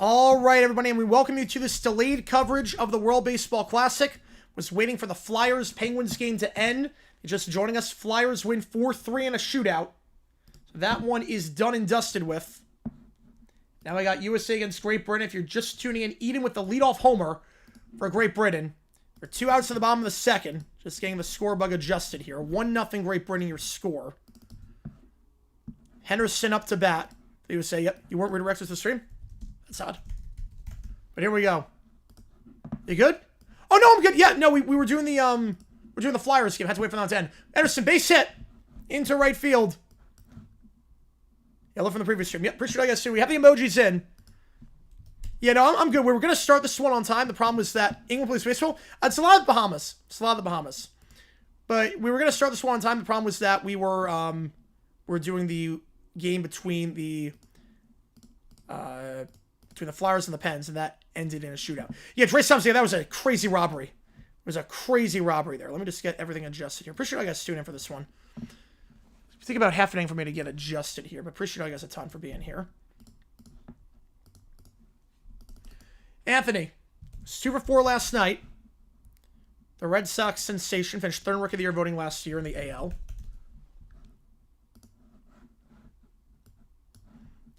All right, everybody, and we welcome you to this delayed coverage of the World Baseball Classic. Was waiting for the Flyers-Penguins game to end. Just joining us, Flyers win 4-3 in a shootout. So that one is done and dusted with. Now I got USA against Great Britain. If you're just tuning in, Eden with the leadoff homer for Great Britain. There are 2 outs to the bottom of the second. Just getting the score bug adjusted here. 1-0 Great Britain, your score. Henderson up to bat. The USA, yep, you weren't redirected to the stream? That's odd. But here we go. You good? Oh, no, I'm good. Yeah, no, we were doing the Flyers game. Had to wait for that to end. Anderson, base hit. Into right field. Yeah, look from the previous stream. Yep, appreciate it, I guess, too. We have the emojis in. Yeah, no, I'm good. We were going to start this one on time. The problem was that England plays baseball. It's a lot of the Bahamas. It's a lot of the Bahamas. But we were going to start this one on time. The problem was that we were doing the game between the Flyers and the Pens, and that ended in a shootout. Yeah, Dre Stumps, yeah, that was a crazy robbery. It was a crazy robbery there. Let me just get everything adjusted here. Pretty sure I got tuned in for this one. I think about half an inning for me to get adjusted here, but appreciate you guys a ton for being here. Anthony, 2 for 4 last night. The Red Sox sensation finished 3rd Rookie of the Year voting last year in the AL.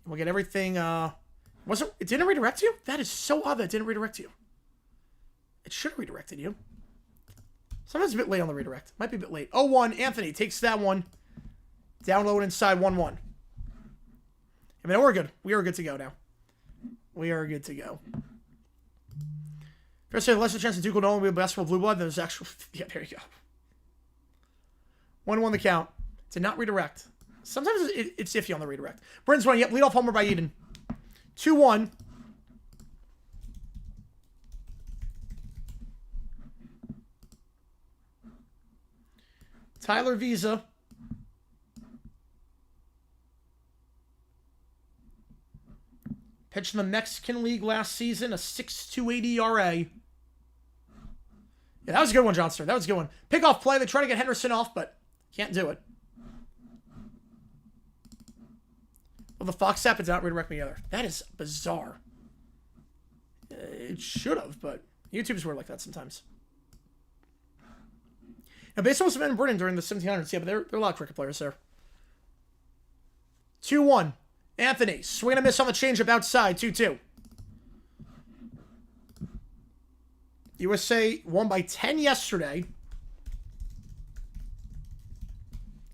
We'll get everything. It didn't redirect you? That is so odd that it didn't redirect you. It should have redirected you. Sometimes a bit late on the redirect. Might be a bit late. 0-1. Anthony takes that one. Down low and inside 1-1. I mean, we're good. We are good to go now. We are good to go. First, the lesser chance that Duke will only be a basketball blue blood. There's actual. Yeah, there you go. 1-1 the count. Did not redirect. Sometimes it's iffy on the redirect. Britain's running. Yep, leadoff homer by Eden. 2-1. Tyler Visa. Pitched in the Mexican League last season, a 6.28 ERA. Yeah, that was a good one, Johnston. That was a good one. Pickoff play. They try to get Henderson off, but can't do it. Well, the Fox app did not redirect me either. That is bizarre. It should have, but YouTube's weird like that sometimes. Now, baseball was in Britain during the 1700s. Yeah, but there are a lot of cricket players there. 2-1. Anthony, swing and a miss on the changeup outside. 2-2. USA won by 10 yesterday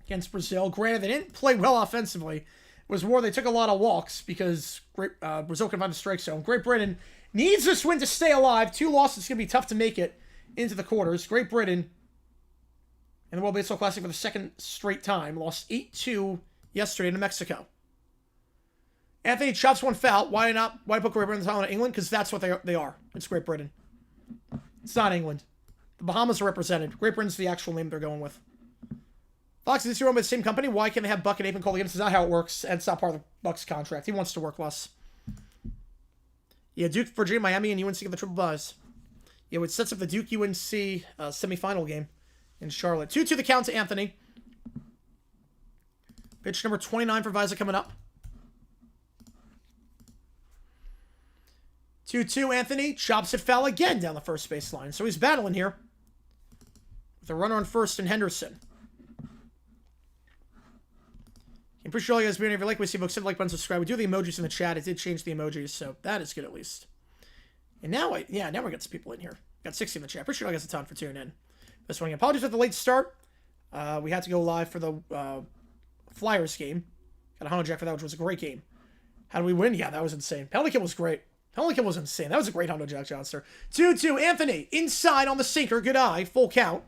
against Brazil. Granted, they didn't play well offensively. It was more they took a lot of walks because Brazil couldn't find the strike zone. Great Britain needs this win to stay alive. 2 losses, it's going to be tough to make it into the quarters. Great Britain in the World Baseball Classic for the 2nd straight time lost 8-2 yesterday to Mexico. Anthony chops one foul. Why put Great Britain on England? Because that's what they are. It's Great Britain. It's not England. The Bahamas are represented. Great Britain's the actual name they're going with. Fox, is this year owned by the same company? Why can't they have Buck and Ape call the game? This is not how it works, and it's not part of the Buck's contract. He wants to work less. Yeah, Duke, Virginia, Miami, and UNC get the triple buys. Yeah, it sets up the Duke UNC semifinal game in Charlotte. 2-2 the count to Anthony. Pitch number 29 for Visa coming up. 2-2, Anthony chops it foul again down the first baseline. So he's battling here with a runner on first and Henderson. I'm pretty sure all you guys being here. If you like, we see folks, hit the like button, subscribe. We do the emojis in the chat. It did change the emojis, so that is good at least. And now we got some people in here. Got 60 in the chat. Pretty sure I got a ton for tuning in. This one, apologies for the late start. We had to go live for the Flyers game. Got a Hondo Jack for that, which was a great game. How did we win? Yeah, that was insane. Penalty kill was great. Penalty kill was insane. That was a great Hondo Jack, Johnster. 2-2, Anthony inside on the sinker. Good eye. Full count.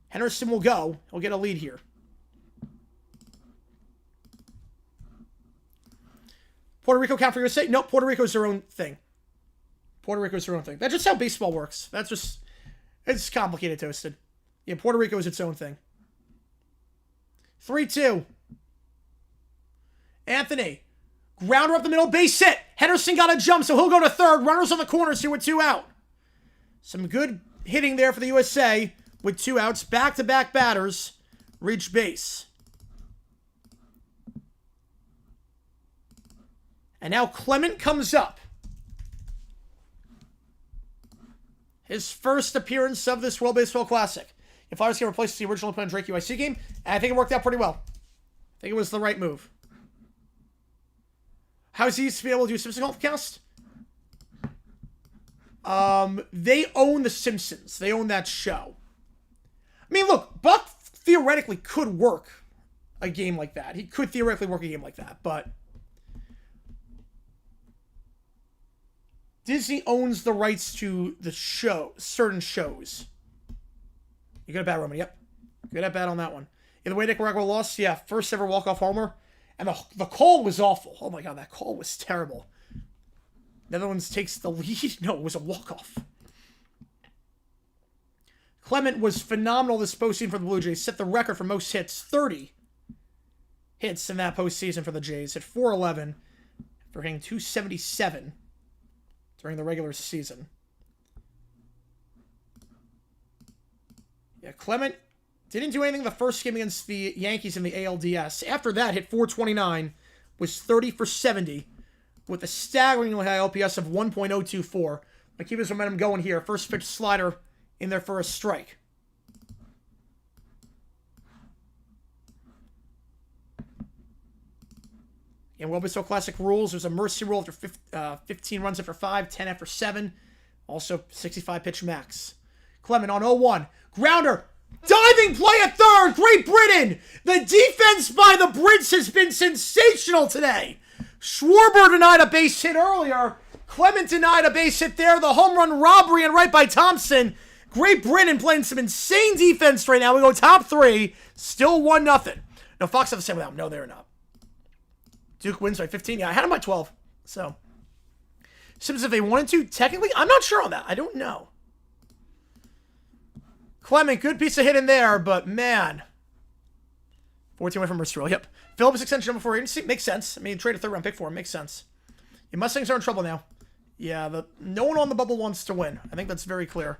Henderson will go. He'll get a lead here. Puerto Rico count for USA? Nope, Puerto Rico's their own thing. Puerto Rico's their own thing. That's just how baseball works. It's complicated, Toasted. Yeah, Puerto Rico is its own thing. 3-2. Anthony. Grounder up the middle, base hit. Henderson got a jump, so he'll go to third. Runners on the corners here with 2 out. Some good hitting there for the USA with 2 outs. Back-to-back batters reach base. And now Clement comes up. His first appearance of this World Baseball Classic. If Flyers can replace the original opponent Drake UIC game, and I think it worked out pretty well. I think it was the right move. How is he to be able to do a Simpson Golf cast? They own The Simpsons. They own that show. I mean, look, Buck theoretically could work a game like that. He could theoretically work a game like that, but Disney owns the rights to the show, certain shows. You got a bat, Roman. Yep. Good at bat on that one. Yeah, the way Nicaragua lost, yeah, first ever walk-off homer. And the call was awful. Oh my god, that call was terrible. Netherlands takes the lead. No, it was a walk-off. Clement was phenomenal this postseason for the Blue Jays. Set the record for most hits. 30 hits in that postseason for the Jays. At 411 for hitting 277 during the regular season. Yeah, Clement didn't do anything the first game against the Yankees in the ALDS. After that, hit 429, was 30 for 70, with a staggeringly high OPS of 1.024. They keep his momentum going here. First pitch slider in there for a strike. In World Baseball Classic rules, there's a mercy rule after 15 runs after 5, 10 after 7. Also, 65 pitch max. Clement on 0-1. Grounder. Diving play at third. Great Britain. The defense by the Brits has been sensational today. Schwarber denied a base hit earlier. Clement denied a base hit there. The home run robbery and right by Thompson. Great Britain playing some insane defense right now. We go top 3. Still 1-0. No, Fox have the same without him. No, they're not. Duke wins by 15. Yeah, I had him by 12. So, Simpsons if they wanted to. Technically, I'm not sure on that. I don't know. Clement, good piece of hit in there, but man. 14 away from Mercer. Yep. Phillips extension before agency. Makes sense. I mean, trade a third-round pick for him. Makes sense. The Mustangs are in trouble now. Yeah, no one on the bubble wants to win. I think that's very clear.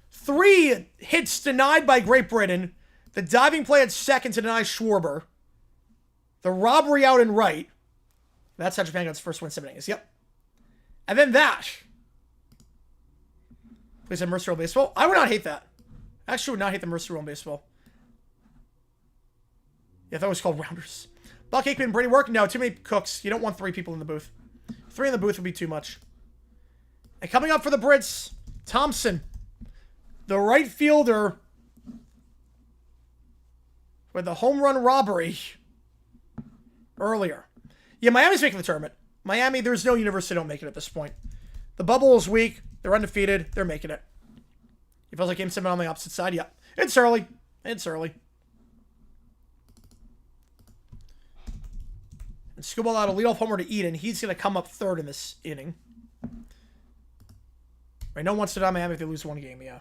3 hits denied by Great Britain. The diving play at second to deny Schwarber. The robbery out in right. That's how Japan got its first win 7 innings. Yep. And then that. Plays a Mercer Rule Baseball. I would not hate that. I actually would not hate the Mercer Rule in baseball. Yeah, that was called Rounders. Buck Aikman, Brady Work? No, too many cooks. You don't want 3 people in the booth. 3 in the booth would be too much. And coming up for the Brits, Thompson. The right fielder with the home run robbery earlier. Yeah, Miami's making the tournament. Miami, there's no universe they don't make it at this point. The bubble is weak. They're undefeated. They're making it. It feels like Game 7 on the opposite side. Yeah, it's early. It's early. And Scuball out a leadoff homer to Eden. He's going to come up third in this inning. Right, no one wants to die Miami if they lose 1 game, yeah.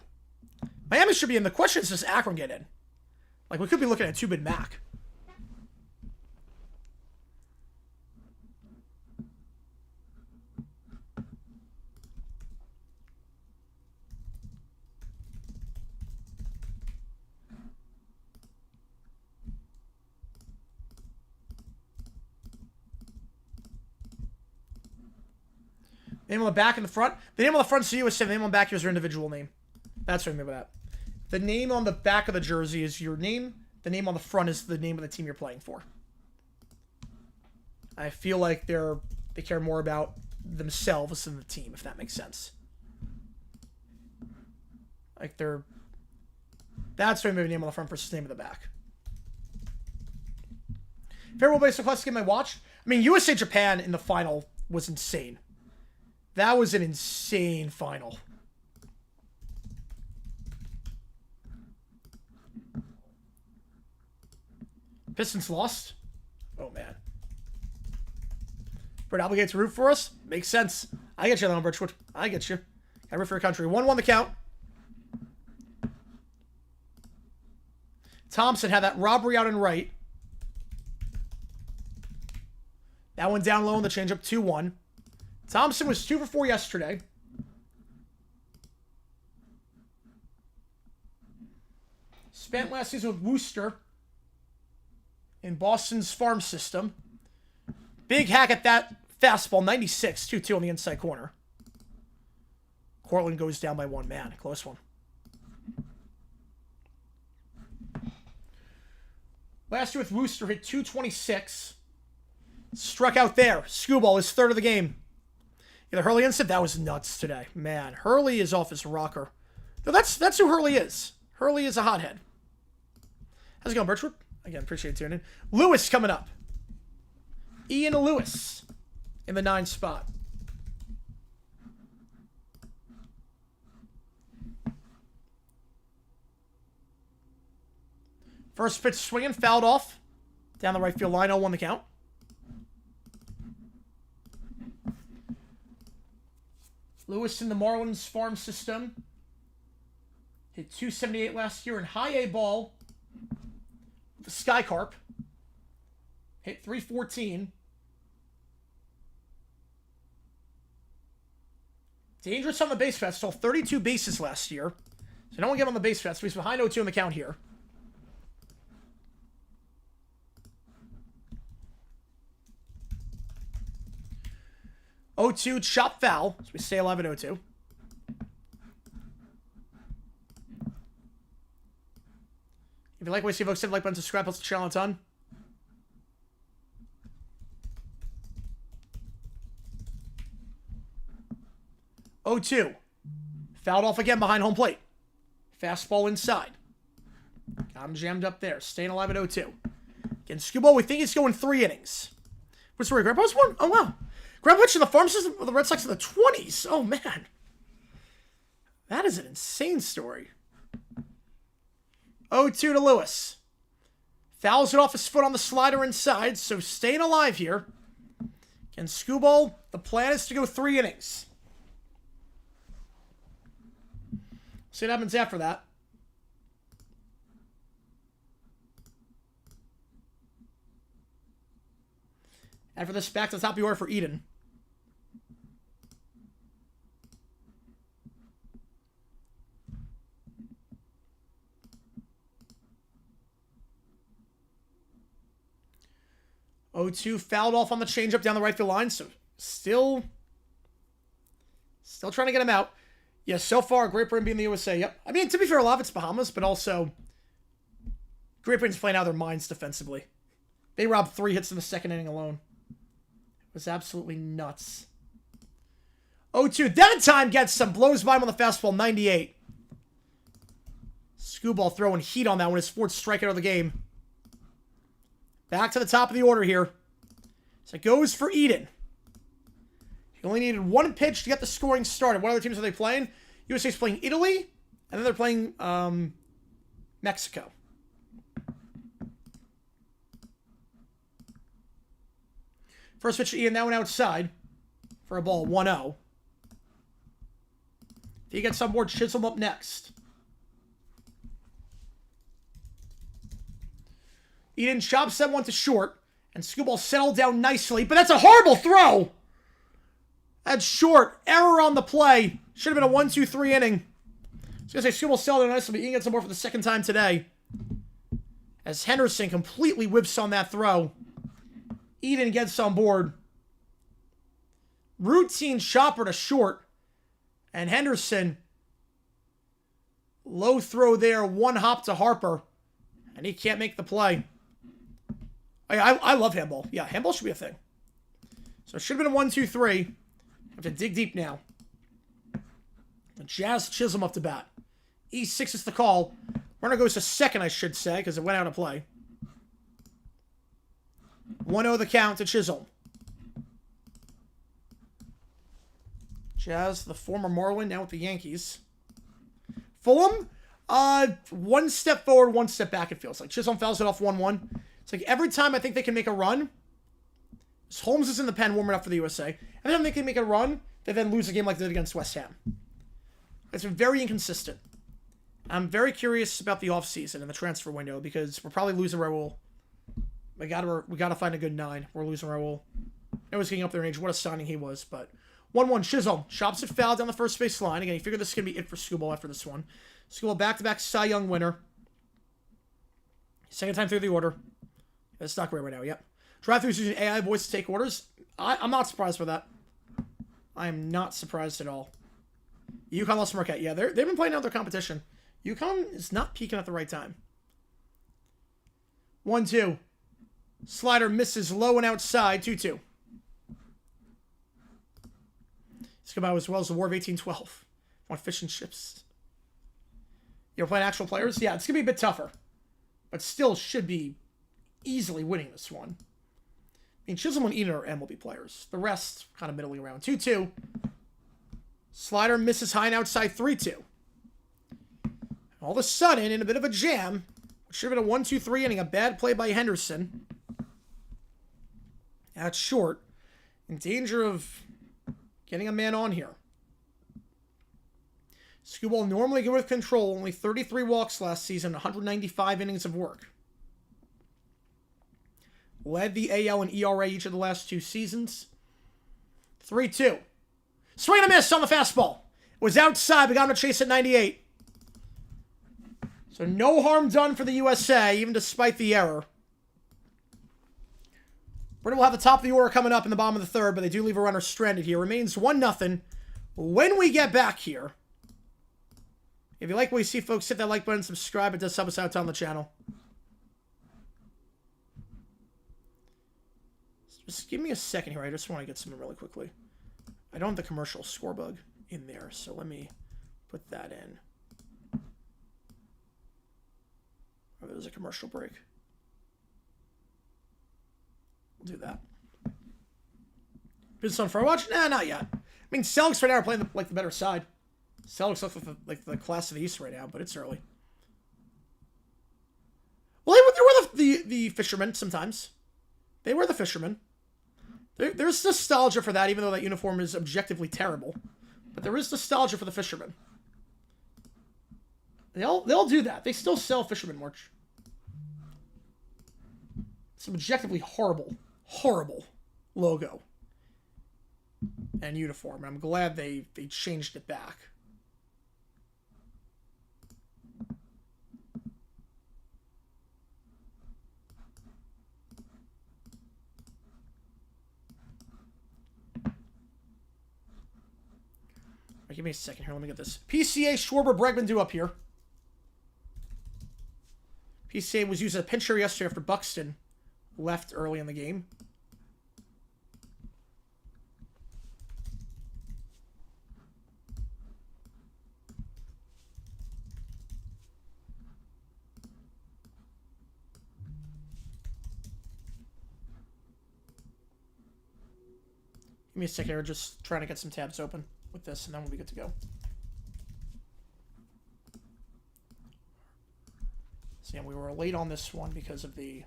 Miami should be in. The question is, does Akron get in? Like, we could be looking at 2-bid Mac. Name on the back and the front. The name on the front to you is the name on the back is your individual name. That's what I mean by that. The name on the back of the jersey is your name. The name on the front is the name of the team you're playing for. I feel like they care more about themselves than the team, if that makes sense. Like that's what I mean by the name on the front versus name on the back. Farewell Baseball Classic game I watched. I mean, USA Japan in the final was insane. That was an insane final. Pistons lost? Oh, man. Brett obligated to root for us? Makes sense. I get you, Leon Birchwood. I get you. I root for your country. 1-1 the count. Thompson had that robbery out in right. That one down low in the changeup, 2-1. Thompson was 2 for 4 yesterday. Spent last season with Worcester in Boston's farm system. Big hack at that fastball, 96, 2-2 on the inside corner. Cortland goes down by 1 man. Close one. Last year with Wooster, hit 226. Struck out there. Skubal is third of the game. Yeah, the Hurley incident, that was nuts today. Man, Hurley is off his rocker. No, that's who Hurley is. Hurley is a hothead. How's it going, Birchwood? Again, appreciate you tuning in. Lewis coming up. Ian Lewis in the 9 spot. First pitch swinging, fouled off. Down the right field line, 0-1 the count. Lewis in the Marlins farm system. Hit 278 last year in high A ball. The Sky Carp. Hit 314. Dangerous on the base paths. Stole 32 bases last year. So no one get him on the base paths. So he's behind 0-2 in the count here. O2 chop foul. So we stay alive at 0-2. If you like what you see, folks, hit the like button, subscribe, helps the channel a ton. O2. Fouled off again behind home plate. Fastball inside. Got him jammed up there. Staying alive at 0-2. Again, Skubal, we think he's going 3 innings. What's the Grandpa's one? Oh, wow. Grandpa pitched in the farm system with the Red Sox in the 20s. Oh, man. That is an insane story. 0-2 to Lewis. Fouls it off his foot on the slider inside, so staying alive here. Again, Skubal, the plan is to go 3 innings. See what happens after that. After this, back to the top of the order for Eden. O2 fouled off on the changeup down the right field line, so still trying to get him out. Yeah, so far, Great Britain being the USA. Yep. I mean, to be fair, a lot of it's Bahamas, but also Great Britain's playing out of their minds defensively. They robbed 3 hits in the second inning alone. It was absolutely nuts. 0-2. That time gets some. Blows by him on the fastball, 98. Skubal throwing heat on that one. His 4th strikeout of the game. Back to the top of the order here. So it goes for Eden. He only needed 1 pitch to get the scoring started. What other teams are they playing? USA's playing Italy, and then they're playing Mexico. First pitch to Ian, that one outside for a ball, 1-0. If he gets on board, Chisholm up next. Eden chops that one to short, and Skubal settled down nicely, but that's a horrible throw! That's short. Error on the play. Should have been a 1-2-3 inning. I was going to say Skubal settled down nicely, but Eden gets on board for the 2nd time today. As Henderson completely whips on that throw. Eden gets on board. Routine chopper to short. And Henderson, low throw there, 1 hop to Harper. And he can't make the play. I love handball. Yeah, handball should be a thing. So it should have been a 1-2-3. Have to dig deep now. The Jazz Chisholm up to bat. E6 is the call. Runner goes to second, I should say, because it went out of play. 1-0 the count to Chisholm. Jazz, the former Marlin, now with the Yankees. Fulham, 1 step forward, 1 step back, it feels like. Chisholm fouls it off 1-1. It's like every time I think they can make a run, Holmes is in the pen warming up for the USA. Every time they can make a run, they then lose a game like they did against West Ham. It's been very inconsistent. I'm very curious about the offseason and the transfer window because we're probably losing Raul. We gotta find a good 9. We're losing Raul. I was getting up there in age. What a signing he was, but 1-1. Chisholm chops it foul down the first base line. Again, you figure this is gonna be it for Skubal after this one. Skubal back-to-back Cy Young winner. 2nd time through the order. It's not great right now. Yep. Drive-throughs using AI voice to take orders. I'm not surprised for that. I am not surprised at all. UConn lost to Marquette. Yeah, they've been playing out their competition. UConn is not peaking at the right time. 1-2. Slider misses low and outside. 2-2. This came out as well as the War of 1812. Want fish and chips. You're playing actual players? Yeah, it's going to be a bit tougher. But still should be easily winning this one. I mean, Chisholm and Eden are MLB players. The rest, kind of middling around. 2-2. Slider misses high and outside. 3-2. All of a sudden, in a bit of a jam, which should have been a 1-2-3 inning, a bad play by Henderson. That's short. In danger of getting a man on here. Skubal normally good with control. Only 33 walks last season, 195 innings of work. Led the AL and ERA each of the last 2 seasons. 3-2. Swing and a miss on the fastball. It was outside, but got him to chase at 98. So no harm done for the USA, even despite the error. Britain will have the top of the order coming up in the bottom of the third, but they do leave a runner stranded here. Remains 1-0 when we get back here. If you like what you see, folks, hit that like button, subscribe. It does help us out on the channel. Just give me a second here. I just want to get something really quickly. I don't have the commercial score bug in there, so let me put that in. Oh, there's a commercial break. We'll do that. Been some for a watch? Nah, not yet. I mean, Celtics right now are playing the better side. Celtics look like the class of the East right now, but it's early. Well, they were the fishermen sometimes. They were the fishermen. There's nostalgia for that, even though that uniform is objectively terrible. But there is nostalgia for the fishermen. They'll do that. They still sell fisherman merch. It's an objectively horrible logo and uniform. And I'm glad they changed it back. Give me a second here. Let me get this. PCA Schwarber Bregman due up here. PCA was used as a pincher yesterday after Buxton left early in the game. Give me a second here. Just trying to get some tabs open with this, and then we'll be good to go. So yeah, we were late on this one because of the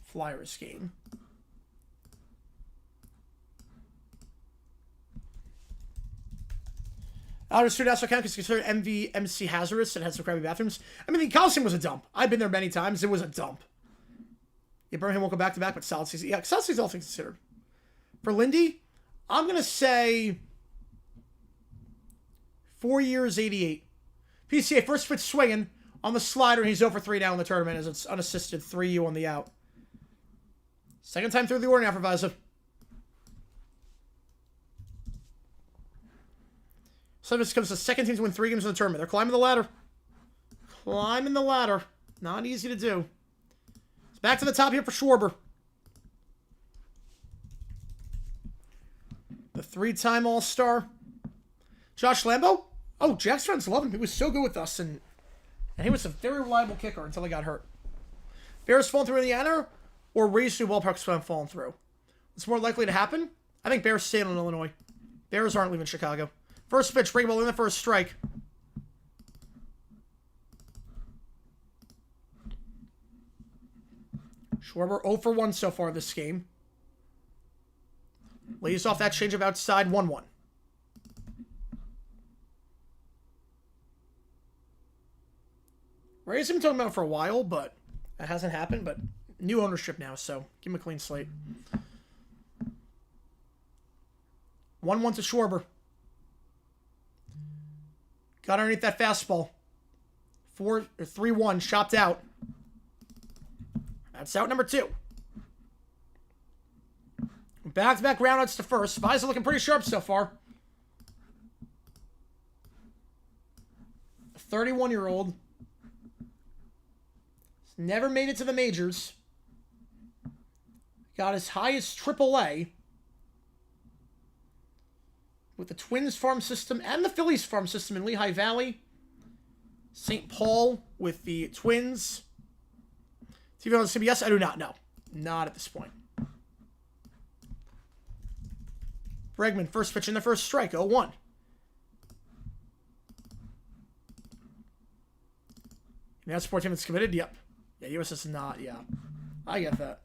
Flyers game. Outer Street National Camp is considered MC hazardous and had some crappy bathrooms. I mean, the Coliseum was a dump. I've been there many times. It was a dump. Yeah, Birmingham won't go back-to-back, but solid season. Yeah, solid season all things considered. For Lindy, I'm going to say 4 years, 88. PCA, first pitch swinging on the slider, and he's 0-for-3 now in the tournament as it's unassisted, 3-U on the out. Second time through the order now for Vizza. So this comes the second team to win 3 games in the tournament. They're climbing the ladder. Climbing the ladder. Not easy to do. It's back to the top here for Schwarber. The 3-time All-Star. Josh Lambo. Oh, Jack's friends love him. He was so good with us, and he was a very reliable kicker until he got hurt. Bears falling through Indiana, or Rays through ballparks falling through? What's more likely to happen? I think Bears staying in Illinois. Bears aren't leaving Chicago. First pitch, break ball in the first strike. Schwarber 0-for-1 so far this game. Lays off that changeup outside, 1-1. Rays have been talking about it for a while, but that hasn't happened. But new ownership now, so give him a clean slate. 1-1 to Schwarber. Got underneath that fastball. 3-1, chopped out. That's out number 2. Back-to-back groundouts to first. Spies are looking pretty sharp so far. A 31-year-old. Never made it to the majors. Got as high as AAA. With the Twins farm system and the Phillies farm system in Lehigh Valley. St. Paul with the Twins. TV on CBS? I do not know. Not at this point. Bregman, first pitch in the first strike, 0-1. Now support team that's committed? Yep. Yeah, US is not, yeah. I get that.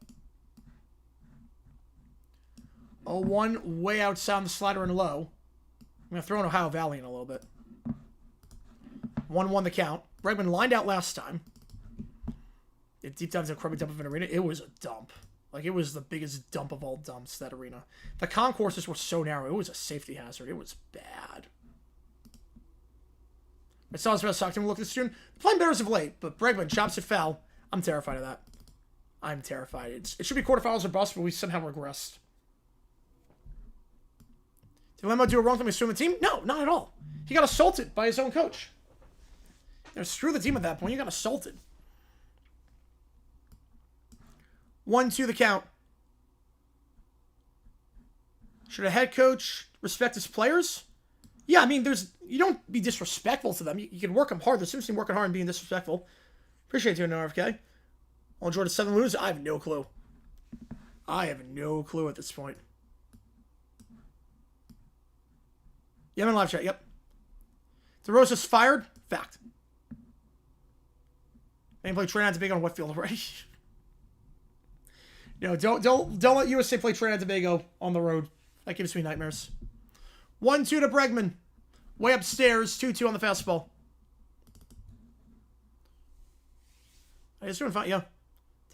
0-1, way outside the slider and low. I'm going to throw in Ohio Valley in a little bit. 1-1 the count. Bregman lined out last time. It deep dives a crummy dump of an arena. It was a dump. Like, it was the biggest dump of all dumps, that arena. The concourses were so narrow. It was a safety hazard. It was bad. I saw his best sock team look at this tune. Playing better as of late, but Bregman chops it foul. I'm terrified of that. I'm terrified. It should be quarterfinals or bust, but we somehow regressed. Did Lemmo do a wrong thing by suing the team? No, not at all. He got assaulted by his own coach. You know, screw the team at that point. You got assaulted. 1-2 the count. Should a head coach respect his players? Yeah, I mean, you don't be disrespectful to them. You can work them hard. There's some working hard and being disrespectful. Appreciate you, RFK. I'll enjoy the 7 lose. I have no clue. I have no clue at this point. Yeah, I'm in live chat. Yep. DeRosa's fired. Fact. They play Trinidad and Tobago on what field already? No, don't let USA play Trinidad and Tobago on the road. That gives me nightmares. 1-2 to Bregman. Way upstairs. 2-2 on the fastball. He's doing fine. Yeah.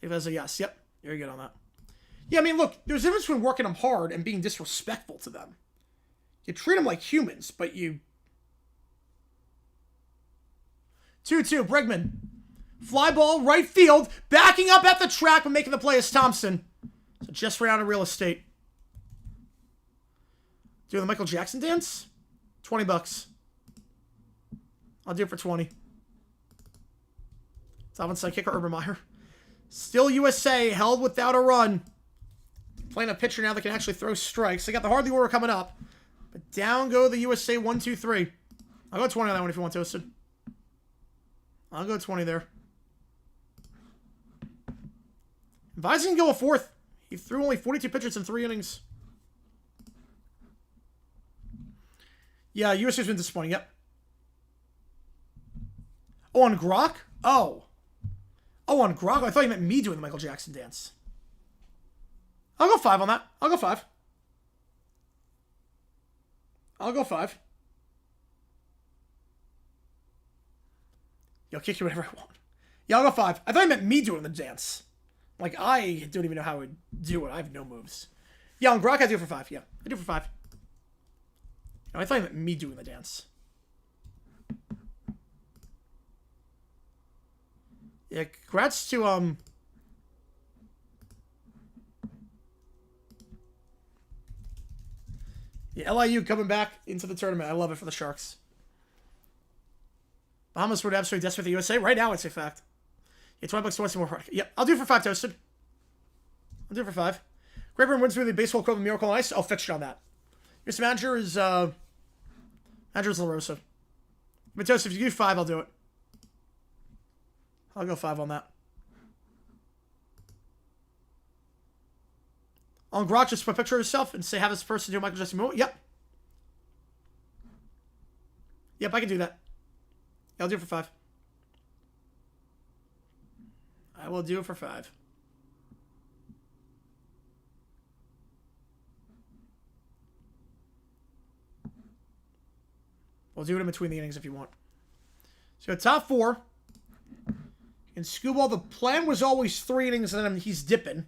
Take that as a yes. Yep. You're good on that. Yeah, I mean, look, there's a difference between working them hard and being disrespectful to them. You treat them like humans, but you... 2-2, Bregman. Fly ball, right field. Backing up at the track, but making the play is Thompson. So just ran out of real estate. Do the Michael Jackson dance? $20. I'll do it for 20. Top onside kicker, Urban Meyer. Still USA, held without a run. Playing a pitcher now that can actually throw strikes. They got the hardly order coming up. But down go the USA 1-2-3. I'll go 20 on that one if you want, Toasted. I'll go 20 there. Vising can go a 4th. He threw only 42 pitches in 3 innings. Yeah, USA's been disappointing. Yep. Oh, on Grock? Oh. Oh, on Grock? I thought you meant me doing the Michael Jackson dance. I'll go 5 on that. I'll go 5. I'll go 5. I'll kick you whatever I want. Yeah, I'll go 5. I thought you meant me doing the dance. Like, I don't even know how I would do it. I have no moves. Yeah, on Grock, I do it for 5. Yeah, I do it for 5. No, I thought you meant me doing the dance. Yeah, congrats to, yeah, LIU coming back into the tournament. I love it for the Sharks. Bahamas would absolutely desperate the USA. Right now, it's a fact. Yeah, $20 to win some more product. Yep, I'll do it for 5, Toasted. I'll do it for 5. Great Britain wins through the baseball club of Miracle on Ice. I'll fix it on that. Your manager is, manager's La Rosa. But Toasted, if you do 5, I'll do it. I'll go 5 on that. On Grock, just put a picture of yourself and say, have this person do a Michael Jackson movie. Yep. Yep, I can do that. Yeah, I'll do it for 5. I will do it for 5. We'll do it in between the innings if you want. So top 4. In Scooball, the plan was always 3 innings and then he's dipping.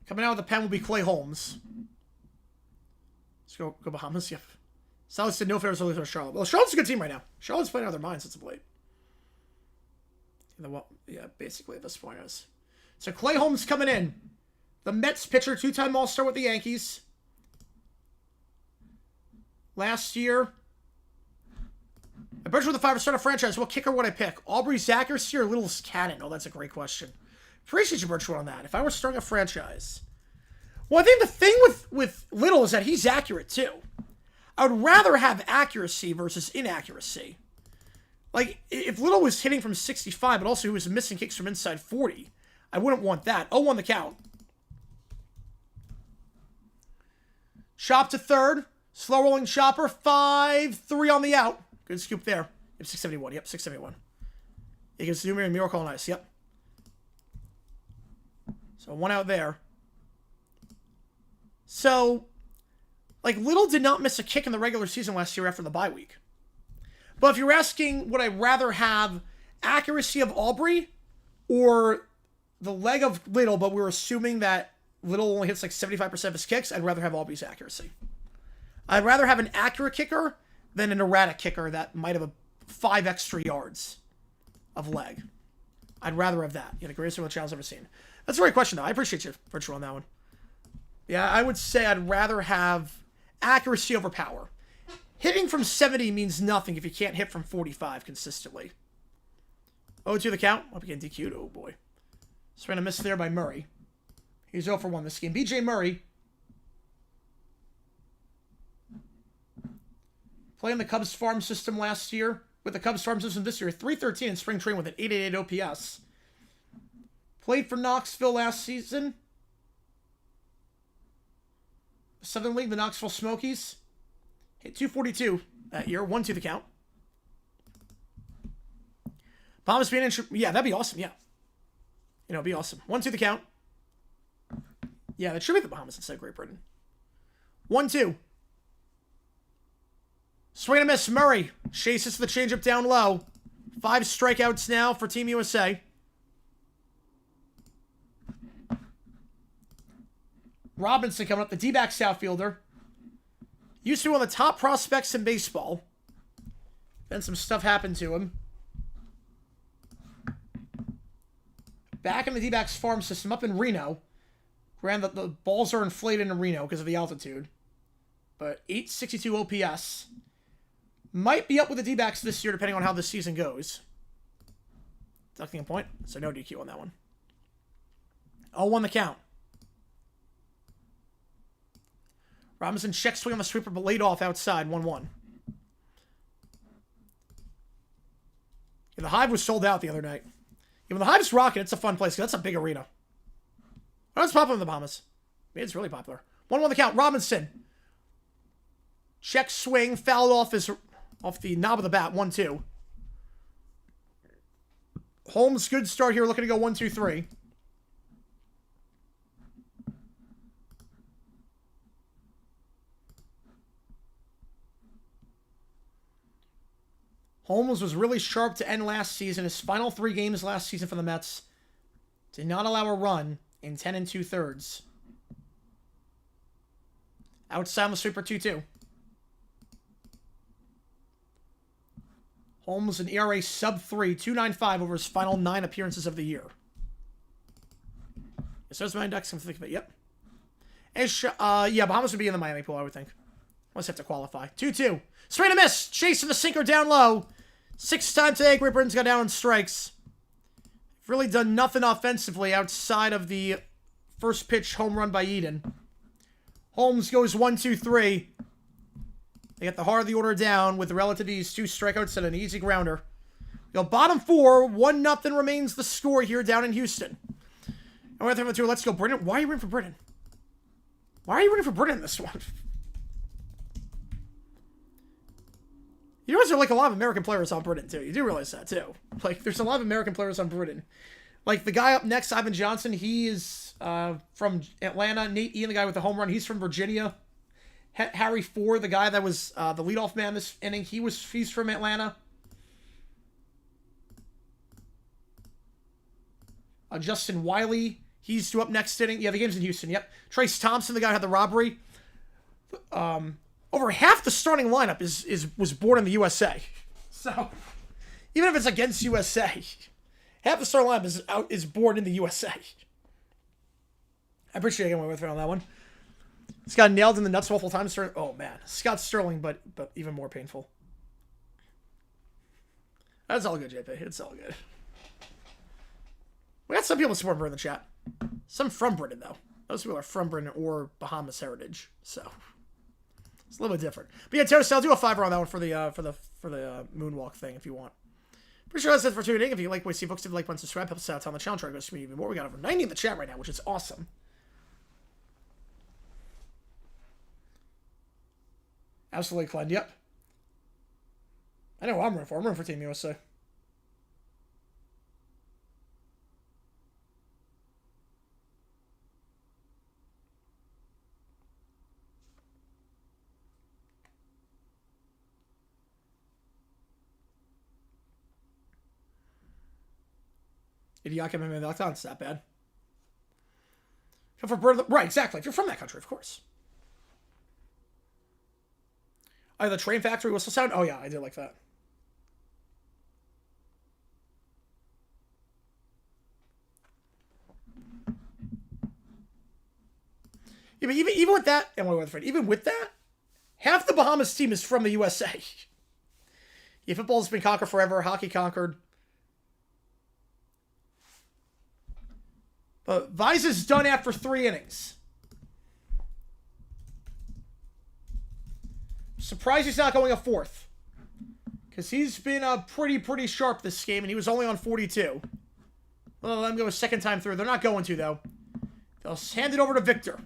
Coming out of the pen will be Clay Holmes. Let's go Bahamas. Yep. Salas said no favors only for Charlotte. Well, Charlotte's a good team right now. Charlotte's playing out of their minds since of late. Well, yeah, basically at this point is. So Clay Holmes coming in. The Mets pitcher, 2-time All-Star with the Yankees. Last year. I bet you with the 5-star franchise, what kicker would I pick? Aubrey's accuracy or Little's cannon? Oh, that's a great question. Appreciate you, Birchwood, on that. If I were starting a franchise. Well, I think the thing with Little is that he's accurate, too. I would rather have accuracy versus inaccuracy. Like, if Little was hitting from 65, but also he was missing kicks from inside 40, I wouldn't want that. 0-1 the count. Chop to third. Slow rolling chopper. 5-3 on the out. Good scoop there. Yep, 671. Yep, 671. He gets Zoomer and Miracle on Ice. Yep. So 1 out there. So, like, Little did not miss a kick in the regular season last year after the bye week. But if you're asking, would I rather have accuracy of Aubrey or the leg of Little, but we're assuming that Little only hits like 75% of his kicks, I'd rather have Aubrey's accuracy. I'd rather have an accurate kicker than an erratic kicker that might have 5 extra yards of leg. I'd rather have that. The greatest one the channel's ever seen. That's a great question, though. I appreciate you, Virtual, on that one. Yeah, I would say I'd rather have accuracy over power. Hitting from 70 means nothing if you can't hit from 45 consistently. 0-2 the count. Up again, DQ'd. Oh, boy. Swing a miss there by Murray. He's 0 for 1 this game. BJ Murray. Playing the Cubs farm system last year. With the Cubs farm system this year. 313 in spring training with an 888 OPS. Played for Knoxville last season. Southern League, the Knoxville Smokies. Hit 242 that year. 1-2 the count. Bahamas being yeah, that'd be awesome. Yeah. It'd be awesome. 1-2 the count. Yeah, that should be the Bahamas instead of Great Britain. 1-2. Swing and a miss. Murray chases the changeup down low. 5 strikeouts now for Team USA. Robinson coming up, the D-backs outfielder. Used to be one of the top prospects in baseball. Then some stuff happened to him. Back in the D-backs farm system up in Reno. Granted, the balls are inflated in Reno because of the altitude. But 862 OPS. Might be up with the D-backs this year depending on how this season goes. Ducking a point, so no DQ on that one. 0-1 the count. Robinson check swing on the sweeper, but laid off outside. 1-1. Yeah, the Hive was sold out the other night. Yeah, when the Hive's rocking, it's a fun place. That's a big arena. Oh, it's popular in the Bahamas. I mean, it's really popular. 1-1 the count. Robinson. Check swing. Fouled off the knob of the bat. 1-2. Holmes, good start here. Looking to go 1-2-3. Holmes was really sharp to end last season. His final 3 games last season for the Mets did not allow a run in 10 2/3. Outside the sweeper 2-2. Holmes an ERA sub-3, 2.95 over his final 9 appearances of the year. So that's my index. I'm thinking of it. Yep. Yeah, Bahamas would be in the Miami pool, I would think. Let's have to qualify. 2-2. Swing and a miss. Chasing the sinker down low. 6 times today, Great Britain's got down on strikes. Really done nothing offensively outside of the first pitch home run by Eden. Holmes goes 1-2-3. They get the heart of the order down with the relative ease. 2 strikeouts and an easy grounder. Bottom 4, 1-0 remains the score here down in Houston. And we're at 2. Let's go, Britain. Why are you rooting for Britain? Why are you rooting for Britain in this one? You know, there's like a lot of American players on Britain, too. You do realize that, too. Like, there's a lot of American players on Britain. Like, the guy up next, Ivan Johnson, he is from Atlanta. Nate Ian, the guy with the home run, he's from Virginia. Harry Ford, the guy that was the leadoff man this inning, he's from Atlanta. Justin Wiley, he's due up next inning. Yeah, the game's in Houston, yep. Trace Thompson, the guy who had the robbery. Over half the starting lineup was born in the USA. So, even if it's against USA, half the starting lineup is born in the USA. I appreciate getting away with it on that one. It's got nailed in the nuts multiple times. Oh, man. Scott Sterling, but even more painful. That's all good, JP. It's all good. We got some people supporting Britain in the chat. Some from Britain, though. Those people are from Britain or Bahamas heritage. So, it's a little bit different. But yeah, Terrace, I'll do a 5-er on that one for the moonwalk thing if you want. Pretty sure that's it for tuning in. If you like what you see, folks, if you like, button, subscribe, help us out on the channel, try to go stream even more. We got over 90 in the chat right now, which is awesome. Absolutely, Clyde. Yep. I know what I'm rooting for. I'm rooting for Team USA. Idiot came in the lockdown. It's that bad. Right, exactly. If you're from that country, of course. Oh, the train factory whistle sound? Oh, yeah, I did like that. Yeah, but even with that, even with that, half the Bahamas team is from the USA. Yeah, football's been conquered forever. Hockey conquered. But Vise is done after 3 innings. Surprised he's not going a 4th. Because he's been pretty sharp this game, and he was only on 42. Well, let him go a second time through. They're not going to, though. They'll hand it over to Victor.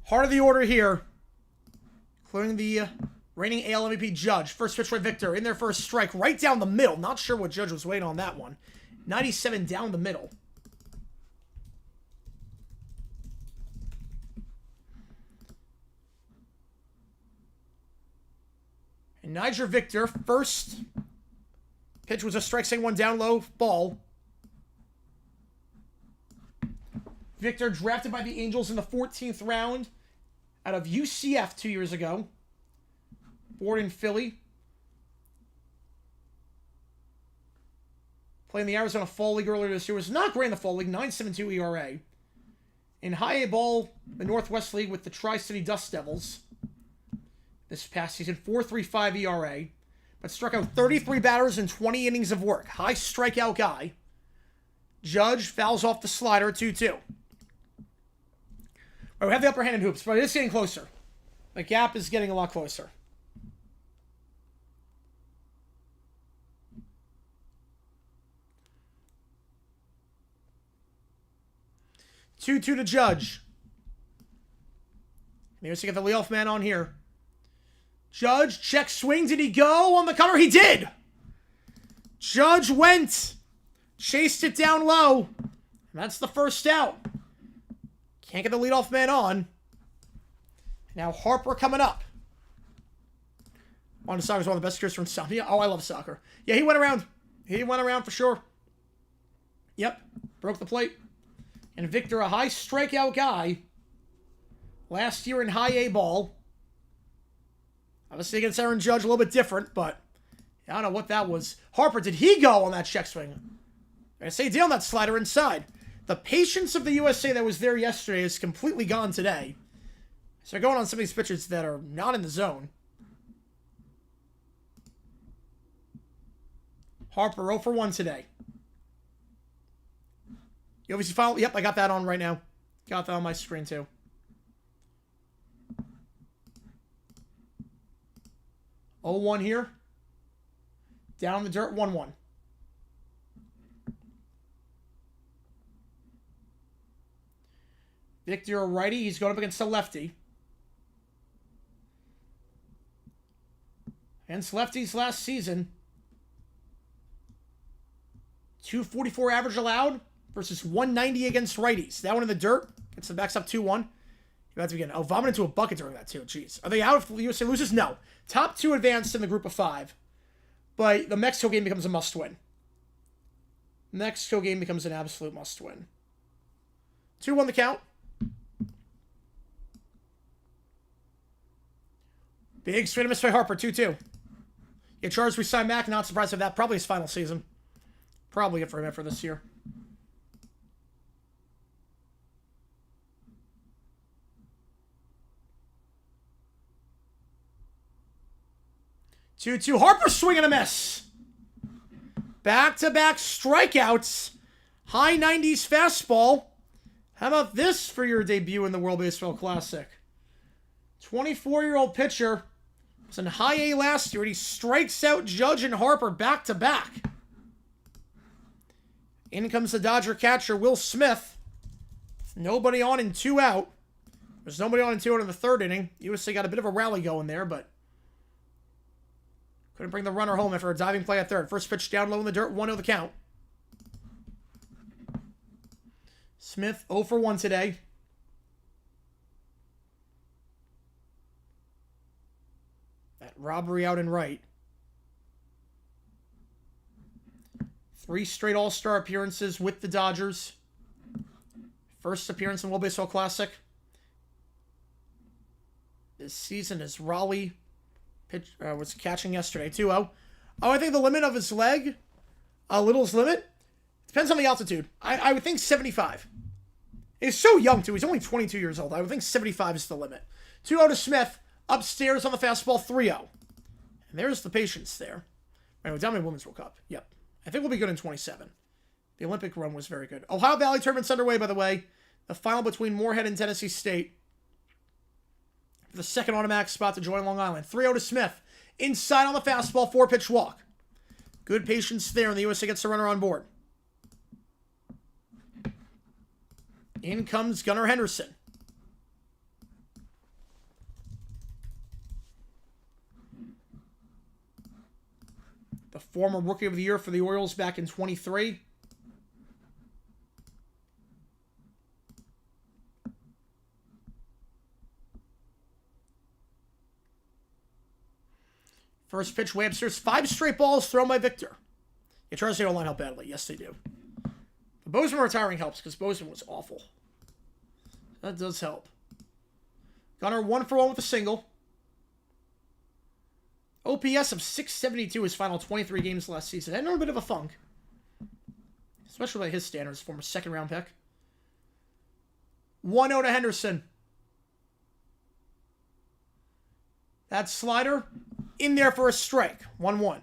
Heart of the order here. Including the reigning AL MVP Judge. First pitch by Victor. In there for a strike. Right down the middle. Not sure what Judge was waiting on that one. 97 down the middle. And Niger Victor, first pitch was a strike, saying one down low ball. Victor drafted by the Angels in the 14th round out of UCF 2 years ago. Born in Philly. Playing the Arizona Fall League earlier this year. Was not great in the Fall League. 9.72 ERA. In high A ball, the Northwest League with the Tri-City Dust Devils. This past season, 4.35 ERA. But struck out 33 batters in 20 innings of work. High strikeout guy. Judge fouls off the slider, 2-2. Right, we have the upper hand in hoops, but it is getting closer. The gap is getting a lot closer. Two to Judge. Here's to get the leadoff man on here. Judge, check swing. Did he go on the cutter? He did. Judge went. Chased it down low. And that's the first out. Can't get the leadoff man on. Now Harper coming up. Wanda Soccer is one of the best careers from insomnia. Oh, I love soccer. Yeah, he went around. He went around for sure. Yep. Broke the plate. And Victor, a high strikeout guy. Last year in high A ball. Obviously against Aaron Judge, a little bit different, but I don't know what that was. Harper, did he go on that check swing? I say down that slider inside. The patience of the USA that was there yesterday is completely gone today. So they're going on some of these pitchers that are not in the zone. Harper 0 for 1 today. You obviously follow. Yep, I got that on right now. Got that on my screen too. Oh, 1 here. Down in the dirt, 1-1. Victor, a righty. He's going up against the lefty. Against lefties last season. 244 average allowed versus 190 against righties. That one in the dirt. Gets the backs up 2-1. You have to begin. Oh, vomit into a bucket during that too. Jeez. Are they out if the USA loses? No. Top 2 advanced in the group of 5. But the Mexico game becomes a must-win. Mexico game becomes an absolute must-win. 2-1 the count. Big swing and miss by Harper, 2-2. Get charged, we sign back. Not surprised with that. Probably his final season. Probably it for him after this year. Two. Harper swing and a miss. Back-to-back strikeouts. High 90s fastball. How about this for your debut in the World Baseball Classic? 24-year-old pitcher. Was in high A last year, and he strikes out Judge and Harper back-to-back. In comes the Dodger catcher, Will Smith. Nobody on and 2 out. There's nobody on and 2 out in the 3rd inning. USA got a bit of a rally going there, but couldn't bring the runner home after a diving play at 3rd. First pitch down low in the dirt, 1-0 the count. Smith 0 for 1 today. That robbery out and right. 3 straight All-Star appearances with the Dodgers. First appearance in World Baseball Classic. This season is Raleigh. Was catching yesterday, 2-0. Oh, I think the limit of his leg, Little's limit, depends on the altitude. I would think 75. He's so young, too. He's only 22 years old. I would think 75 is the limit. 2-0 to Smith. Upstairs on the fastball, 3-0. And there's the patience there. Right, we're down in Women's World Cup. Yep. I think we'll be good in 27. The Olympic run was very good. Ohio Valley tournament's underway, by the way. The final between Moorhead and Tennessee State. For the second automatic spot to join Long Island. 3-0 to Smith. Inside on the fastball, 4-pitch walk. Good patience there, and the USA gets the runner on board. In comes Gunnar Henderson. The former Rookie of the Year for the Orioles back in 23. First pitch, way upstairs. 5 straight balls thrown by Victor. Yeah, Charles they don't line help badly. Yes, they do. But Bozeman retiring helps because Bozeman was awful. That does help. Gunnar 1 for 1 with a single. OPS of 672 his final 23 games last season. And a bit of a funk. Especially by his standards, former second-round pick. 1-0 to Henderson. That slider in there for a strike. 1-1.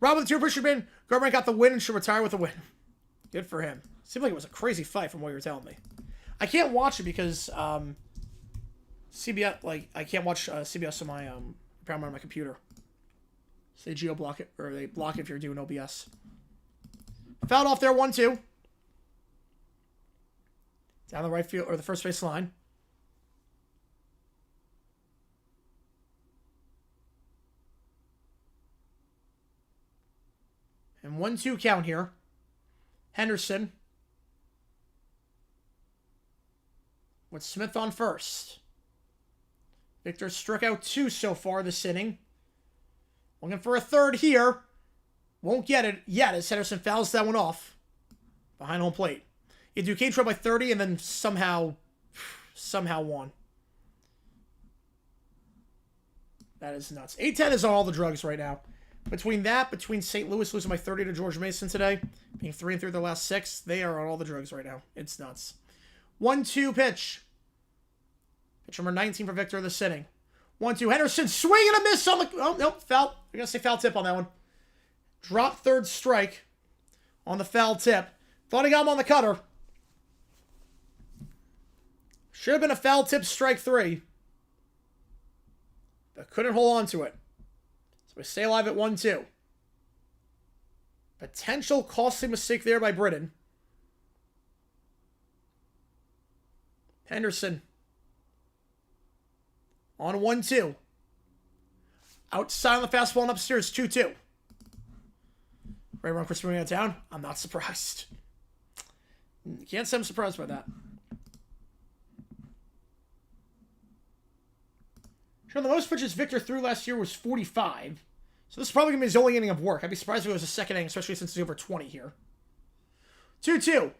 Rob with the 2 Fisherman. Garbrandt got the win and should retire with a win. Good for him. Seemed like it was a crazy fight from what you were telling me. I can't watch it because CBS, like, I can't watch CBS on my Paramount on my computer. So they geo-block it, or they block it if you're doing OBS. Fouled off there, 1-2. Down the right field, or the first base line. And 1-2 count here. Henderson. With Smith on first. Victor struck out 2 so far this inning. Looking for a third here. Won't get it yet as Henderson fouls that one off. Behind home plate. You do Duquesne trail by 30 and then somehow won. That is nuts. 8-10 is on all the drugs right now. Between St. Louis losing by 30 to George Mason today, being 3-3 their last 6, they are on all the drugs right now. It's nuts. 1-2 pitch. Pitch number 19 for Victor this inning. 1-2. Henderson swing and a miss on the... Oh, nope. Foul. I'm going to say foul tip on that one. Drop 3rd strike on the foul tip. Thought he got him on the cutter. Should have been a foul tip strike 3. But couldn't hold on to it. So we stay alive at 1-2. Potential costly mistake there by Britton. Henderson. On 1-2. Outside on the fastball and upstairs, 2-2. Right around Chris moving out of town. I'm not surprised. Can't say I'm surprised by that. Sure, the most pitches Victor threw last year was 45. So this is probably going to be his only inning of work. I'd be surprised if it was a second inning, especially since he's over 20 here. 2-2.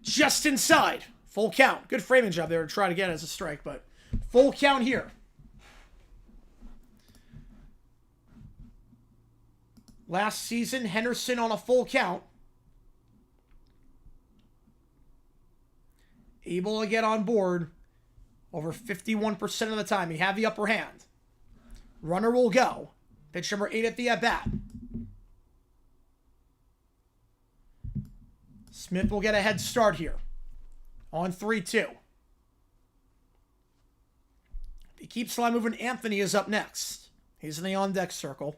Just inside. Full count. Good framing job there to try to get it as a strike, but full count here. Last season, Henderson on a full count. Able to get on board over 51% of the time. He had the upper hand. Runner will go. Pitch number 8 at the at-bat. Smith will get a head start here. On 3-2. If he keeps the line moving, Anthony is up next. He's in the on-deck circle.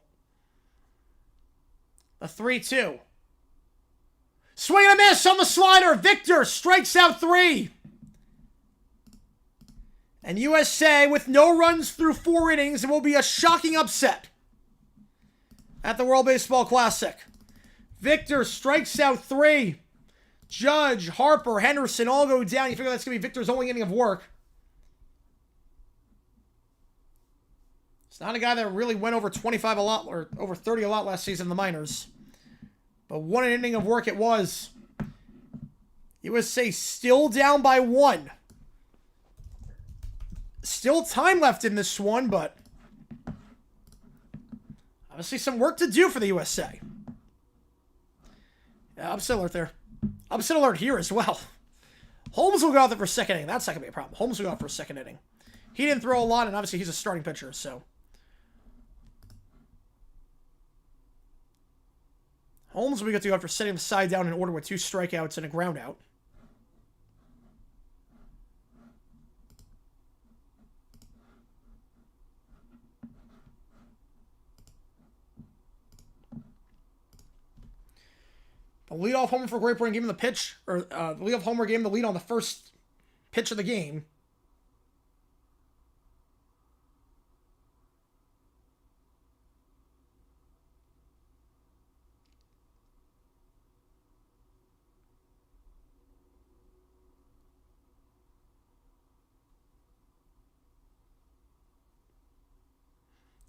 The 3-2. Swing and a miss on the slider. Victor strikes out 3. And USA, with no runs through 4 innings, it will be a shocking upset at the World Baseball Classic. Victor strikes out 3. Judge, Harper, Henderson all go down. You figure that's going to be Victor's only inning of work. It's not a guy that really went over 25 a lot, or over 30 a lot last season in the minors. But what an inning of work it was. USA still down by 1. Still time left in this one, but obviously some work to do for the USA. Yeah, upset alert there. Upset alert here as well. Holmes will go out there for second inning. That's not going to be a problem. Holmes will go out for second inning. He didn't throw a lot, and obviously he's a starting pitcher, so. Holmes will get to go out for setting the side down in order with 2 strikeouts and a ground out. A leadoff homer for Great Britain gave him the pitch, or the leadoff homer gave him the lead on the first pitch of the game.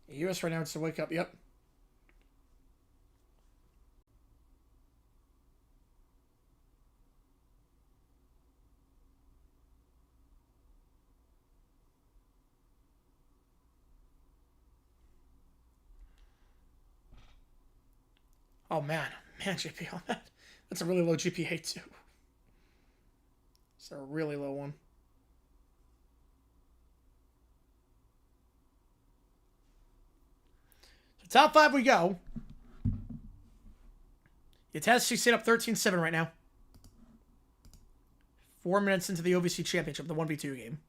The US right now, it's to wake up, yep. Oh, man, GP on that. That's a really low GPA, too. It's a really low one. So top 5 we go. Yatesky sit up 13-7 right now. 4 minutes into the OVC Championship, the 1v2 game.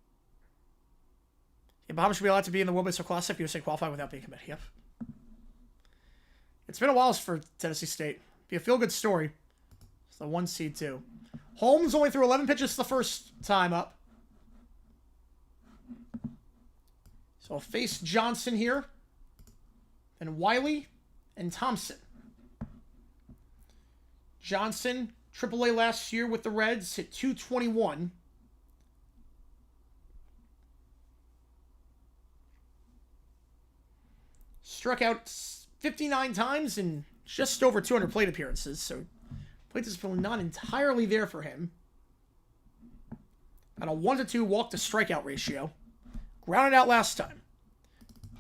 Yeah, Bahamas should be allowed to be in the World Baseball Classic. USA qualify without being committed. Yep. It's been a while for Tennessee State. Be a feel-good story. It's the 1 seed, too. Holmes only threw 11 pitches the first time up. So I'll face Johnson here. And Wiley and Thompson. Johnson, AAA last year with the Reds, hit .221. Struck out 59 times and just over 200 plate appearances, so plate discipline not entirely there for him. Got a 1-2 walk-to-strikeout ratio. Grounded out last time.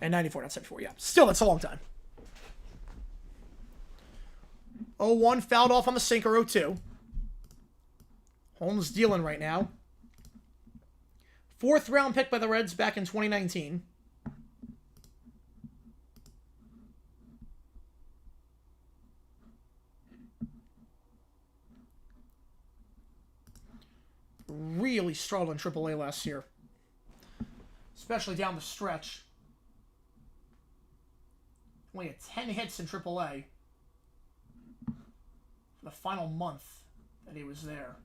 And 94, not 74, yeah. Still, that's a long time. 0-1, fouled off on the sinker, 0-2. Holmes dealing right now. 4th round pick by the Reds back in 2019. Really struggled in AAA last year. Especially down the stretch. Only had 10 hits in AAA. For the final month that he was there.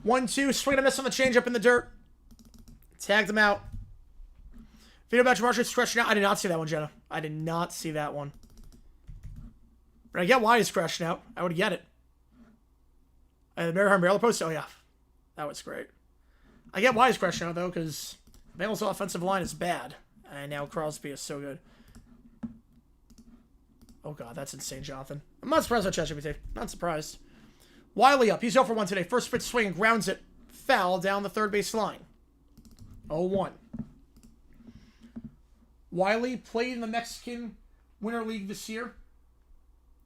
1-2, swing and a miss on the changeup in the dirt. Tagged him out. Vito Bachamarshall stretching out. I did not see that one, Jenna. I did not see that one. But I get why he's stretching out. I would get it. And the Mary Barrel post? Oh, yeah. That was great. I get why he's crashing out, though, because Bengals' offensive line is bad. And now Crosby is so good. Oh, God, that's insane, Jonathan. I'm not surprised by ChatGPT. Not surprised. Wiley up. He's 0 for 1 today. First pitch swing and grounds it foul down the third base line. 0-1. Wiley played in the Mexican Winter League this year.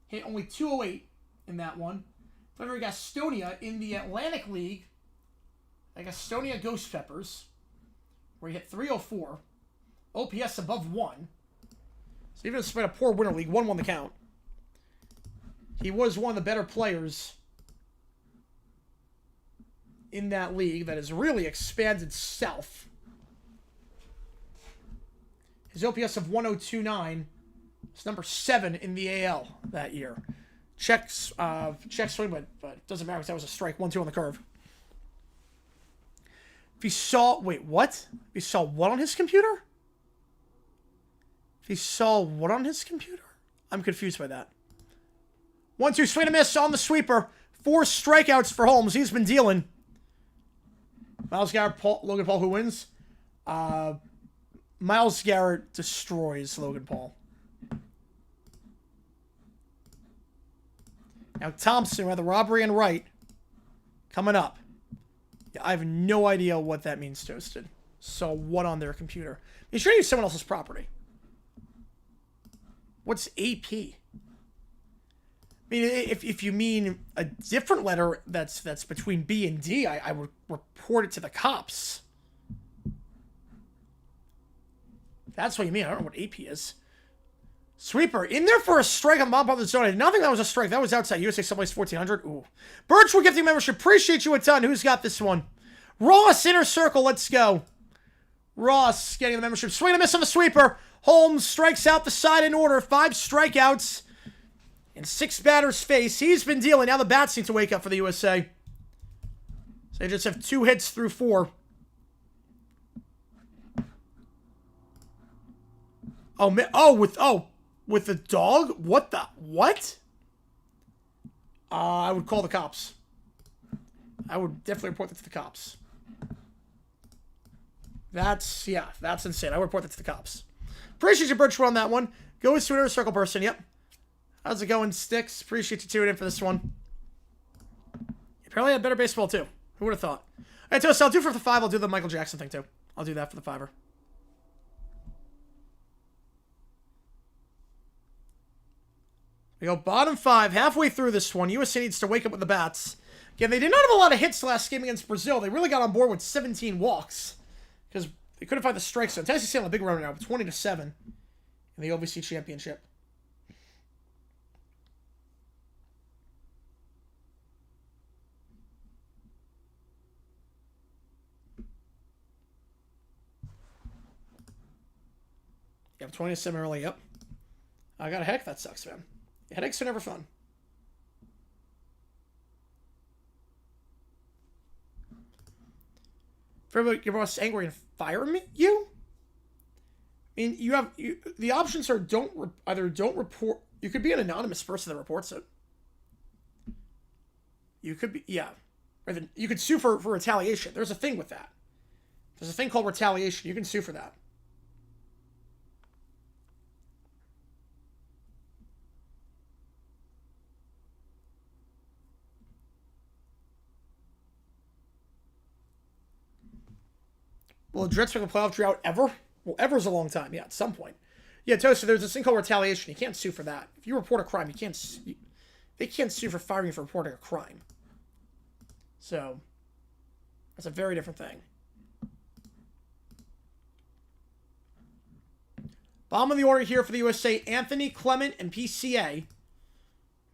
Hit only 208 in that one. Frederick Gastonia in the Atlantic League. Like Gastonia Ghost Peppers, where he hit 304. OPS above 1. So even despite a poor Winter League, 1 won the count. He was one of the better players in that league that has really expanded south. His OPS of 1029 is number 7 in the AL that year. Check swing, but it doesn't matter because that was a strike. 1-2 on the curve. If he saw... Wait, what? If he saw what on his computer? If he saw what on his computer? I'm confused by that. 1-2, swing and a miss on the sweeper. 4 strikeouts for Holmes. He's been dealing. Miles Garrett, Logan Paul, who wins? Miles Garrett destroys Logan Paul. Now Thompson, we have the robbery and right coming up. Yeah, I have no idea what that means, Toasted. So what on their computer? Be sure to use someone else's property. What's AP? I mean, if you mean a different letter that's between B and D, I would report it to the cops. That's what you mean. I don't know what AP is. Sweeper in there for a strike on Bomb on the zone. I did not think that was a strike. That was outside. USA someplace 1400. Ooh. Birch, we're gifting membership. Appreciate you a ton. Who's got this one? Ross, inner circle. Let's go. Ross getting the membership. Swing and a miss on the sweeper. Holmes strikes out the side in order. 5 strikeouts in 6 batters face. He's been dealing. Now the bats need to wake up for the USA. So they just have 2 hits through 4. With the dog? What? I would call the cops. I would definitely report that to the cops. That's insane. I would report that to the cops. Appreciate you, Birch, on that one. Goes to another circle person, yep. How's it going, Sticks? Appreciate you tuning in for this one. You apparently had better baseball, too. Who would have thought? All right, so I'll do for the 5. I'll do the Michael Jackson thing, too. I'll do that for the 5er. We go bottom 5, halfway through this one. USA needs to wake up with the bats. Again, they did not have a lot of hits last game against Brazil. They really got on board with 17 walks because they couldn't find the strike zone. Tennessee on a big run now, 20-7 in the OVC Championship. Yep, 20-7 early. Yep. I got a headache. That sucks, man. Headaches are never fun. If everybody your boss is angry and fire me, you? I mean, the options are don't report. You could be an anonymous person that reports it. You could be, yeah. Or then you could sue for retaliation. There's a thing with that. There's a thing called retaliation. You can sue for that. Will the Jets make a playoff drought ever? Well, ever's a long time. Yeah, at some point. Yeah, Toaster, there's this thing called retaliation. You can't sue for that. If you report a crime, they can't sue for firing you for reporting a crime. So, that's a very different thing. Bottom of the order here for the USA, Anthony, Clement, and PCA.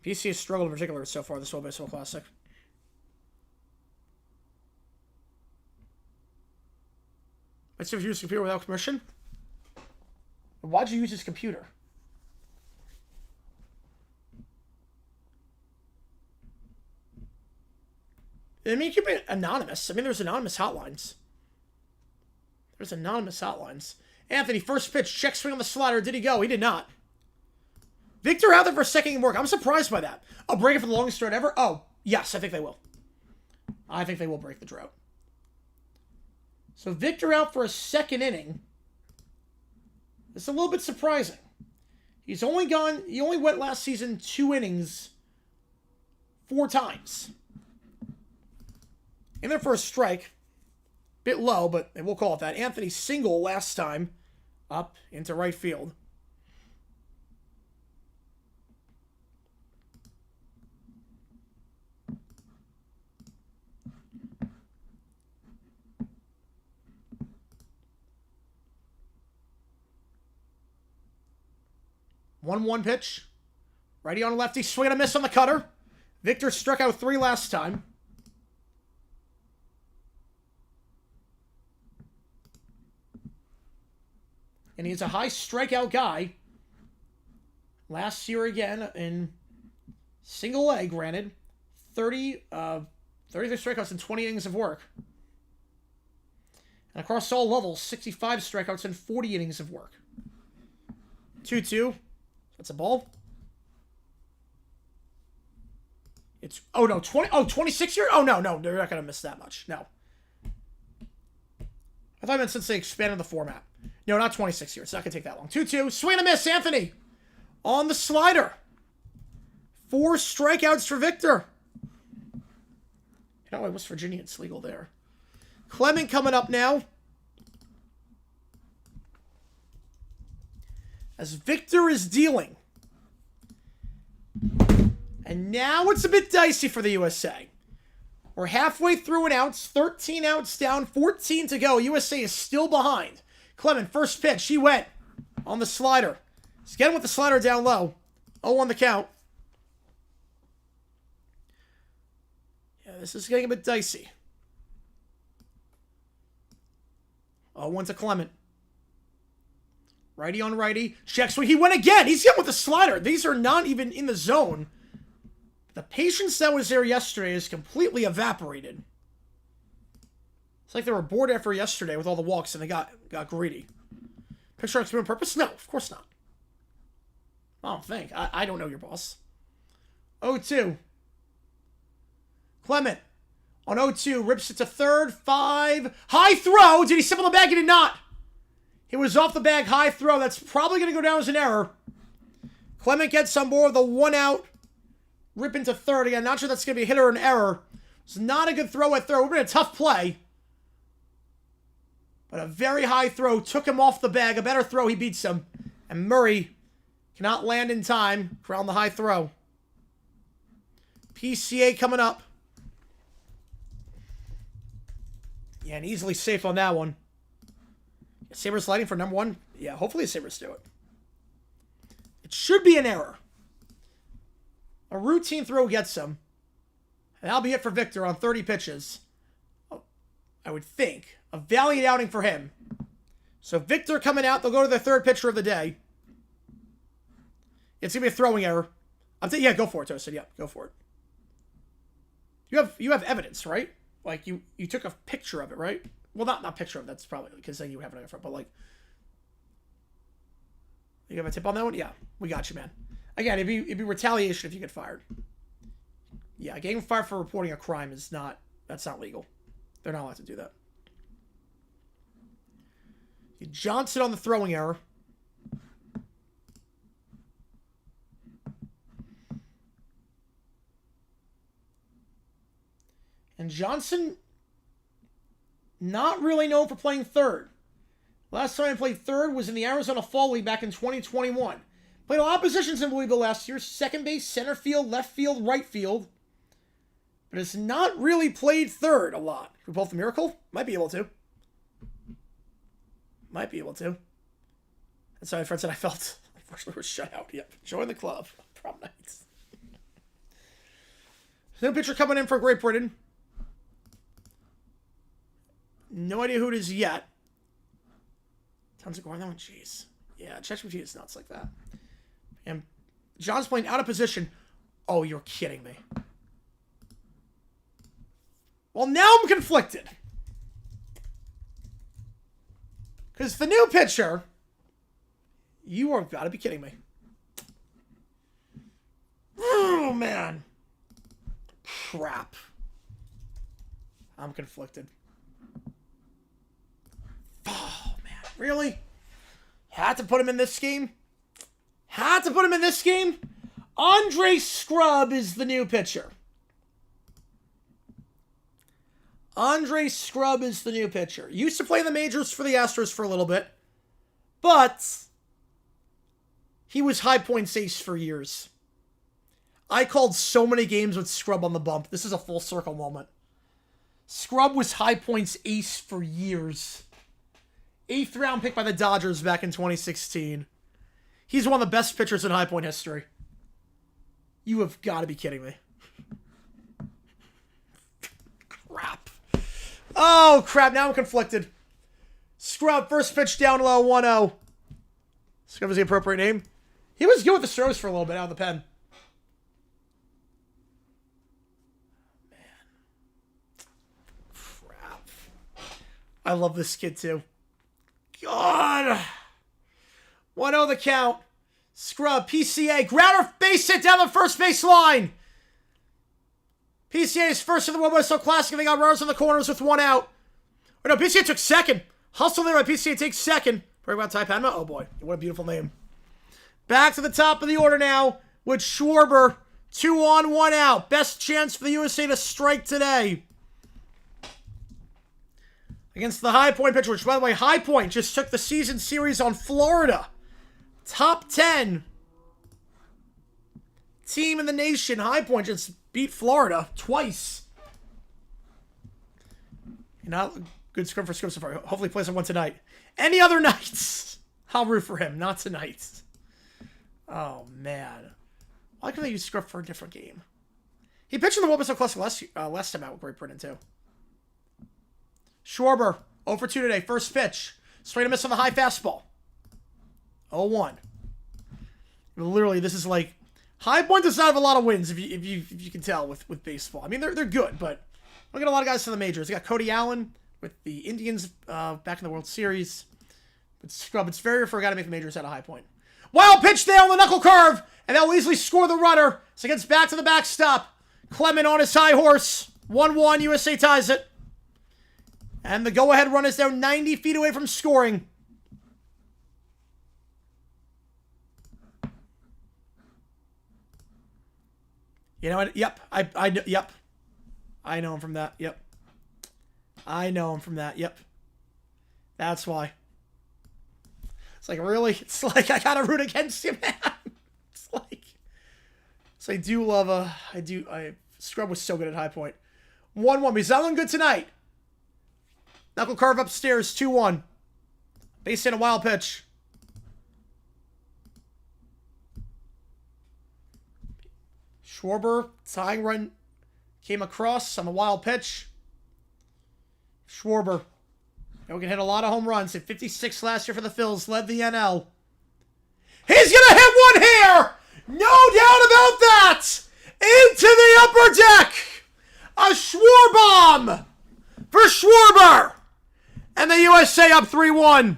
PCA has struggled in particular so far this World Baseball Classic. Let's see if you use his computer without permission. Why'd you use his computer? I mean, you could be anonymous. I mean, there's anonymous hotlines. Anthony, first pitch, check swing on the slider. Did he go? He did not. Victor out there for a second work. I'm surprised by that. Oh, break it for the longest drought ever? Oh, yes, I think they will. I think they will break the drought. So Victor out for a second inning. It's a little bit surprising. He only went last season 2 innings 4 times. In there for a strike. Bit low, but we'll call it that. Anthony single last time up into right field. 1-1 pitch. Righty on lefty. Swing and a miss on the cutter. Victor struck out 3 last time. And he's a high strikeout guy. Last year again in single A, granted. 33 strikeouts in 20 innings of work. And across all levels, 65 strikeouts in 40 innings of work. 2-2. That's a ball. It's, oh no, 26 years? Oh no, they're not going to miss that much. No. I thought I meant since they expanded the format. No, not 26 years. It's not going to take that long. 2-2. Swing and a miss, Anthony. On the slider. 4 strikeouts for Victor. You know, West Virginia, it's legal there. Clement coming up now. As Victor is dealing. And now it's a bit dicey for the USA. We're halfway through an outs. 13 outs down. 14 to go. USA is still behind. Clement, first pitch. He went on the slider. He's getting with the slider down low. 0 on the count. Yeah, this is getting a bit dicey. 0-1 to Clement. Righty on righty. Check swing. He went again. He's getting with the slider. These are not even in the zone. The patience that was there yesterday is completely evaporated. It's like they were bored after yesterday with all the walks and they got greedy. Picture on on purpose? No, of course not. I don't think. I don't know your boss. 0-2. Clement on 0-2. Rips it to third. 5. High throw. Did he step on the bag? He did not. He was off the bag. High throw. That's probably going to go down as an error. Clement gets on board with a 1 out. Rip into third. Again, not sure that's going to be a hit or an error. It's not a good throw at third. Would have been a tough play. But a very high throw. Took him off the bag. A better throw. He beats him. And Murray cannot land in time. Around the high throw. PCA coming up. Yeah, and easily safe on that one. Sabres sliding for number 1. Yeah, hopefully the Sabres do it. It should be an error. A routine throw gets him. And that'll be it for Victor on 30 pitches. I would think. A valiant outing for him. So Victor coming out. They'll go to the third pitcher of the day. It's going to be a throwing error. Yeah, go for it, Toasted. Yeah, go for it. You have evidence, right? Like, you took a picture of it, right? Well, not picture of it. That's probably because then you have it on your phone. But, like, you have a tip on that one? Yeah, we got you, man. Again, it'd be retaliation if you get fired. Yeah, getting fired for reporting a crime is not... That's not legal. They're not allowed to do that. Johnson on the throwing error. And Johnson, not really known for playing third. Last time I played third was in the Arizona Fall League back in 2021. Played a lot of positions in Louisville last year. Second base, center field, left field, right field. But has not really played third a lot. Can we pull off the miracle? Might be able to. Might be able to. That's how my friend said I felt. Unfortunately, we're shut out. Yep. Join the club. Prom nights. New pitcher coming in for Great Britain. No idea who it is yet. Tons of going on that one. Jeez. Yeah, ChatGPT is nuts like that. And John's playing out of position. Oh, you're kidding me. Well, now I'm conflicted. Because the new pitcher, you are gotta be kidding me. Oh, man. Crap. I'm conflicted. Oh, man. Really? Had to put him in this game? Had to put him in this game? Andre Scrub is the new pitcher. Andre Scrub is the new pitcher. Used to play in the majors for the Astros for a little bit. But he was High Points ace for years. I called so many games with Scrub on the bump. This is a full circle moment. Scrub was High Points ace for years. 8th round pick by the Dodgers back in 2016. He's one of the best pitchers in High Point history. You have got to be kidding me. Crap. Oh, crap. Now I'm conflicted. Scrub, first pitch down low, 1-0. Scrub is the appropriate name. He was good with the throws for a little bit out of the pen. I love this kid, too. God. 1-0 the count. Scrub, PCA. Grounder, base hit down the first base line. PCA is first in the World Wrestling Classic. They got runners in the corners with 1 out. Oh, no, PCA took second. Hustle there by PCA takes second. Bring about Ty Padma. Oh, boy. What a beautiful name. Back to the top of the order now with Schwarber. 2 on, 1 out. Best chance for the USA to strike today. Against the High Point pitcher, which, by the way, High Point just took the season series on Florida. Top 10 team in the nation. High Point just beat Florida twice. Not good scrum for scrum so far. Hopefully he plays on one tonight. Any other nights, I'll root for him. Not tonight. Oh, man. Why couldn't they use scrum for a different game? He pitched in the World Wrestling Classic last time out with Great Britain, too. Schwarber, 0 for 2 today. First pitch. Straight a miss on the high fastball. 0-1. Literally, this is like... High Point does not have a lot of wins, if you can tell, with baseball. I mean, they're good, but... Look at a lot of guys to the majors. They got Cody Allen with the Indians back in the World Series. But Scrub, it's very rare for a guy to make the majors at a High Point. Wild pitch there on the knuckle curve! And they'll easily score the runner. So it gets back to the backstop. Clement on his high horse. 1-1, USA ties it. And the go-ahead run is now 90 feet away from scoring. You know what? Yep. Yep. I know him from that. Yep. I know him from that. Yep. That's why. It's like, really? It's like, I gotta root against you, man. It's like... So I do love Scrub was so good at High Point. 1-1. He's not looking good tonight. Knuckle curve upstairs, 2-1. Base hit a wild pitch. Schwarber, tying run, came across on a wild pitch. Schwarber. And we can hit a lot of home runs. Hit 56 last year for the Phils. Led the NL. He's going to hit one here! No doubt about that! Into the upper deck! A Schwarbomb for Schwarber! And the USA up 3-1.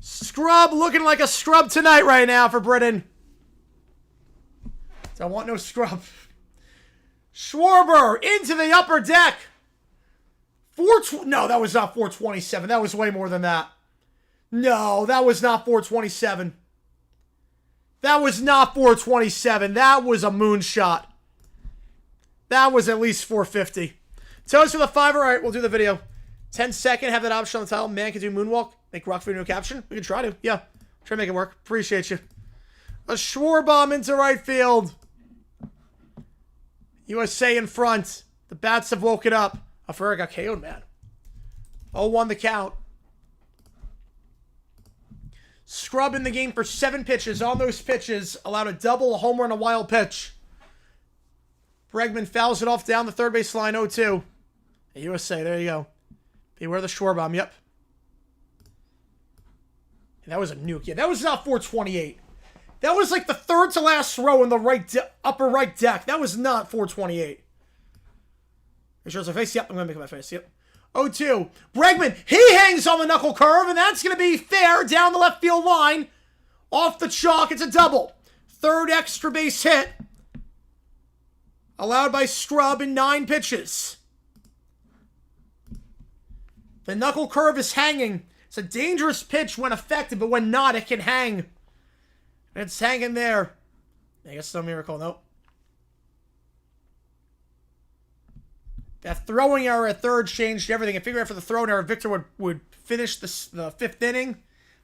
Scrub looking like a scrub tonight right now for Britain. Don't want no scrub. Schwarber into the upper deck. No, that was not 427. That was way more than that. No, that was not 427. That was not 427. That was a moonshot. That was at least 450. Toes for the $5. All right, we'll do the video. 10-second, have that option on the title. Man can do moonwalk. Make rock video caption. We can try to. Yeah. Try to make it work. Appreciate you. A Schwarbomb into right field. USA in front. The bats have woken up. Ferrer got KO'd, man. 0-1 the count. Scrub in the game for 7 pitches. On those pitches, allowed a double, a home run, a wild pitch. Bregman fouls it off down the third base line, 0-2. USA, there you go. Beware the Schwarbomb, yep. And that was a nuke. Yeah, that was not 428. That was like the third to last row in the upper right deck. That was not 428. Make sure it's a face. Yep, I'm going to make it my face. Yep. 0-2. Bregman, he hangs on the knuckle curve, and that's going to be fair down the left field line. Off the chalk, it's a double. Third extra base hit. Allowed by Scrub in 9 pitches. The knuckle curve is hanging. It's a dangerous pitch when effective, but when not, it can hang. And it's hanging there. I guess no miracle, nope. That throwing error at third changed everything. I figured after the throwing error, Victor would finish the 5th inning.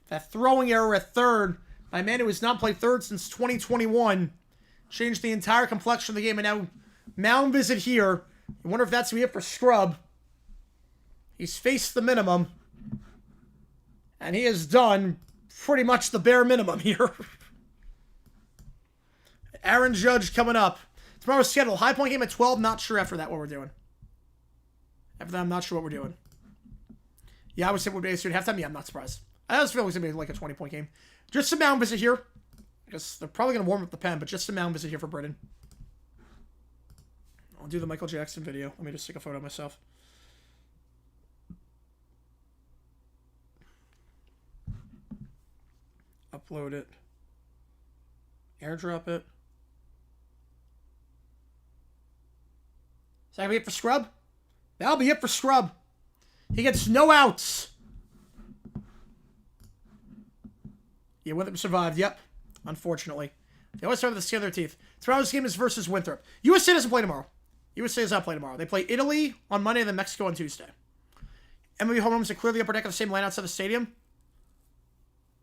That throwing error at third, my man who has not played third since 2021, changed the entire complexion of the game. And now, mound visit here. I wonder if that's going to be it for Scrub. He's faced the minimum. And he has done pretty much the bare minimum here. Aaron Judge coming up. Tomorrow's schedule. High Point game at 12. Not sure after that what we're doing. After that, I'm not sure what we're doing. Yeah, I would say we'll be at halftime. Yeah, I'm not surprised. I just feel like it's going to be like a 20-point game. Just a mound visit here. I guess they're probably going to warm up the pen, but just a mound visit here for Britain. I'll do the Michael Jackson video. Let me just take a photo of myself. Upload it. Airdrop it. Is that going to be it for Scrub? That'll be it for Scrub. He gets no outs. Yeah, Winthrop survived. Yep. Unfortunately. They always start with the skin of their teeth. Tomorrow's game is versus Winthrop. USA doesn't play tomorrow. USA does not play tomorrow. They play Italy on Monday and then Mexico on Tuesday. MLB home rooms are clearly upper deck of the same line outside the stadium.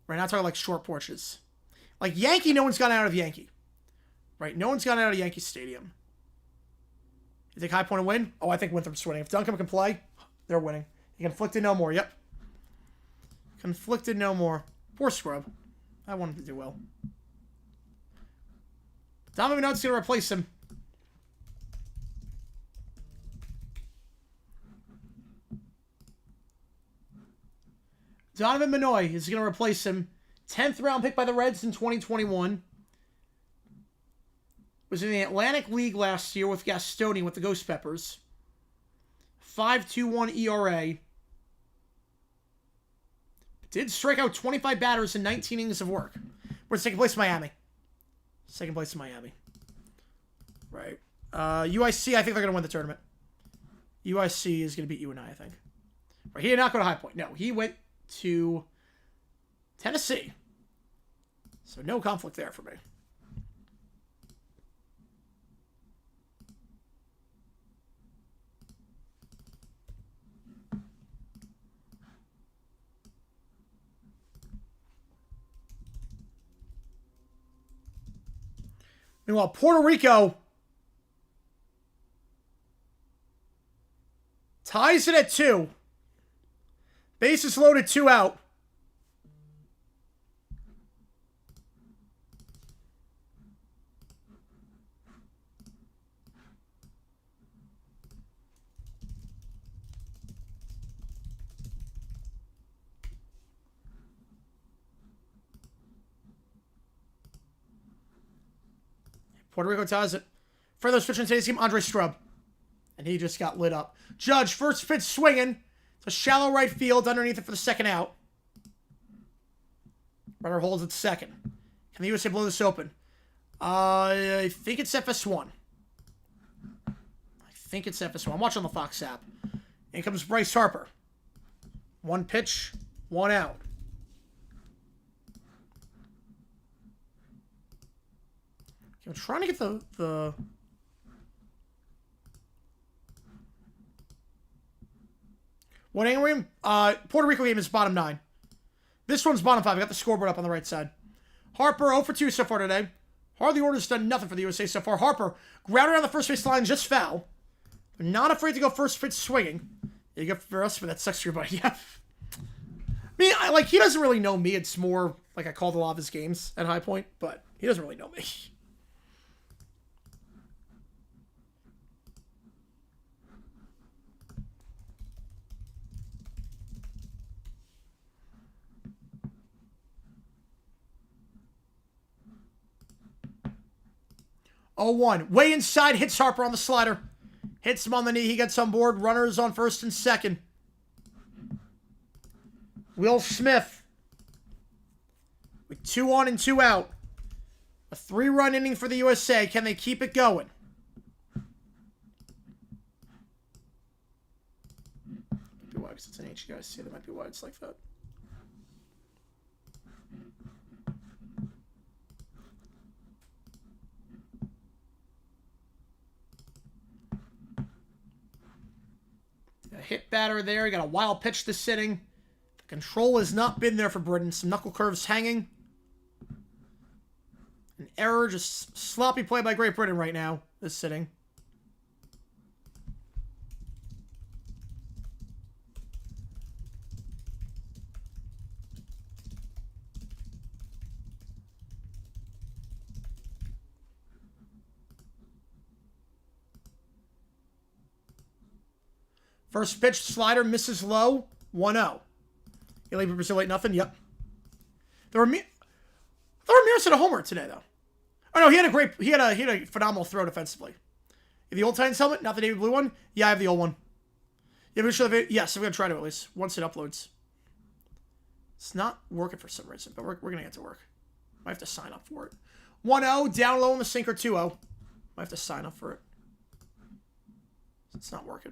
Right now, talking like short porches. Like Yankee, no one's gotten out of Yankee. Right? No one's gotten out of Yankee Stadium. You think High Point will win? Oh, I think Winthrop's winning. If Duncan can play, they're winning. He conflicted no more. Yep. Conflicted no more. Poor Scrub. I want him to do well. Donovan Minogue's going to replace him. Donovan Minogue is going to replace him. 10th round pick by the Reds in 2021. Was in the Atlantic League last year with Gastonia with the Ghost Peppers. 5.21 ERA. Did strike out 25 batters in 19 innings of work. We're second place in Miami. Second place in Miami. Right. UIC, I think they're going to win the tournament. UIC is going to beat UNI, I think. Right. He did not go to High Point. No, he went to Tennessee. So no conflict there for me. Meanwhile, Puerto Rico ties it at 2. Bases loaded, 2 out. Puerto Rico ties it. Further switch in today's game, Andre Strub. And he just got lit up. Judge, first pitch swinging. It's a shallow right field underneath it for the second out. Runner holds at second. Can the USA blow this open? I think it's FS1. I'm watching on the Fox app. In comes Bryce Harper. 1 pitch, 1 out. I'm trying to get the what angry? Puerto Rico game is bottom 9. This one's bottom 5. I got the scoreboard up on the right side. Harper 0 for 2 so far today. Hardly Order's done nothing for the USA so far. Harper grounded on the first base line, just foul. They're not afraid to go first pitch swinging. Yeah, you go for us, but that sucks for your buddy. Yeah. Me, like, he doesn't really know me. It's more like I called a lot of his games at High Point, but he doesn't really know me. 0-1. Way inside, hits Harper on the slider. Hits him on the knee. He gets on board. Runners on first and second. Will Smith with 2 on and 2 out. A 3-run inning for the USA. Can they keep it going? Might be wide because it's an HGIC. There might be wides like that. Hit batter there. He got a wild pitch this inning. The control has not been there for Britain. Some knuckle curves hanging. An error. Just sloppy play by Great Britain right now. This sitting. First pitch, slider, misses low, 1-0. You leave Brazil 8-0, yep. Ramirez hit a homer today, though. Oh, no, he had a phenomenal throw defensively. The old Titans helmet, not the navy blue one? Yeah, I have the old one. Yeah, yes, I'm going to try to at least, once it uploads. It's not working for some reason, but we're going to get to work. I have to sign up for it. 1-0, down low on the sinker, 2-0. I have to sign up for it. It's not working.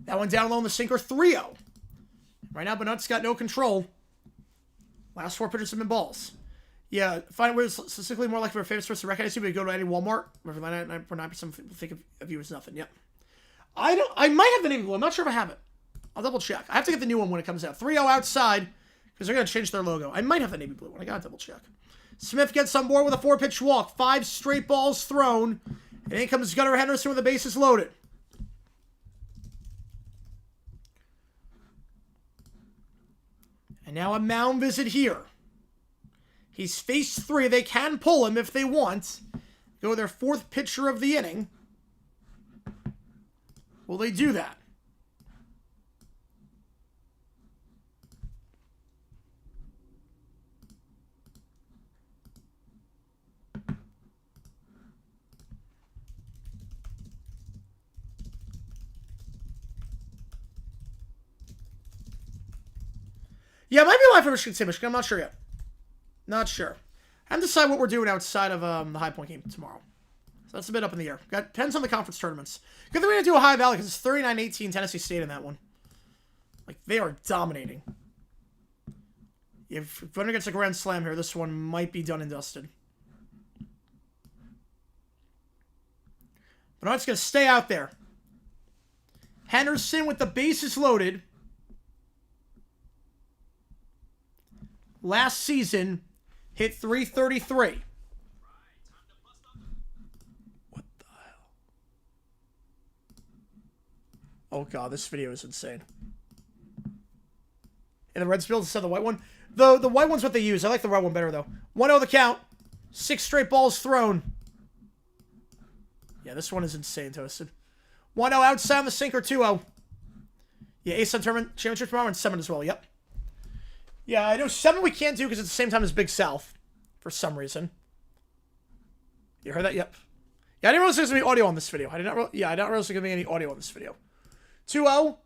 That one down low on the sinker, 3-0. Right now, Bennett's got no control. Last 4 pitches have been balls. Yeah, find ways specifically more likely for a famous person to recognize you, but you go to any Walmart, where 99.9% of people think of you as nothing. Yep. I might have the navy blue. I'm not sure if I have it. I'll double check. I have to get the new one when it comes out. 3-0 outside, because they're going to change their logo. I might have the navy blue one. I got to double check. Smith gets on board with a 4-pitch walk. 5 straight balls thrown. And in comes Gunnar Henderson with the bases loaded. And now a mound visit here. He's faced 3. They can pull him if they want. Go with their 4th pitcher of the inning. Will they do that? Yeah, it might be live for Michigan State, Michigan. I'm not sure yet. Not sure. I haven't decided what we're doing outside of the High Point game tomorrow. So that's a bit up in the air. Depends on the conference tournaments. Good thing we didn't do a High Valley because it's 39-18 Tennessee State in that one. Like, they are dominating. If Gunnar gets a grand slam here, this one might be done and dusted. But no, it's going to stay out there. Henderson with the bases loaded. Last season, hit .333. What the hell? Oh god, this video is insane. And the Reds build instead of the white one. The white one's what they use. I like the red one better though. 1-0 the count. 6 straight balls thrown. Yeah, this one is insane, Toasted. 1-0 outside on the sinker, 2-0. Yeah, Ace on tournament championship tomorrow and 7 as well. Yep. Yeah, I know 7 we can't do because it's the same time as Big South. For some reason. You heard that? Yep. Yeah, I didn't realize there was going to be audio on this video. I didn't realize there was going to be any audio on this video. 2-0.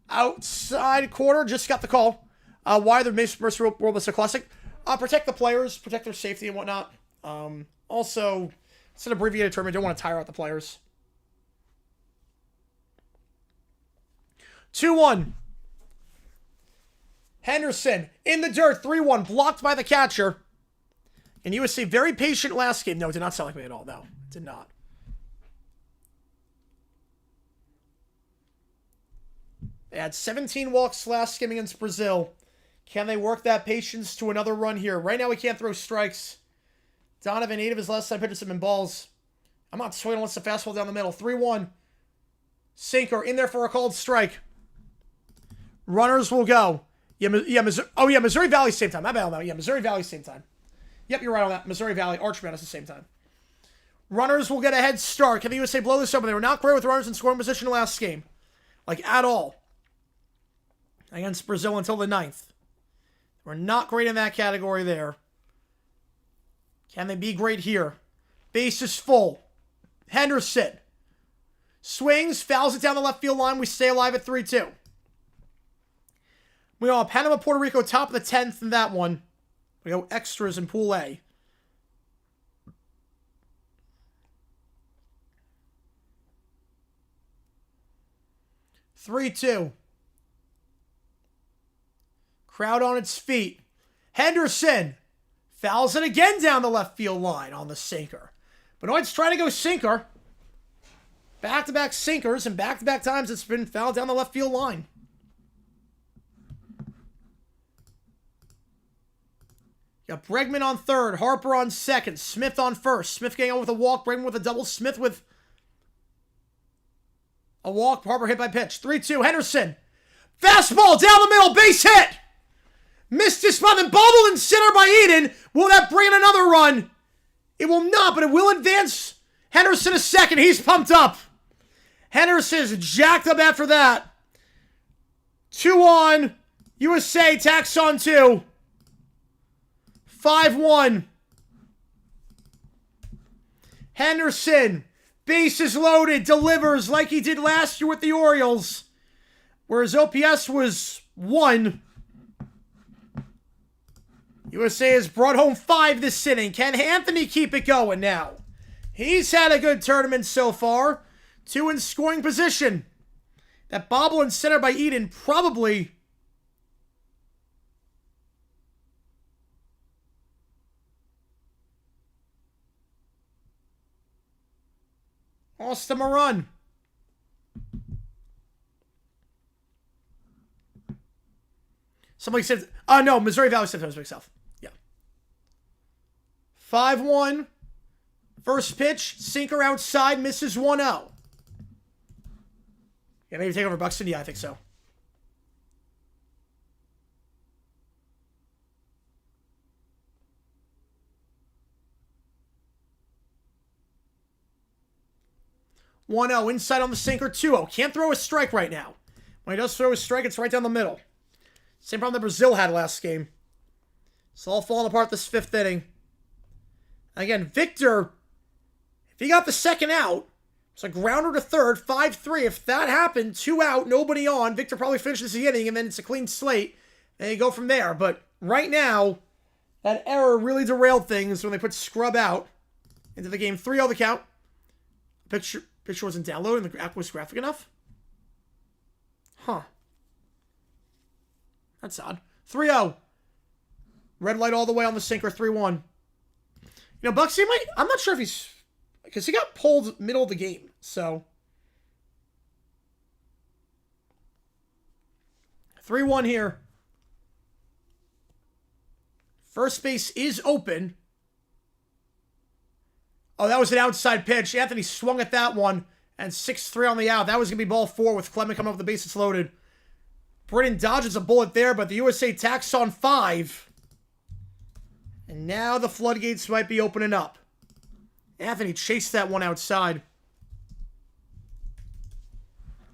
Outside quarter. Just got the call. Why are the Mason World Buster Classic? Protect the players. Protect their safety and whatnot. Also, it's an abbreviated tournament. Don't want to tire out the players. 2-1. Henderson in the dirt, 3-1, blocked by the catcher. And USC very patient last game. No, it did not sound like me at all. No, it did not. They had 17 walks last game against Brazil. Can they work that patience to another run here? Right now, we can't throw strikes. Donovan, 8 of his last 9 pitches have been balls. I'm not swinging unless the fastball down the middle. 3-1. Sinker in there for a called strike. Runners will go. Missouri Valley same time. My bad on that. Yeah, Missouri Valley same time. Yep, you're right on that. Missouri Valley, Archman at the same time. Runners will get a head start. Can the USA blow this open? They were not great with runners in scoring position last game. Like, at all. Against Brazil until the 9th. We're not great in that category there. Can they be great here? Base is full. Henderson. Swings, fouls it down the left field line. We stay alive at 3-2. We go Panama, Puerto Rico, top of the 10th in that one. We go extras in Pool A. (3-2). Crowd on its feet. Henderson fouls it again down the left field line on the sinker. Benoit's trying to go sinker. Back-to-back sinkers, and back-to-back times it's been fouled down the left field line. Got Bregman on third, Harper on second, Smith on first. Smith getting on with a walk, Bregman with a double, Smith with a walk, Harper hit by pitch. 3-2, Henderson. Fastball down the middle, base hit! Missed his spot, then bobbled and center by Eden. Will that bring in another run? It will not, but it will advance Henderson a second. He's pumped up. Henderson's jacked up after that. 2-on. USA tacks on 2. 5-1. Henderson, bases loaded, delivers like he did last year with the Orioles, where his OPS was 1. USA has brought home 5 this inning. Can Anthony keep it going now? He's had a good tournament so far. 2 in scoring position. That bobble and center by Eden probably... lost him a run. Somebody said, no, Missouri Valley said Big South. Yeah. 5-1. First pitch, sinker outside, misses 1-0. Yeah, maybe take over Buxton? Yeah, I think so. (1-0) inside on the sinker. 2-0. Can't throw a strike right now. When he does throw a strike, it's right down the middle. Same problem that Brazil had last game. It's all falling apart this 5th inning. Again, Victor, if he got the second out, it's a grounder to third, 5-3. If that happened, 2 out, nobody on, Victor probably finishes the inning, and then it's a clean slate, and you go from there. But right now, that error really derailed things when they put Scrub out into the game. 3-0 the count. Picture wasn't downloaded, and the app was graphic enough. Huh. That's odd. 3-0. Red light all the way on the sinker, 3-1. You know, Buxy might... I'm not sure if he's... because he got pulled middle of the game, so... 3-1 here. First base is open. Oh, that was an outside pitch. Anthony swung at that one, and 6-3 on the out. That was going to be ball 4 with Clement coming up with the bases loaded. Britton dodges a bullet there, but the USA tacks on 5. And now the floodgates might be opening up. Anthony chased that one outside.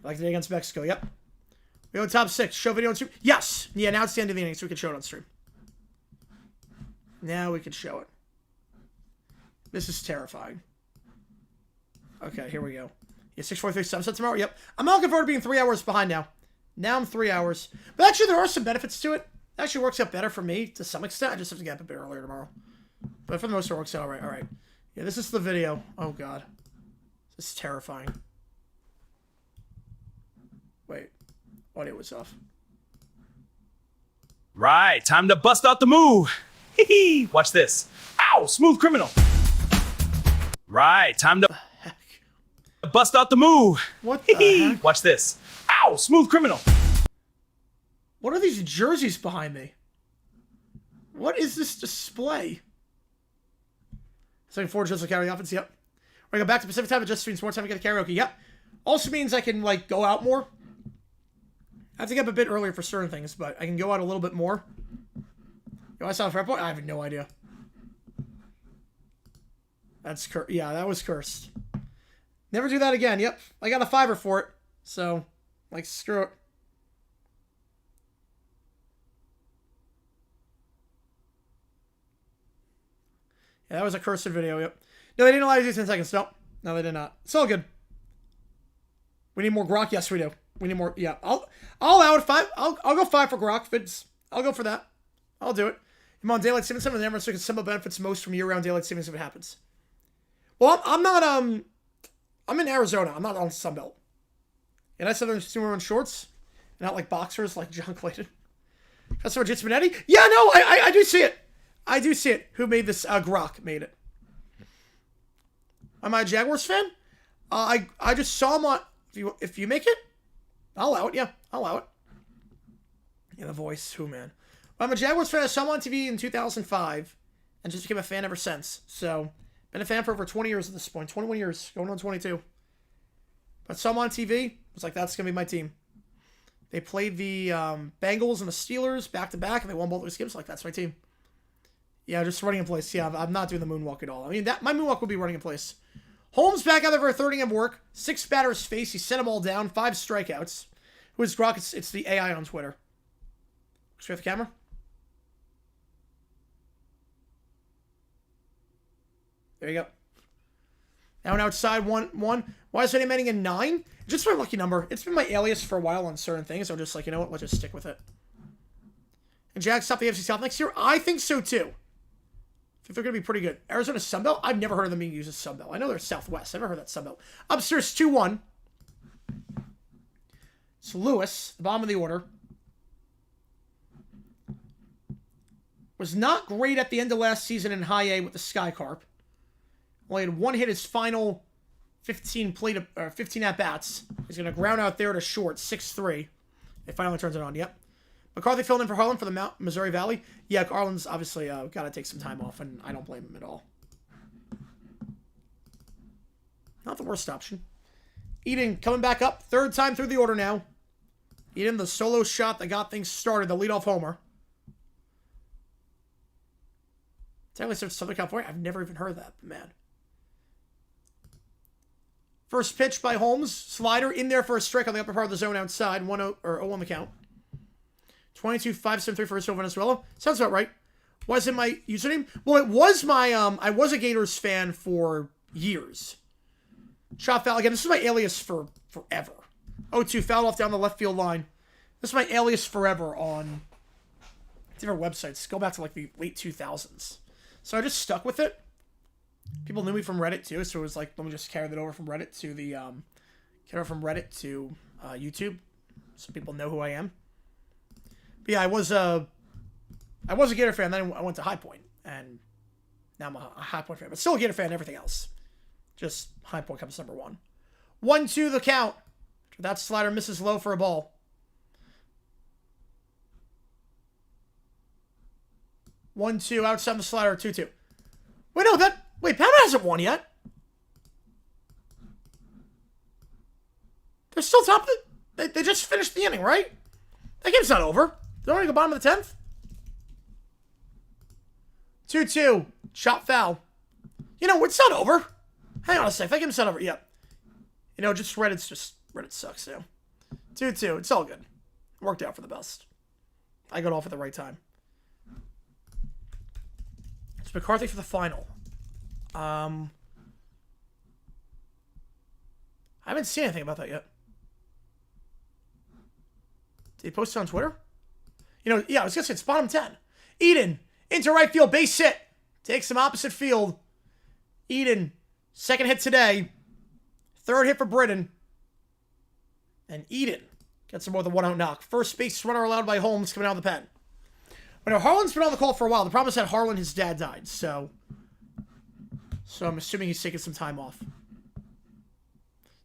Like today against Mexico, yep. We go top 6. Show video on stream. Yes! Yeah, now it's the end of the inning, so we can show it on stream. Now we can show it. This is terrifying. Okay, here we go. Yeah, 6:43 sunset tomorrow. Yep. I'm not looking forward to being 3 hours behind now. Now I'm 3 hours. But actually, there are some benefits to it. It actually works out better for me to some extent. I just have to get up a bit earlier tomorrow. But for the most part, it works out all right. All right. Yeah, this is the video. Oh, God. This is terrifying. Wait. Audio was off. Right. Time to bust out the move. Hee hee. Watch this. Ow. Smooth criminal. Right. Time to bust out the move. What the heck? Watch this. Ow. Smooth criminal. What are these jerseys behind me? What is this display? Second 4 just to carry the offense. Yep. We're going to go back to Pacific time. It just means more time to get a karaoke. Yep. Also means I can, like, go out more. I have to get up a bit earlier for certain things, but I can go out a little bit more. Yo, I saw a fret point? I have no idea. That's cursed. Yeah, that was cursed. Never do that again. Yep. I got a $5 for it. So, like, screw it. Yeah, that was a cursed video, yep. No, they didn't allow you to do 10 seconds. No, they did not. It's all good. We need more Grock. Yes, we do. We need more. Yeah, I'll allow it 5. I'll go 5 for Grock. Vids. I'll go for that. I'll do it. I'm on daylight savings time and the Emirates can simple benefits most from year-round daylight savings if it happens. Well, I'm not, I'm in Arizona. I'm not on Sunbelt. And I said there's 2 in shorts. Not like boxers like John Clayton. Customer Jits Benetti. Yeah, no, I do see it. I do see it. Who made this? Grock made it. Am I a Jaguars fan? I just saw him on... If you make it, I'll allow it. Yeah, I'll allow it. Yeah, the voice. Who, man? I'm a Jaguars fan. I saw him on TV in 2005 and just became a fan ever since. So, been a fan for over 20 years at this point. 21 years. Going on 22. But saw him on TV. I was like, that's going to be my team. They played the Bengals and the Steelers back-to-back, and they won both those games. Like, that's my team. Yeah, just running in place. Yeah, I'm not doing the moonwalk at all. I mean, my moonwalk will be running in place. Holmes back out there for a third inning of work. 6 batters face. He set them all down. 5 strikeouts. Who is Grock? It's the AI on Twitter. Straight the camera. There you go. Now and outside, 1-1. Why is it ending in 9? Just my lucky number. It's been my alias for a while on certain things. I'm just like, you know what? Let's just stick with it. And Jags top the AFC South next year? I think so, too. I think they're going to be pretty good. Arizona Sunbelt? I've never heard of them being used as Sunbelt. I know they're Southwest. I've never heard that Sunbelt. Upstairs, 2-1. It's Lewis, the bottom of the order. Was not great at the end of last season in High A with the Sky Carp. Only had 1 hit his final 15 at-bats. He's going to ground out there to short, 6-3. It finally turns it on, yep. McCarthy filled in for Harlan for the Missouri Valley. Yeah, Harlan's obviously got to take some time off, and I don't blame him at all. Not the worst option. Eden coming back up. 3rd time through the order now. Eden, the solo shot that got things started, the leadoff homer. Technically starts Southern California. I've never even heard that, man. First pitch by Holmes. Slider in there for a strike on the upper part of the zone outside. 1-0 or 0 on the count. 22-5-7-3 for Rizzo Venezuela. Sounds about right. Was it my username? Well, it was my, I was a Gators fan for years. Shot foul. Again, this is my alias for forever. 0-2, fouled off down the left field line. This is my alias forever on different websites. Go back to like the late 2000s. So I just stuck with it. People knew me from Reddit too, so it was like, let me just carry that over from Reddit to the, YouTube. So people know who I am. But yeah, I was a Gator fan, then I went to High Point, and now I'm a High Point fan. But still a Gator fan and everything else. Just High Point comes number 1. 1-2 the count. That slider misses low for a ball. 1-2 outside the slider, 2-2. Wait, Pema hasn't won yet. They're still top of the... They just finished the inning, right? That game's not over. They're only go bottom of the 10th. 2-2. Shot foul. You know, it's not over. Hang on a sec. That game's not over. Yep. You know, Reddit sucks, too. 2-2. It's all good. Worked out for the best. I got off at the right time. It's McCarthy for the final. I haven't seen anything about that yet. Did he post it on Twitter? You know, yeah, I was going to say it's bottom 10. Eden, into right field, base hit. Takes him opposite field. Eden, 2nd hit today. 3rd hit for Britton. And Eden gets him with a 1-out knock. First base runner allowed by Holmes coming out of the pen. But now Harlan's been on the call for a while. The problem is that Harlan, his dad died, so I'm assuming he's taking some time off.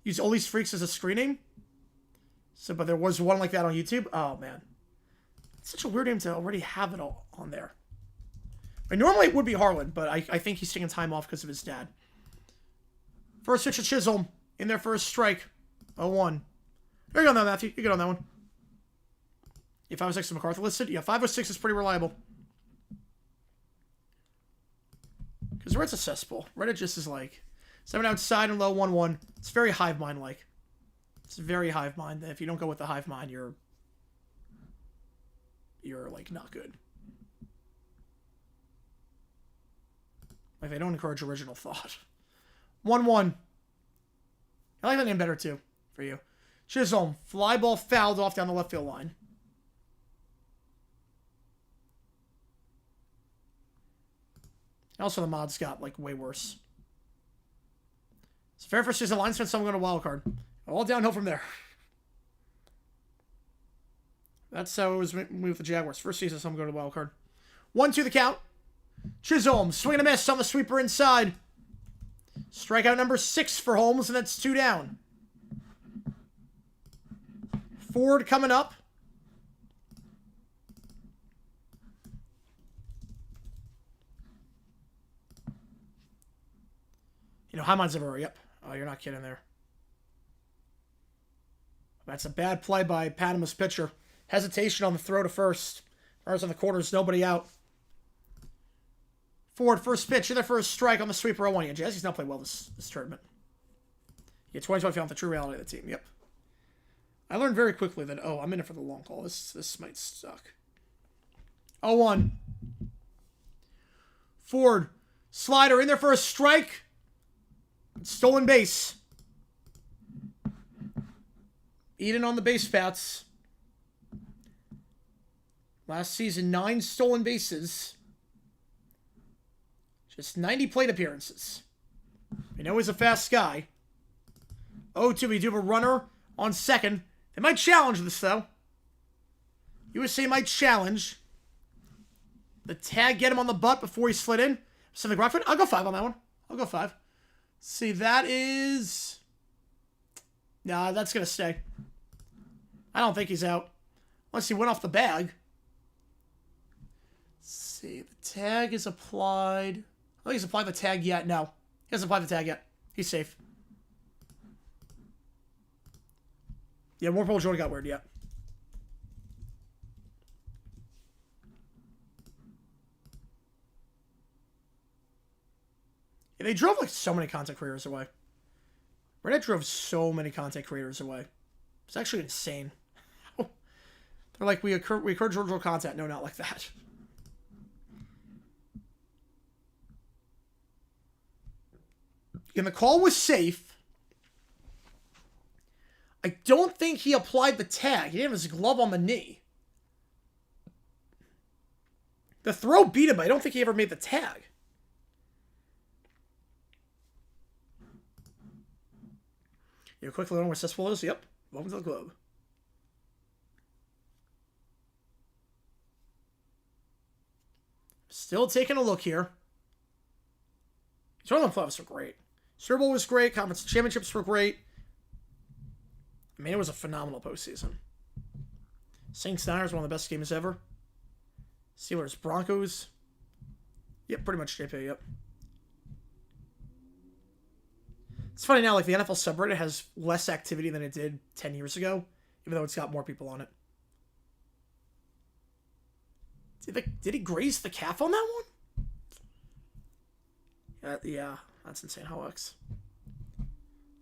Use All These Freaks as a screen name. So, but there was one like that on YouTube. Oh, man. It's such a weird name to already have it all on there. I mean, normally it would be Harlan, but I think he's taking time off because of his dad. First pitch to Chisholm. In there for a strike. 0-1. There you go now, Matthew. You get on that one. Yeah, 506 to MacArthur listed. Yeah, 506 is pretty reliable. Because Reddit's a cesspool. Reddit just is like 7 outside and low 1-1. It's very hive mind like. It's very hive mind. If you don't go with the hive mind, you're like not good. Like they don't encourage original thought. 1-1. I like that name better too for you. Chisholm, fly ball fouled off down the left field line. Also, the mods got, like, way worse. It's fair for season line spent someone going to wild card. All downhill from there. That's how it was with the Jaguars. First season, someone going to wild card. 1-2 the count. Chisholm, swing and a miss on the sweeper inside. Strikeout number 6 for Holmes, and that's 2 down. Ford coming up. You know, high mind's everywhere. Yep. Oh, you're not kidding there. That's a bad play by Panama's pitcher. Hesitation on the throw to first. Runners on the corners, nobody out. Ford, first pitch, in there for a strike on the sweeper 0-1. Yeah, Jazzy's not played well this tournament. Yeah, 2020 found the true reality of the team. Yep. I learned very quickly that, oh, I'm in it for the long haul. This might suck. 0-1. Ford, slider in there for a strike. Stolen base. Eden on the base paths. Last season, 9 stolen bases. Just 90 plate appearances. We know he's a fast guy. 0-2, we do have a runner on second. They might challenge this, though. USA might challenge. The tag get him on the butt before he slid in. So the Grock, I'll go 5 on that one. I'll go 5. See, that is... Nah, that's going to stay. I don't think he's out. Unless he went off the bag. Let's see, the tag is applied. I don't think he's applied the tag yet. No, he hasn't applied the tag yet. He's safe. Yeah, more Paul Jordan got weird, yeah. Yeah, they drove like so many content creators away. Reddit drove so many content creators away. It's actually insane. They're like, we encourage original content. No, not like that. And the call was safe. I don't think he applied the tag. He didn't have his glove on the knee. The throw beat him, but I don't think he ever made the tag. You quickly learn where Cesspool is? Yep. Welcome to the globe. Still taking a look here. Tournament playoffs were great. Super Bowl was great. Conference championships were great. I mean, it was a phenomenal postseason. Saints Niners, one of the best games ever. Steelers Broncos. Yep, pretty much JP, yep. It's funny now, like the NFL subreddit has less activity than it did 10 years ago, even though it's got more people on it. Did he graze the calf on that one? Yeah, that's insane how it works.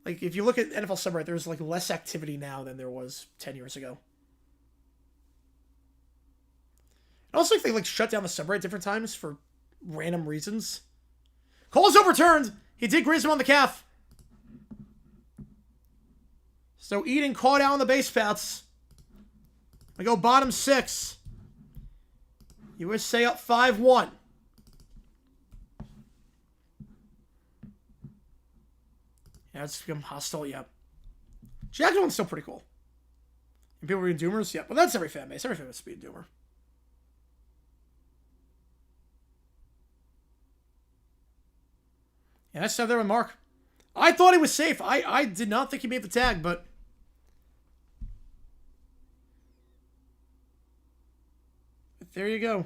Like, if you look at NFL subreddit, there's like less activity now than there was 10 years ago. And also, if they like shut down the subreddit at different times for random reasons. Call is overturned. He did graze him on the calf. So Eden caught out on the base paths. We go bottom 6. USA up 5-1. Yeah, it's become hostile, yeah. Jackson one's still pretty cool. And people reading Doomers? Yeah, well, that's every fan base. Every fan base is being Doomer. Yeah, that's stuff there with Mark. I thought he was safe. I did not think he made the tag, but... there you go.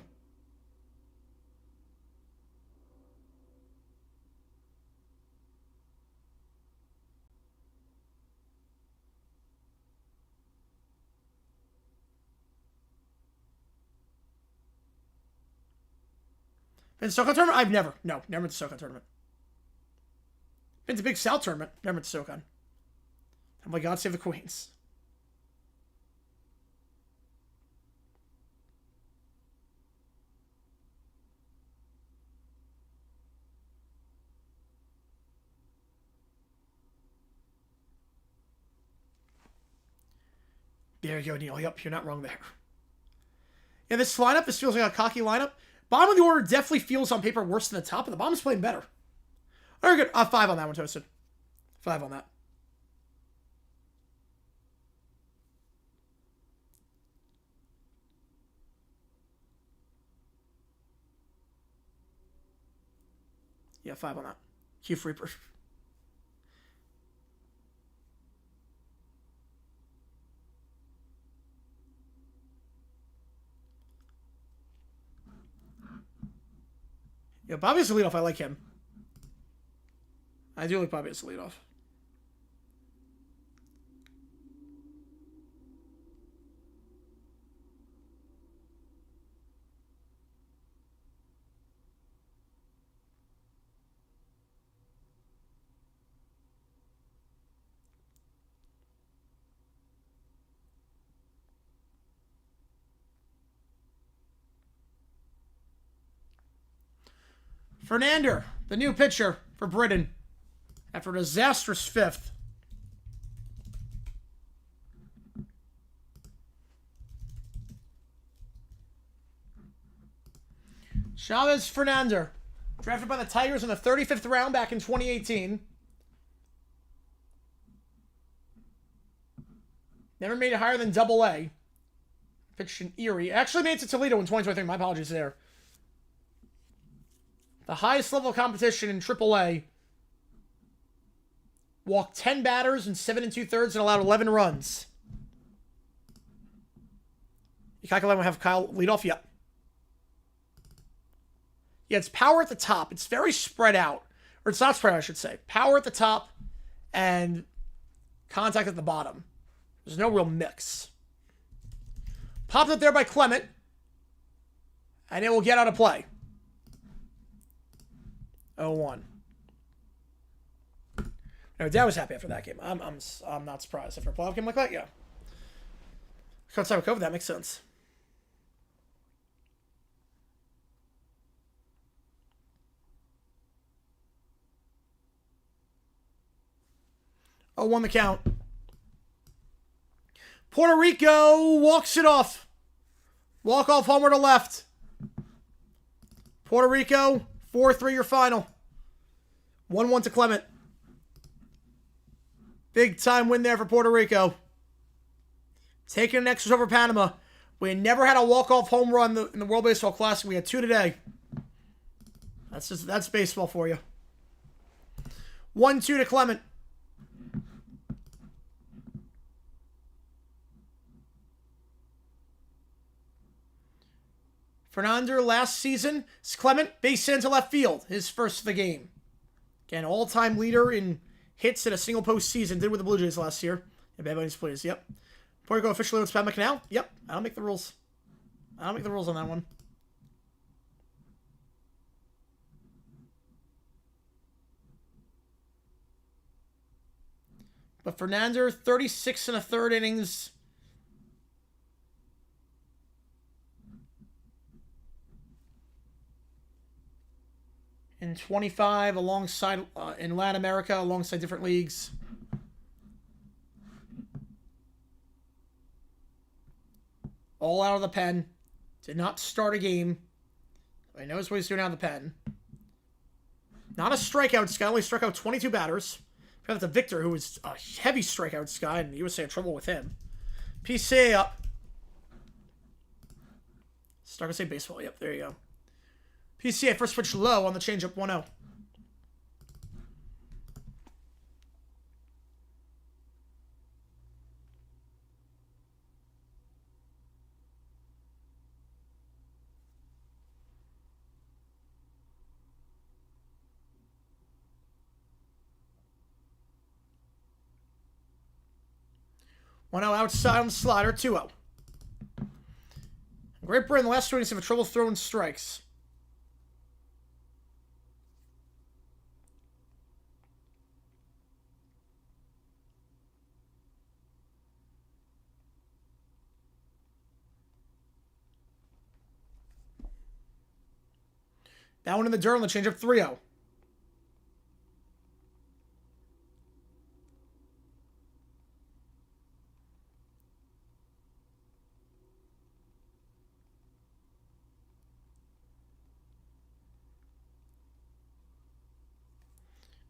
Been to SoCon tournament? I've never. No, never been to SoCon tournament. Been to Big South tournament. Never been to SoCon. Oh my God, save the Queens. There you go, Neil. Yep, you're not wrong there. Yeah, this lineup, this feels like a cocky lineup. Bottom of the order definitely feels on paper worse than the top, but the bottom's playing better. Very good. 5 on that one, Toasted. 5 on that. Yeah, 5 on that. Hugh Freeper. Yeah, Bobby as a leadoff. I like him. I do like Bobby as a leadoff. Fernander, the new pitcher for Britain, after a disastrous fifth. Chavez Fernander, drafted by the Tigers in the 35th round back in 2018. Never made it higher than Double-A. Pitched in Erie. Actually made it to Toledo in 2023. My apologies there. The highest level of competition in Triple-A. Walked 10 batters in 7 2/3 and allowed 11 runs. You calculate we have Kyle lead off? Yep. Yeah, it's power at the top. It's very spread out. Or it's not spread out, I should say. Power at the top and contact at the bottom. There's no real mix. Popped up there by Clement. And it will get out of play. 0-1. No, Dad was happy after that game. I'm not surprised after a playoff game like that. Yeah. Outside of COVID, that makes sense. Oh, won the count. Puerto Rico walks it off. Walk off homer to left. Puerto Rico, 4-3 your final. 1-1 to Clement. Big time win there for Puerto Rico. Taking an extras over Panama. We never had a walk-off home run in the World Baseball Classic. We had 2 today. That's baseball for you. 1-2 to Clement. Fernander last season. Clement, base hit into left field. His first of the game. Again, all-time leader in hits in a single postseason. Did with the Blue Jays last year. And Bad Bunny's plays. Yep. Puerto Rico officially owns Pat McNally. Yep. I don't make the rules. I don't make the rules on that one. But Fernander, 36 1/3 innings. And 25 alongside in Latin America, alongside different leagues. All out of the pen. Did not start a game. He knows what he's doing out of the pen. Not a strikeout guy. Only struck out 22 batters. That's to Victor, who was a heavy strikeouts guy, and USA had trouble with him. PCA up. Start to say baseball. Yep, there you go. PCA first pitch low on the changeup 1-0. Outside on the slider, 2-0. Great Britain, the last 2 innings have trouble throwing strikes. That one in the dirt on the changeup, 3-0.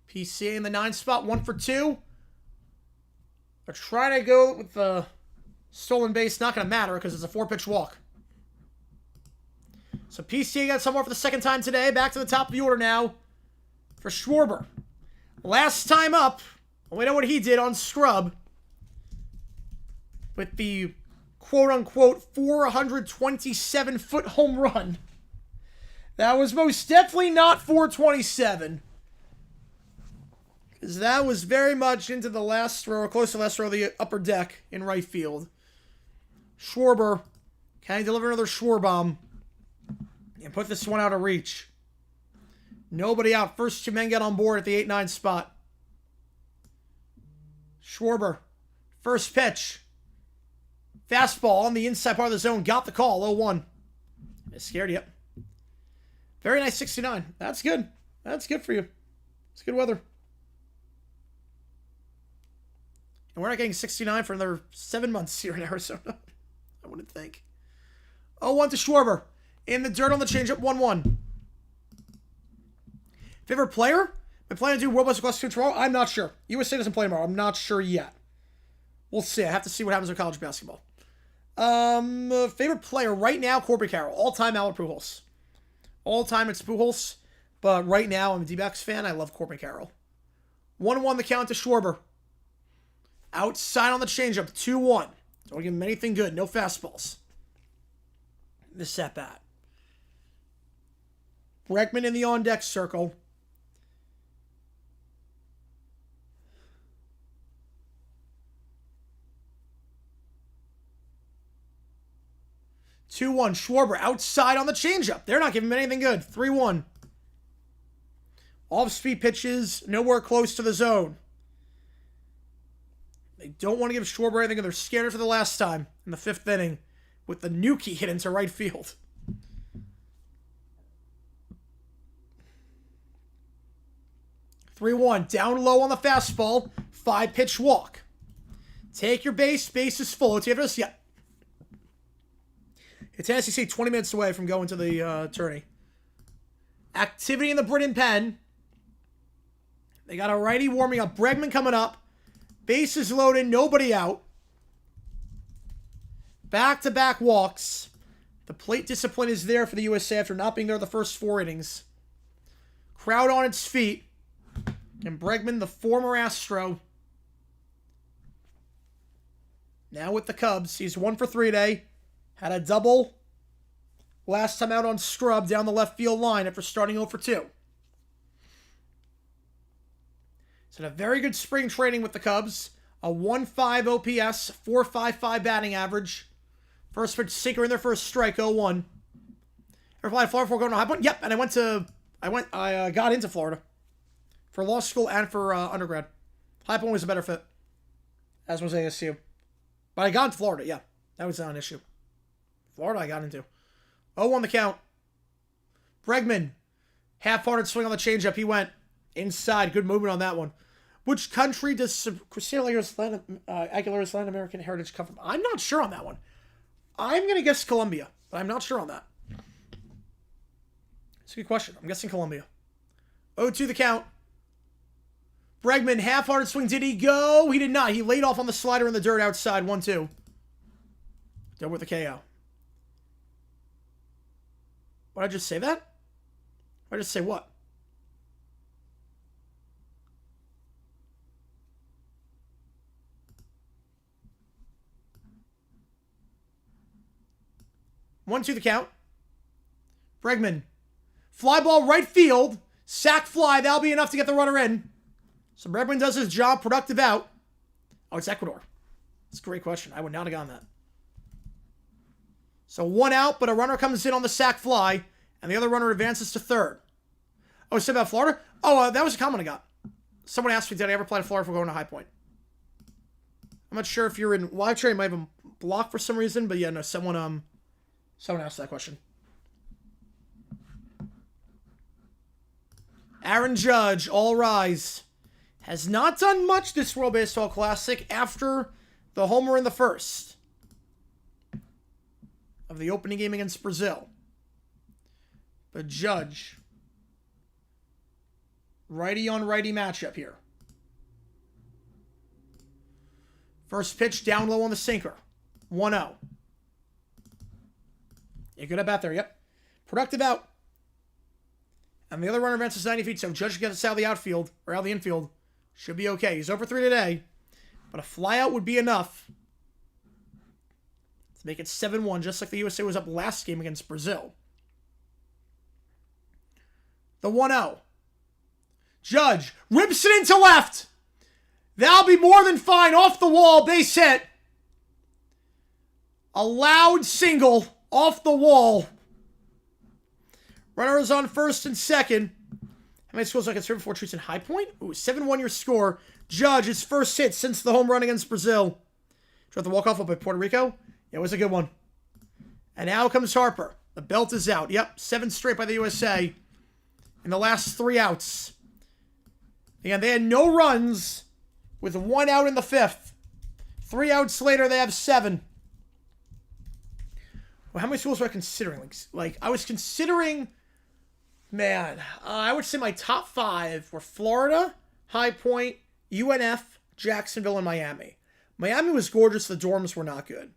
PCA in the 9 spot, 1 for 2. They're trying to go with the stolen base. Not going to matter because it's a 4-pitch walk. So PCA got somewhere for the second time today. Back to the top of the order now for Schwarber. Last time up, we know what he did on Scrub with the quote-unquote 427-foot home run. That was most definitely not 427. Because that was very much into the last row, or close to the last row of the upper deck in right field. Schwarber, can he deliver another Schwarbomb and put this one out of reach? Nobody out. First 2 men get on board at the 8-9 spot. Schwarber, first pitch. Fastball on the inside part of the zone. Got the call, 0-1. Scared, yep. Very nice 69. That's good. That's good for you. It's good weather. And we're not getting 69 for another 7 months here in Arizona. I wouldn't think. 0-1 to Schwarber. In the dirt on the changeup, 1-1. Favorite player? Been planning to do World Baseball Classic 2 tomorrow? I'm not sure. USA doesn't play tomorrow. I'm not sure yet. We'll see. I have to see what happens with college basketball. Favorite player right now, Corbin Carroll. All-time Albert Pujols. All-time it's Pujols. But right now, I'm a D-backs fan. I love Corbin Carroll. 1-1 the count to Schwarber. Outside on the changeup, 2-1. Don't give him anything good. No fastballs. This at bat. Bregman in the on-deck circle. Two-one. Schwarber outside on the changeup. They're not giving him anything good. 3-1. Off-speed pitches, nowhere close to the zone. They don't want to give Schwarber anything, and they're scared for the last time in the 5th inning with the Nuki hit into right field. 3-1. Down low on the fastball. 5-pitch walk. Take your base. Base is full. It's this. Yeah. It's Tennessee 20 minutes away from going to the tourney. Activity in the Britton pen. They got a righty warming up. Bregman coming up. Bases loaded. Nobody out. Back-to-back walks. The plate discipline is there for the USA after not being there the first 4 innings. Crowd on its feet. And Bregman, the former Astro. Now with the Cubs. He's 1 for 3 today. Had a double last time out on scrub down the left field line after starting 0 for 2. He's had a very good spring training with the Cubs. A 1.5 OPS, 4.55 batting average. First pitch sinker in their first strike, 0-1. Ever fly to Florida before going to High Point? Yep, and I got into Florida for law school and for undergrad. High Point was a better fit, as was ASU. But I got into Florida, yeah. That was not an issue. Florida I got into. 0-1 the count. Bregman, half-hearted swing on the changeup. He went inside. Good movement on that one. Which country does Christina Aguilera's Latin American heritage come from? I'm not sure on that one. I'm going to guess Colombia, but I'm not sure on that. It's a good question. I'm guessing Colombia. 0-2 the count. Bregman, half-hearted swing. Did he go? He did not. He laid off on the slider in the dirt outside. 1-2. Done with the KO. What did I just say that? What did I just say what? One, two the count. Bregman. Fly ball right field. Sack fly. That'll be enough to get the runner in. So Bregman does his job. Productive out. Oh, it's Ecuador. That's a great question. I would not have gotten that. So 1 out, but a runner comes in on the sack fly, and the other runner advances to third. Oh, said about Florida? Oh, that was a comment I got. Someone asked me, did I ever play to Florida for going to High Point? I'm not sure if you're in live trade. Might have been blocked for some reason, but yeah, no, someone asked that question. Aaron Judge, all rise. Has not done much this World Baseball Classic after the homer in the first of the opening game against Brazil. But Judge, righty on righty matchup here. First pitch down low on the sinker. 1-0. Yeah, good at bat there, yep. Productive out. And the other runner advances 90 feet, so Judge gets out of the outfield, or out of the infield. Should be okay. He's over 3 today. But a flyout would be enough to make it 7-1, just like the USA was up last game against Brazil. The 1-0. Judge rips it into left. That'll be more than fine. Off the wall, base hit. A loud single off the wall. Runner is on first and second. How many scores I can serve before treats in High Point? Ooh, 7-1 your score. Judge, his first hit since the home run against Brazil. Tried the walk-off up by Puerto Rico. Yeah, it was a good one. And now comes Harper. The belt is out. Yep, 7 straight by the USA. In the last 3 outs. Again, they had no runs with 1 out in the 5th. 3 outs later, they have 7. Well, how many schools were I considering? Like I was considering, man, I would say my top 5 were Florida, High Point, UNF, Jacksonville, and Miami. Miami was gorgeous. The dorms were not good.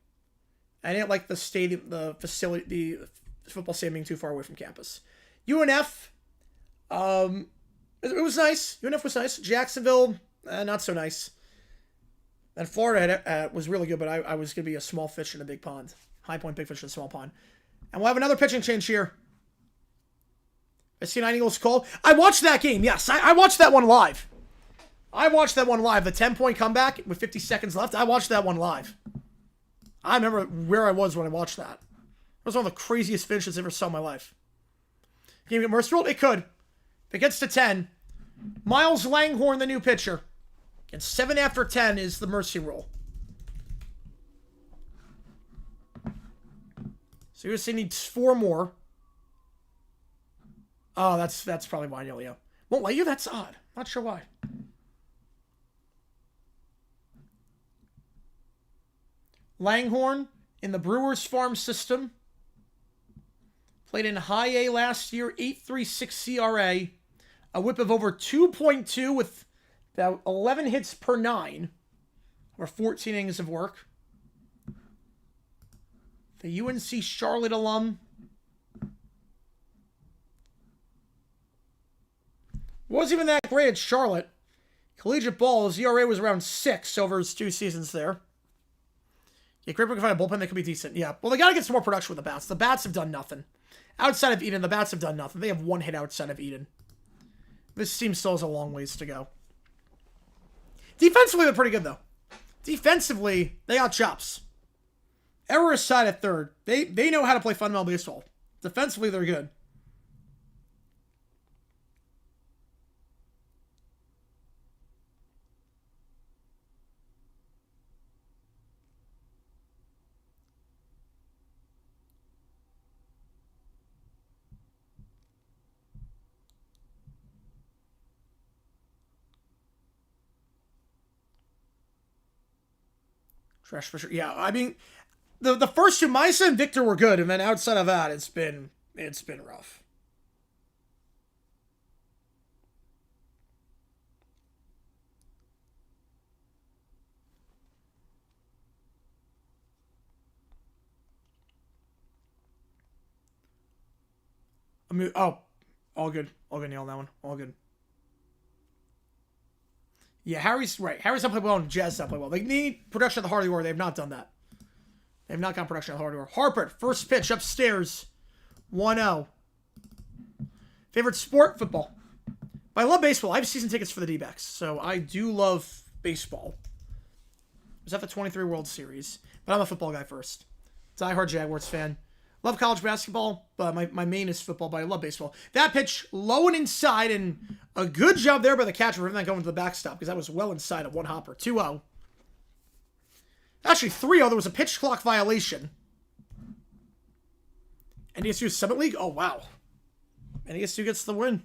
I didn't like the stadium, the facility, the football stadium being too far away from campus. UNF, it was nice. UNF was nice. Jacksonville, not so nice. And Florida was really good, but I was going to be a small fish in a big pond. High Point, big fish in a small pond. And we'll have another pitching change here. I see 9 Eagles called. I watched that game. Yes, I watched that one live. I watched that one live. The 10-point comeback with 50 seconds left. I watched that one live. I remember where I was when I watched that. It was one of the craziest finishes I ever saw in my life. Can you get mercy ruled? It could. If it gets to 10, Miles Langhorne, the new pitcher. And 7 after 10 is the mercy rule. So USA needs 4 more. Oh, that's probably why, Leo. Won't let you? That's odd. Not sure why. Langhorne in the Brewers farm system. Played in high A last year, 8.36 CRA. A whip of over 2.2 with about 11 hits per 9. Or 14 innings of work. The UNC Charlotte alum. Wasn't even that great at Charlotte. Collegiate ball, his ERA was around 6 over his 2 seasons there. Yeah, Great Britain can find a bullpen that could be decent. Yeah, well, they got to get some more production with the bats. The bats have done nothing. Outside of Eden, the bats have done nothing. They have 1 hit outside of Eden. This team still has a long ways to go. Defensively, they're pretty good, though. Defensively, they got chops. Error aside at third. They know how to play fundamental baseball. Defensively, they're good. Trash Fisher. Yeah, I mean, the first 2, Misa and Victor were good, and then outside of that, it's been rough. I mean, all good. All good, Neil, on that one. All good. Yeah, Harry's right. Harry's not played well and Jazz not played well. They need production at the Hardy War. They have not done that. They have not gotten production at the Hardy War. Harper, first pitch upstairs. 1-0. Favorite sport? Football. But I love baseball. I have season tickets for the D-backs, so I do love baseball. I was at the 23 World Series, but I'm a football guy first. Die-hard Jaguars fan. Love college basketball, but my main is football, but I love baseball. That pitch, low and inside, and a good job there by the catcher for not going to the backstop, because that was well inside of 1 hopper. 2-0. Actually, 3-0. There was a pitch clock violation. NDSU Summit League? Oh, wow. NDSU gets the win.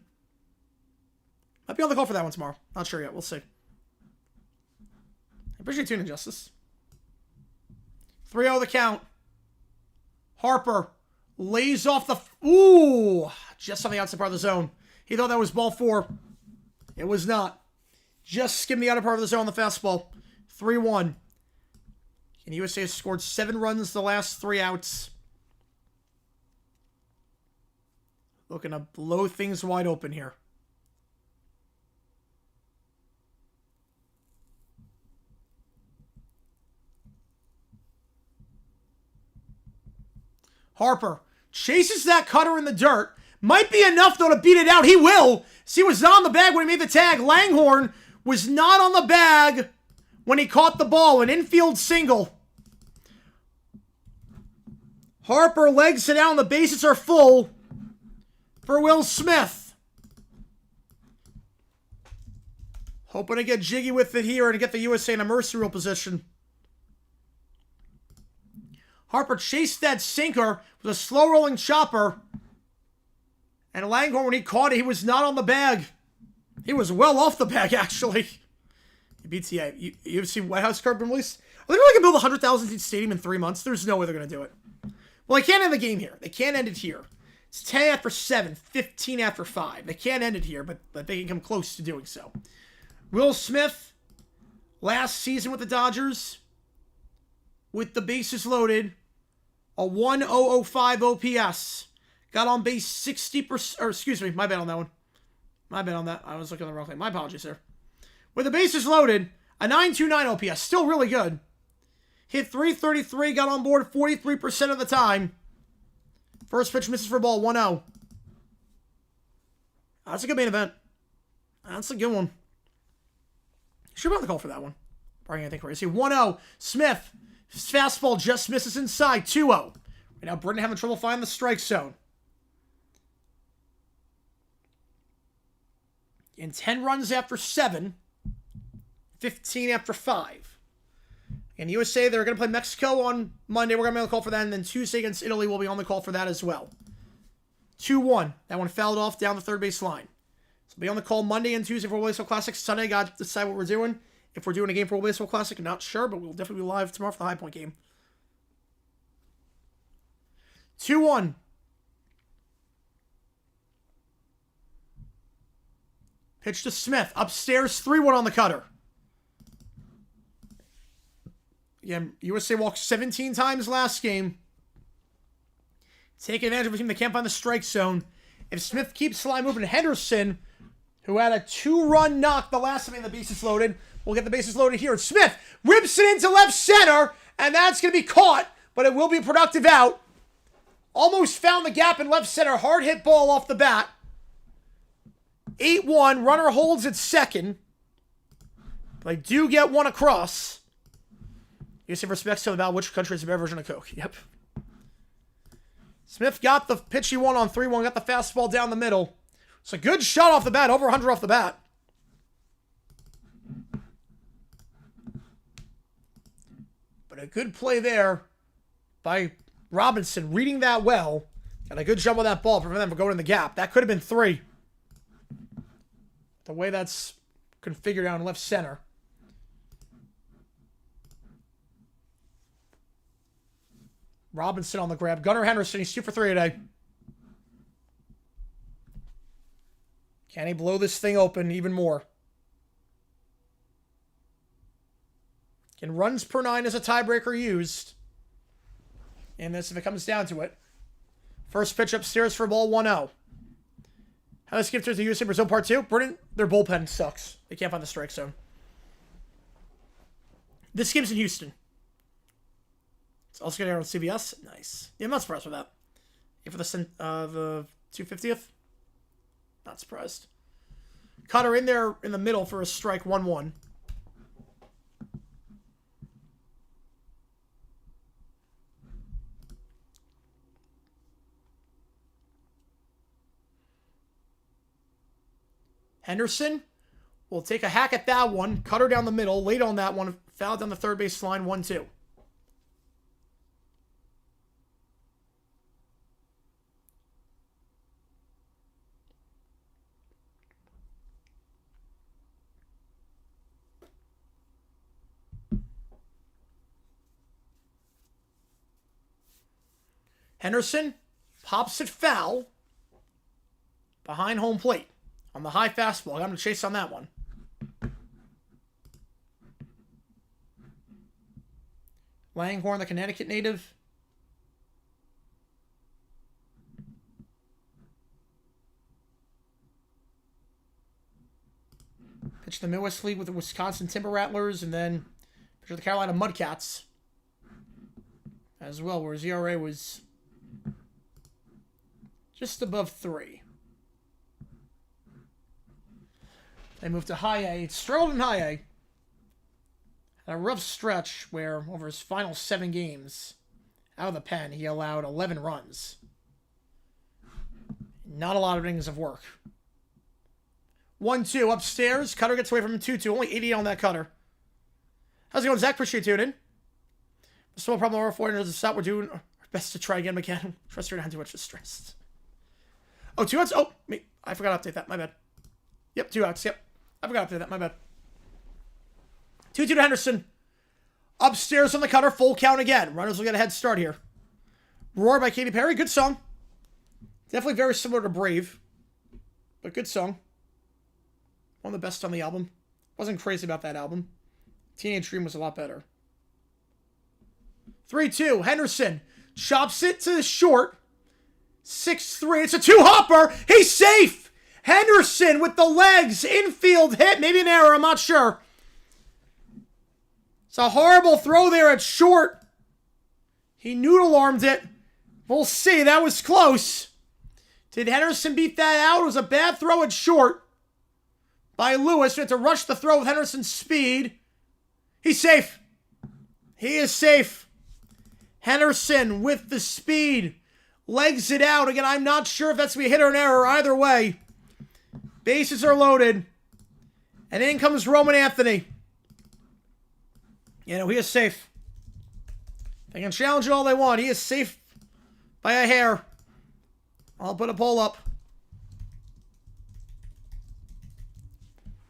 Might be on the call for that one tomorrow. Not sure yet. We'll see. I appreciate tuning in, Justice. 3-0 the count. Harper lays off the... Ooh! Just on the outside part of the zone. He thought that was ball 4. It was not. Just skimmed the outer part of the zone on the fastball. 3-1. And USA has scored 7 runs the last 3 outs. Looking to blow things wide open here. Harper chases that cutter in the dirt. Might be enough, though, to beat it out. He will. See, he was not on the bag when he made the tag. Langhorne was not on the bag when he caught the ball. An infield single. Harper legs it out, and the bases are full for Will Smith. Hoping to get jiggy with it here and get the USA in a mercy rule position. Harper chased that sinker with a slow-rolling chopper. And Langhorne, when he caught it, he was not on the bag. He was well off the bag, actually. BTA, UFC White House card been released? Are they really going to build a 100,000 seat stadium in 3 months? There's no way they're going to do it. Well, they can't end the game here. They can't end it here. It's 10 after 7, 15 after 5. They can't end it here, but they can come close to doing so. Will Smith, last season with the Dodgers, with the bases loaded, a 1.005 OPS. Got on base 60%, or excuse me, my bad on that one. My bad on that. I was looking at the wrong thing. My apologies, sir. With the bases loaded, a 9.29 OPS. Still really good. Hit 333, got on board 43% of the time. First pitch misses for a ball, 1-0. That's a good main event. That's a good one. Should be on the call for that one. Barring anything crazy. 1-0. Smith. His fastball just misses inside. 2-0. Right now, Britton having trouble finding the strike zone. In 10 runs after 7. 15 after 5. And USA, they're going to play Mexico on Monday. We're going to be on the call for that. And then Tuesday against Italy, we'll be on the call for that as well. 2-1. That one fouled off down the third base line. So we'll be on the call Monday and Tuesday for World Baseball Classic. Sunday, got to decide what we're doing. If we're doing a game for World Baseball Classic, I'm not sure, but we'll definitely be live tomorrow for the High Point game. 2-1. Pitch to Smith. Upstairs, 3-1 on the cutter. Again, USA walked 17 times last game. Take advantage of a team that can't find the strike zone. If Smith keeps the line moving, Henderson, who had a 2-run knock the last time the bases loaded, will get the bases loaded here. Smith whips it into left center, and that's going to be caught, but it will be a productive out. Almost found the gap in left center. Hard hit ball off the bat. 8-1. Runner holds at second. They do get one across. You see respects to about which country is a better version of Coke. Yep. Smith got the pitch he won on 3-1. Got the fastball down the middle. It's a good shot off the bat. Over 100 off the bat. But a good play there by Robinson. Reading that well. Got a good jump on that ball. Prevent them from going in the gap. That could have been 3. The way that's configured down left center. Robinson on the grab. Gunnar Henderson, he's 2 for 3 today. Can he blow this thing open even more? Can runs per 9 as a tiebreaker used in this if it comes down to it. First pitch upstairs for ball 1-0. How they skip to the USA Brazil part 2? Brilliant. Their bullpen sucks. They can't find the strike zone. This game's in Houston. It's also going to air on CBS. Nice. Yeah, I'm not surprised with that. Yeah, for the 250th? Not surprised. Cutter in there in the middle for a strike, 1-1. Henderson will take a hack at that one. Cutter down the middle. Late on that one. Foul down the third base line, 1-2. Henderson pops it foul behind home plate on the high fastball. Got him to chase on that one. Langhorne, the Connecticut native. Pitched the Midwest League with the Wisconsin Timber Rattlers, and then pitched with the Carolina Mudcats as well, where his ERA was just above 3. They moved to high A. Struggled in high A. Had a rough stretch where, over his final 7 games out of the pen, he allowed 11 runs. Not a lot of innings of work. 1-2 upstairs. Cutter gets away from him 2-2. Only 88 on that cutter. How's it going, Zach? Appreciate you tuning in. The small problem over 400 is stop. We're doing our best to try again, McCann. Trust you're not too much distressed. Oh, 2 outs. Oh, me. I forgot to update that. My bad. Yep, 2 outs. Yep. I forgot to update that. My bad. 2-2 to Henderson. Upstairs on the cutter. Full count again. Runners will get a head start here. Roar by Katy Perry. Good song. Definitely very similar to Brave. But good song. One of the best on the album. Wasn't crazy about that album. Teenage Dream was a lot better. 3-2. Henderson chops it to the short. 6-3. It's a 2-hopper. He's safe. Henderson with the legs. Infield hit. Maybe an error. I'm not sure. It's a horrible throw there at short. He noodle-armed it. We'll see. That was close. Did Henderson beat that out? It was a bad throw at short by Lewis. We had to rush the throw with Henderson's speed. He's safe. He is safe. Henderson with the speed. Legs it out. Again, I'm not sure if that's going to be a hit or an error. Either way. Bases are loaded. And in comes Roman Anthony. You know, he is safe. They can challenge it all they want. He is safe by a hair. I'll put a poll up.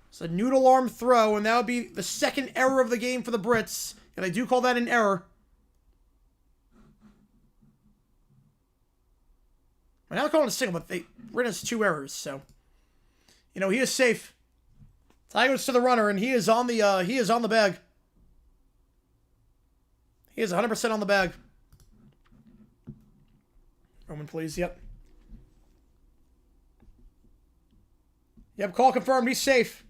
It's a noodle arm throw, and that would be the second error of the game for the Brits. And I do call that an error. I'm not calling it a single, but Britain has 2 errors, so you know he is safe. Tie goes to the runner, and he is on the bag. He is 100% on the bag. Roman, please. Yep. Yep, call confirmed. He's safe.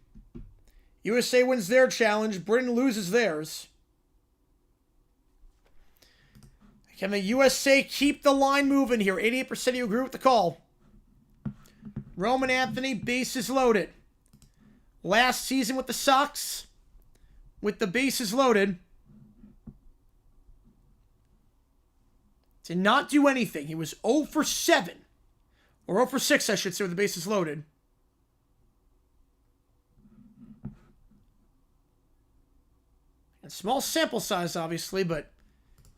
USA wins their challenge. Britain loses theirs. Can the USA keep the line moving here? 88% of you agree with the call. Roman Anthony, bases loaded. Last season with the Sox, with the bases loaded, did not do anything. He was 0 for 7. Or 0 for 6, I should say, with the bases loaded. And small sample size, obviously, but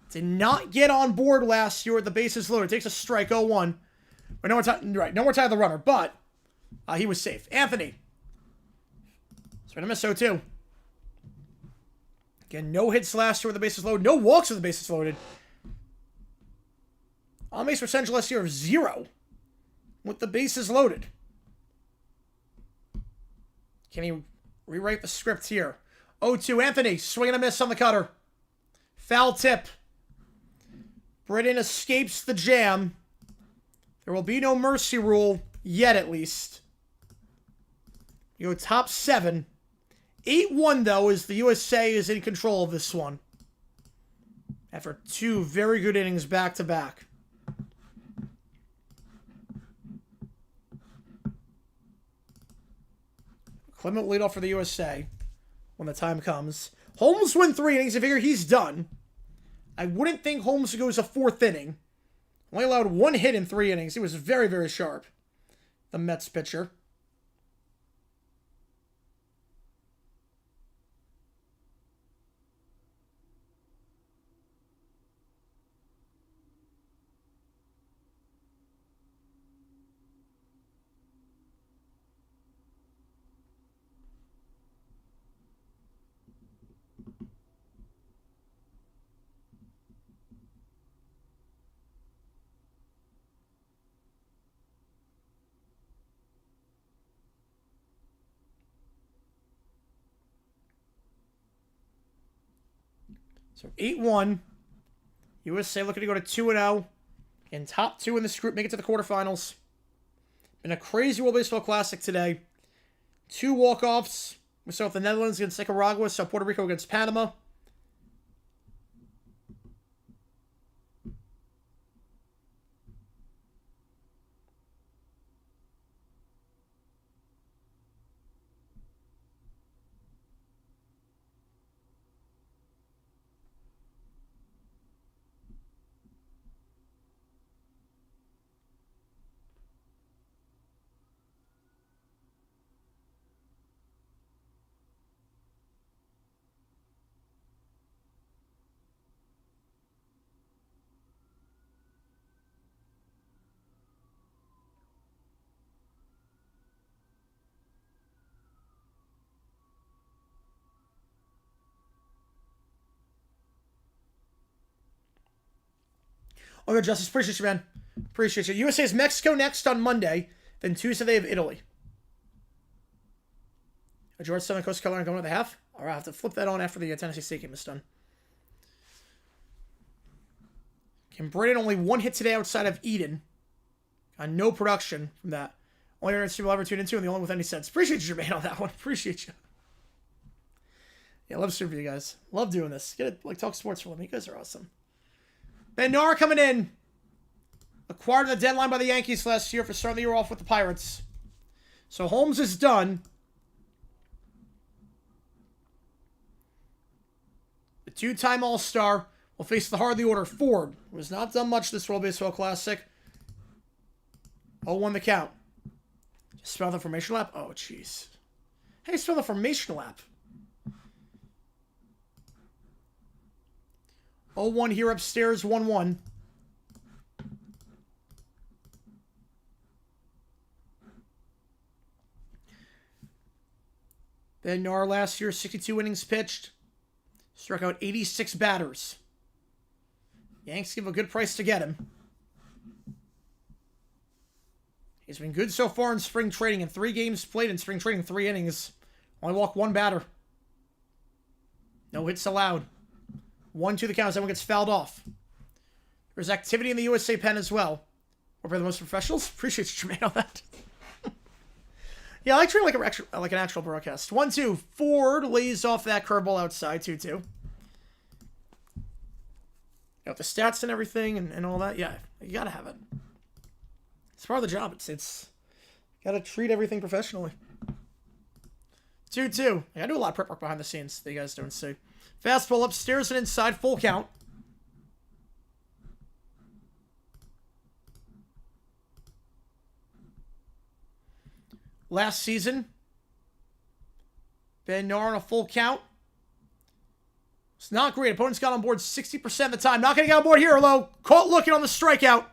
did not get on board last year with the bases loaded. Takes a strike, 0-1. But no more tie the runner, but he was safe. Anthony. It's been a miss 0-2. Again, no hits last year with the bases loaded. No walks with the bases loaded. On base percentage last year of 0 with the bases loaded. Can he rewrite the script here? 0-2. Anthony, swing and a miss on the cutter. Foul tip. Britain escapes the jam. There will be no mercy rule, yet at least. You go top 7. 8-1, though, as the USA is in control of this one. After 2 very good innings back-to-back. Clement lead off for the USA when the time comes. Holmes win 3 innings. I figure he's done. I wouldn't think Holmes goes a 4th inning. Only allowed 1 hit in 3 innings. He was very, very sharp. The Mets pitcher. So 8-1. USA looking to go to 2-0. In top 2 in this group, make it to the quarterfinals. Been a crazy World Baseball Classic today. 2 walk-offs. We saw the Netherlands against Nicaragua. Saw Puerto Rico against Panama. Oh, good, Justice. Appreciate you, man. Appreciate you. USA is Mexico next on Monday. Then Tuesday they have Italy. George Southern Coast Carolina going to the half. All right, I have to flip that on after the Tennessee State game is done. Kim Braden only one hit today outside of Eden. Got no production from that. Only internet stream I'll ever tune into, and the only with any sense. Appreciate you, Jermaine, on that one. Appreciate you. Yeah, love stream for you guys. Love doing this. Get it, like, talk sports for them. You guys are awesome. Bednar coming in. Acquired at the deadline by the Yankees last year for starting the year off with the Pirates. So Holmes is done. The two-time All-Star will face the heart of the order. Ford, who has not done much this World Baseball Classic. 0-1 the count. Just spell the formation app? Oh, jeez. Hey, spell the formation app. 0-1 here upstairs, 1-1. Bednar last year, 62 innings pitched. Struck out 86 batters. Yanks give a good price to get him. He's been good so far in spring training. In 3 games played in spring training, 3 innings. Only walked 1 batter. No hits allowed. 1-2 the count as everyone gets fouled off. There's activity in the USA pen as well. We're the most professionals. Appreciate you, Jermaine, on that. Yeah, I like treating like an actual broadcast. 1-2. Ford lays off that curveball outside. 2-2. Got the stats and everything and all that. Yeah, you gotta have it. It's part of the job. It's gotta treat everything professionally. 2-2. I do a lot of prep work behind the scenes that you guys don't see. Fastball upstairs and inside, full count. Last season, Bednar on a full count. It's not great. Opponents got on board 60% of the time. Not going to get on board here, though. Caught looking on the strikeout.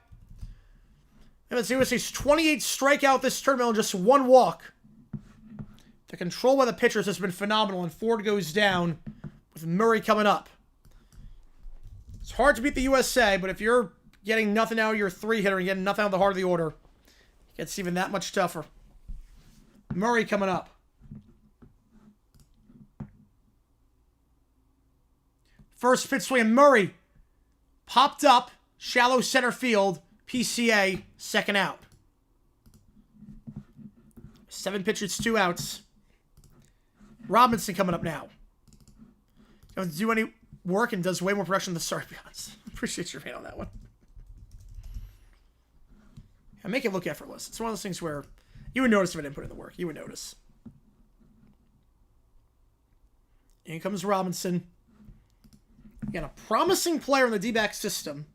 And let's see, USA's 28 strikeout this tournament and just 1 walk. The control by the pitchers has been phenomenal, and Ford goes down with Murray coming up. It's hard to beat the USA, but if you're getting nothing out of your 3-hitter and getting nothing out of the heart of the order, it gets even that much tougher. Murray coming up. First pitch swing, Murray popped up, shallow center field, PCA, second out. 7 pitches, 2 outs. Robinson coming up now. Doesn't do any work and does way more production than the start, to be honest. Appreciate your hand on that one. I make it look effortless. It's one of those things where you would notice if I didn't put in the work. You would notice. In comes Robinson. Again, a promising player in the D-back system.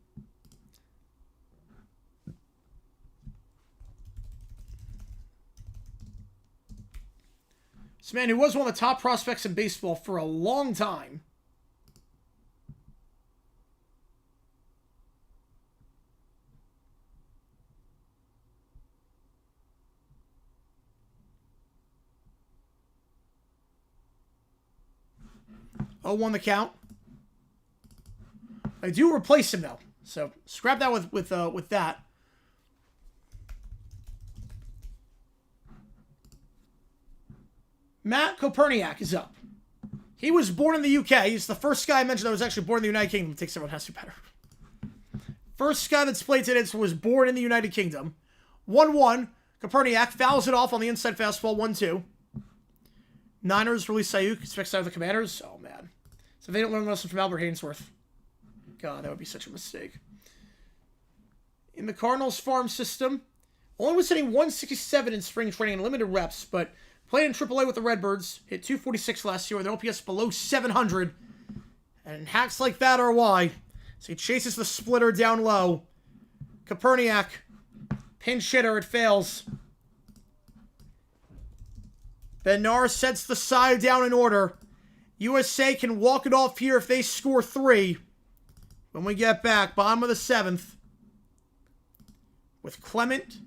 This man who was one of the top prospects in baseball for a long time. Won the count. I do replace him though, so scrap that with that. Matt Koperniak is up. He was born in the UK. He's the first guy I mentioned that was actually born in the United Kingdom. It takes everyone has to be better. First guy that's played today was born in the United Kingdom. 1-1. Koperniak fouls it off on the inside fastball. 1-2. Niners release Ayuk. Expects out of the Commanders. Oh man. So they don't learn a lesson from Albert Hainsworth. God, that would be such a mistake. In the Cardinals farm system, only was hitting 167 in spring training and limited reps, but played in AAA with the Redbirds. Hit 246 last year with an OPS below 700. And hacks like that are why. So he chases the splitter down low. Koperniak, pinch hitter, it fails. Bednar sets the side down in order. USA can walk it off here if they score 3. When we get back, bottom of the 7th. With Clement,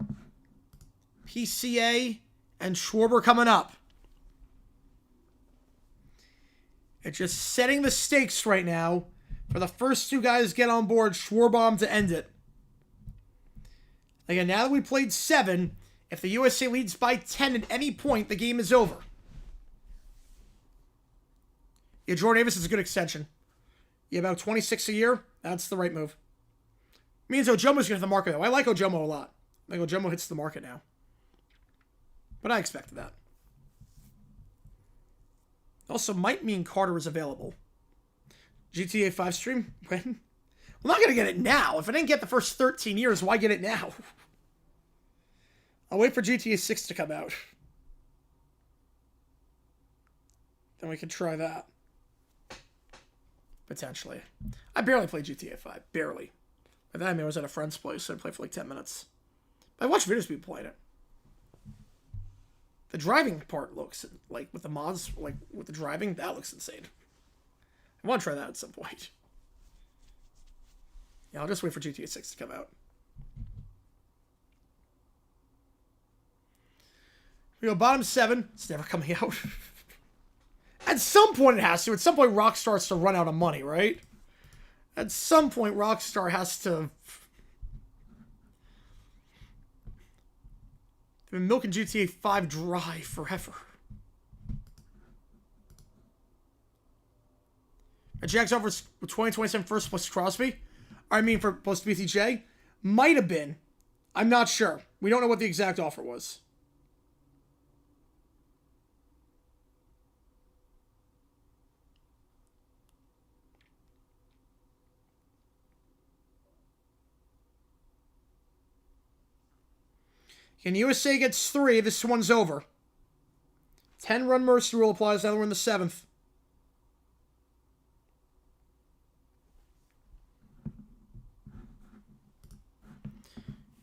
PCA, and Schwarber coming up. It's just setting the stakes right now for the first 2 guys to get on board Schwarbomb to end it. Again, now that we played 7, if the USA leads by 10 at any point, the game is over. Yeah, Jordan Davis is a good extension. Yeah, about 26 a year. That's the right move. Means Ojomo's going to hit the market, though. I like Ojomo a lot. I think Ojomo hits the market now. But I expected that. Also might mean Carter is available. GTA 5 stream? When? I'm not going to get it now. If I didn't get the first 13 years, why get it now? I'll wait for GTA 6 to come out. Then we can try that. Potentially. I barely played GTA 5. Barely. By that I mean I was at a friend's place, so I played for like 10 minutes. But I watched videos of people playing it. The driving part looks, like, with the mods, like, with the driving, that looks insane. I want to try that at some point. Yeah, I'll just wait for GTA 6 to come out. We go bottom 7. It's never coming out. At some point it has to. At some point Rockstar starts to run out of money, right? At some point Rockstar has to... They've been milking GTA 5 dry forever. A Jags over 2027 first plus Crosby? I mean, for plus BTJ? Might have been. I'm not sure. We don't know what the exact offer was. And USA gets 3. This one's over. 10-run mercy rule applies. Now we're in the 7th.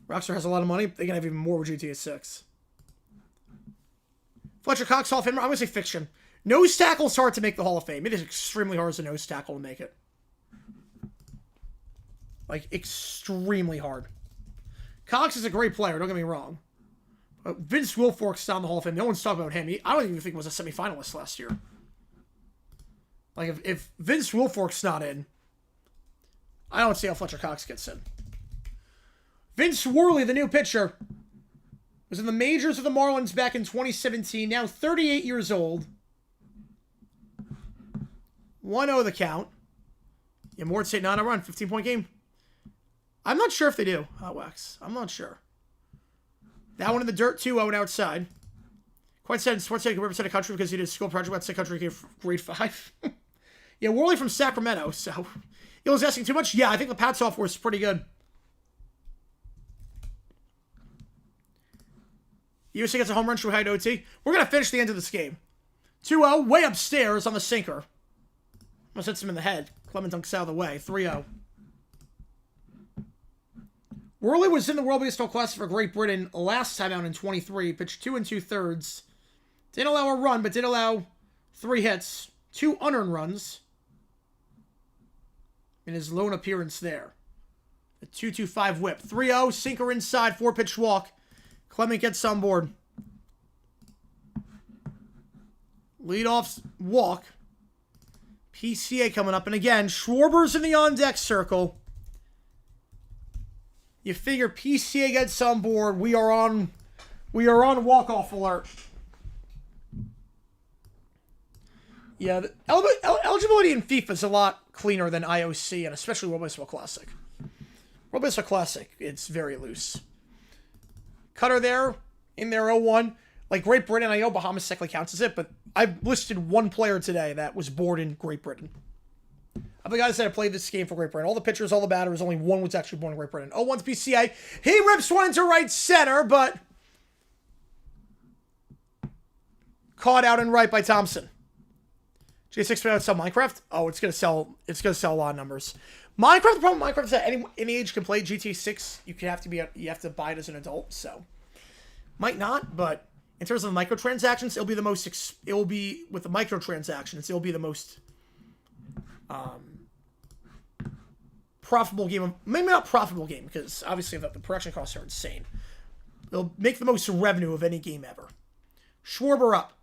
Rockstar has a lot of money. They can have even more with GTA 6. Fletcher Cox, Hall of Famer. I'm going to say fiction. Nose tackle is hard to make the Hall of Fame. It is extremely hard as a nose tackle to make it. Like, extremely hard. Cox is a great player, don't get me wrong. Vince Wilfork's down the Hall of Fame. No one's talking about him. I don't even think he was a semifinalist last year. Like, if Vince Wilfork's not in, I don't see how Fletcher Cox gets in. Vince Worley, the new pitcher, was in the majors of the Marlins back in 2017. Now 38 years old. 1-0 the count. Yeah, Mort State, not a run. 15-point game. I'm not sure if they do. Hot Wax. I'm not sure. That one in the dirt, 2-0 outside. Quite said Sports State could represent a country because he did a school project about country grade 5. Yeah, Worley from Sacramento, so... He was asking too much? Yeah, I think the pad software is pretty good. USA gets a home run through high OT. We're going to finish the end of this game. 2-0, way upstairs on the sinker. Almost hits him in the head. Clement dunks out of the way. 3-0. Worley was in the World Baseball Classic for Great Britain last time out in 23. Pitched 2 2/3. Didn't allow a run, but did allow 3 hits. 2 unearned runs in his lone appearance there. A 2.25 whip. 3-0, sinker inside, 4-pitch walk. Clement gets on board. Leadoff walk. PCA coming up. And again, Schwarber's in the on-deck circle. You figure PCA gets on board. We are on walk-off alert. Yeah, the eligibility in FIFA is a lot cleaner than IOC, and especially World Baseball Classic. World Baseball Classic, it's very loose. Cutter there, in there 0-1. Like Great Britain, I know Bahamas technically counts as it, but I've listed 1 player today that was born in Great Britain. Of the guys that have played this game for Great Britain, all the pitchers, all the batters, only 1 was actually born in Great Britain. 0-1's PCA. He rips one into right center, but caught out and right by Thompson. J6 put out sell Minecraft. Oh, it's gonna sell a lot of numbers. Minecraft, the problem with Minecraft is that any age can play GTA 6. You have to buy it as an adult, so might not, but in terms of microtransactions, it'll be the most profitable game. Maybe not profitable game, because obviously the production costs are insane. It'll make the most revenue of any game ever. Schwarber up.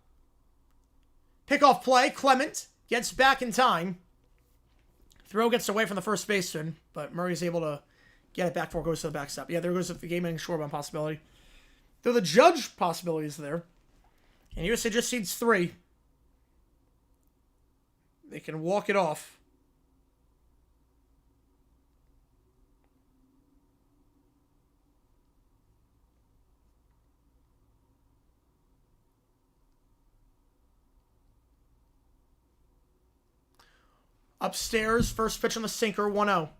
Pickoff play. Clement gets back in time. Throw gets away from the first baseman, but Murray's able to get it back before it goes to the backstop. Yeah, there goes the game-ending Schwarber possibility. Though the judge possibility is there. And USA just seeds 3. They can walk it off. Upstairs, first pitch on the sinker, 1-0.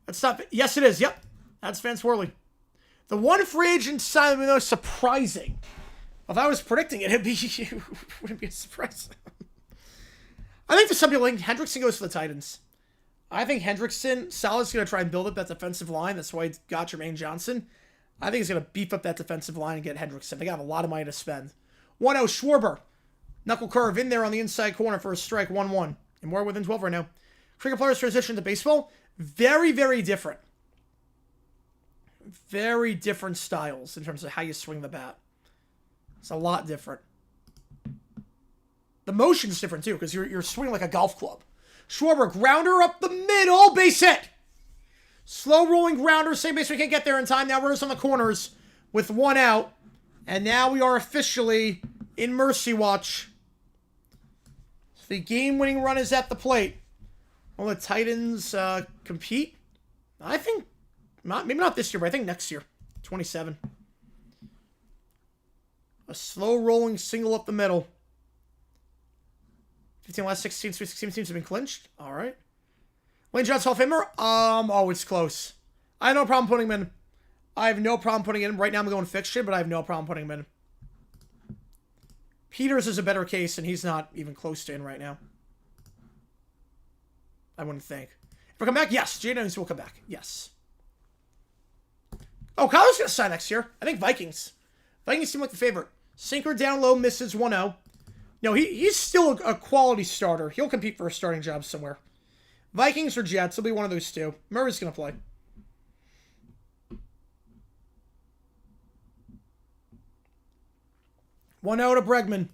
That's not... Yes, it is. Yep. That's Vance Worley. The one free agent signing was surprising. If I was predicting it, it wouldn't be a surprise. I think for some people, Hendrickson goes for the Titans. I think Hendrickson, Salah's going to try and build up that defensive line. That's why he got Jermaine Johnson. I think he's going to beef up that defensive line and get Hendrickson. They got a lot of money to spend. 1-0, Schwarber. Knuckle curve in there on the inside corner for a strike, 1-1. And we're within 12 right now. Cricket players transition to baseball. Very, very different. Very different styles in terms of how you swing the bat. It's a lot different. The motion's different too, because you're swinging like a golf club. Schwarber, grounder up the middle, base hit. Slow rolling grounder, same base we can't get there in time. Now runners on the corners with 1 out. And now we are officially in Mercy Watch. The game-winning run is at the plate. Will the Titans compete? I think, maybe not this year, but I think next year. 27. A slow-rolling single up the middle. 15 last 16 teams have been clinched. All right. Lane Johnson Hall of Famer? Oh, it's close. I have no problem putting him in. I have no problem putting him in. Right now I'm going fixture, but I have no problem putting him in. Peters is a better case, and he's not even close to in right now. I wouldn't think. If we come back, yes. Jay will come back. Yes. Oh, Kyler's going to sign next year. I think Vikings. Vikings seem like the favorite. Sinker down low, misses 1-0. No, he's still a quality starter. He'll compete for a starting job somewhere. Vikings or Jets. He'll be one of those two. Murray's going to play. One out to Bregman.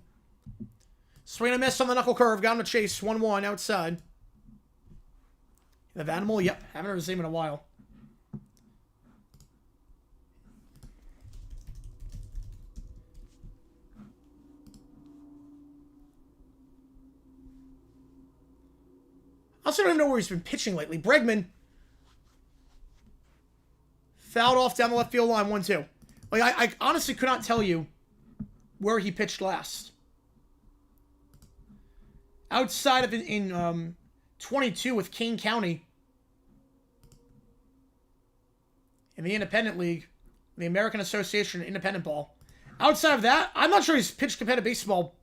Swing and a miss on the knuckle curve. Got him to chase. 1-1 outside. The Animal? Yep. Haven't heard his name in a while. I also don't know where he's been pitching lately. Bregman fouled off down the left field line, 1-2. Like, I honestly could not tell you where he pitched last. Outside of in 22 with Kane County in the Independent League, the American Association of Independent Ball. Outside of that, I'm not sure he's pitched competitive baseball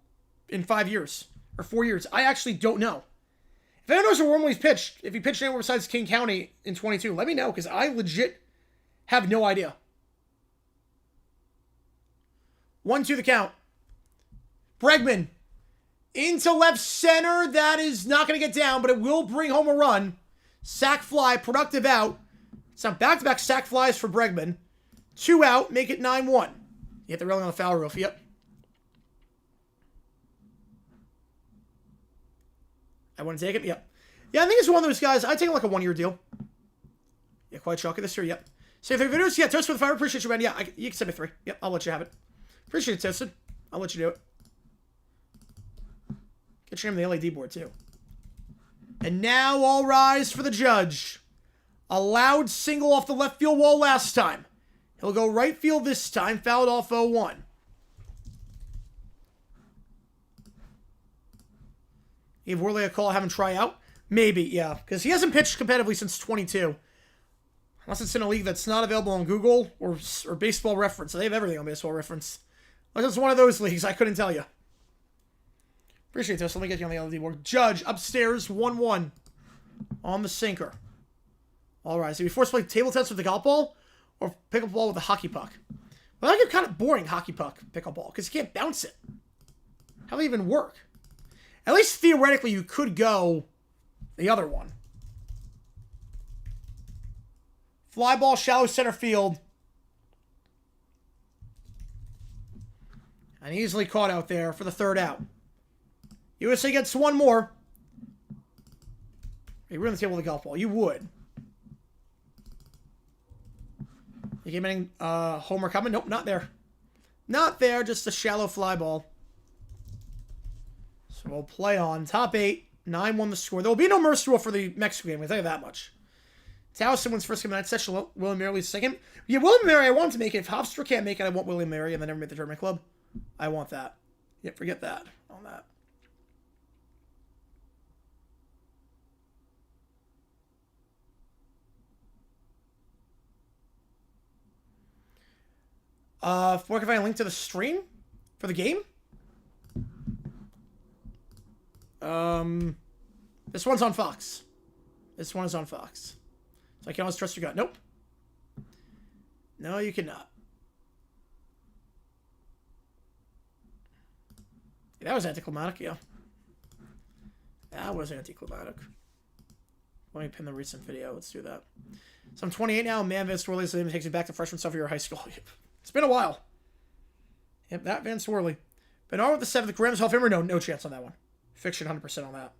in 5 years or 4 years. I actually don't know. If anyone knows where Wormley's pitched, if he pitched anywhere besides King County in 22, let me know, because I legit have no idea. 1-2 the count. Bregman into left center. That is not going to get down, but it will bring home a run. Sack fly, productive out. It's now back-to-back sack flies for Bregman. 2 out, make it 9-1. You hit the railing on the foul roof. Yep. I want to take it. Yep. Yeah, I think he's one of those guys. I'd take him like a 1-year deal. Yeah, quite chalky this year. Yep. Save 3 videos. Yeah, Toast for the fire. Appreciate you, man. Yeah, you can send me 3. Yep, I'll let you have it. Appreciate it, Toasted. I'll let you do it. Get your name on the LED board, too. And now all rise for the judge. A loud single off the left field wall last time. He'll go right field this time. Fouled off 0-1. Give Worley a call, have him try out? Maybe, yeah. Because he hasn't pitched competitively since 22. Unless it's in a league that's not available on Google or Baseball Reference. They have everything on Baseball Reference. Unless it's one of those leagues, I couldn't tell you. Appreciate this. Let me get you on the LED board. Judge, upstairs, 1-1. On the sinker. All right. So we force play table tennis with the golf ball or pick up ball with a hockey puck? Well, that get kind of boring, hockey puck, pick up ball, because you can't bounce it. How would it even work? At least theoretically, you could go the other one. Fly ball, shallow center field. And easily caught out there for the 3rd out. USA gets 1 more. You ruin the table with a golf ball. You would. The game-ending homer coming. Nope, not there. Not there, just a shallow fly ball. So we'll play on. Top 8. 9-1 the score. There will be no mercy rule for the Mexico game. I'll tell you that much. Towson wins first game tonight. Session William Mary leads second. Yeah, William Mary, I want to make it. If Hofstra can't make it, I want William Mary and then never make the tournament club. I want that. Yep, forget that on that. Where can I find a link to the stream for the game? This one's on Fox. This one is on Fox. So I can always trust your gut. Nope. No, you cannot. That was anticlimactic, yeah. That was anticlimactic. Let me pin the recent video. Let's do that. So I'm 28 now. Man, Vince Worley takes me back to freshman stuff of your high school. It's been a while. Yep, that Vince Worley. Bernard with the 7th. Graham's Hall of Famer? No chance on that one. Fiction 100% on that.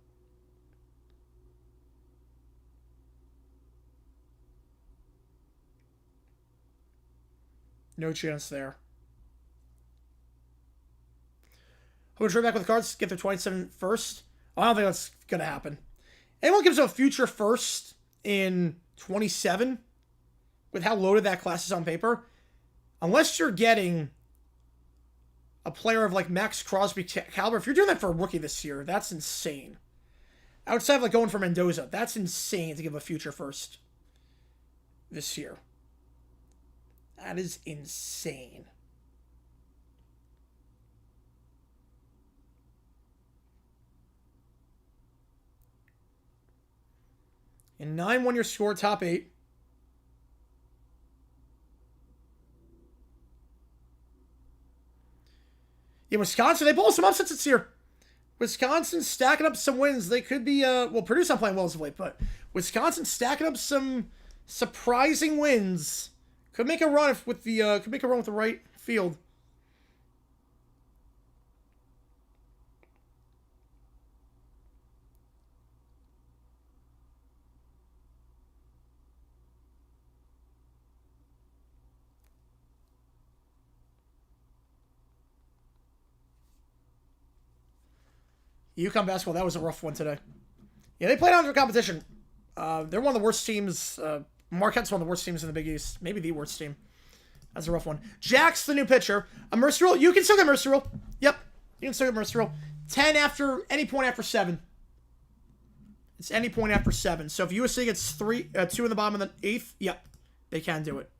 No chance there. Who would trade back with the cards? Get their 27 first? Oh, I don't think that's going to happen. Anyone gives a future first in 27 with how loaded that class is on paper, unless you're getting a player of like Max Crosby caliber, if you're doing that for a rookie this year, that's insane. Outside of like going for Mendoza, that's insane to give a future first this year. That is insane. In 9-1 your score, top 8. Yeah, Wisconsin, they pull some upsets this year. Wisconsin stacking up some wins. They could be, well, Purdue's not playing well as of late, but Wisconsin stacking up some surprising wins. Could make a run with the, right field. UConn basketball, that was a rough one today. Yeah, they played under competition. They're one of the worst teams. Marquette's one of the worst teams in the Big East. Maybe the worst team. That's a rough one. Jack's the new pitcher. A mercy rule. You can still get mercy rule. Yep. You can still get mercy rule. 10 after, any point after 7. It's any point after 7. So if USC gets 2 in the bottom of the 8th, yep. They can do it.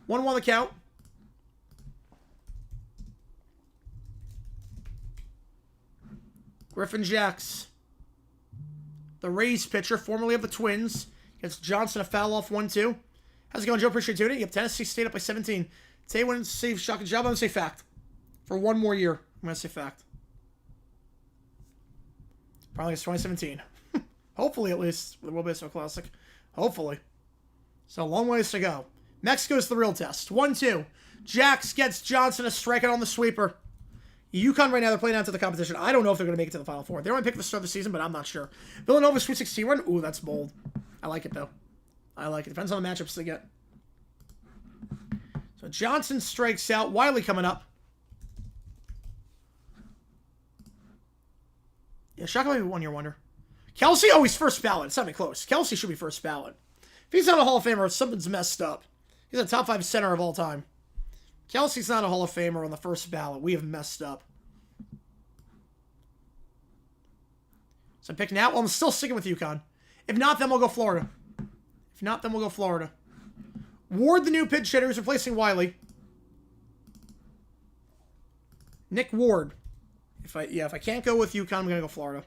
1-1 the count. Griffin Jacks. The Rays pitcher, formerly of the Twins. Gets Johnson a foul off 1-2. How's it going, Joe? Appreciate you doing it. Yep, Tennessee stayed up by 17. Tay wouldn't say shocking job. I'm going to say fact. For one more year, I'm going to say fact. Probably it's 2017. Hopefully, at least, with the World Baseball Classic. Hopefully. So, long ways to go. Mexico's the real test. 1-2. Jacks gets Johnson a strikeout on the sweeper. UConn right now, they're playing out to the competition. I don't know if they're going to make it to the Final Four. They only picked the start of the season, but I'm not sure. Villanova Sweet 16 run. Ooh, that's bold. I like it, though. I like it. Depends on the matchups they get. So Johnson strikes out. Wiley coming up. Yeah, Shaka might be 1 year wonder. Kelsey, oh, he's first ballot. It's not even close. Kelsey should be first ballot. If he's not a Hall of Famer, something's messed up. He's a top 5 center of all time. Kelsey's not a Hall of Famer on the first ballot. We have messed up. So I'm picking out. Well, I'm still sticking with UConn. If not, then we'll go Florida. If not, then we'll go Florida. Ward, the new pitch hitter, who's replacing Wiley. Nick Ward. If I can't go with UConn, I'm going to go Florida.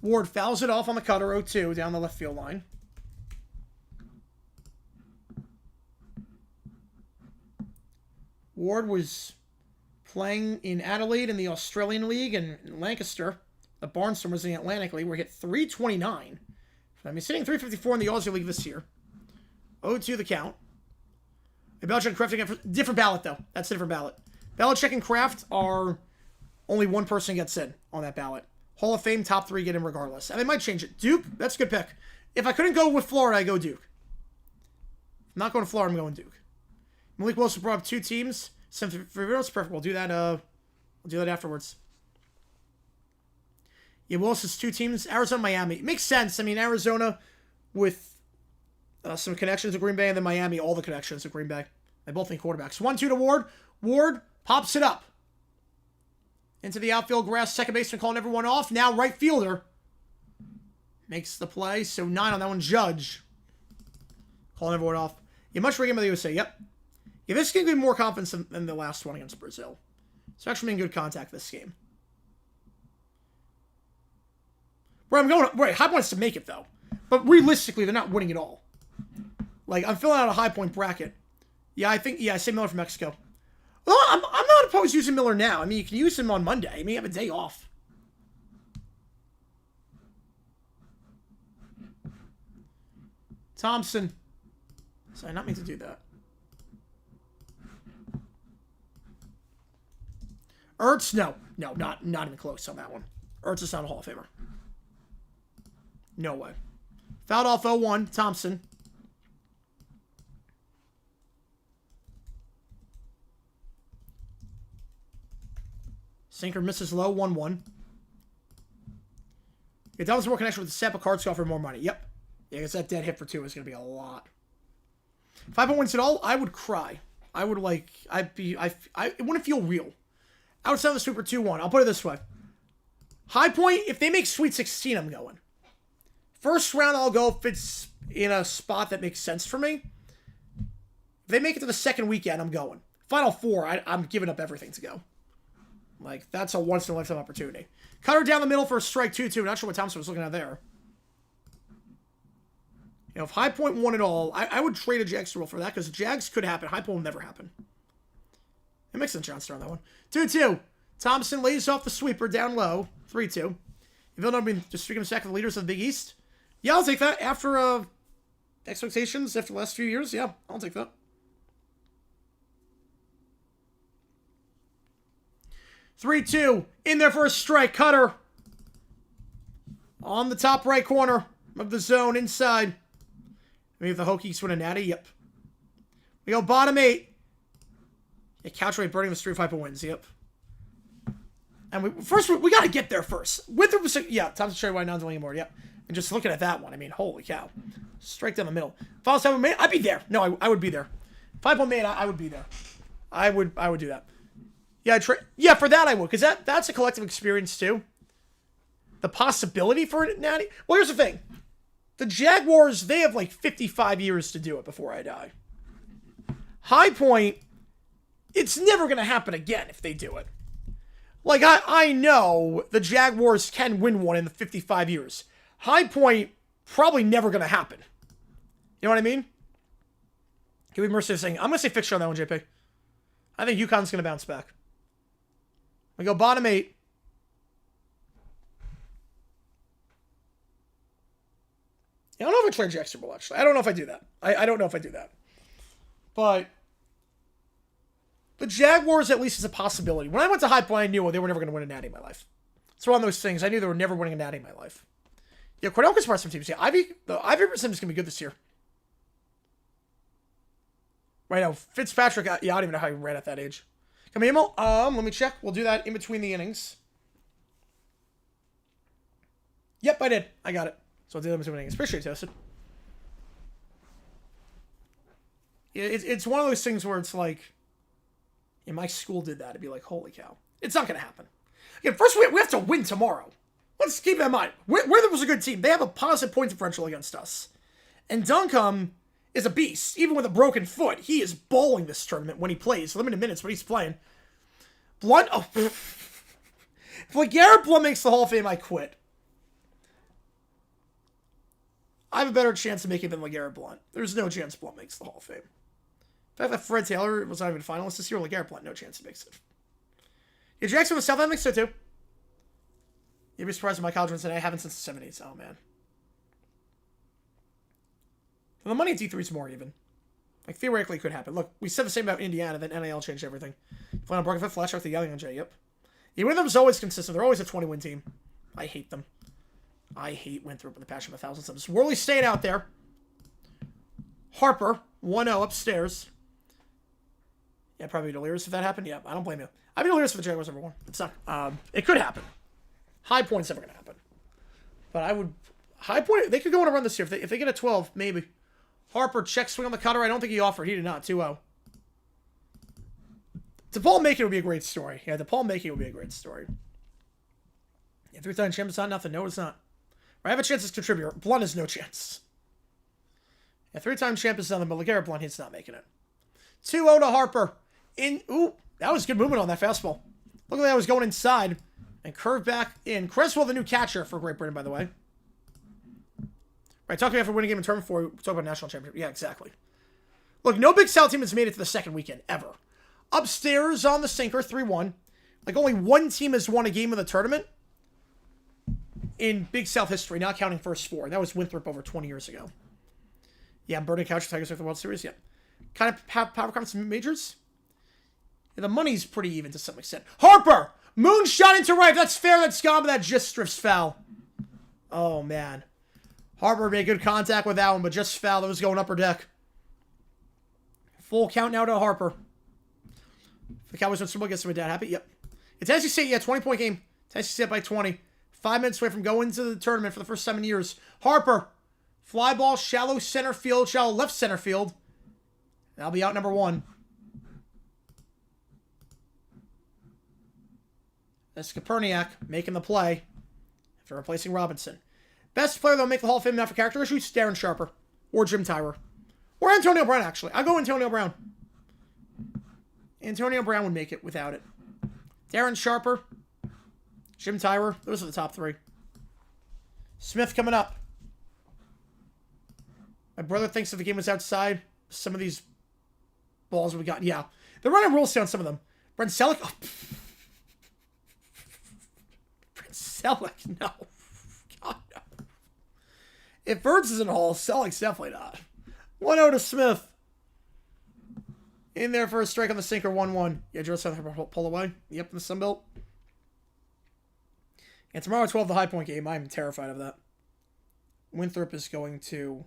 Ward fouls it off on the cutter, 0-2, down the left field line. Ward was playing in Adelaide in the Australian League and in Lancaster. The Barnstormers in the Atlantic League, where he hit 329. I mean, sitting 354 in the Aussie League this year. 0-2 the count. Belichick and Kraft again. Different ballot, though. That's a different ballot. Belichick and Kraft are only one person gets in on that ballot. Hall of Fame, top 3 get in regardless. And they might change it. Duke, that's a good pick. If I couldn't go with Florida, I go Duke. I'm not going to Florida, I'm going Duke. Malik Wilson brought up 2 teams. San Francisco's perfect. We'll do that. We'll do that afterwards. Yeah, Wilson's 2 teams. Arizona, Miami. It makes sense. I mean, Arizona with some connections to Green Bay, and then Miami, all the connections to Green Bay. They both need quarterbacks. 1-2 to Ward. Ward pops it up. Into the outfield grass. Second baseman calling everyone off. Now right fielder makes the play. So 9 on that one. Judge calling everyone off. Yeah, much for game of the USA. Yep. Yeah, this game gave me more confidence than the last one against Brazil. It's actually been good contact this game. Where I'm going, right, High Point's to make it, though. But realistically, they're not winning it all. Like, I'm filling out a High Point bracket. Yeah, I say Miller from Mexico. Well, I'm not opposed to using Miller now. I mean, you can use him on Monday. I mean, you have a day off. Thompson. Sorry, not mean to do that. Ertz? No, not even close on that one. Ertz is not a Hall of Famer. No way. Fouled off 0-1. Thompson. Sinker misses low. 1-1. Yeah, that was more connection with the Sapa cards to offer more money. Yep. Yeah, because that dead hit for 2 is going to be a lot. 5 wins it all, I would cry. I would it wouldn't feel real. Outside of the Super 2-1, I'll put it this way. High Point, if they make Sweet 16, I'm going. First round, I'll go if it's in a spot that makes sense for me. If they make it to the second weekend, I'm going. Final 4, I'm giving up everything to go. Like, that's a once-in-a-lifetime opportunity. Cutter down the middle for a strike 2-2. Not sure what Thompson was looking at there. You know, if High Point won it all, I would trade a Jags rule for that, because Jags could happen. High Point will never happen. It makes sense, Johnston, on that one. 2-2. Thompson lays off the sweeper down low. 3-2. Villanova been just streaking back of the leaders of the Big East. Yeah, I'll take that. After expectations, after the last few years, yeah, I'll take that. 3-2. In there for a strike. Cutter. On the top right corner of the zone, inside. Maybe if the Hokies win a natty, yep. We go bottom 8. Yeah, couch rate burning the street 5 wins, yep. And we got to get there first. With the, yeah, Thompson straight wide non anymore, yep. And just looking at that one, I mean, holy cow. Strike down the middle. Final 7 made, I'd be there. No, I would be there. 5 made, I would be there. I would do that. Yeah, for that I would, because that's a collective experience too. The possibility for a natty. Well, here's the thing. The Jaguars, they have like 55 years to do it before I die. High Point, it's never going to happen again if they do it. Like, I know the Jaguars can win one in the 55 years. High Point, probably never going to happen. You know what I mean? Can we mercy saying, I'm going to say fixture on that one, JP. I think UConn's going to bounce back. We go bottom 8. I don't know if I trade Jackson Bowl, actually. I don't know if I do that. I don't know if I do that. But the Jaguars, at least, is a possibility. When I went to High Point, I knew they were never going to win a natty in my life. It's one of those things. I knew they were never winning a natty in my life. Yeah, Cornell can smart some teams. Yeah, Ivy percent is going to be good this year. Right now, Fitzpatrick, yeah, I don't even know how he ran at that age. Come here, Mo. Let me check. We'll do that in between the innings. Yep, I did. I got it. So I'll do that in between innings. Appreciate it, Toasted. Yeah, it's one of those things where it's like, yeah, my school did that. It'd be like, holy cow. It's not going to happen. Again, first we have to win tomorrow. Let's keep that in mind. Where there was a good team. They have a positive point differential against us. And Duncombe is a beast. Even with a broken foot, he is bowling this tournament when he plays. Limited minutes, but he's playing. Blunt, oh. If LeGarrette Blunt makes the Hall of Fame, I quit. I have a better chance of making it than LeGarrette Blunt. There's no chance Blunt makes the Hall of Fame. In fact, that Fred Taylor was not even a finalist this year. LeGarrette Blunt, no chance he makes it. Yeah, Jackson with South End makes it too. You'd be surprised if my college wins today. I haven't since the 70s. Oh, man. Well, the money at D3 is more even. Like, theoretically, it could happen. Look, we said the same about Indiana, then NIL changed everything. Final broken foot, flash out the yelling on Jay. Yep. Yeah, one of them is always consistent. They're always a 20-win team. I hate them. I hate Winthrop with a passion of 1,000 subs. Worley staying out there. Harper, 1-0 upstairs. Yeah, probably delirious if that happened. Yeah, I don't blame you. I'd be delirious if the Jaguars ever won. It's not. It could happen. High Point's never going to happen. But I would... High Point, they could go on a run this year. If they get a 12, maybe. Harper, check swing on the cutter. I don't think he offered. He did not. 2-0. DePaul making would be a great story. Yeah, DePaul making would be a great story. Yeah, 3-time champ is not nothing. No, it's not. I have a chance as contributor. Blunt has no chance. Yeah, 3-time champ is nothing, but LeGarrette Blunt, he's not making it. 2-0 to Harper. Ooh, that was good movement on that fastball. Look at that, was going inside. And curved back in. Creswell, the new catcher for Great Britain, by the way. Right, talking after winning game in tournament 4, we talk about national championship. Yeah, exactly. Look, no Big South team has made it to the second weekend, ever. Upstairs on the sinker, 3-1. Like, only one team has won a game of the tournament in Big South history, not counting first 4. And that was Winthrop over 20 years ago. Yeah, Burning Couch, Tigers with the World Series, yeah. Kind of power conference majors? Yeah, the money's pretty even to some extent. Harper! Moonshot into right. If that's fair, that's gone, but that just drifts foul. Oh, man. Harper made good contact with that one, but just foul. That was going upper deck. Full count now to Harper. The Cowboys win Super Bowl, gets my dad happy. Yep. It's Tennessee State, yeah, 20-point game. Tennessee State by 20. 5 minutes away from going to the tournament for the first time in years. Harper. Fly ball, shallow center field, shallow left center field. That'll be out number 1. That's Koperniak making the play after replacing Robinson. Best player that'll make the Hall of Fame now for character issues, Darren Sharper. Or Jim Tyrer. Or Antonio Brown, actually. I'll go Antonio Brown. Antonio Brown would make it without it. Darren Sharper. Jim Tyrer. Those are the top 3. Smith coming up. My brother thinks if the game was outside, some of these balls we got. Yeah. They're running rules on some of them. Brent Selleck. Oh. Brent Selleck. No. God, no. If Burns is in Hall, Selleck's definitely not. 1-0 to Smith. In there for a strike on the sinker, 1-1. Yeah, Joe South pull away. Yep, in the Sunbelt. And tomorrow at 12, the High Point game. I'm terrified of that. Winthrop is going to...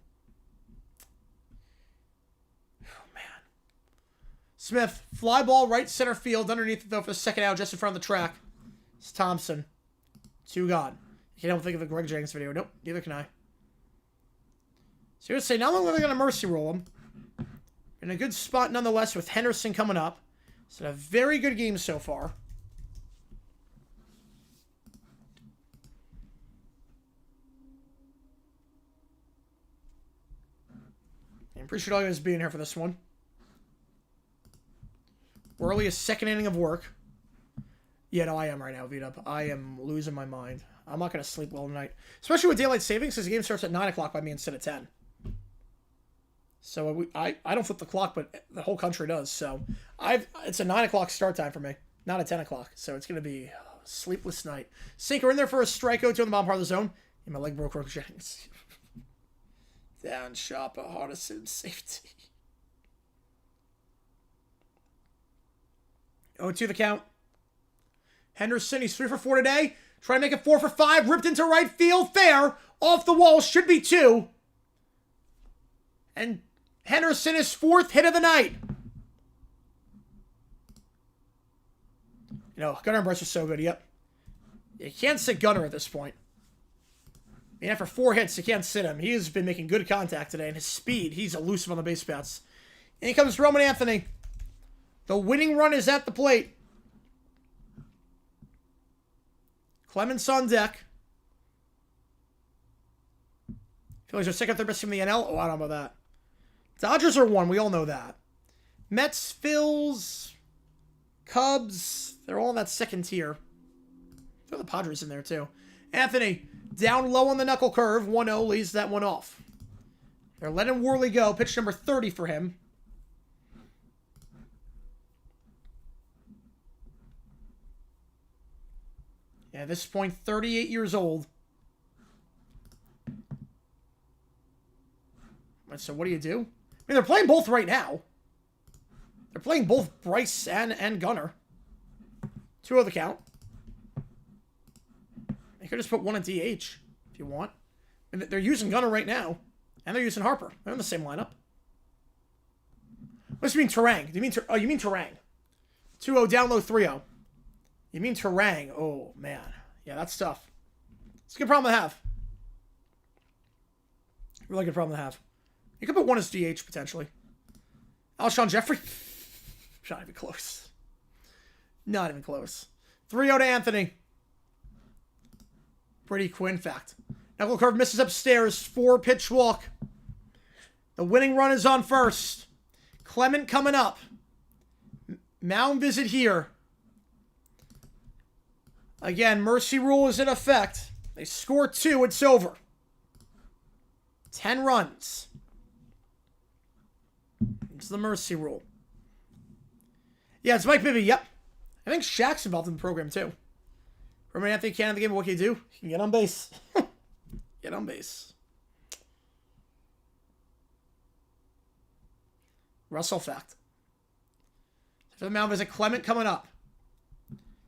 Oh, man. Smith, fly ball, right center field. Underneath it, though, for the second out, just in front of the track. It's Thompson. 2 gone. You can't think of the Greg Jenkins video. Nope, neither can I. So you're going to say, not only are they going to mercy roll him, in a good spot nonetheless with Henderson coming up. It's a very good game so far. I appreciate all you guys being here for this one. Worley is second inning of work. Yeah, no, I am right now, V-Dub. I am losing my mind. I'm not going to sleep well tonight. Especially with daylight savings, because the game starts at 9 o'clock by me instead of 10. So I don't flip the clock, but the whole country does. So it's a 9 o'clock start time for me, not a 10 o'clock. So it's going to be a sleepless night. Sinker in there for a strikeout to the bottom part of the zone. And my leg broke. Jennings. Down, Sharper, Hardison, safety. 0-2 the count. Henderson, he's 3 for 4 today. Trying to make it 4 for 5. Ripped into right field. Fair. Off the wall. Should be 2. And Henderson is 4th hit of the night. You know, Gunnar and Bryce are so good. Yep. You can't sit Gunnar at this point. I mean, after 4 hits, you can't sit him. He has been making good contact today. And his speed, he's elusive on the base paths. And here comes Roman Anthony. The winning run is at the plate. Clemens on deck. Phillies are second, third best team in the NL. Oh, I don't know about that. Dodgers are 1. We all know that. Mets, Phils, Cubs. They're all in that second tier. Throw the Padres in there, too. Anthony, down low on the knuckle curve. 1-0 leads that one off. They're letting Worley go. Pitch number 30 for him. Yeah, at this point, 38 years old. So what do you do? I mean, they're playing both right now. They're playing both Bryce and Gunnar. 2-0 the count. They could just put one in DH if you want. And they're using Gunner right now. And they're using Harper. They're in the same lineup. What does you mean Terang? Do you mean you mean Terang? 2-0 down low 3-0. You mean Terang? Oh man. Yeah, that's tough. It's a good problem to have. Really good problem to have. You could put one as DH potentially. Alshon Jeffrey? Not even close. Not even close. 3-0 to Anthony. Pretty Quinn fact. Knuckle curve misses upstairs. 4-pitch walk. The winning run is on first. Clement coming up. Mound visit here. Again, mercy rule is in effect. They score 2, it's over. 10 runs. It's the mercy rule. Yeah, it's Mike Bibby, yep. I think Shaq's involved in the program, too. Remember Anthony Cannon in the game, what can you do? You can get on base. Get on base. Russell fact. For the mound visit, Clement coming up.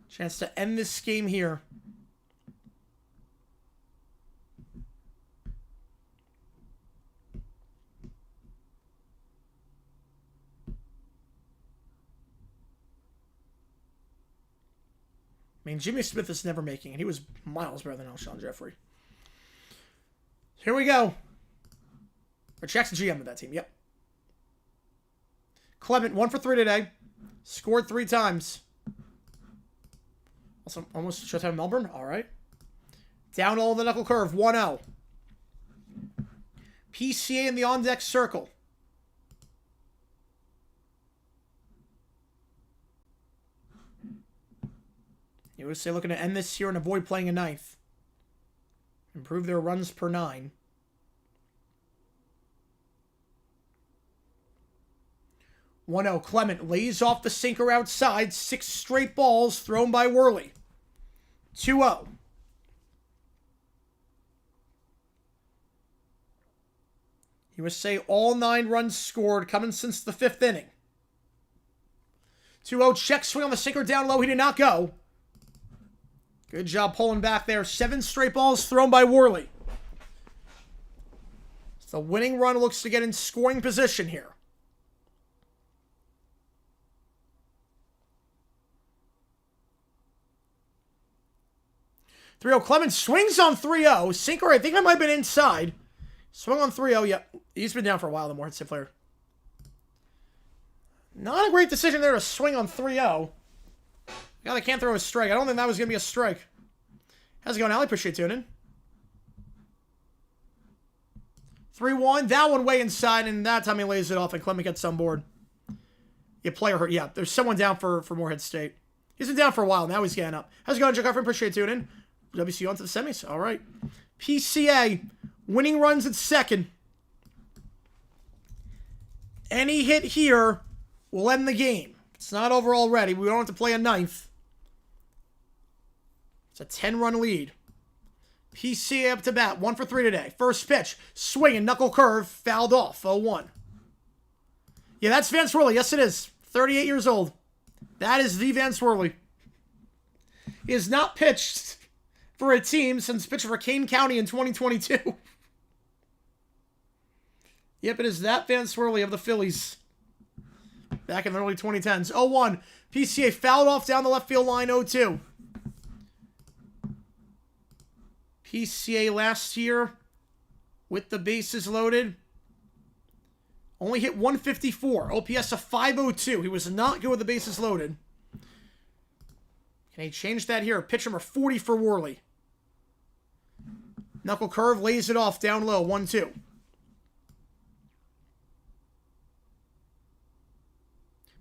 Chance to end this game here. I mean, Jimmy Smith is never making it. He was miles better than Alshon Jeffrey. Here we go. Or Jackson GM of that team, yep. Clement, 1 for 3 today. Scored 3 times. Also, almost shutdown Melbourne. All right. Down all the knuckle curve. 1-0. PCA in the on-deck circle. USA looking to end this here and avoid playing a 9th. Improve their runs per 9. 1-0. Clement lays off the sinker outside. 6 straight balls thrown by Worley. 2-0. USA all 9 runs scored coming since the 5th inning. 2-0. Check swing on the sinker down low. He did not go. Good job pulling back there. 7 straight balls thrown by Worley. The winning run looks to get in scoring position here. 3-0. Clement swings on 3-0. Sinker, I think that might have been inside. Swung on 3-0. Yep. He's been down for a while, the Morehead State player. Not a great decision there to swing on 3-0. Yeah, they can't throw a strike. I don't think that was going to be a strike. How's it going, Allie? Appreciate tuning in. 3-1. That one way inside, and that time he lays it off, and Clement gets on board. Yeah, player hurt. Yeah, there's someone down for Morehead State. He's been down for a while. Now he's getting up. How's it going, Jack? Appreciate tuning in. WCU on to the semis. All right. PCA. Winning runs at second. Any hit here will end the game. It's not over already. We don't have to play a 9th. It's a 10-run lead. PCA up to bat. 1 for 3 today. First pitch. Swinging. Knuckle curve. Fouled off. 0-1. Yeah, that's Vance Worley. Yes, it is. 38 years old. That is the Vance Worley. He has not pitched for a team since pitching for Kane County in 2022. Yep, it is that Vance Worley of the Phillies. Back in the early 2010s. 0-1. PCA fouled off down the left field line. 0-2. PCA last year with the bases loaded. Only hit 154. OPS of 502. He was not good with the bases loaded. Can he change that here? Pitch number 40 for Worley. Knuckle curve, lays it off down low. 1-2.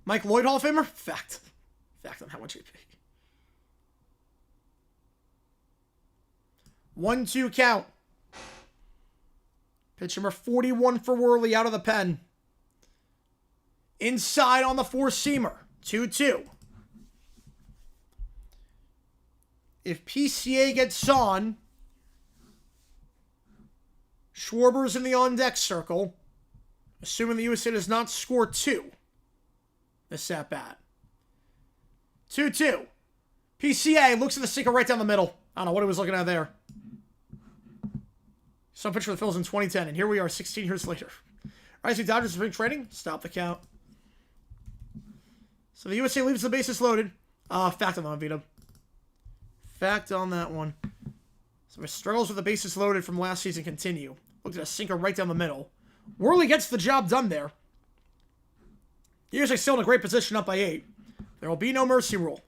Mike Lloyd Hall of Famer? Fact on how much he paid. 1-2 count. Pitch number 41 for Worley out of the pen. Inside on the 4-seamer. 2-2. If PCA gets on, Schwarber's in the on-deck circle, assuming the USA does not score 2. This at-bat. 2-2. PCA looks at the sinker right down the middle. I don't know what he was looking at there. Some pitch for the Phils in 2010, and here we are 16 years later. Rising Dodgers spring training. Stop the count. So the USA leaves the bases loaded. Fact on that one, Vito. Fact on that one. So the struggles with the bases loaded from last season continue. Looked at a sinker right down the middle. Worley gets the job done there. USA still in a great position, up by 8. There will be no mercy rule.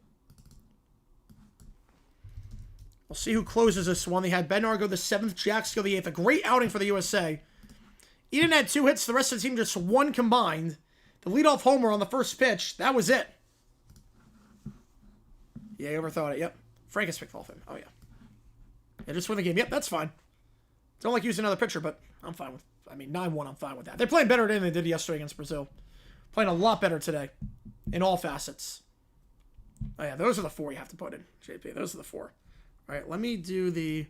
We'll see who closes this one. They had Bednar go the 7th, Jacks go the 8th. A great outing for the USA. Eden had 2 hits. The rest of the team just 1 combined. The leadoff homer on the first pitch. That was it. Yeah, you overthought it. Yep. Frankus picked the Hall of Fame. Oh, yeah. Yeah, just win the game. Yep, that's fine. Don't like using another pitcher, but I'm fine with... I mean, 9-1, I'm fine with that. They're playing better than they did yesterday against Brazil. Playing a lot better today. In all facets. Oh, yeah, those are the 4 you have to put in, JP. Those are the 4. All right, let me do the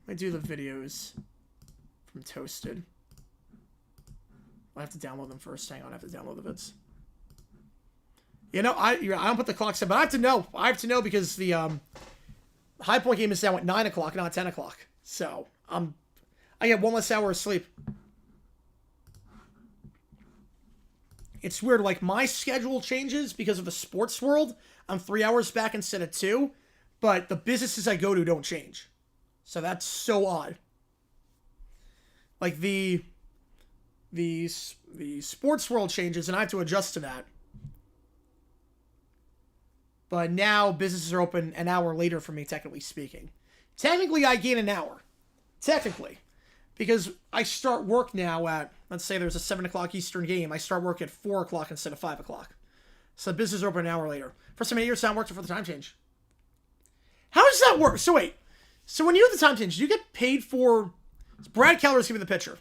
videos from Toasted. I have to download them first. Hang on, I have to download the vids. You know, I don't put the clocks in, but I have to know. I have to know because the High Point game is now at 9 o'clock, not 10 o'clock. So I get 1 less hour of sleep. It's weird, like my schedule changes because of the sports world. I'm 3 hours back instead of 2, but the businesses I go to don't change. So that's so odd. Like the sports world changes, and I have to adjust to that. But now businesses are open an hour later for me, technically speaking. Technically, I gain an hour. Technically. Because I start work now at, let's say there's a 7 o'clock Eastern game. I start work at 4 o'clock instead of 5 o'clock. So the business is open an hour later. First time in 8 years, time worked for the time change. How does that work? So wait. So when you have the time change, do you get paid for... Brad Keller's giving the pitcher.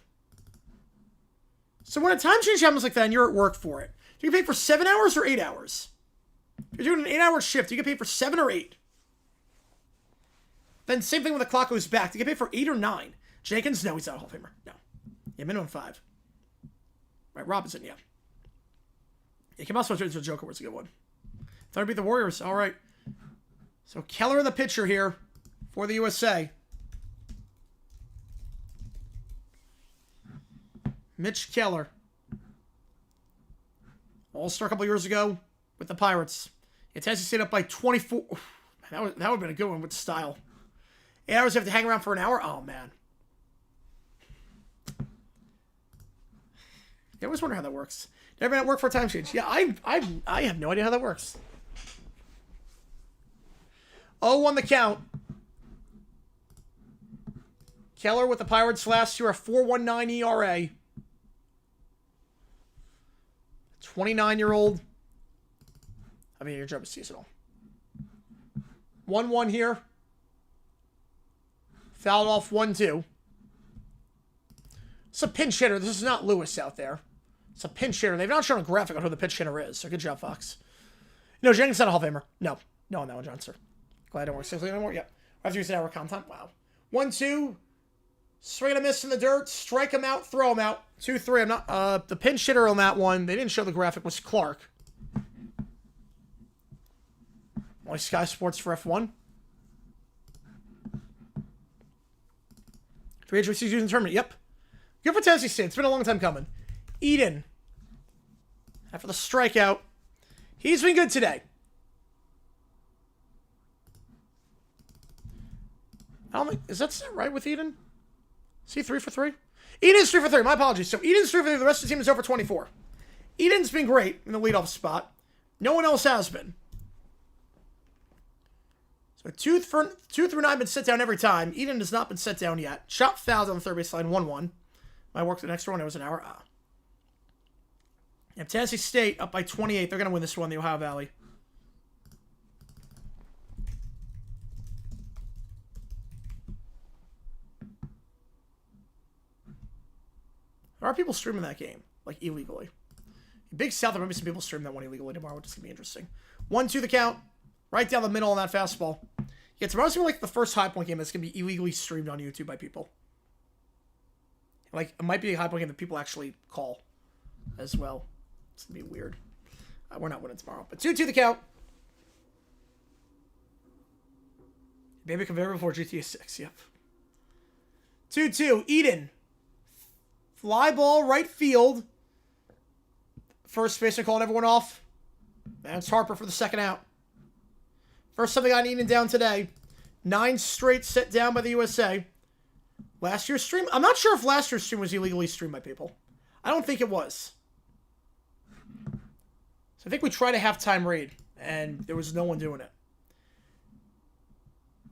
So when a time change happens like that and you're at work for it, do you get paid for 7 hours or 8 hours? If you're doing an 8-hour shift, do you get paid for 7 or 8? Then same thing when the clock goes back. Do you get paid for 8 or 9? Jenkins? No, he's not a Hall of Famer. No. Yeah, minimum 5. Right, Robinson, yeah. Yeah, Kim also turns to a Joker was a good one. Thought it'd be the Warriors. All right. So Keller the pitcher here for the USA. Mitch Keller. All-Star a couple years ago with the Pirates. Yeah, Tennessee stayed up by 24. That would have been a good one with style. 8 hours you have to hang around for an hour? Oh, man. I always wonder how that works. Never been at work for a time change. Yeah, I have no idea how that works. 0-1 the count. Keller with the Pirates last year, a 4.19 ERA. 29-year-old. I mean, your job is seasonal. 1-1 here. Fouled off 1-2. It's a pinch hitter. This is not Lewis out there. It's a pinch hitter. They've not shown a graphic on who the pinch hitter is, so good job, Fox. No, Jenkins not a Hall of Famer. No. No on that one, John, sir. Glad I don't work 6 anymore. Yep. I have to use an hour content. Wow. 1-2. Swing and a miss in the dirt. Strike him out. Throw him out. 2-3. I'm not... the pinch hitter on that one, they didn't show the graphic, was Clark. Only Sky Sports for F1. 3 HVC season tournament. Yep. Good for Tennessee State. It's been a long time coming. Eden. After the strikeout. He's been good today. I don't think... Is that right with Eden? Is he 3 for 3? Eden's 3 for 3. My apologies. So Eden's 3 for 3. The rest of the team is over 24. Eden's been great in the leadoff spot. No one else has been. So 2 through 9 been set down every time. Eden has not been set down yet. Shot fouled on the third base line. 1-1. I worked the next one. It was an hour. Yeah, Tennessee State up by 28. They're going to win this one, the Ohio Valley. There are people streaming that game, like illegally. Big South, there might be some people streaming that one illegally tomorrow, which is going to be interesting. 1-2 the count. Right down the middle on that fastball. Yeah, tomorrow's going to be like the first High Point game that's going to be illegally streamed on YouTube by people. Like, it might be a High Point game that people actually call as well. It's going to be weird. We're not winning tomorrow. But 2-2 the count. Baby Conveyor before GTA 6, yep. 2-2, Eden. Fly ball, right field. First baseman calling everyone off. And it's Harper for the second out. First time they got Eden down today. 9 straight set down by the USA. Last year's stream? I'm not sure if last year's stream was illegally streamed by people. I don't think it was. So I think we tried a halftime raid, and there was no one doing it.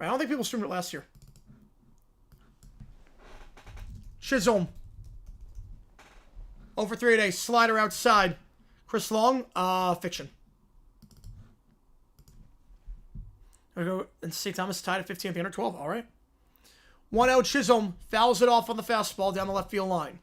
I don't think people streamed it last year. Chisholm. Over 3 today. Slider outside. Chris Long. Fiction. We're going to go and St. Thomas tied at 15 at the under 12. All right. 1-0 Chisholm. Fouls it off on the fastball down the left field line.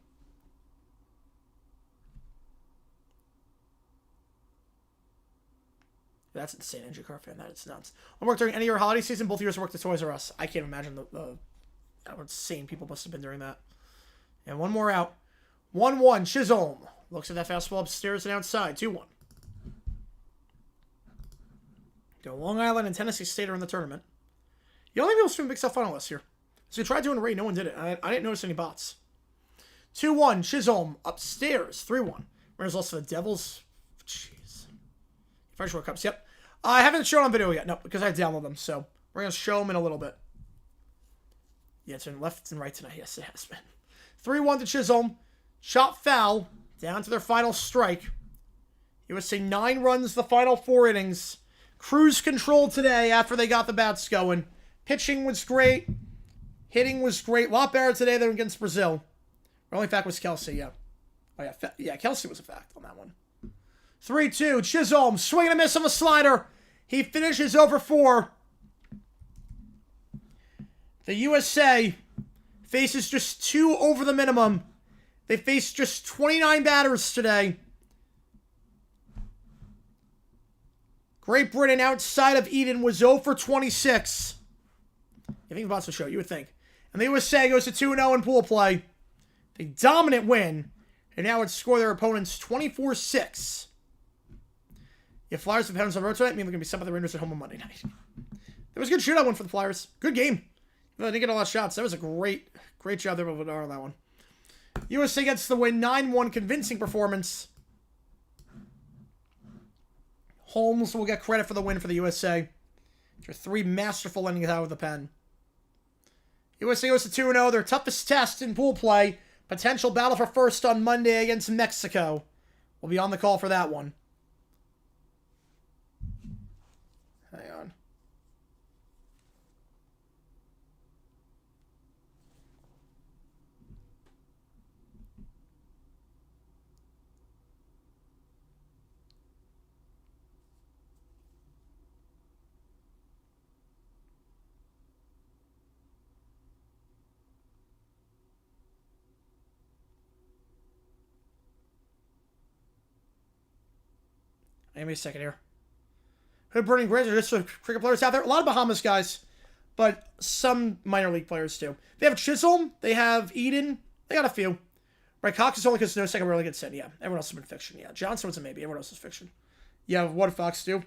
That's insane, NJ Car fan. That is nuts. I worked during any year holiday season. Both years I worked at Toys R Us. I can't imagine how insane people must have been during that. And one more out. 1-1 Chisholm. Looks at that fastball upstairs and outside. 2-1. Go Long Island and Tennessee State are in the tournament. The only people stream Big Stuff Final last year. So we tried doing a raid. No one did it. I didn't notice any bots. 2-1 Chisholm upstairs. 3-1. Winners lost to the Devils. Jeez. French World Cups. Yep. I haven't shown on video yet. No, because I downloaded them. So we're going to show them in a little bit. Yeah, it's been left and right tonight. Yes, it has been. 3-1 to Chisholm. Shot foul. Down to their final strike. USA 9 runs the final 4 innings. Cruise control today after they got the bats going. Pitching was great. Hitting was great. A lot better today than against Brazil. Our only fact was Kelsey, yeah. Oh, yeah. Yeah, Kelsey was a fact on that one. 3-2. Chisholm. Swing and a miss on the slider. He finishes over 4. The USA faces just 2 over the minimum. They faced just 29 batters today. Great Britain outside of Eden was 0 for 26. You think the bots will show? You would think. And the USA goes to 2-0 in pool play. A dominant win. And now would score their opponents 24-6. If Flyers have Penguins on the road tonight, I mean they're going to be sent by the Rangers at home on Monday night. There was a good shootout win for the Flyers. Good game. They didn't get a lot of shots. That was a great job there with on that one. USA gets the win. 9-1 convincing performance. Holmes will get credit for the win for the USA. After 3 masterful innings out of the pen. USA goes to 2-0. Their toughest test in pool play. Potential battle for first on Monday against Mexico. We'll be on the call for that one. Hang on. Give me a second here. Hood burning Grizz are just cricket players out there. A lot of Bahamas guys, but some minor league players too. They have Chisholm. They have Eden. They got a few. Right, Cox is only because no second really gets in. Yeah, everyone else has been fiction. Yeah, Johnson was a maybe. Everyone else is fiction. Yeah, what did Fox do?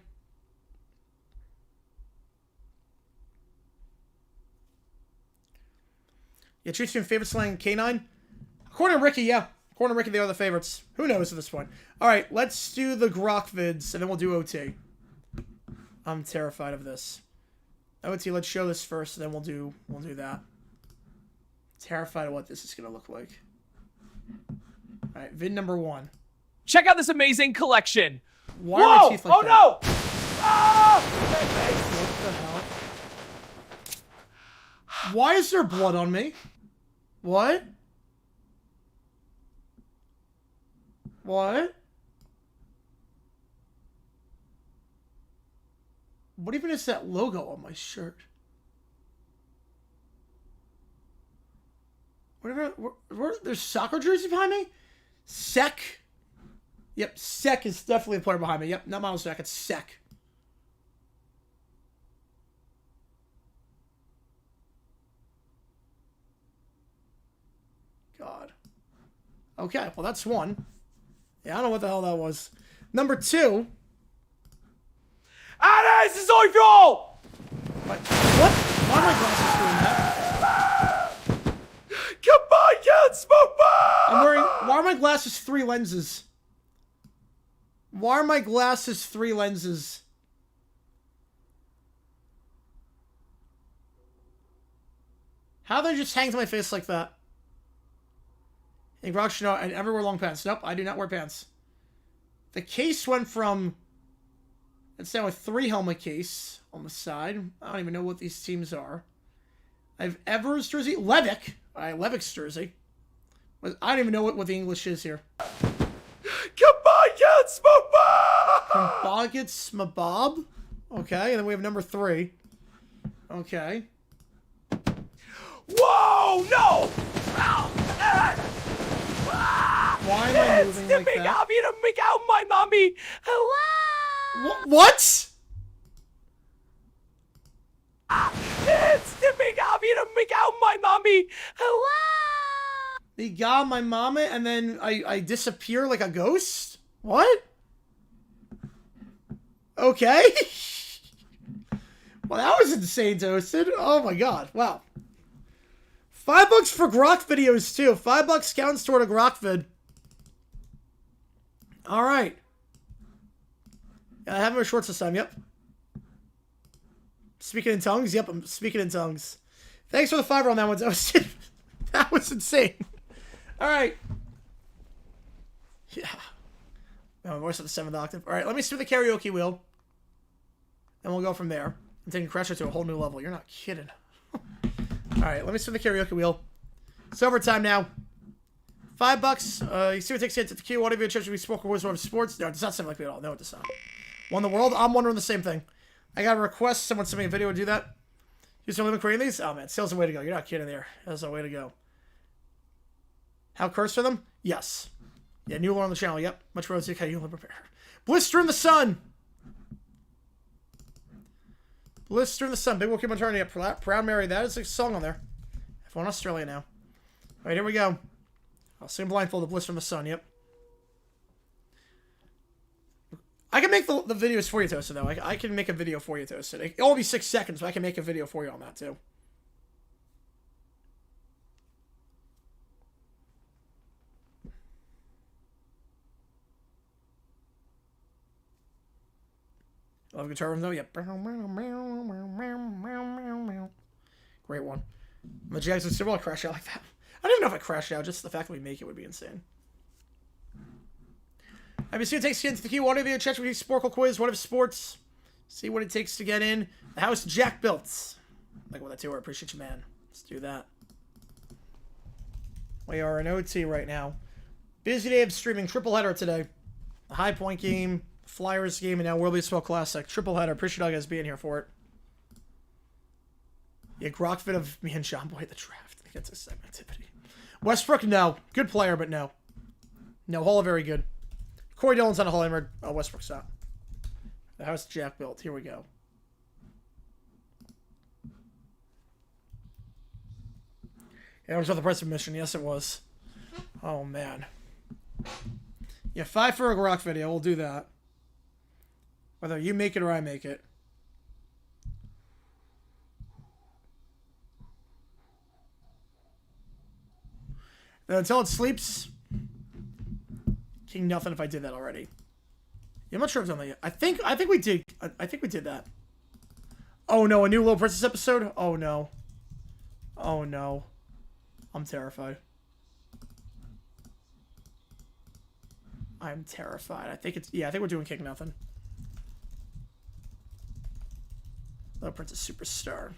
Yeah, Chiefs being favorite slang K9. According to Ricky, yeah. According to Ricky, they are the favorites. Who knows at this point? All right, let's do the Grock vids, and then we'll do OT. I'm terrified of this. OT, let's show this first, and then we'll do that. Terrified of what this is going to look like. All right, vid number 1. Check out this amazing collection. Why are my teeth like that? No! Ah! What the hell? Why is there blood on me? What? What? What even is that logo on my shirt? Whatever. There's soccer jersey behind me? Sec. Yep, Sec is definitely a player behind me. Yep, not Miles Jack, it's Sec. God. Okay, well that's one. Yeah, I don't know what the hell that was. Number 2. Allez, c'est son fuel! What? are my glasses doing that? Come on, get smoke bomb! I'm wearing... Why are my glasses 3 lenses? Why are my glasses 3 lenses? How they just hang to my face like that? And Grock should know I never wear long pants. Nope, I do not wear pants. The case went from... It's now a 3 helmet case on the side. I don't even know what these teams are. I have Evers jersey. Levick. Levick's jersey. I don't even know what the English is here. Kabagats Mabob! Kabagats Mabob? Okay, and then we have number 3. Okay. Whoa, no! Why am I moving like that? I'm gonna make out my mommy. What? It's tipping. I'm gonna make out my mommy. He got my mama and then I disappear like a ghost? What? Okay. Well, that was insane, Toasted. Oh my god. Wow. $5 for Grock videos, too. $5 counts toward a Grock vid. Alright. I have my shorts this time, yep. Speaking in tongues? Yep, I'm speaking in tongues. Thanks for the $5 on that one, Toasted. That was insane. Alright. Yeah. Oh, voice of the 7th octave. Alright, let me spin the karaoke wheel. And we'll go from there. I'm taking Crusher to a whole new level. You're not kidding. Alright, let me spin the karaoke wheel. It's overtime now. $5. You see what takes hits at the queue. What have you church we spoke with of sports? No, it does not sound like me at all. No, it does not. Won the world? I'm wondering the same thing. I got a request. Someone sent me a video to do that. You still living creating these? Oh man, sales a way to go. You're not kidding there. That's a way to go. How curse for them? Yes. Yeah, new one on the channel. Yep. Much rose. Okay, you prepare. Blister in the sun. Blister in the sun. Big Wookie Maternity up. Proud Mary. That is a song on there. F1 Australia now. Alright, here we go. I'll sing blindfolded. Blister in the sun. Yep. I can make the videos for you, Toasted, though. I can make a video for you, Toasted. It'll only be 6 seconds, but I can make a video for you on that, too. Love guitar rhythm, though. Yep. Great one. The Jags would still crash out like that. I don't even know if I crashed out. Just the fact that we make it would be insane. Have you seen it takes to get into the key? What are the Cheshire Sporkle quiz? What if sports? See what it takes to get in. The house Jack built. Like what that too. I appreciate you, man. Let's do that. We are in OT right now. Busy day of streaming. Triple header today. The High Point game, Flyers game, and now World Baseball Classic. Triple header. Appreciate you guys being here for it. Yeah, Grock fit of me and John Boy at the draft. I think that's a segment activity. Westbrook, no. Good player, but no. No, Hall very good. Corey Dillon's on a Hall Hammered. Oh, Westbrook's not. The house Jack built. Here we go. Yeah, it was with the press mission. Yes, it was. Oh, man. Yeah, 5 for a Grock video. We'll do that. Whether you make it or I make it. Then until it sleeps... King nothing if I did that already. Yeah, I'm not sure if I've done that yet. I think we did. I think we did that. Oh no, a new Little Princess episode? Oh no. Oh no. I'm terrified. I'm terrified. I think it's I think we're doing King nothing. Little Princess Superstar.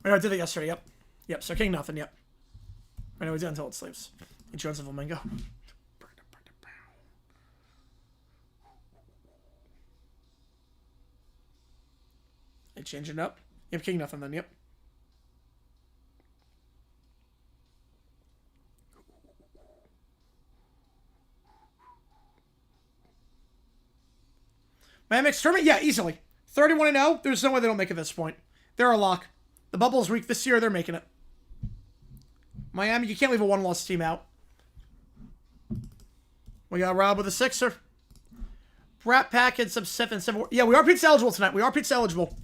Wait, no, I did it yesterday, yep. Yep, so King nothing, yep. I know we did until it sleeps. Jones of Flamingo. They changing it up. Yep, King nothing then, yep. Miami tournament? Yeah, easily. 31-0. There's no way they don't make it at this point. They're a lock. The bubble's weak this year. They're making it. Miami, you can't leave a one-loss team out. We got Rob with a 6er. Brat Packets of 7-7. Yeah, we are pizza eligible tonight. We are pizza eligible.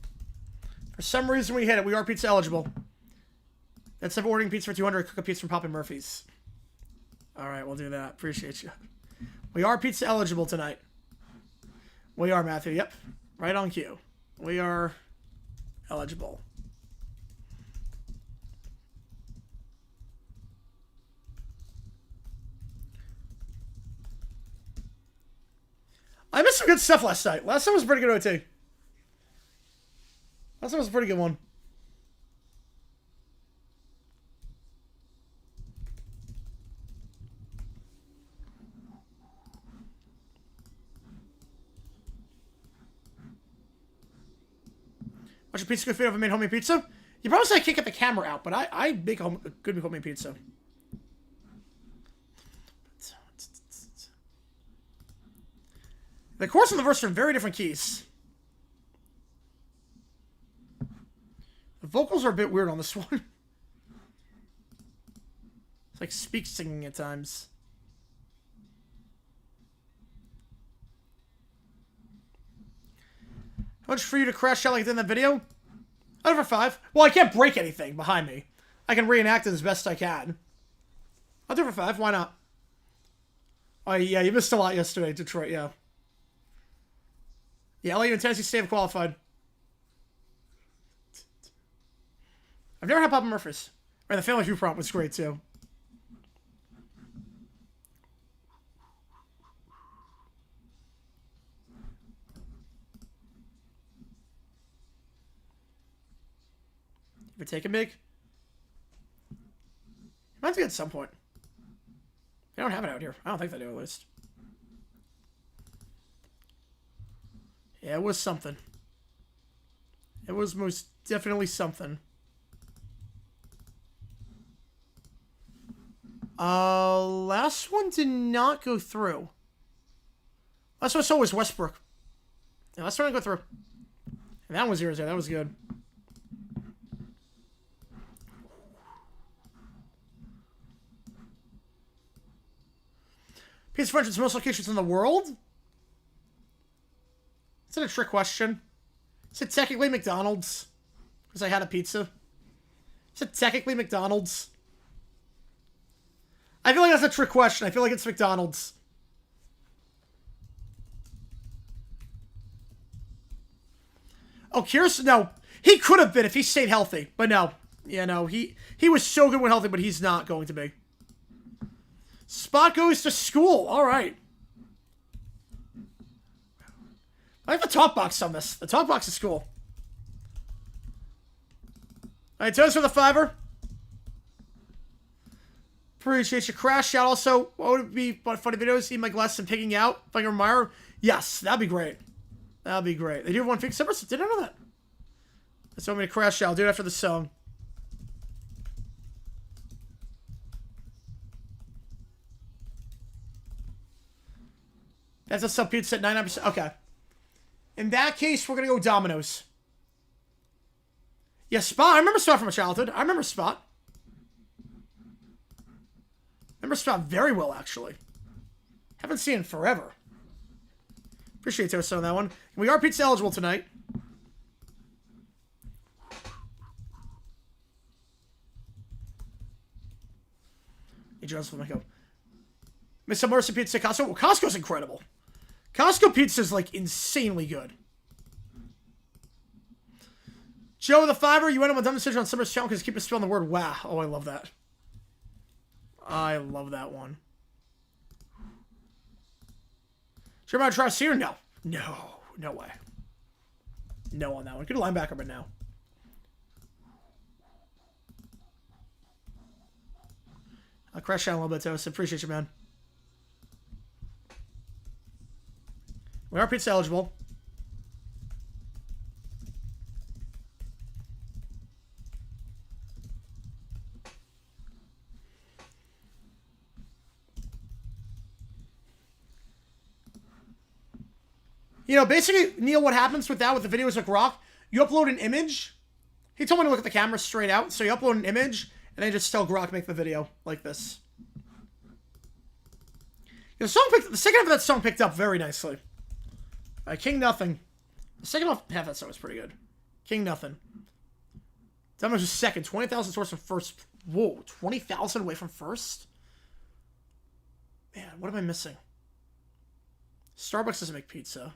For some reason we hit it. We are pizza eligible. Instead of ordering pizza for 200, cook a pizza from Papa Murphy's. Alright, we'll do that. Appreciate you. We are pizza eligible tonight. We are, Matthew. Yep. Right on cue. We are eligible. I missed some good stuff last night. Last time was a pretty good OT. Last time was a pretty good one. What's your pizza good fit if I made homemade pizza? You probably say I can't get the camera out, but I make good homemade pizza. The chorus and the verse are in very different keys. The vocals are a bit weird on this one. It's like speak singing at times. How much for you to crash out like in that video? Out of 5. Well, I can't break anything behind me. I can reenact it as best I can. I'll do it for 5. Why not? Oh, yeah, you missed a lot yesterday, Detroit, yeah. Yeah, LA and Tennessee State have qualified. I've never had Papa Murphy's. Or the Family Feud prompt was great, too. You ever taken big? Might be at some point. They don't have it out here. I don't think they do, at least. Yeah, it was something. It was most definitely something. Last one did not go through. Last one I saw was Westbrook. Yeah, last one didn't go through. And that was 0-0. That was good. Pizza French in most locations in the world? Is that a trick question? Is it technically McDonald's? Because I had a pizza. Is it technically McDonald's? I feel like that's a trick question. I feel like it's McDonald's. Oh, Kirsten, no. He could have been if he stayed healthy. But no. Yeah, no. He was so good when healthy, but he's not going to be. Spot goes to school. All right. I like the talk box on this. The talk box is cool. All right, toast for the 5-er. Appreciate you. Crash out. Also, what would it be funny videos? Eat my glass and picking out. Finger Meyer. Yes, that'd be great. That'd be great. They do have one fix December. Did I know that? That's want me to crash out. I'll do it after the song. That's a sub pizza at 99%. Okay. In that case, we're going to go Domino's. Yeah, Spot. I remember Spot from my childhood. I remember Spot. Remember Spot very well, actually. Haven't seen it forever. Appreciate Toast on that one. We are pizza eligible tonight. Hey, Joseph, let me go. Miss Mercy Pizza Costco. Well, Costco's incredible. Costco pizza is like insanely good. Joe the 5-er, you went on a dumb decision on Summer's channel because keep spelling the word wow. Oh, I love that. I love that one. Sure about to try Sear? No. No. No way. No on that one. Good linebacker, but no. I'll crash down a little bit, Toast. Appreciate you, man. We are pizza eligible. You know, basically, Neil, what happens with that, with the videos like Grock, you upload an image. He told me to look at the camera straight out. So you upload an image, and then just tell Grock make the video like this. The second half of that song picked up very nicely. King Nothing. The second half of that song was pretty good. King Nothing. Domino's was second. 20,000 towards from first. Whoa, 20,000 away from first? Man, what am I missing? Starbucks doesn't make pizza.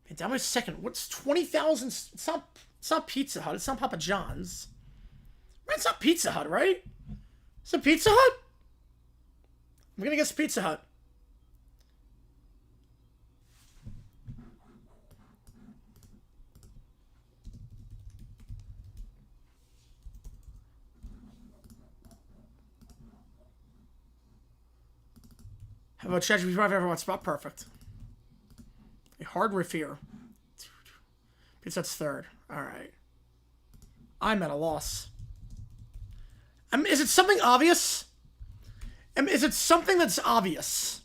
Man, Domino's second. What's 20,000? It's not Pizza Hut. It's not Papa John's. It's not Pizza Hut, right? Is it Pizza Hut? I'm gonna guess Pizza Hut. How about ChatGPT 5 everyone spot perfect? A hard rear. Pizza Hut's third. Alright. I'm at a loss. Is it something obvious? Is it something that's obvious?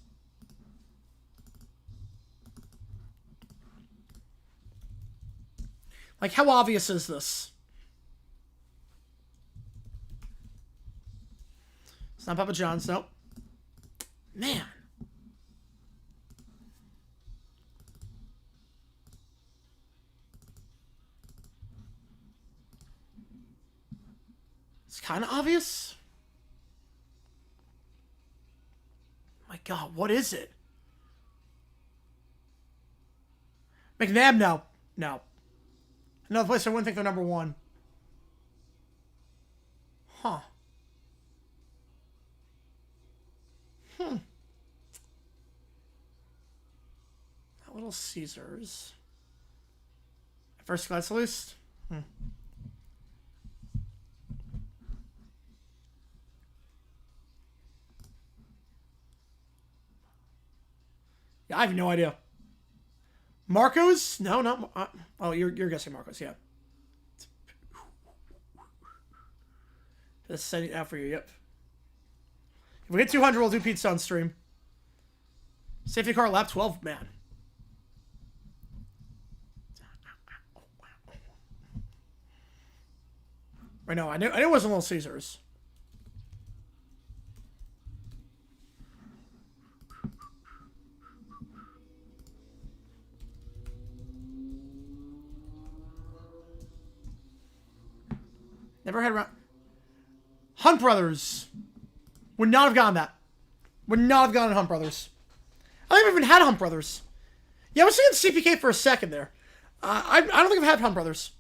Like, how obvious is this? It's not Papa John's, nope. Man. It's kind of obvious. My God, what is it? McNabb, no. No. Another place I wouldn't think they're number one. Huh. That Little Caesars. First class loose. Yeah, I have no idea. Marco's? No, not. Oh, you're guessing Marco's. Yeah. Just setting it out for you. Yep. If we hit 200, we'll do pizza on stream. Safety car lap 12, man. I know. I knew it wasn't Little Caesars. Never had around. Hunt Brothers. Would not have gotten that. Would not have gotten Hunt Brothers. I never even had Hunt Brothers. Yeah, I was thinking CPK for a second there. I don't think I've had Hunt Brothers.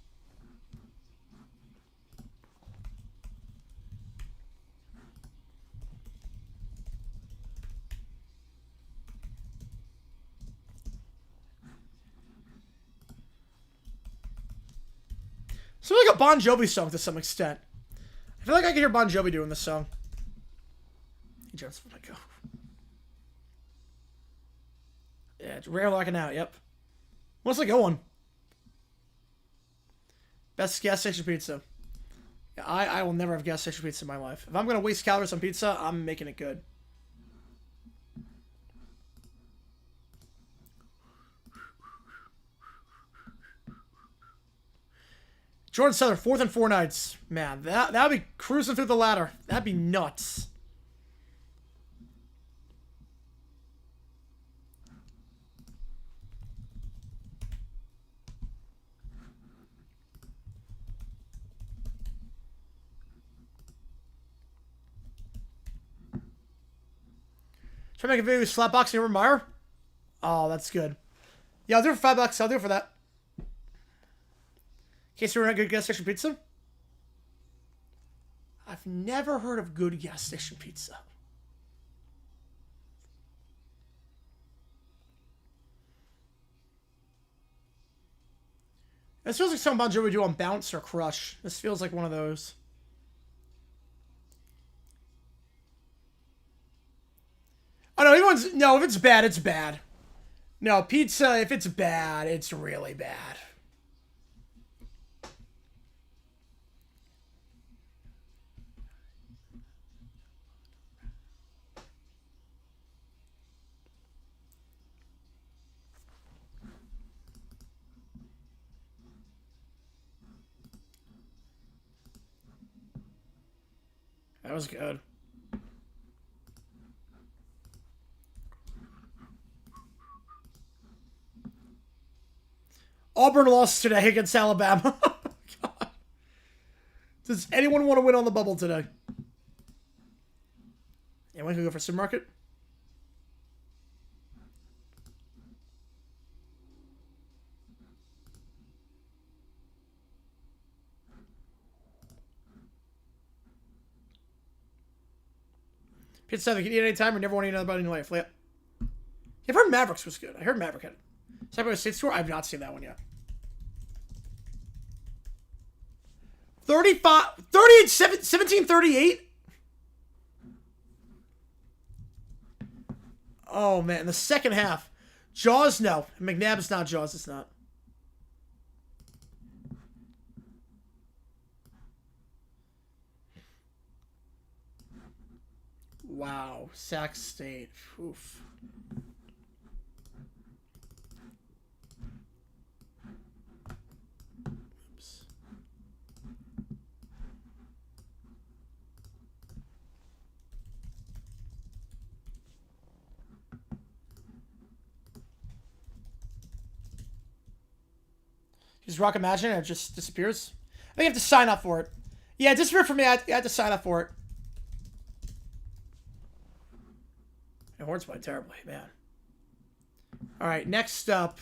So like a Bon Jovi song to some extent. I feel like I can hear Bon Jovi doing this song. He just want to go. Yeah, it's rare locking out. Yep. What's it going? Best gas station pizza. Yeah, I will never have gas station pizza in my life. If I'm gonna waste calories on pizza, I'm making it good. Jordan Southern, 4th and 4 nights. Man, that'd be cruising through the ladder. That'd be nuts. Try to make a video with Slapbox and Urban Meyer. Oh, that's good. Yeah, I'll do it for $5. I'll do it for that. In case you're at good gas station pizza. I've never heard of good gas station pizza. This feels like something Bon Jovi would do on Bounce or Crush. This feels like one of those. Oh no, everyone's no. If it's bad, it's bad. No, pizza. If it's bad, it's really bad. That was good. Auburn lost today against Alabama. God. Does anyone want to win on the bubble today? Anyone can go for supermarket? Pizza 7, you can eat anytime or never want to eat another bite in your life. Yeah. I've heard Mavericks was good. I heard Maverick had it. Cyber State Store? I've not seen that one yet. 1738? Oh, man. The second half. Jaws? No. McNabb's not. Jaws is not. Wow. Sac State. Oof. Oops. Just Rock Imagine and it just disappears. I think you have to sign up for it. Yeah, it disappeared for me. I had to sign up for it. My horns playing terribly, man. Alright, next up.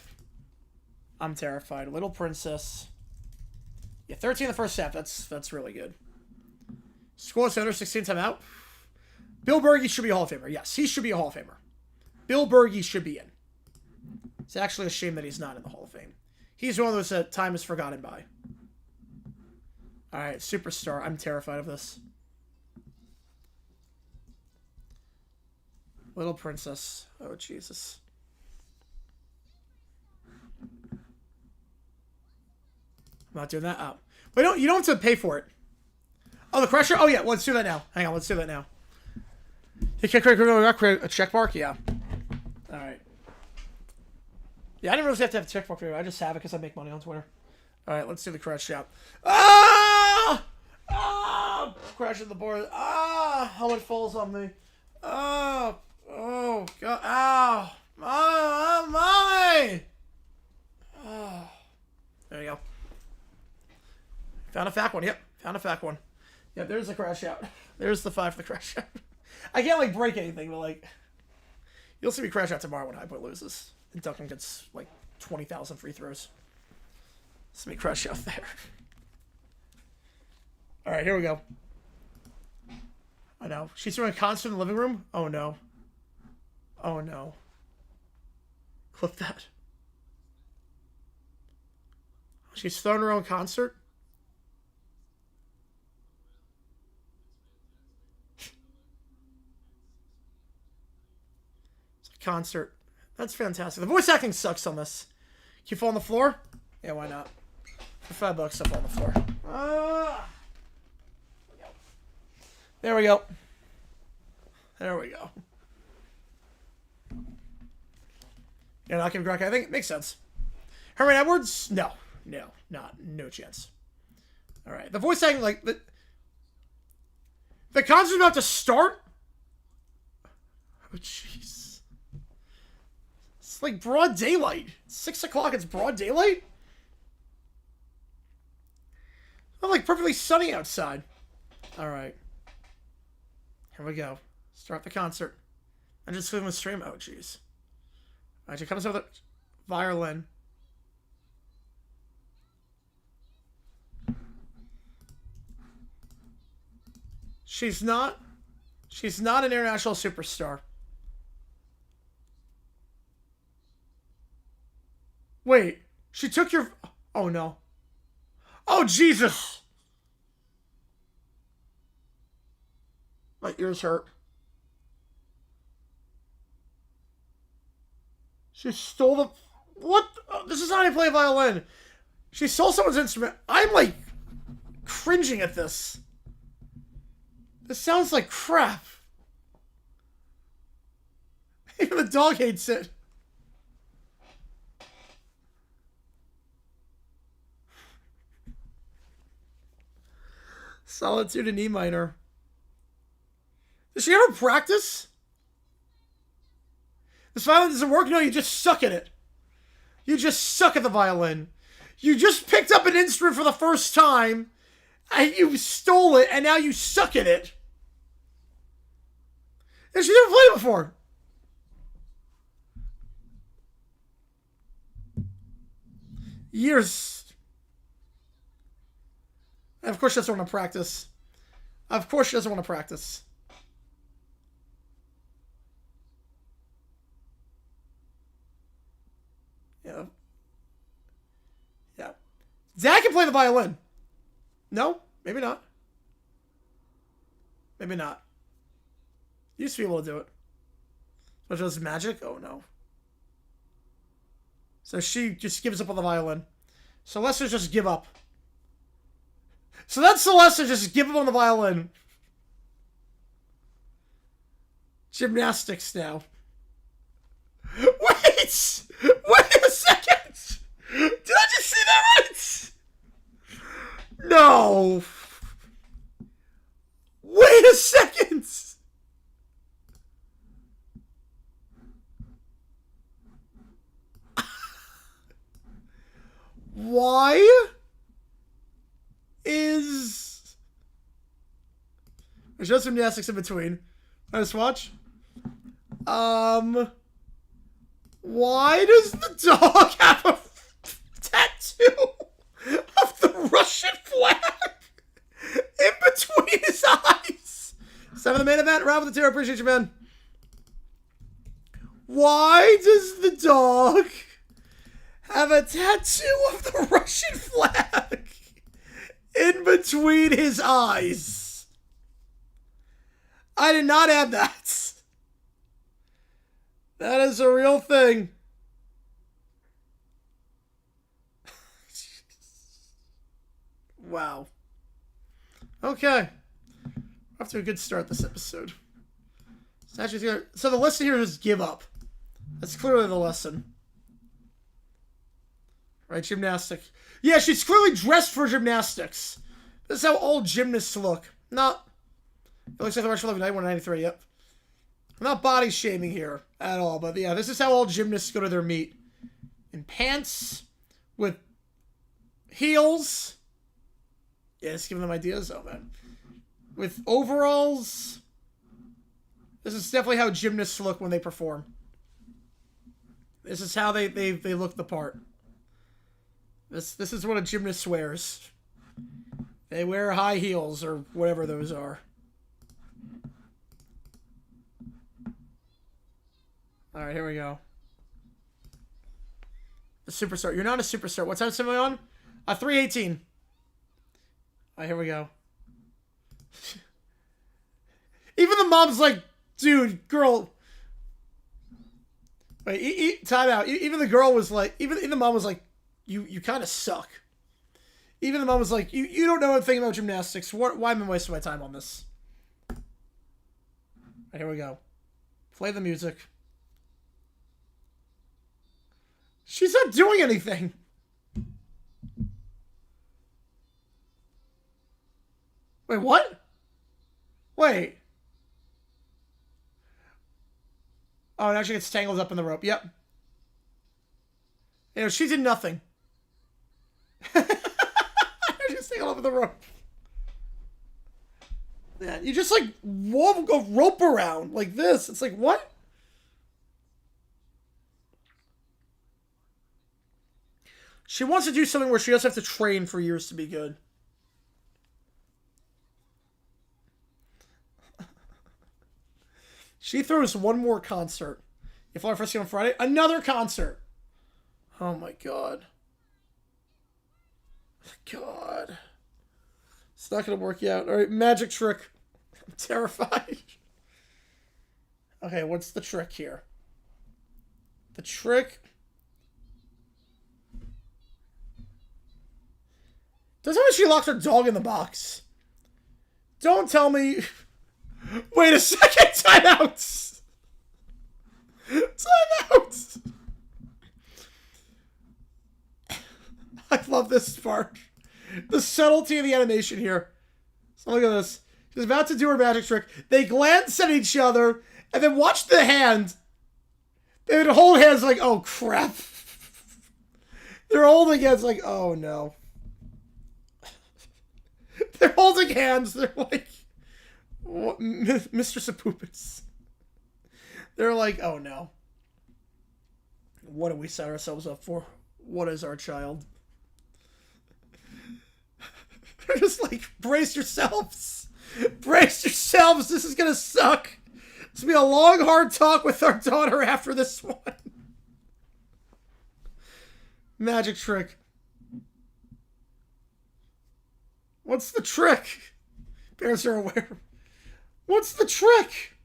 I'm terrified. Little Princess. Yeah, 13 in the first half. That's really good. Scoreless under 16 time out. Bill Berge should be a Hall of Famer. Yes, he should be a Hall of Famer. Bill Berge should be in. It's actually a shame that he's not in the Hall of Fame. He's one of those that time is forgotten by. Alright, Superstar. I'm terrified of this. Little Princess. Oh, Jesus. I'm not doing that. Oh. But you don't have to pay for it. Oh, the Crusher? Oh, yeah. Let's do that now. Hang on. Let's do that now. You can't create a check mark? Yeah. Alright. Yeah, I didn't really have to have a check mark. I just have it because I make money on Twitter. Alright, let's do the crash shout. Ah! Ah! Crashing the board. Ah! How it falls on me. Oh! Oh, God. Ow. My. Oh. There you go. Found a fact one. Yep. Found a fact one. Yep, there's the crash out. There's the 5 for the crash out. I can't, like, break anything, but, like, you'll see me crash out tomorrow when High Point loses. And Duncan gets, like, 20,000 free throws. See me crash out there. All right, here we go. I know. She's doing a concert in the living room? Oh, no. Oh, no. Clip that. She's throwing her own concert? It's a concert. That's fantastic. The voice acting sucks on this. Can you fall on the floor? Yeah, why not? For $5, I'll fall on the floor. There we go. There we go. You're not giving Grock. I think it makes sense. Herman Edwards? No. No chance. Alright. The voice acting, like, the concert's about to start? Oh, jeez. It's like broad daylight. 6 o'clock, it's broad daylight? It's like perfectly sunny outside. Alright. Here we go. Start the concert. And just film the stream. Oh, jeez. Alright, she comes with a violin. She's not an international superstar. Wait, she took your... Oh, no. Oh, Jesus! My ears hurt. She stole the... What? Oh, this is how you play a violin. She stole someone's instrument. I'm, like, cringing at this. This sounds like crap. Even the dog hates it. Solitude in E minor. Does she ever practice? This violin doesn't work? No, you just suck at it. You just suck at the violin. You just picked up an instrument for the first time, And you stole it, and now you suck at it. And she never played it before. Years. And of course she doesn't want to practice. Of course she doesn't want to practice. Yeah. Yeah. Dad can play the violin. No? Maybe not. Maybe not. Used to be able to do it. But it was magic? Oh no. So she just gives up on the violin. Celeste just give up. So then Celeste just give up on the violin. Gymnastics now. Wait! Wait a second! Did I just see that right? No! Wait a second! Why is... There's just gymnastics in between. Let's watch. Why does the dog have a tattoo of the Russian flag in between his eyes? 7 the main event. Round with the 2. I appreciate you, man. Why does the dog have a tattoo of the Russian flag in between his eyes? I did not have that. That is a real thing. Wow. Okay. Off to a good start this episode. So the lesson here is give up. That's clearly the lesson. Right, gymnastics. Yeah, she's clearly dressed for gymnastics. This is how old gymnasts look. Not. It looks like the Russian Olympic 91-93, yep. I'm not body shaming here at all, but yeah, this is how all gymnasts go to their meet. In pants, with heels. Yeah, just giving them ideas, oh man. With overalls. This is definitely how gymnasts look when they perform. This is how they look the part. This is what a gymnast wears. They wear high heels or whatever those are. Alright, here we go. A superstar. You're not a superstar. What time is Simile on? 3:18. Alright, here we go. Even the mom's like, dude, girl. Wait, time out. Even the girl was like, even the mom was like, you kind of suck. Even the mom was like, you don't know anything about gymnastics. Why am I wasting my time on this? Alright, here we go. Play the music. She's not doing anything. Wait, what? Wait. Oh, now she gets tangled up in the rope. Yep. You know, she did nothing. She's tangled up in the rope. Yeah, you just like wove a rope around like this. It's like, what? She wants to do something where she doesn't have to train for years to be good. She throws one more concert. You fly first on Friday? Another concert. Oh my god. God. It's not going to work out. Alright, magic trick. I'm terrified. Okay, what's the trick here? The trick... Don't tell me she locked her dog in the box. Don't tell me... Wait a second! Time out! Time out! I love this part. The subtlety of the animation here. So look at this. She's about to do her magic trick. They glance at each other, and then watch the hand. They would hold hands like, oh crap. They're holding hands like, oh no. They're holding hands. They're like, what? Mr. Sapupis. They're like, oh no. What do we set ourselves up for? What is our child? They're just like, brace yourselves. Brace yourselves. This is going to suck. It's going to be a long, hard talk with our daughter after this one. Magic trick. What's the trick? Parents are aware. What's the trick?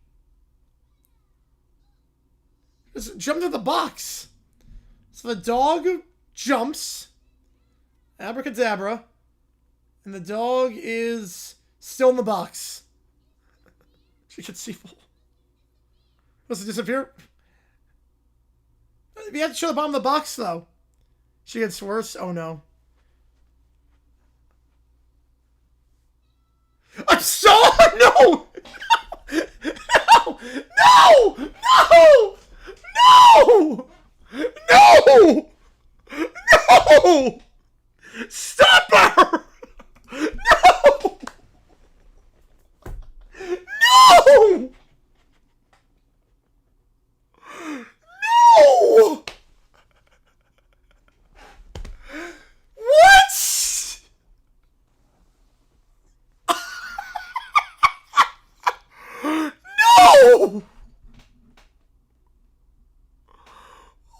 Just jump to the box. So the dog jumps. Abracadabra. And the dog is still in the box. She should see full. Does it disappear? You have to show the bottom of the box, though. She gets worse. Oh, no. I'm so... No! No! No! No! No! No! No! Stop her! No! No! No! What? No!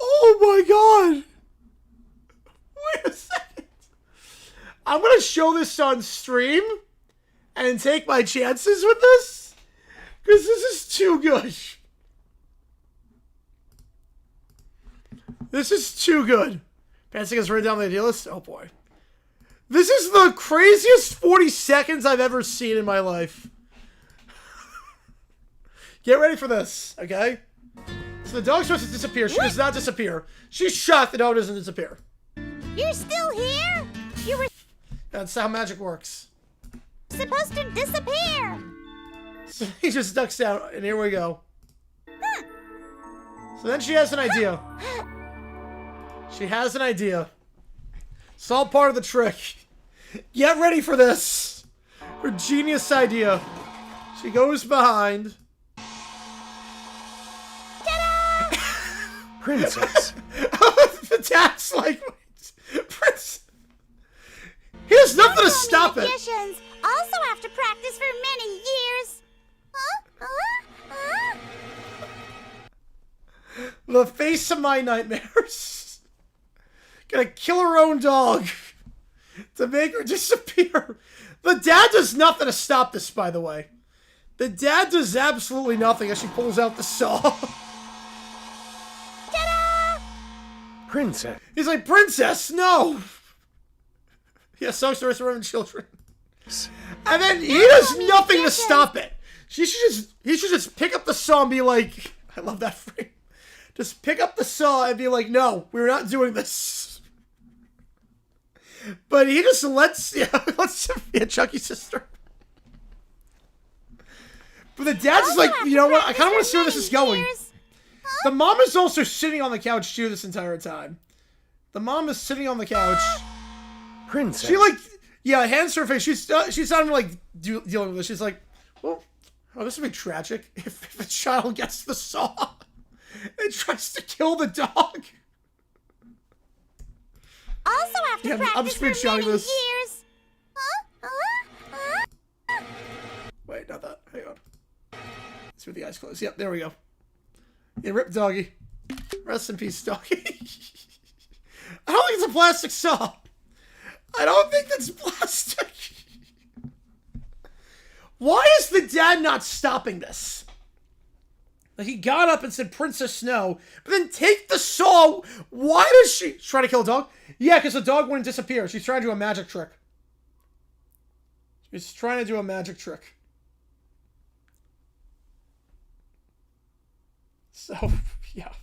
Oh my god! Wait a second. I'm gonna show this on stream and take my chances with this because this is too good. This is too good. Passing us right down the idea list. Oh boy. This is the craziest 40 seconds I've ever seen in my life. Get ready for this, okay? So the dog's supposed to disappear. She does not disappear. She's shocked the dog doesn't disappear. You're still here? You were That's how magic works. supposed to disappear. So he just ducks down, and here we go. Huh. So then she has an idea. She has an idea. It's all part of the trick. Get ready for this. Her genius idea. She goes behind. Ta-da! Princess. The dad's like, Prince. He has nothing to stop it. Magicians also have to practice for many years. Huh? The face of my nightmares. Gonna kill her own dog to make her disappear. The dad does nothing to stop this, by the way. The dad does absolutely nothing as she pulls out the saw. Ta-da! Princess. He's like, Princess, no! Yeah, songs to women and children. And then he does nothing to stop it. He should just pick up the saw and be like, I love that frame. Just pick up the saw and be like, no, we're not doing this. But he just lets Chucky's sister. But the dad's just like, you know what? I kind of want to see where this is going. The mom is also sitting on the couch too this entire time. The mom is sitting on the couch. Princess. She like, yeah, hands to her face. She's not even like dealing with this. She's like, well, this would be tragic if a child gets the saw and tries to kill the dog. Also have to practice I'm for screenshotting many this. years. Wait, not that. Hang on. Let's see with the eyes closed. Yep, there we go. Yeah, rip doggy. Rest in peace, doggy. I don't think it's a plastic saw. I don't think that's plastic. Why is the dad not stopping this? Like, he got up and said Princess Snow, but then take the saw. Why does she try to kill a dog? Yeah, because the dog wouldn't disappear. She's trying to do a magic trick. She's trying to do a magic trick. So, yeah.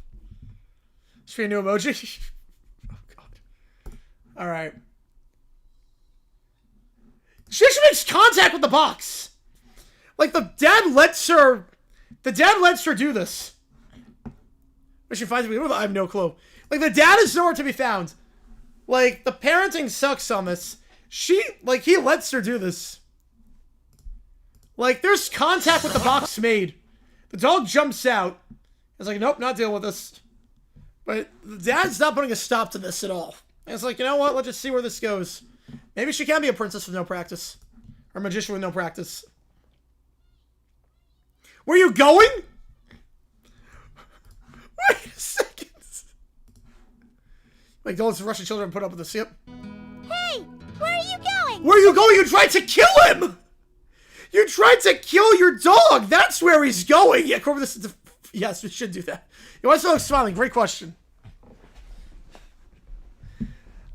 Should be a new emoji? Oh, God. Alright. She actually makes contact with the box. Like, the dad lets her do this. But she finds me. I have no clue. Like, the dad is nowhere to be found. Like, the parenting sucks on this. He lets her do this. Like, there's contact with the box made. The dog jumps out. It's like, nope, not dealing with this. But the dad's not putting a stop to this at all. And it's like, you know what? Let's just see where this goes. Maybe she can be a princess with no practice. Or a magician with no practice. Where are you going? Wait a second. Like, don't let the Russian children put up with this. Yep. Hey, where are you going? Where are you going? You tried to kill him! You tried to kill your dog! That's where he's going! Yeah, cover this. Yes, we should do that. Why is the dog smiling? Great question.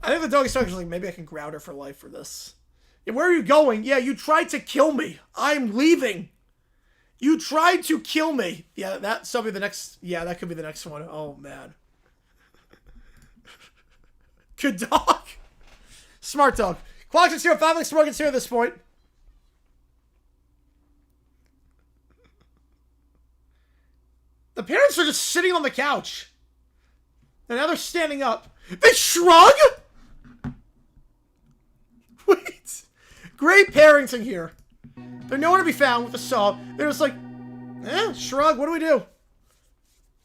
I think the dog is talking like, maybe I can ground her for life for this. Yeah, where are you going? Yeah, you tried to kill me. I'm leaving. You tried to kill me. Yeah, that's something the next... Yeah, that could be the next one. Oh, man. Good dog. Smart dog. Clock is 0, 5 likes to here at this point. The parents are just sitting on the couch. And now they're standing up. They shrug? Wait. Great parenting here. They're nowhere to be found with the saw. They're just like, shrug, what do we do?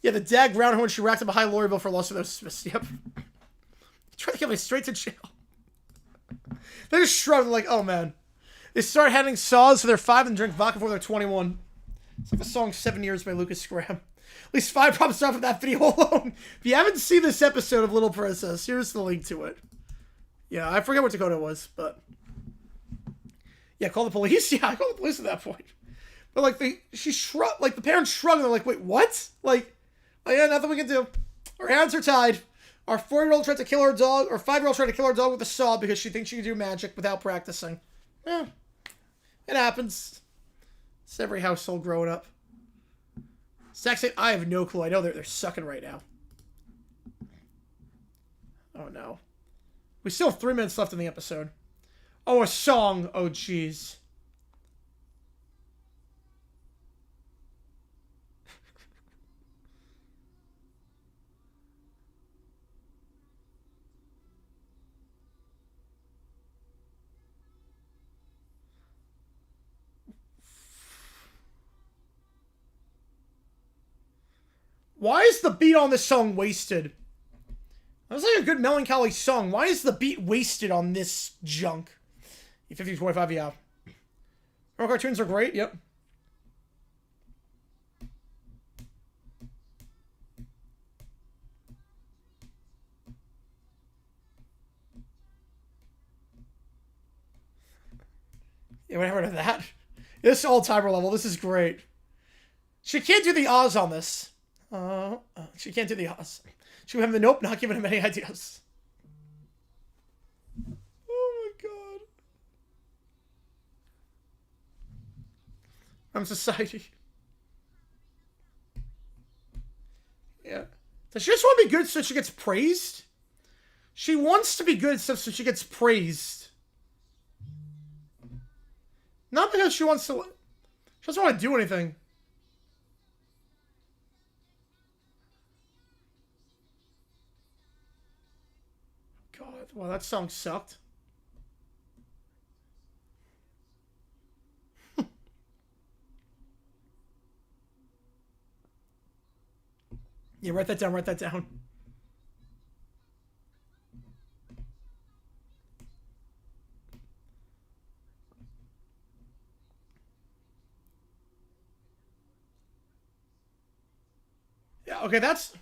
Yeah, the dad grounded her when she racked up a high lorry bill for loss of those. Yep. Try to get me straight to jail. They just shrugged like, oh man. They start handing saws to their 5 and drink vodka before they're 21. It's like the song 7 Years by Lucas Graham. At least 5 problems start from that video alone. If you haven't seen this episode of Little Princess, here's the link to it. Yeah, I forget what Dakota was, but... Yeah, call the police? Yeah, I called the police at that point. But, like, the parents shrug, and they're like, wait, what? Like, oh, yeah, nothing we can do. Our hands are tied. Our 4-year-old tried to kill her dog, or 5-year-old tried to kill her dog with a saw because she thinks she can do magic without practicing. Yeah, it happens. It's every household growing up. Saxon, I have no clue. I know they're sucking right now. Oh, no. We still have 3 minutes left in the episode. Oh, a song. Oh, jeez. Why is the beat on this song wasted? That was like a good melancholy song. Why is the beat wasted on this junk? 50-25, yeah. Our cartoons are great, yep. Yeah, we never heard of that. This all-timer level, this is great. She can't do the Oz on this. She can't do the Oz. She would have the nope, not giving him any ideas. Oh my god. I'm society. Yeah. Does she just want to be good so she gets praised? She wants to be good so she gets praised. Not because she wants to... She doesn't want to do anything. God, wow, that song sucked. Yeah, write that down, write that down. Yeah, okay, that's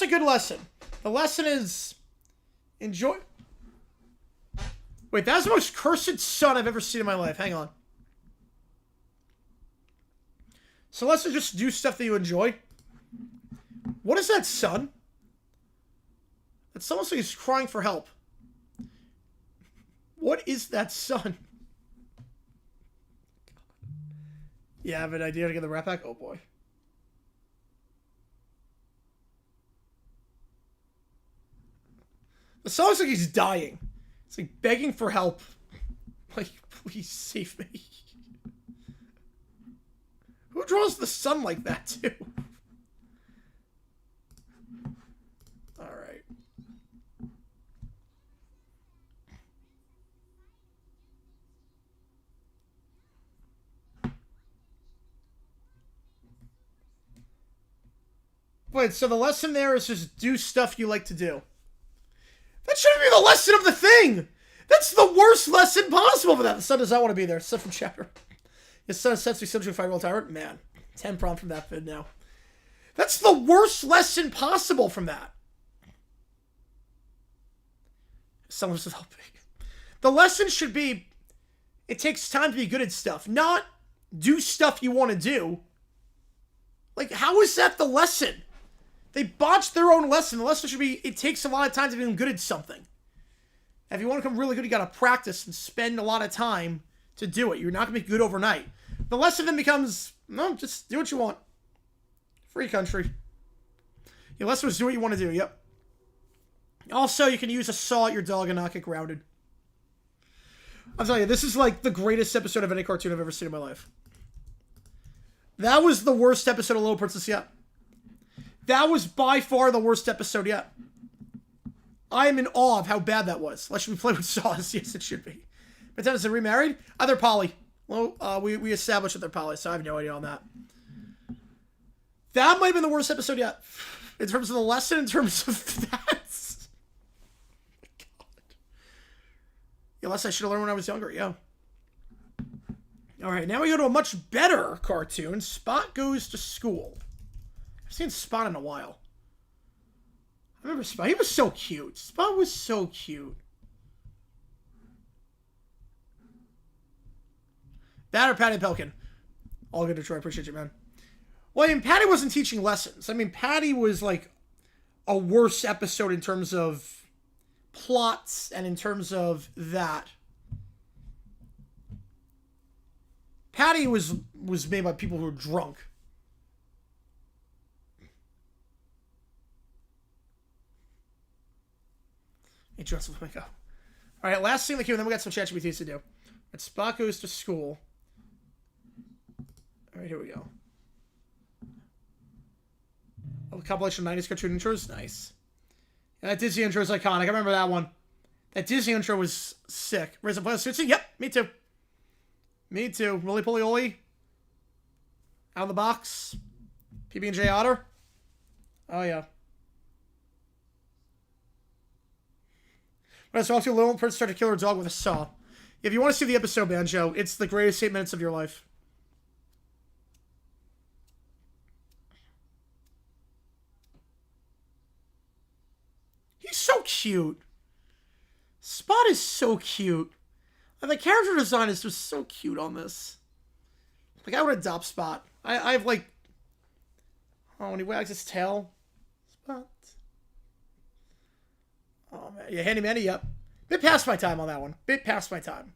a good lesson. The lesson is enjoy. Wait, that's the most cursed sun I've ever seen in my life. Hang on. So let's just do stuff that you enjoy. What is that sun? It's almost like he's crying for help. What is that sun? Yeah, I have an idea to get the rat back. Oh boy. The song looks like he's dying. It's like begging for help. Like, please save me. Who draws the sun like that, too? Alright. Wait, so the lesson there is just do stuff you like to do. That shouldn't be the lesson of the thing! That's the worst lesson possible for that. The son does not want to be there. Son from chapter. His son sets me subject to fight world tyrant. Man, 10 prompt from that vid now. That's the worst lesson possible from that. Someone's helping. The lesson should be, it takes time to be good at stuff, not do stuff you want to do. Like, how is that the lesson? They botched their own lesson. The lesson should be, it takes a lot of time to be good at something. If you want to become really good, you got to practice and spend a lot of time to do it. You're not going to be good overnight. The lesson then becomes, no, just do what you want. Free country. Your lesson was do what you want to do, yep. Also, you can use a saw at your dog and not get grounded. I'll tell you, this is like the greatest episode of any cartoon I've ever seen in my life. That was the worst episode of Little Princess yet. That was by far the worst episode yet. I am in awe of how bad that was. Let's we play with saws. Yes, it should be. But then is it remarried? They're poly. Well, we established that they're poly, so I have no idea on that. That might have been the worst episode yet. In terms of the lesson, in terms of that. God. Yeah, lesson I should have learned when I was younger, yeah. Alright, now we go to a much better cartoon. Spot Goes to School. I've seen Spot in a while. I remember Spot. He was so cute. Spot was so cute. That or Patty Pelican. All good to try. Appreciate you, man. Well, I mean, Patty wasn't teaching lessons. I mean, Patty was like a worse episode in terms of plots and in terms of that. Patty was made by people who were drunk. Hey, Joseph, let me go. All right, last thing in the queue, and then we got some ChatGPTs to do. But Spot Goes to School. All right, here we go. Oh, compilation of 90s cartoon intros. Nice. Yeah, that Disney intro is iconic. I remember that one. That Disney intro was sick. Raise up Planet Suitsy? Yep, me too. Me too. Roly Poly Oly. Out of the box. PB&J Otter. Oh, yeah. When I was talking to Little Prince started to kill her dog with a saw. If you want to see the episode, Banjo, it's the greatest 8 minutes of your life. He's so cute. Spot is so cute. And the character design is just so cute on this. Like, I would adopt Spot. I have, like... Oh, when he wags his tail. Spot. Oh, man. Yeah, Handy Manny, yep. Bit past my time on that one. Bit past my time.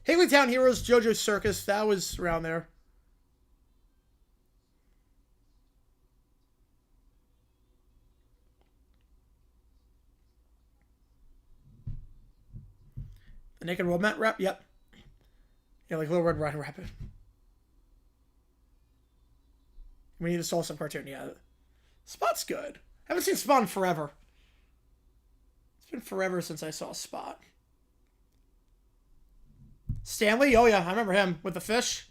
Higglytown Heroes, JoJo's Circus. That was around there. The Naked Robot rap? Yep. Yeah, like Little Red Riding Rabbit. We need a Soul Sub cartoon, yeah. Spot's good. I haven't seen Spot in forever. It's been forever since I saw Spot. Stanley? Oh, yeah, I remember him. With the fish.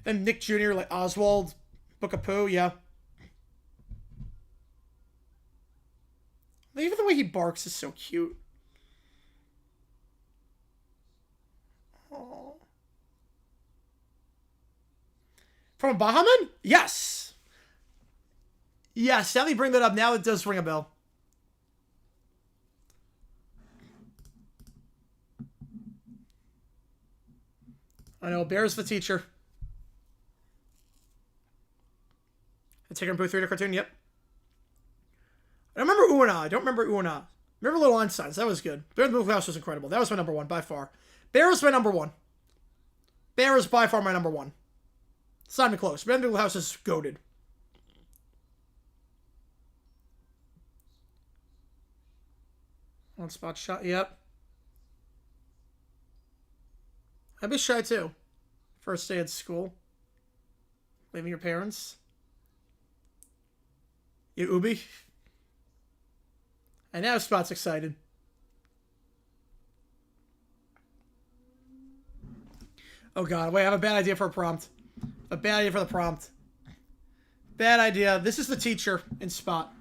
Then Nick Jr., like Oswald. Book of Pooh, yeah. Even the way he barks is so cute. Oh. From a Bahaman? Yes. Yes, now that you bring that up, now it does ring a bell. I know, Bear's the teacher. The Tigger and Pooh 3D cartoon, yep. I remember Ooh and Ah. I don't remember Ooh and Ah. Remember Little Einsteins, that was good. Bear in the Movie House was incredible. That was my number one, by far. Bear is my number one. Bear is by far my number one. It's not even close. Bear in the Movie House is goated. One spot shot, yep. I'd be shy too. First day at school. Leaving your parents. You Ubi. And now Spot's excited. Oh god, wait, I have a bad idea for a prompt. A bad idea for the prompt. Bad idea. This is the teacher in Spot.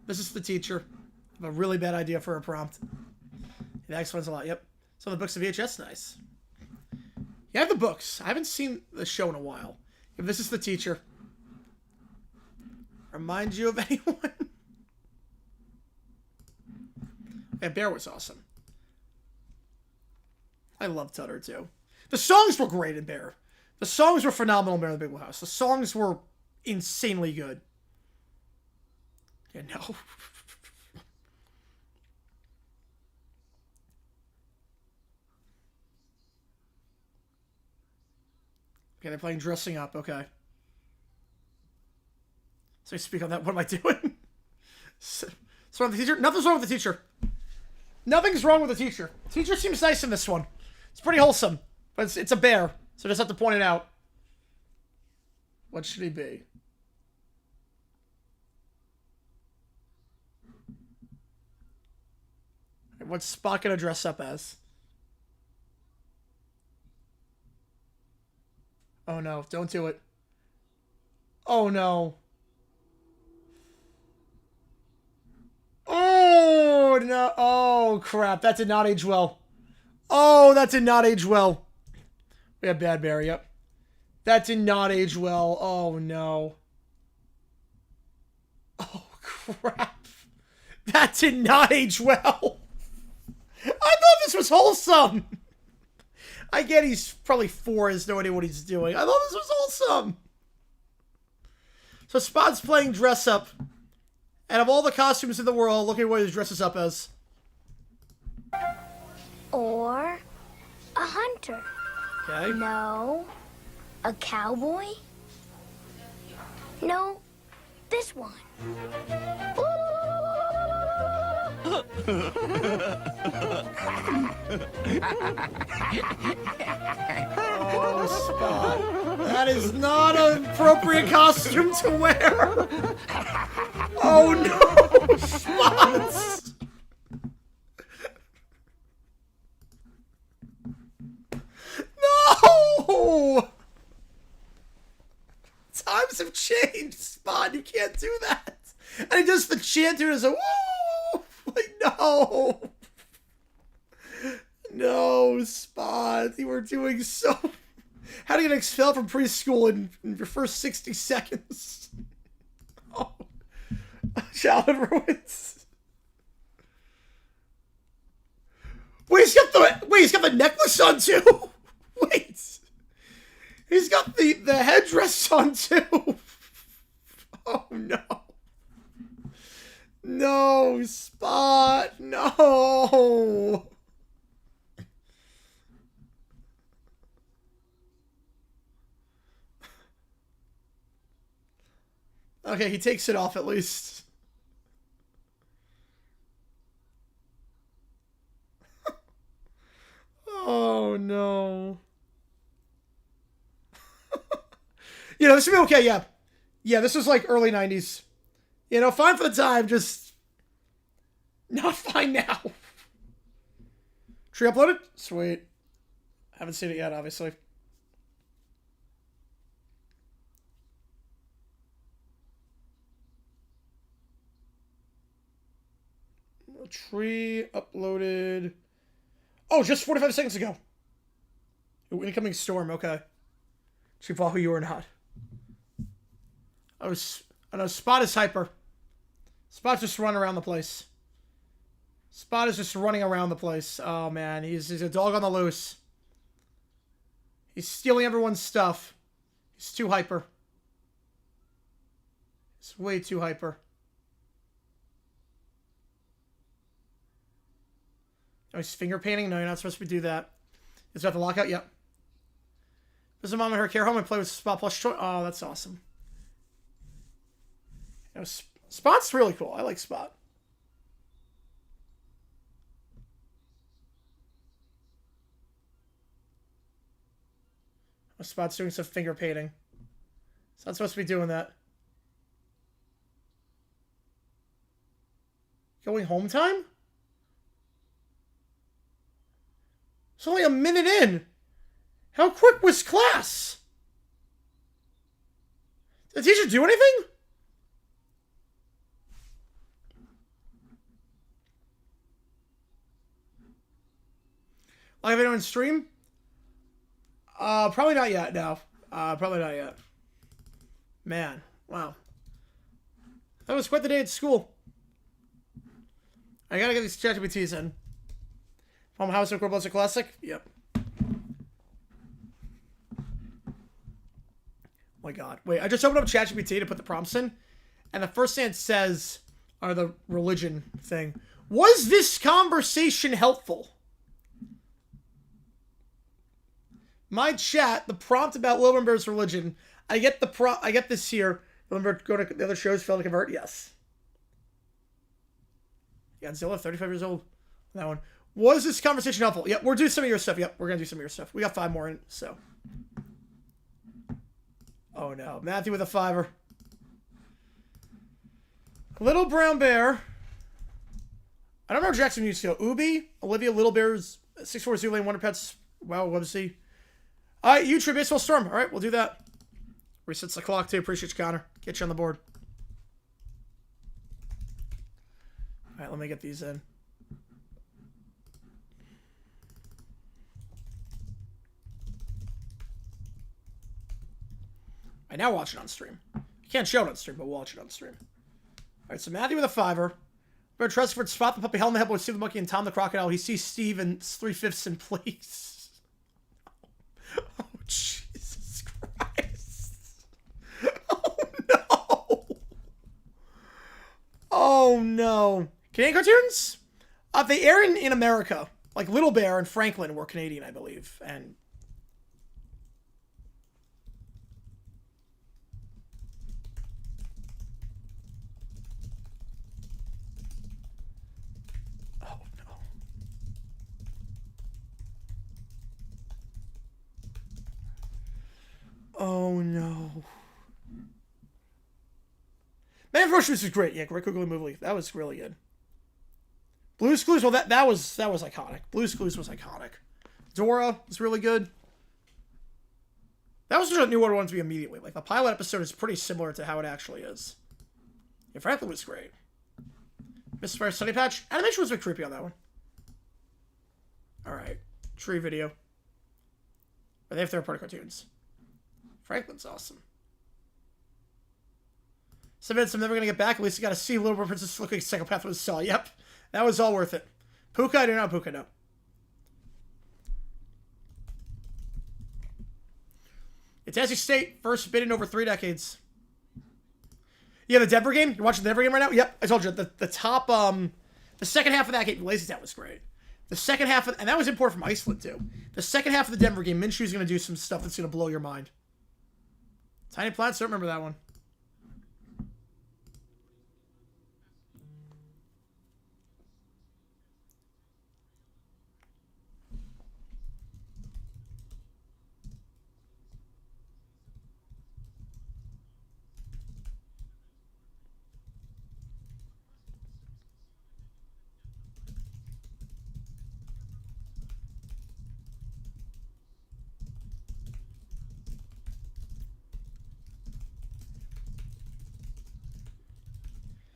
This is the teacher. I have a really bad idea for a prompt. That explains a lot. Yep. So the books of VHS, nice. You have the books. I haven't seen the show in a while. If this is the teacher. Remind you of anyone? Yeah, Bear was awesome. I love Tutter too. The songs were great in Bear. The songs were phenomenal in Bear in the Big Blue House. The songs were insanely good. Yeah, no. Okay, they're playing Dressing Up. Okay. So I speak on that. What am I doing? So wrong with the teacher? Nothing's wrong with the teacher. Nothing's wrong with the teacher. The teacher seems nice in this one. It's pretty wholesome. But it's a bear. So I just have to point it out. What should he be? What's Spot gonna dress up as? Oh no, don't do it. Oh no. Oh no. Oh crap, that did not age well. Oh, that did not age well. We have Bad Bear, yep. That did not age well. Oh no. Oh crap. That did not age well. I thought this was wholesome. I get he's probably 4, has no idea what he's doing. I thought this was wholesome. So Spot's playing dress up. And of all the costumes in the world, look at what he dresses up as. Or a hunter. Okay. No. A cowboy? No. This one. Oh, Spot. That is not an appropriate costume to wear. Oh no, Spot. No! Times have changed, Spot. You can't do that. And he does the chant to it as a woo! Like, no. No, Spot. You were doing so... How to get expelled from preschool in your first 60 seconds. Oh. Childhood ruins. Wait, he's got the necklace on too. Wait. He's got the headdress on too. Oh no. No, Spot. No. Okay, he takes it off at least. Oh no. You know, this would be okay, yeah. Yeah, this was like early 90s. You know, fine for the time, just not fine now. Tree uploaded? Sweet. Haven't seen it yet, obviously. Tree uploaded. Oh, just 45 seconds ago. Ooh, incoming storm, okay. Tree fall who you or not. I know Spot is hyper. Spot's just running around the place. Spot is just running around the place. Oh man, he's a dog on the loose. He's stealing everyone's stuff. He's too hyper. He's way too hyper. Oh, he's finger painting? No, you're not supposed to do that. Is that the lockout? Yep. Does mom and her care home and play with Spot plush toy? Oh, that's awesome. You know, Spot's really cool. I like Spot. Oh, Spot's doing some finger painting. It's not supposed to be doing that. Going home time? It's only a minute in. How quick was class? Did the teacher do anything? Live video on stream? Probably not yet, no. Probably not yet. Man, wow. That was quite the day at school. I gotta get these ChatGPTs in. Home House of Corpus Classic? Yep. Oh my god. Wait, I just opened up ChatGPT to put the prompts in, and the first thing it says are the religion thing. Was this conversation helpful? My chat, the prompt about Little Bear's religion. I get this here. Remember, go to the other shows, fail to convert? Yes. Godzilla, 35 years old. That one. Was this conversation helpful? Yep, we're doing some of your stuff. Yep, we're going to do some of your stuff. We got 5 more in, so. Oh, no. Matthew with a 5-er. Little Brown Bear. I don't remember Jackson used to go. Ubi, Olivia, Little Bears, 6'4", Zoo Lane, Wonder Pets. Wow, Websy. All right, YouTube, Baseball Storm. All right, we'll do that. Resets the clock, too. Appreciate you, Connor. Get you on the board. All right, let me get these in. I now watch it on stream. You can't show it on stream, but we'll watch it on stream. All right, so Matthew with a 5-er. Bear Trustford, spot the puppy, hell in the head with Steve the Monkey and Tom the Crocodile. He sees Steve and 3/5 in place. Oh, Jesus Christ. Oh, no. Oh, no. Canadian cartoons? They air in America. Like Little Bear and Franklin were Canadian, I believe. And oh no. Oh no. Man vs. was great. Yeah, great Googly movie. That was really good. Blue's Clues, well, that was iconic. Blue's Clues was iconic. Dora was really good. That was just a new one I wanted to be immediately. Like, the pilot episode is pretty similar to how it actually is. Yeah, Franklin was great. Mr. Fire Sunny Patch. Animation was a bit creepy on that one. Alright. Tree video. But they have third-party cartoons. Franklin's awesome. 7 minutes I'm never gonna get back. At least I got to see Little Bird Princess looking psychopath with a saw. Yep. That was all worth it. Puka, I do not Puka, no. It's Tennessee State, first bid in over 3 decades. Yeah, the Denver game? You're watching the Denver game right now? Yep, I told you. The top, the second half of that game, Lazy Town was great. The second half of, and that was imported from Iceland too. The second half of the Denver game, Minshew's going to do some stuff that's going to blow your mind. Tiny Plants, don't remember that one.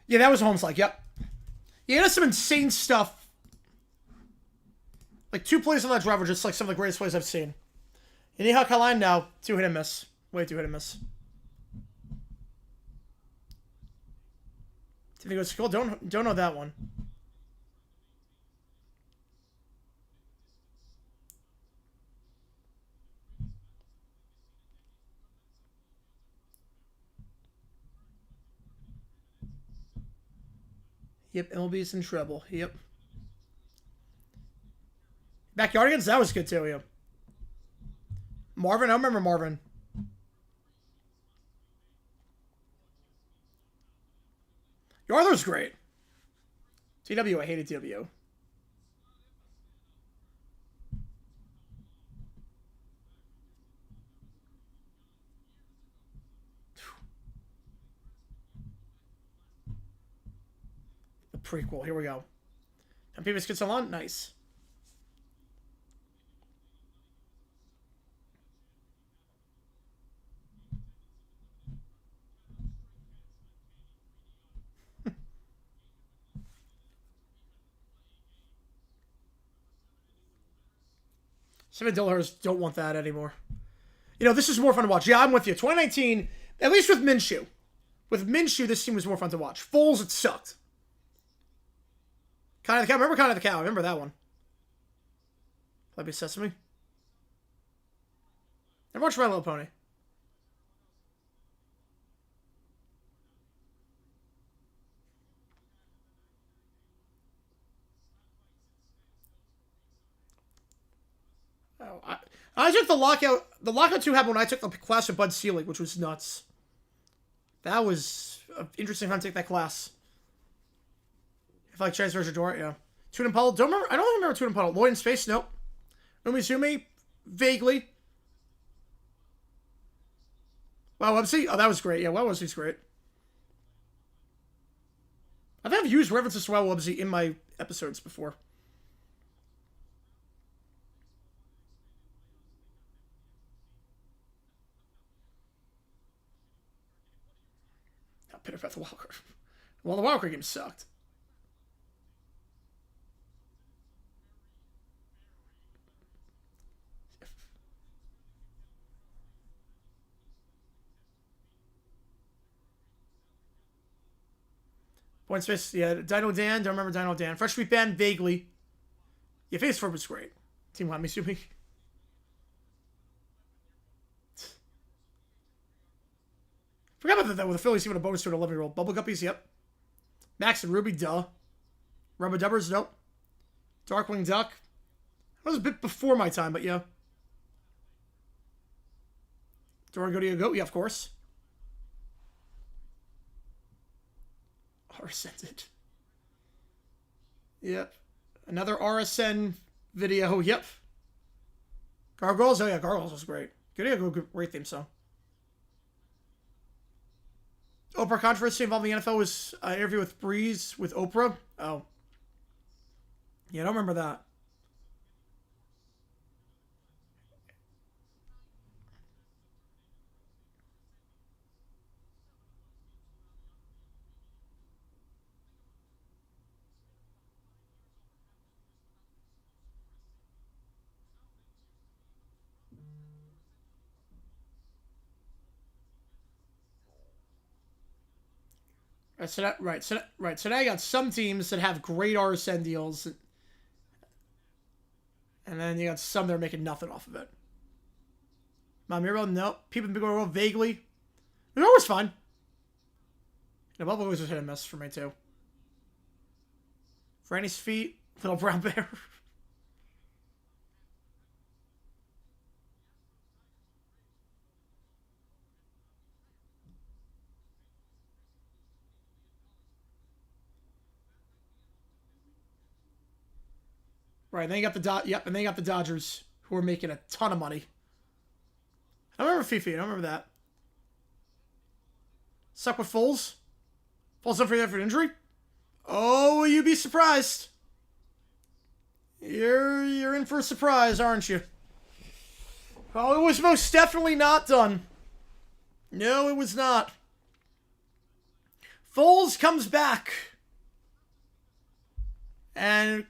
Yeah, that was Holmes like, yep. Yeah, there's some insane stuff. Like 2 plays on that drive were just like some of the greatest plays I've seen. Anyhow, Kaline now, 2 hit and miss. Way 2 hit and miss. Do you think it was cool? Don't know that one. Yep, MLB's in trouble. Yep. Backyardigans, that was good too, yep. Marvin, I remember Marvin. Your Arthur's great. TW, I hated TW. Prequel. Here we go. And Peeves gets on. Nice. Some adults don't want that anymore. You know, this is more fun to watch. Yeah, I'm with you. 2019, at least with Minshew. With Minshew, this team was more fun to watch. Foles, it sucked. Kind of the Cow. Remember Kind of the Cow? I remember that one. Flyby Sesame. Never watched My Little Pony. Oh, I took the lockout. The lockout 2 happened when I took the class with Bud Selig, which was nuts. That was an interesting time to take that class. If I like Chinese version Dora, yeah. Toon and Puddle. Don't remember. I don't remember Toon and Puddle. Lloyd in Space, nope. Umizoomi, vaguely. Wow, Websy. Oh, that was great. Yeah, Wow Websy's great. I think I've used references to Wow Websy in my episodes before. Pitter Pat the Wildcard. Well, the Wildcard game sucked. Point Space, yeah. Dino Dan, don't remember Dino Dan. Fresh Meat Band, vaguely. Yeah, Phase 4 was great. Team Wamisumi. Forgot about that with the Phillies even a bonus to an 11-year-old. Bubble Guppies, yep. Max and Ruby, duh. Rubber Dubbers, nope. Darkwing Duck. That was a bit before my time, but yeah. Dora Go to Go, yeah, of course. RSN. Yep. Another RSN video, yep. Gargoyles, oh yeah, Gargoyles was great. Great theme song. Oprah controversy involving the NFL was an interview with Breeze with Oprah. Oh. Yeah, I don't remember that. So now you got some teams that have great RSN deals, and then you got some that are making nothing off of it. Mamiro, nope. People in Big World, vaguely. It was fun. The Bubble was hit and miss for me too. Franny's Feet, Little Brown Bear. Right, and then you got the Dodgers, who are making a ton of money. I remember Fifi, I don't remember that. Suck with Foles? Foles up for an injury? Oh, will you be surprised? You're in for a surprise, aren't you? Oh, it was most definitely not done. No, it was not. Foles comes back. And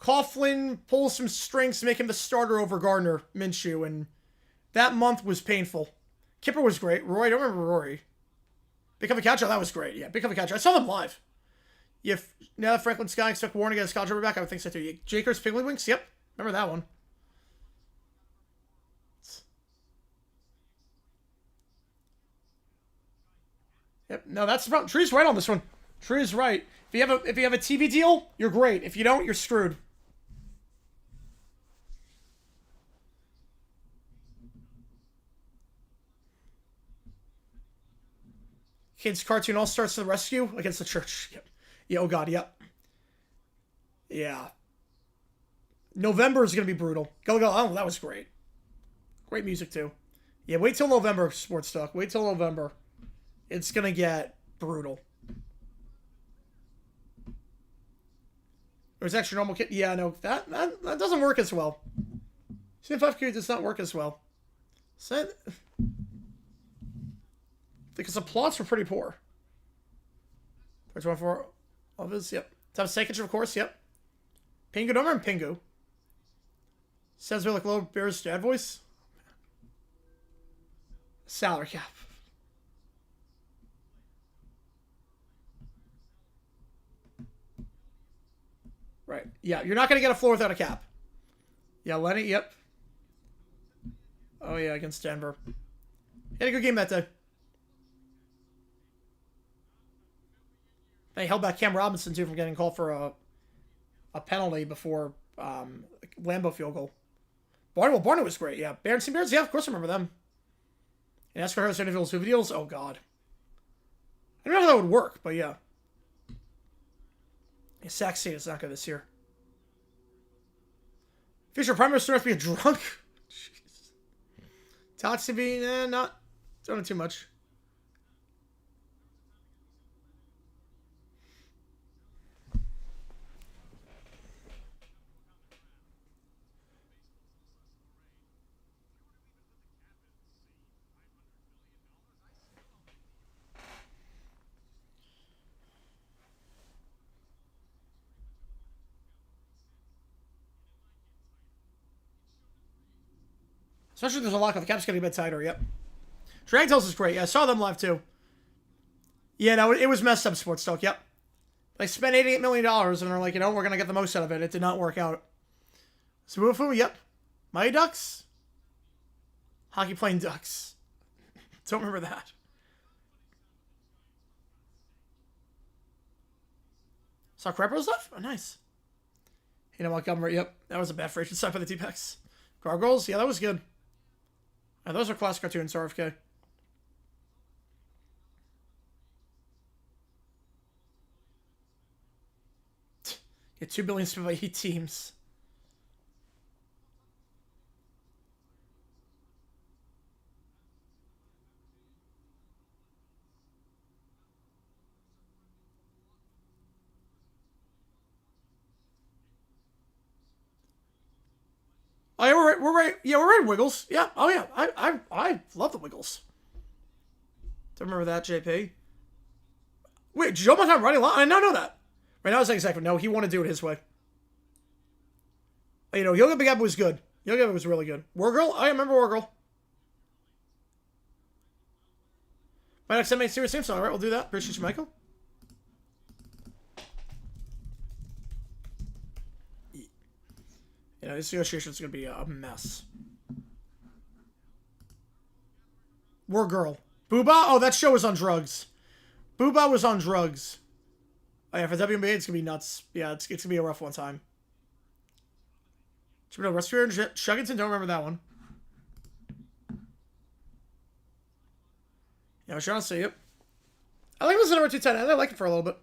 Coughlin pulls some strings to make him the starter over Gardner Minshew, and that month was painful. Kipper was great. Roy, I don't remember Rory. Become a Catcher, that was great. Yeah, Become a Catcher. I saw them live. Now that Franklin Sky expect Warren to get his college back, I would think so too. Jakers Piggly yep. Remember that one. Yep, no, that's the problem. Tree's right on this one. Tree's right. If you have a TV deal, you're great. If you don't, you're screwed. Kids Cartoon All-Stars to the rescue against the church. Yep. Yeah, oh god, yep. Yeah. November is going to be brutal. Go, go. Oh, that was great. Great music, too. Yeah, wait till November, Sports Talk. Wait till November. It's going to get brutal. There's extra normal kid. Yeah, no, that doesn't work as well. CF5Q does not work as well. So, because the plots were pretty poor. 24 of his, yep. Top Sekic, of course, yep. Pingu, don't remember Pingu. Sounds really like low Bear's dad voice. Salary cap. Right. Yeah, you're not going to get a floor without a cap. Yeah, Lenny, yep. Oh, yeah, against Denver. He had a good game that day. They held back Cam Robinson, too, from getting called for a penalty before Lambeau field goal. Barnwell was great, yeah. Bears, yeah, of course I remember them. And as for Harris individuals, who deals, oh, God. I don't know how that would work, but yeah. Yeah, Sac State is not good this year. Future primary student to be a drunk? Jeez. Talks to be, not doing too much. Especially if there's a lock, the cap's getting a bit tighter, yep. Drag Tales is great. Yeah, I saw them live, too. Yeah, no, it was messed up, Sports Talk, yep. They spent $88 million, and they're like, you know, we're going to get the most out of it. It did not work out. Sabufu, yep. Mighty Ducks? Hockey playing Ducks. Don't remember that. Saw Crepper's stuff? Oh, nice. You know, Montgomery, yep. That was a bad phrase. Stuff for the T-Pex. Gargoyles? Yeah, that was good. Oh, those are classic cartoons, RFK. Get $2 billion spent by 8 teams. Oh yeah, we're right. Yeah, we're right. Wiggles. Yeah. Oh yeah. I love the Wiggles. Don't remember that, JP. Wait, Joe Montana running long? I did not know that. Right now, it's like exactly no. He wanted to do it his way. You know, Yoga Big Apple was good. Yoga Big was really good. War Girl. I remember War Girl. My next time, serious theme song. All right, we'll do that. Appreciate you, Michael. You know, this negotiation is going to be a mess. War Girl. Booba? Oh, that show was on drugs. Booba was on drugs. Oh, yeah, for WNBA, it's going to be nuts. Yeah, it's going to be a rough one time. Respirator and Shuggington, don't remember that one. Yeah, I was trying to see it. I like this number 210. I like it for a little bit.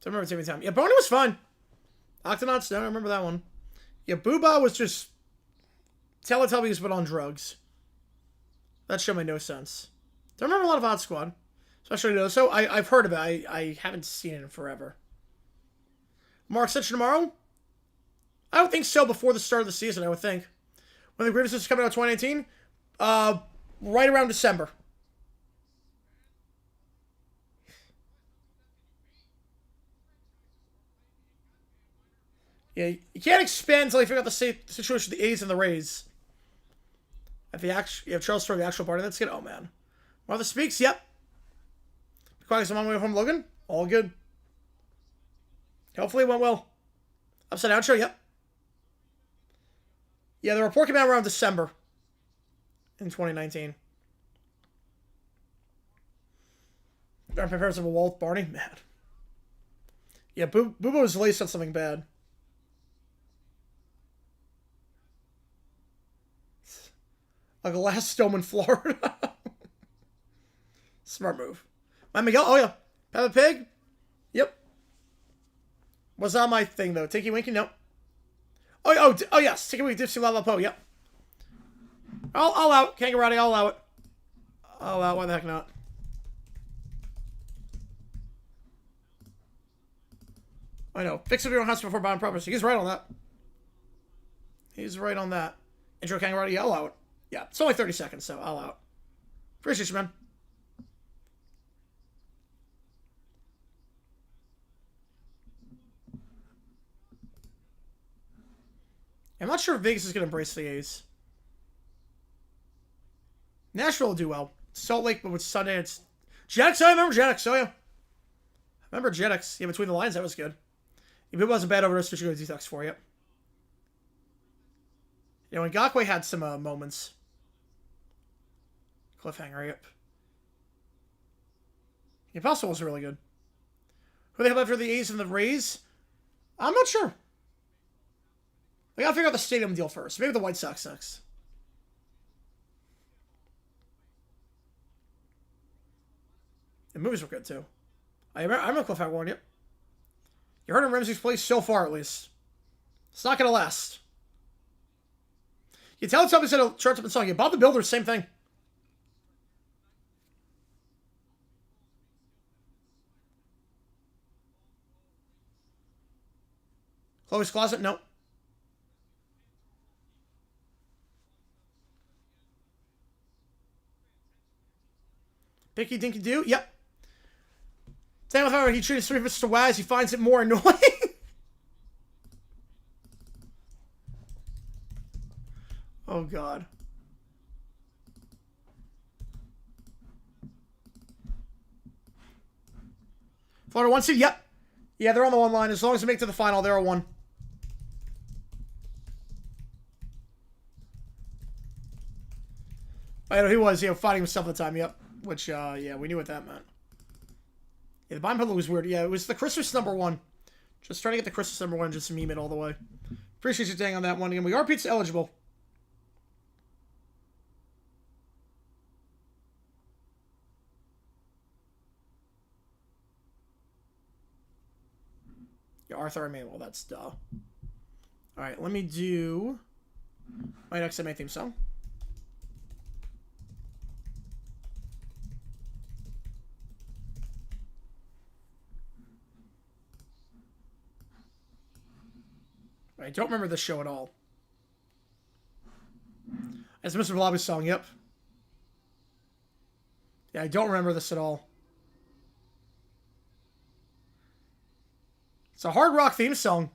Don't remember taking time. Yeah, Boney was fun. Octonauts, don't remember that one. Yeah, Booba was just Teletubbies but on drugs. That show made no sense. Don't remember a lot of Odd Squad. Especially those. So I've heard of it. I haven't seen it in forever. Mark Session tomorrow? I don't think so before the start of the season, I would think. When the Grievances is coming out 2019? Right around December. Yeah, you can't expand until you figure out the situation with the A's and the Rays. At the you have Charles Storr, the actual party. That's good. Oh, man. Martha Speaks? Yep. Quiet on my way home, Logan? All good. Hopefully it went well. Upside Down Show? Yep. Yeah, the report came out around December in 2019. Grandparents of a Walt Barney? Man. Yeah, Boobo was laced on something bad. A glass stone in Florida. Smart move. My Miguel, oh yeah. Peppa Pig? Yep. Was on my thing though. Tinky Winky? Nope. Oh yes. Tinky Winky, Dipsy, Lala Po, yep. I'll out. Kangaroo, I'll allow it. I'll allow it, why the heck not? I know. Fix up your own house before buying property. He's right on that. He's right on that. Intro Kangaroo, yeah, I'll allow it. Yeah, it's only 30 seconds, so I'll allow it. Appreciate you, man. I'm not sure if Vegas is going to embrace the A's. Nashville will do well. Salt Lake, but with Sunday, it's... Jetix, I remember Jetix, oh yeah. I remember Jetix. Yeah, Between the Lines, that was good. If it wasn't bad overdose, we should go to Detox for you. You know, when Gakwe had some moments. Cliffhanger, yep. The Impossible was really good. Who they have after the A's and the Rays? I'm not sure. I gotta figure out the stadium deal first. Maybe the White Sox next. The movies were good too. I remember Cliffhanger one, yep. You heard him Ramsey's place so far, at least. It's not gonna last. You tell somebody said a chart up in song. You Bob the Builder, same thing. Chloe's Closet, no. Picky Dinky Doo, yep. Same with how he treats three Mr. Waz, he finds it more annoying. Oh, God. Florida 1 seed, yep. Yeah, they're on the one line. As long as they make it to the final, they're a 1. I know he was, fighting himself at the time, yep. Which, yeah, we knew what that meant. Yeah, the Bind Puddle was weird. Yeah, it was the Christmas #1. Just trying to get the Christmas #1, just meme it all the way. Appreciate you staying on that one. Again, we are pizza eligible. Yeah, Arthur Emanuel, that's duh. Alright, let me do my next anime theme song. I don't remember this show at all. It's Mr. Blobby's song, yep. Yeah, I don't remember this at all. It's a hard rock theme song.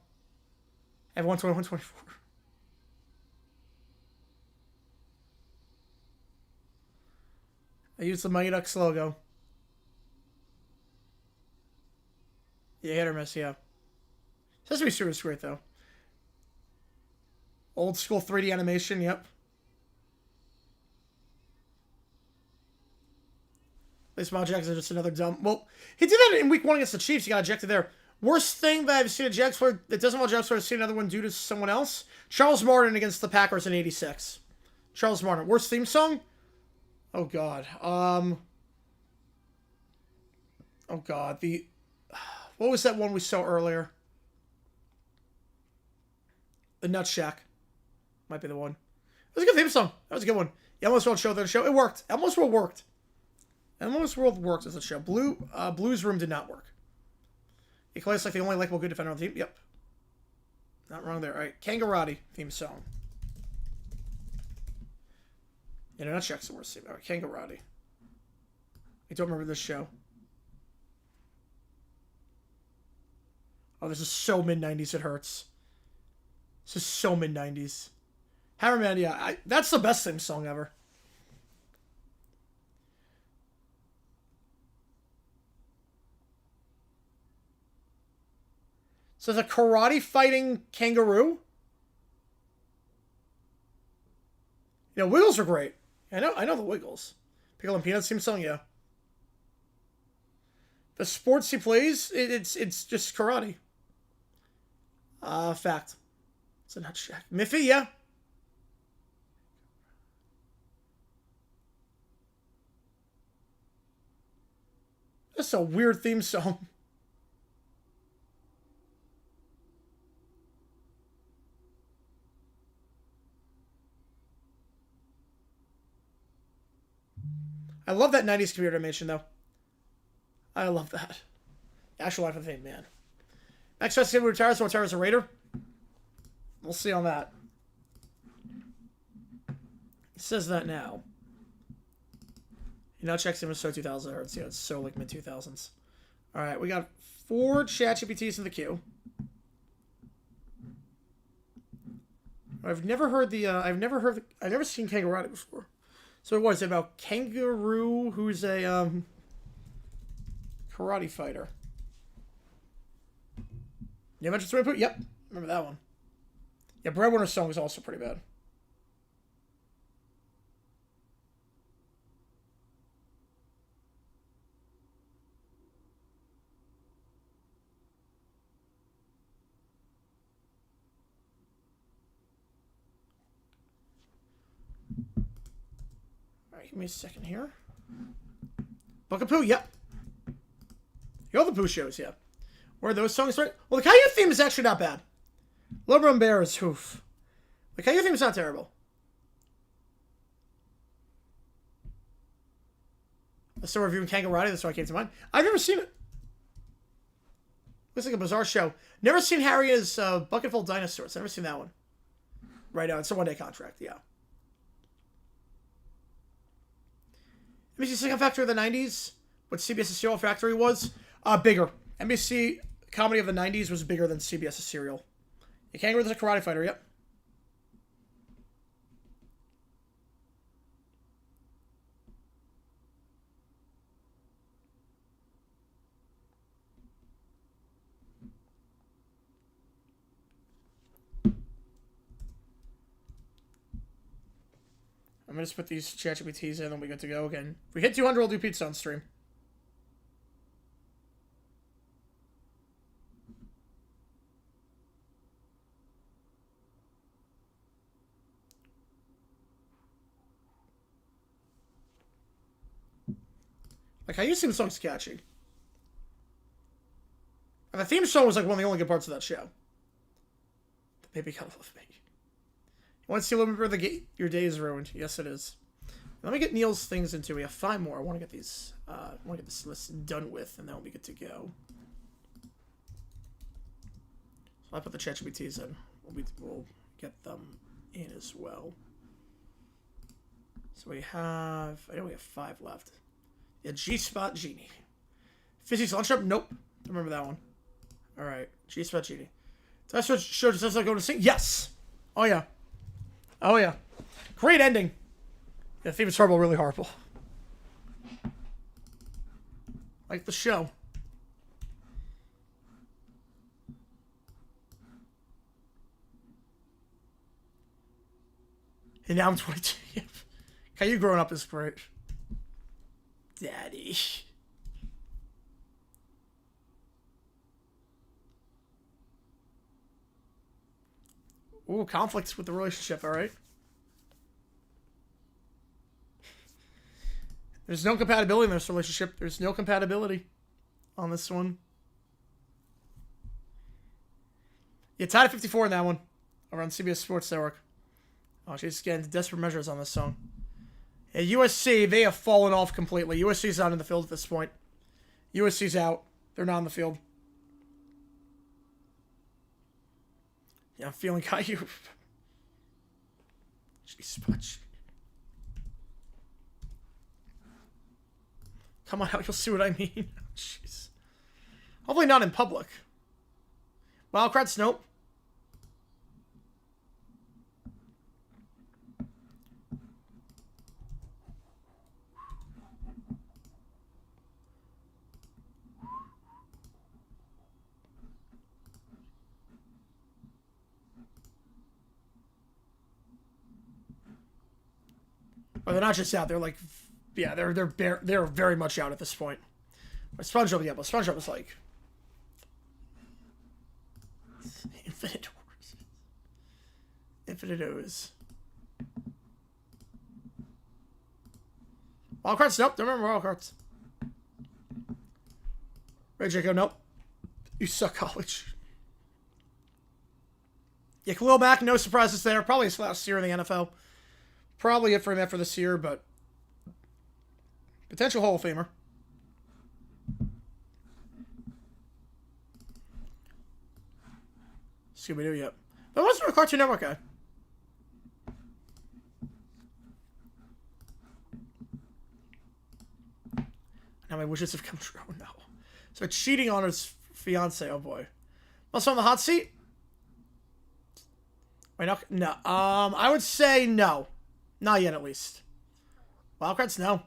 I have 120, 124. I used the Mighty Ducks logo. Yeah, hit or miss, yeah. Sesame Street was great, though. Old school 3D animation, yep. Lamar Jackson is just another dumb... Well, he did that in week 1 against the Chiefs. He got ejected there. Worst thing that I've seen a Jags player that doesn't want Jags player to see another one due to someone else? Charles Martin against the Packers in '86. Charles Martin. Worst theme song? Oh, God. Oh, God. What was that one we saw earlier? The Nut Shack. Might be the one. It was a good theme song. That was a good one. Elmo's World showed that show. It worked. Elmo's World worked. Elmo's World worked as a show. Blues Room did not work. He plays like the only likable good defender on the team. Yep. Not wrong there. All right. Kangaroo theme song. Yeah, no, Nut Shack's the worst theme. All right. Kangaroo. I don't remember this show. Oh, this is so mid-90s it hurts. This is so mid-90s. Hammerman, yeah. That's the best theme song ever. So the karate fighting kangaroo? You know, Wiggles are great. I know the Wiggles. Pickle and Peanuts theme song, yeah. The sports he plays, it's just karate. Fact. It's a Nut Shack. Miffy, yeah. That's a weird theme song. I love that 90s computer animation, though. I love that. Actual Life of Fame, man. Max Weston retires, so retires a Raider. We'll see on that. It says that now. You know, checks in with so 2000 hertz. Yeah, it's so like mid 2000s. All right, we got 4 ChatGPTs in the queue. I've never heard the. I've never seen Kangaroo before. So what is it about? Kangaroo, who's a karate fighter. You mentioned Swimming Pool? Yep, remember that one. Yeah, Breadwinner's song was also pretty bad. Give me a second here. Book of Pooh, yep. All the Pooh shows, yeah. Where are those songs right? Well, the Caillou theme is actually not bad. Lumber and Bears, hoof. The Caillou theme is not terrible. I'm still reviewing Kangaroo, that's why it came to mind. I've never seen it. Looks like a bizarre show. Never seen Harry's Bucket Full of Dinosaurs. Never seen that one. Right now, it's a one-day contract, yeah. NBC Second Factory of the 90s, what CBS's Serial Factory was, bigger. NBC comedy of the 90s was bigger than CBS's Serial. Yeah, Kangaroo is a karate fighter, yep. I'm going to just put these ChatGPTs in, and then we get to go again. If we hit 200, we'll do pizza on stream. Like, I used to think the song's catchy. And the theme song was like one of the only good parts of that show. The baby gotta love me. You want to see a little bit of your day is ruined? Yes, it is. Let me get Neil's things into. We have 5 more. I want to get these. I want to get this list done with, and then we'll be good to go. So I put the ChatGPTs in. We'll get them in as well. So we have. I know we have 5 left. Yeah, G-Spot Genie. Physics Lunchroom? Nope. Don't remember that one. All right, G-Spot Genie. Did I show just like go to sing? Yes. Oh yeah. Oh yeah. Great ending. Yeah, the theme is horrible, really horrible. Like the show. And now I'm 22. Caillou growing up is great. Daddy. Ooh, conflicts with the relationship, alright. There's no compatibility in this relationship. There's no compatibility on this one. Yeah, tied at 54 in that one. Over on CBS Sports Network. Oh, she's getting desperate measures on this song. Yeah, USC, they have fallen off completely. USC's not in the field at this point. USC's out. They're not in the field. Yeah, I'm feeling Caillou. Jeez, Pudge. Come on out, you'll see what I mean. Jeez. Hopefully not in public. Wildcrats, nope. But they're not just out. They're like, yeah, they're very much out at this point. But SpongeBob, yeah, but SpongeBob is like infinite doors, infinite O's. Wild cards, nope. Don't remember wild cards. Ray Jacob, nope. You suck, college. Yeah, Khalil Mack, no surprises there. Probably his last year in the NFL. Probably it for him for this year, but potential Hall of Famer. Scooby-Doo, yep. But I wasn't a Cartoon Network guy. Now my wishes have come true. Oh, no. So cheating on his fiance. Oh boy. Also on the hot seat. Wait, no. I would say no. Not yet, at least. Wildcards, no.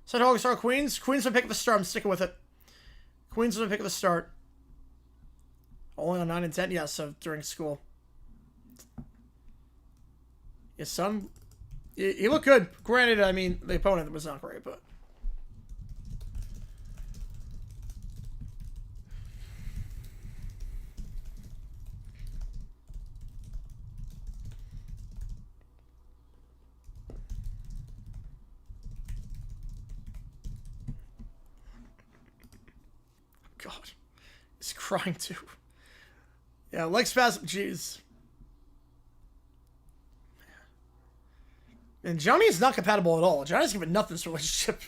So August start Queens. Queens would pick at the start. I'm sticking with it. Queens would pick at the start. Only on 9 and 10? Yeah, so during school. His son, he looked good. Granted, I mean, the opponent was not great, but. God. He's crying too. Yeah, leg spasm, jeez. And Johnny is not compatible at all. Johnny's giving nothing to this relationship.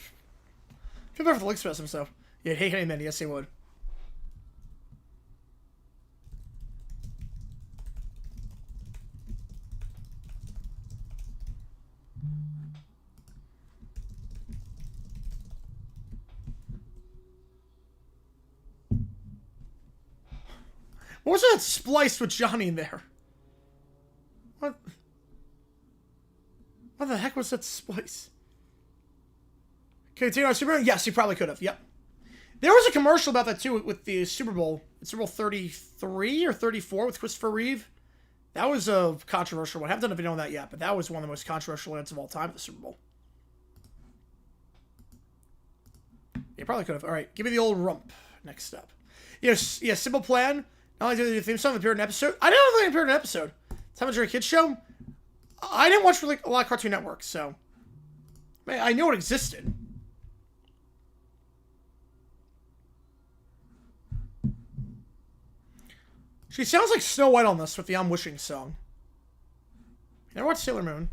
Feel better for the leg spasm, so. Yeah, hate him then. Yes, he would. What was that spliced with Johnny in there? What? What the heck was that splice? Continue on Super Bowl? Yes, he probably could have. Yep. There was a commercial about that too with the Super Bowl. Super Bowl 33 or 34 with Christopher Reeve. That was a controversial one. I haven't done a video on that yet, but that was one of the most controversial ads of all time at the Super Bowl. Yeah, probably could have. All right, give me the old rump. Next up. Yes, yeah, Simple Plan. Not only did the theme song appear in an episode. I didn't know they appeared in an episode. Time Jerry Kids Show. I didn't watch really a lot of Cartoon Network, so I knew it existed. She sounds like Snow White on this with the I'm Wishing song. You never watched Sailor Moon?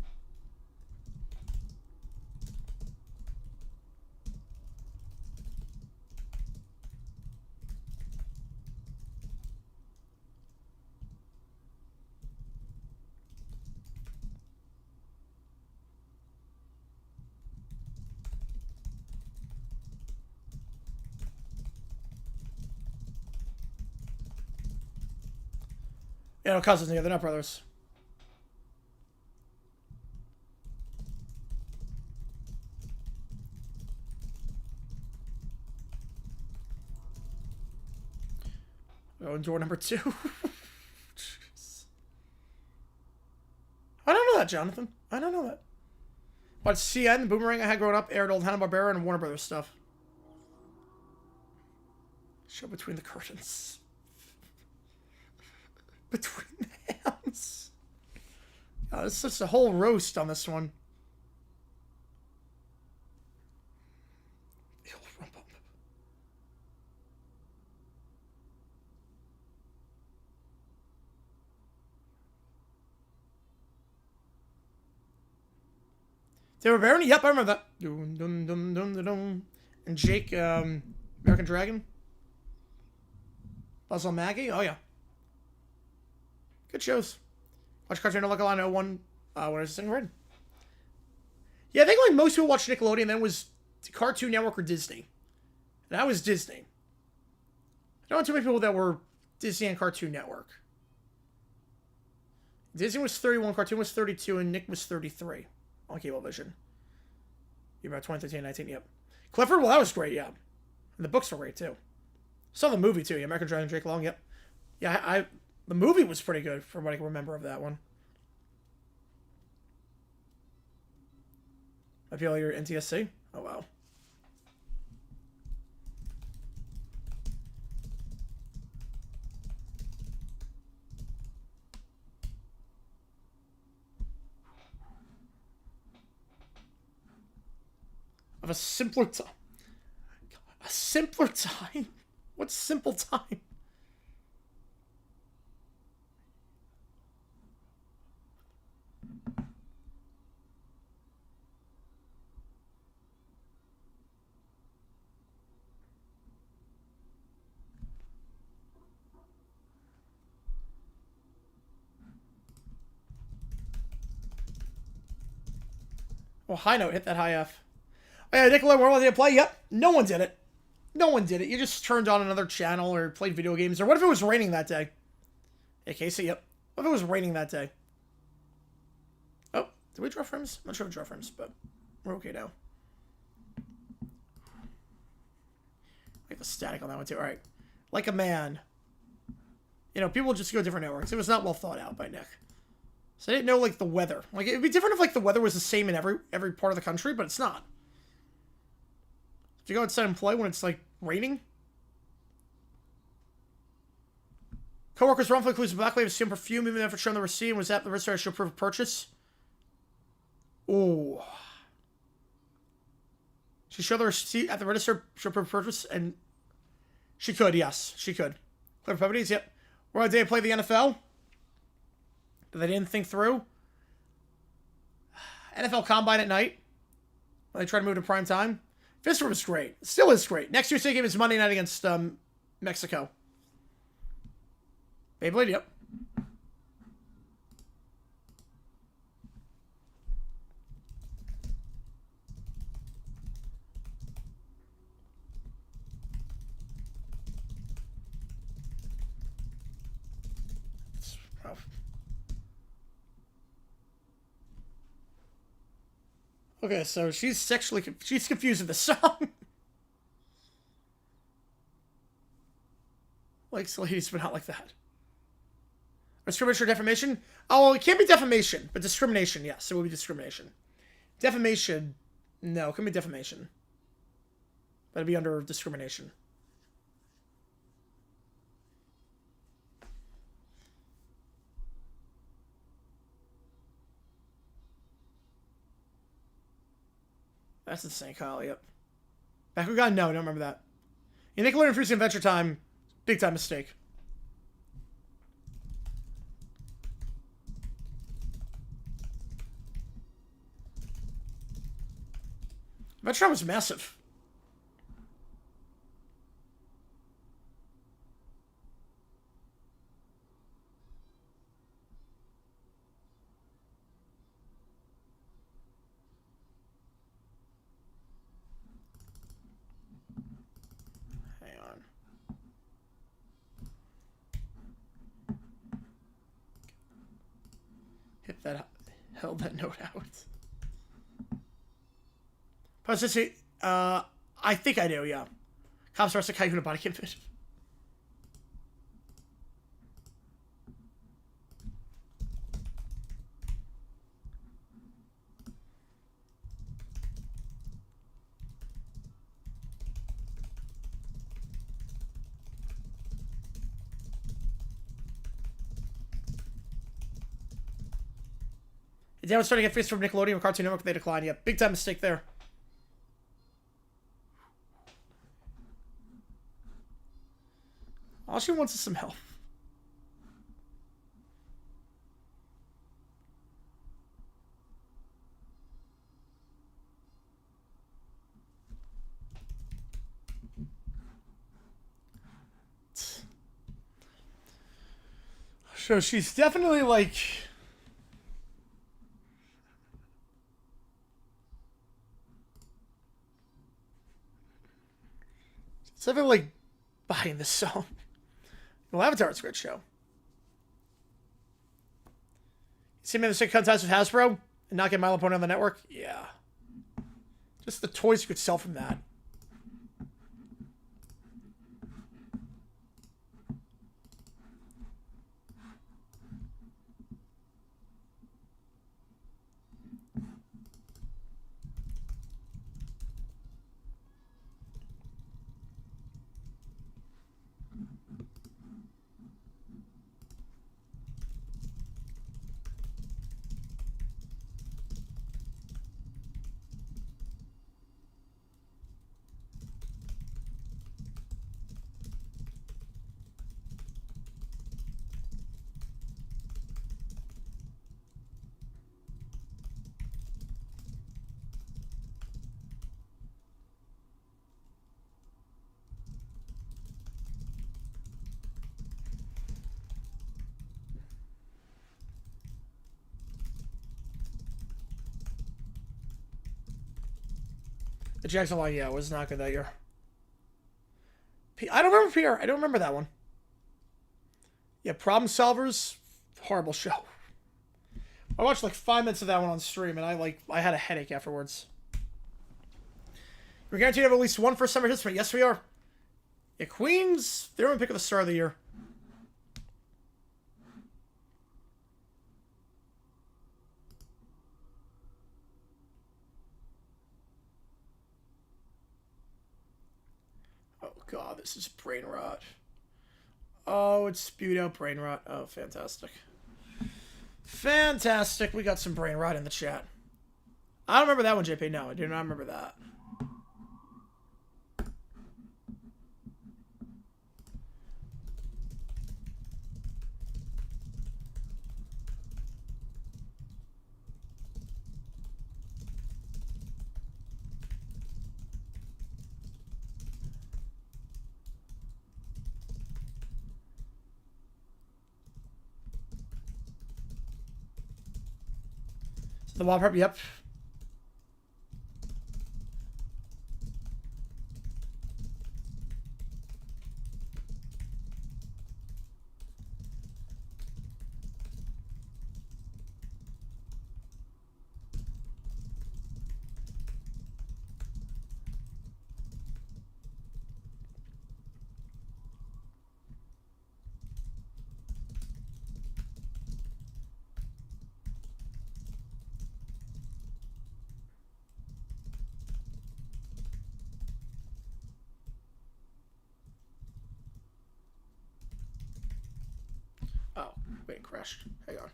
Yeah, no cousins, yeah, they're not brothers. Oh, and door number 2. I don't know that, Jonathan. I don't know that. What, CN, Boomerang I had growing up, aired old Hanna-Barbera and Warner Brothers stuff. Show between the curtains. Between the hands. God, it's just a whole roast on this one. They were Barony? Yep, I remember that. Dun, dun, dun, dun, dun, dun. And Jake, American Dragon. Puzzle Maggie? Oh, yeah. Good shows. Watch Cartoon Network on 01 when I was second grade. Yeah, I think like most people watched Nickelodeon, then it was Cartoon Network or Disney. And I was Disney. I don't know too many people that were Disney and Cartoon Network. Disney was 31, Cartoon was 32, and Nick was 33 on Cablevision. You're about 2013, 19, yep. Clifford, well, that was great, yeah. And the books were great, too. Saw the movie, too. Yeah, American Dragon, Jake Long, yep. Yeah, the movie was pretty good, from what I can remember of that one. I feel like you're NTSC? Oh, wow. Of a simpler time. A simpler time? What's simple time? Well, high note, hit that high F. Oh, yeah, Nicola, where was he to play? Yep, no one did it. No one did it. You just turned on another channel or played video games. Or what if it was raining that day? Hey, Casey, yep. What if it was raining that day? Oh, did we draw frames? I'm not sure if we draw frames, but we're okay now. Like the static on that one, too. All right. Like a man. You know, people just go different networks. It was not well thought out by Nick. So I didn't know, like, the weather. Like, it'd be different if, like, the weather was the same in every part of the country, but it's not. If you go outside and play when it's, like, raining. Coworkers wrongfully accused of blackmail of stealing perfume even after showing the receipt and was at the register to prove purchase. Ooh. She showed the receipt at the register to prove purchase, and she could, yes. She could. Clever properties, yep. Where did they play the NFL? That they didn't think through. NFL Combine at night. When they try to move to prime time. Fister was great. Still is great. Next year's game is Monday night against Mexico. Beyblade, yep. It's rough. Okay, so she's confused with the song. Likes ladies, but not like that. Discrimination or defamation? Oh, it can't be defamation, but discrimination, yes. It would be discrimination. Defamation, no, it can be defamation. That'd be under discrimination. That's insane, Kyle, yep. Bakugan? No, I don't remember that. You think Nickelodeon Freezing Adventure Time, big time mistake. Adventure Time was massive. Hang on. Hit that, held that note out. Positivity, I think I do, yeah. Cops arrested Kaihuna body cam fit. Dan was starting to get face from Nickelodeon or Cartoon Network, they declined. Yeah, big time mistake there. All she wants is some help. So she's definitely like... It's definitely like buying this song. Well, Avatar is a great show. You see me in the sick contest with Hasbro and not get My Little Pony on the network? Yeah. Just the toys you could sell from that. The Jackson line, yeah, was not good that year. I don't remember Pierre. I don't remember that one. Yeah, Problem Solvers, horrible show. I watched like 5 minutes of that one on stream, and I had a headache afterwards. We're guaranteed to have at least one first summer participant. Yes, we are. Yeah, Queens, they're my pick of the start of the year. Oh god, this is brain rot. Oh, it's spewed out brain rot. Oh, fantastic. Fantastic. We got some brain rot in the chat. I don't remember that one, JP. No, I do not remember that. The wallpaper, yep. Oh, wait, it crashed. Hang on.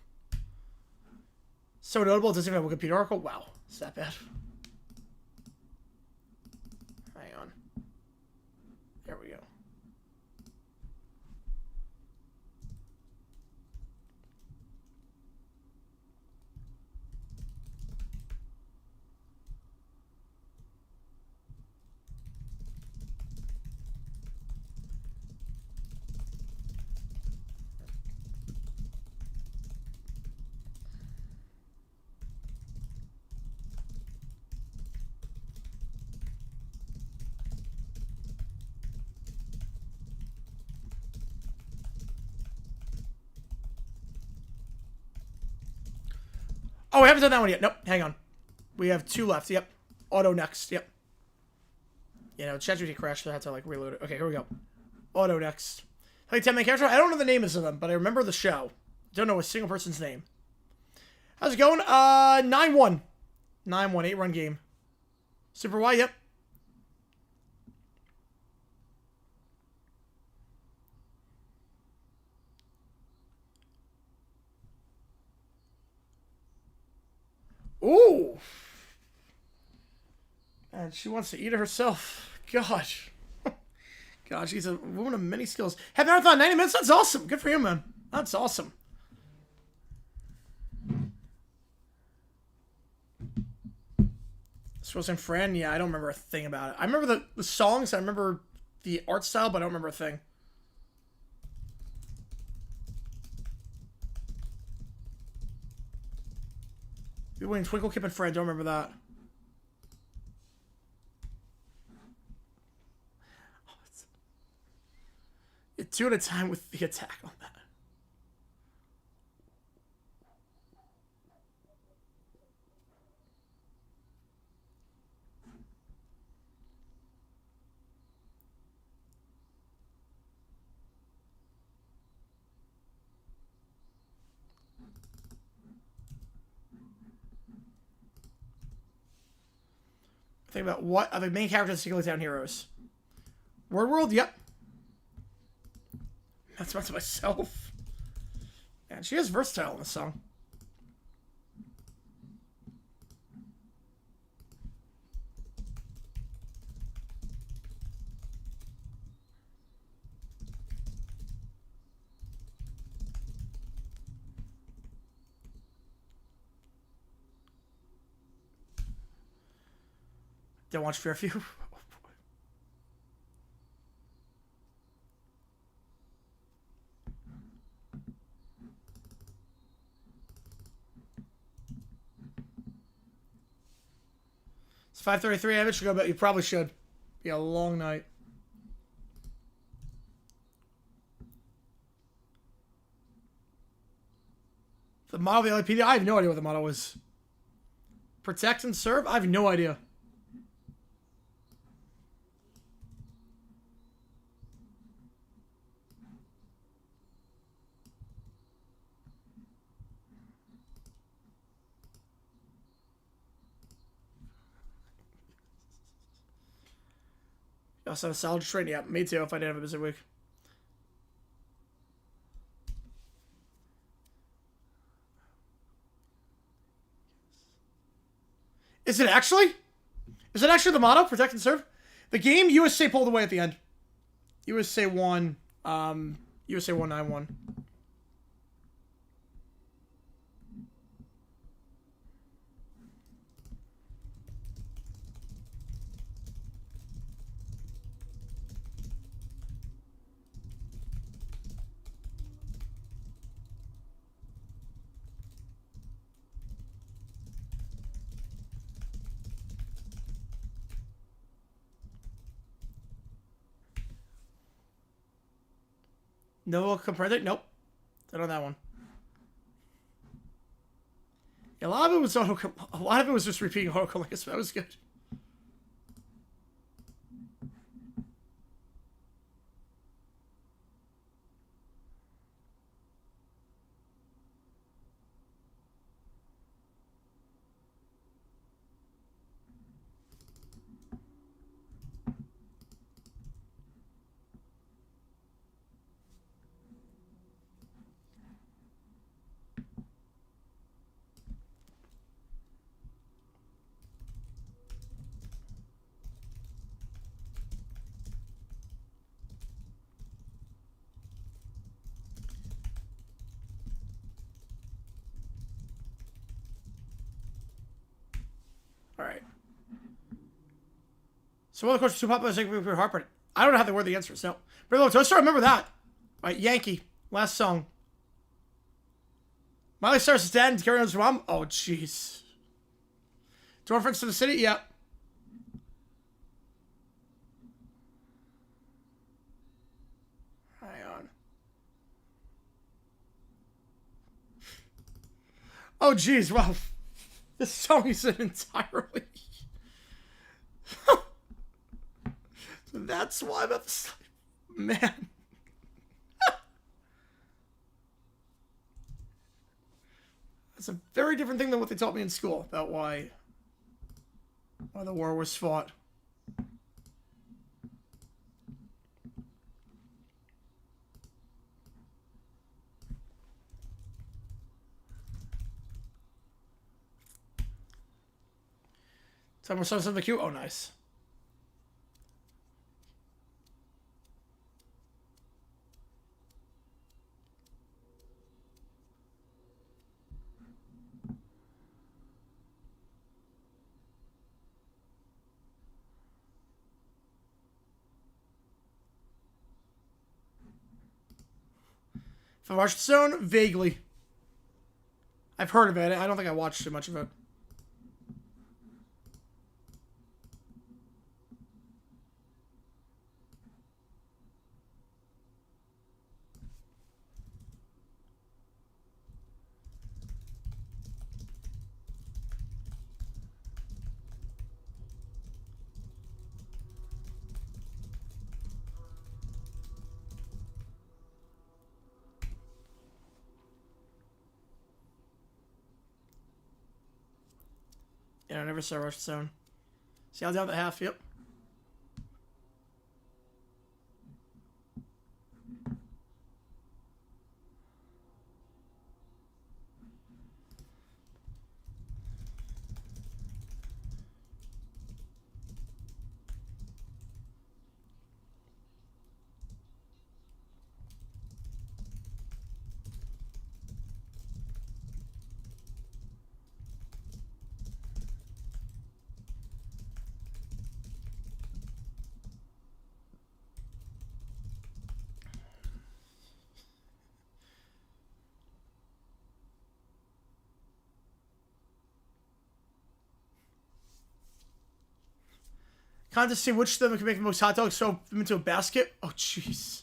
So notable, it doesn't even have a Wikipedia article? Wow, is that bad? Hang on. There we go. Oh, we haven't done that one yet. Nope, hang on. We have 2 left. Yep. Auto next. Yep. You know, ChatGPT crashed, so I had to, like, reload it. Okay, here we go. Auto next. Like 10-man character. I don't know the names of them, but I remember the show. Don't know a single person's name. How's it going? 9-1. 9-1, 8-run game. Super Y, yep. Ooh. And she wants to eat it herself. Gosh. God, she's a woman of many skills. Have marathon 90 minutes? That's awesome. Good for you, man. That's awesome. Supposing Fran? Yeah, I don't remember a thing about it. I remember the songs. I remember the art style, but I don't remember a thing. Between Twinkle, Kip, and Fran. Don't remember that. Oh, 2 at a time with the attack on that. Think about what are the main characters of Single Town Heroes. Word World, yep. That's about to myself. And she is versatile in this song. Don't watch Fairview. Oh, boy. It's 5:33. I bet you go, but you probably should. Be a long night. The model of the LAPD? I have no idea what the model is. Protect and serve? I have no idea. You also have a solid train. Yeah, me too if I didn't have a busy week. Is it actually? Is it actually the motto? Protect and serve? The game, USA pulled away at the end. USA won. USA won 9-1. No comprende? Nope. I don't know that one. Yeah, a lot of it was just repeating Horocoligus, but that was good. Alright. So one of the questions too popular is like Harper. I don't know how they word the answers, no. But look, let's try to remember that. Alright, Yankee. Last song. Miley Cyrus is dead and Carrie Underwood's mom. Oh, jeez. Door friends to the city? Yeah. Hang on. Oh, jeez. Well, this song is entirely. That's why I'm at the sleep. Man. That's a very different thing than what they taught me in school about why the war was fought. Time we're starting something cute. Oh, nice. From Archstone? Vaguely. I've heard of it. I don't think I watched too much of it. Yeah, I never saw Rush Zone. See, I was down the half, yep. Kind of see which of them can make the most hot dogs, throw them into a basket. Oh, jeez.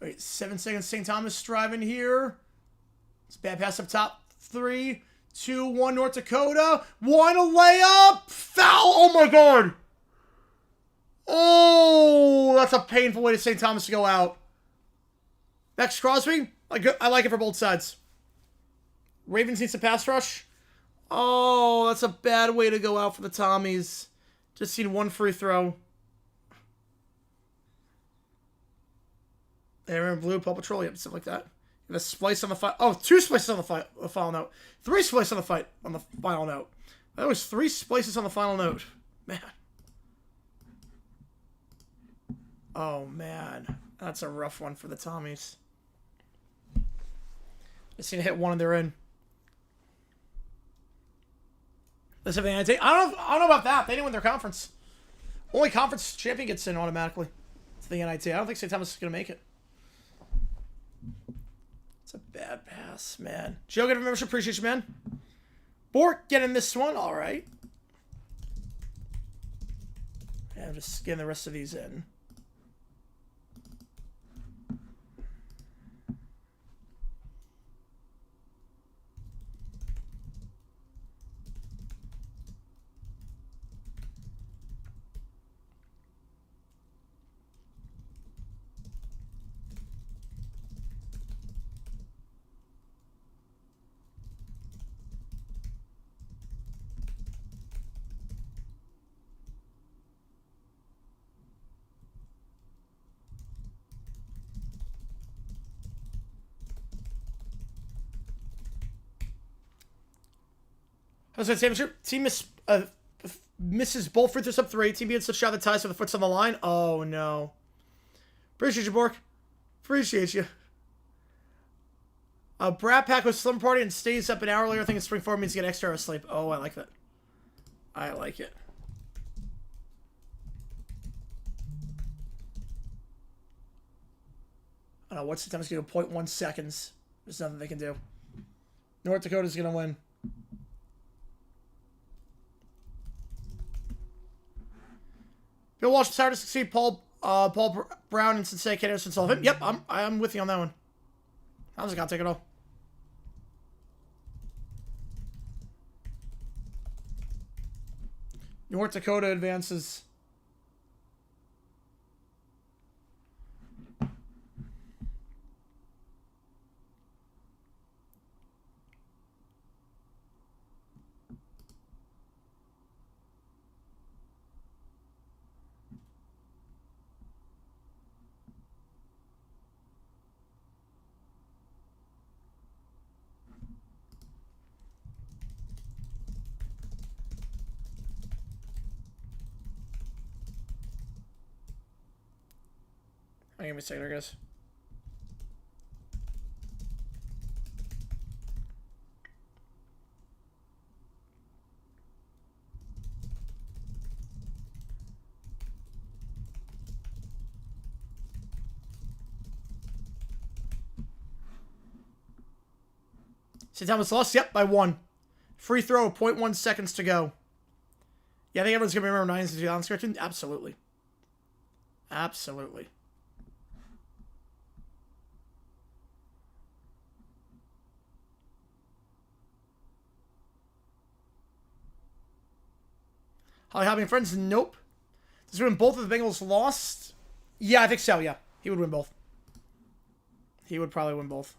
Wait, 7 seconds. St. Thomas driving here. It's bad pass up top. 3, 2, 1. North Dakota. 1 a layup. Foul. Oh my god. Oh, that's a painful way to St. Thomas to go out. Max Crosby. I like it for both sides. Ravens needs a pass rush. Oh, that's a bad way to go out for the Tommies. Just seen 1 free throw. Aaron Blue, Paw Patrol, yep, stuff like that. You have a splice on the final. Oh, 2 splices on the final note. 3 splices on the final note. That was 3 splices on the final note. Man. Oh, man. That's a rough one for the Tommies. Just need to hit 1 and they're in. Let's have the NIT. I don't know about that. They didn't win their conference. Only conference champion gets in automatically. It's the NIT. I don't think St. Thomas is going to make it. It's a bad pass, man. Joe, get a membership. Appreciate you, man. Bork getting this one. All right. Yeah, I'm just getting the rest of these in. I was going to say, team misses both free throws up 3. Team gets a shot that ties with the foot's on the line. Oh, no. Appreciate you, Bork. Appreciate you. Brat Pack with Slumber Party and stays up an hour later. I think it's spring forward means to get extra hours sleep. Oh, I like that. I like it. I don't know. What's the time? It's going to go 0.1 seconds. There's nothing they can do. North Dakota's going to win. Bill Walsh, sorry to succeed. Paul Brown and Sensei Anderson Sullivan. Yep, I'm with you on that one. How's it got to take it all? North Dakota advances. Give me a second, I guess. St. Thomas lost? Yep, by 1. Free throw, 0.1 seconds to go. Yeah, I think everyone's going to remember 90s and 2000s cartoon. Absolutely. Absolutely. Holly Hobby and Friends? Nope. Does he win both of the Bengals lost? Yeah, I think so, yeah. He would win both. He would probably win both.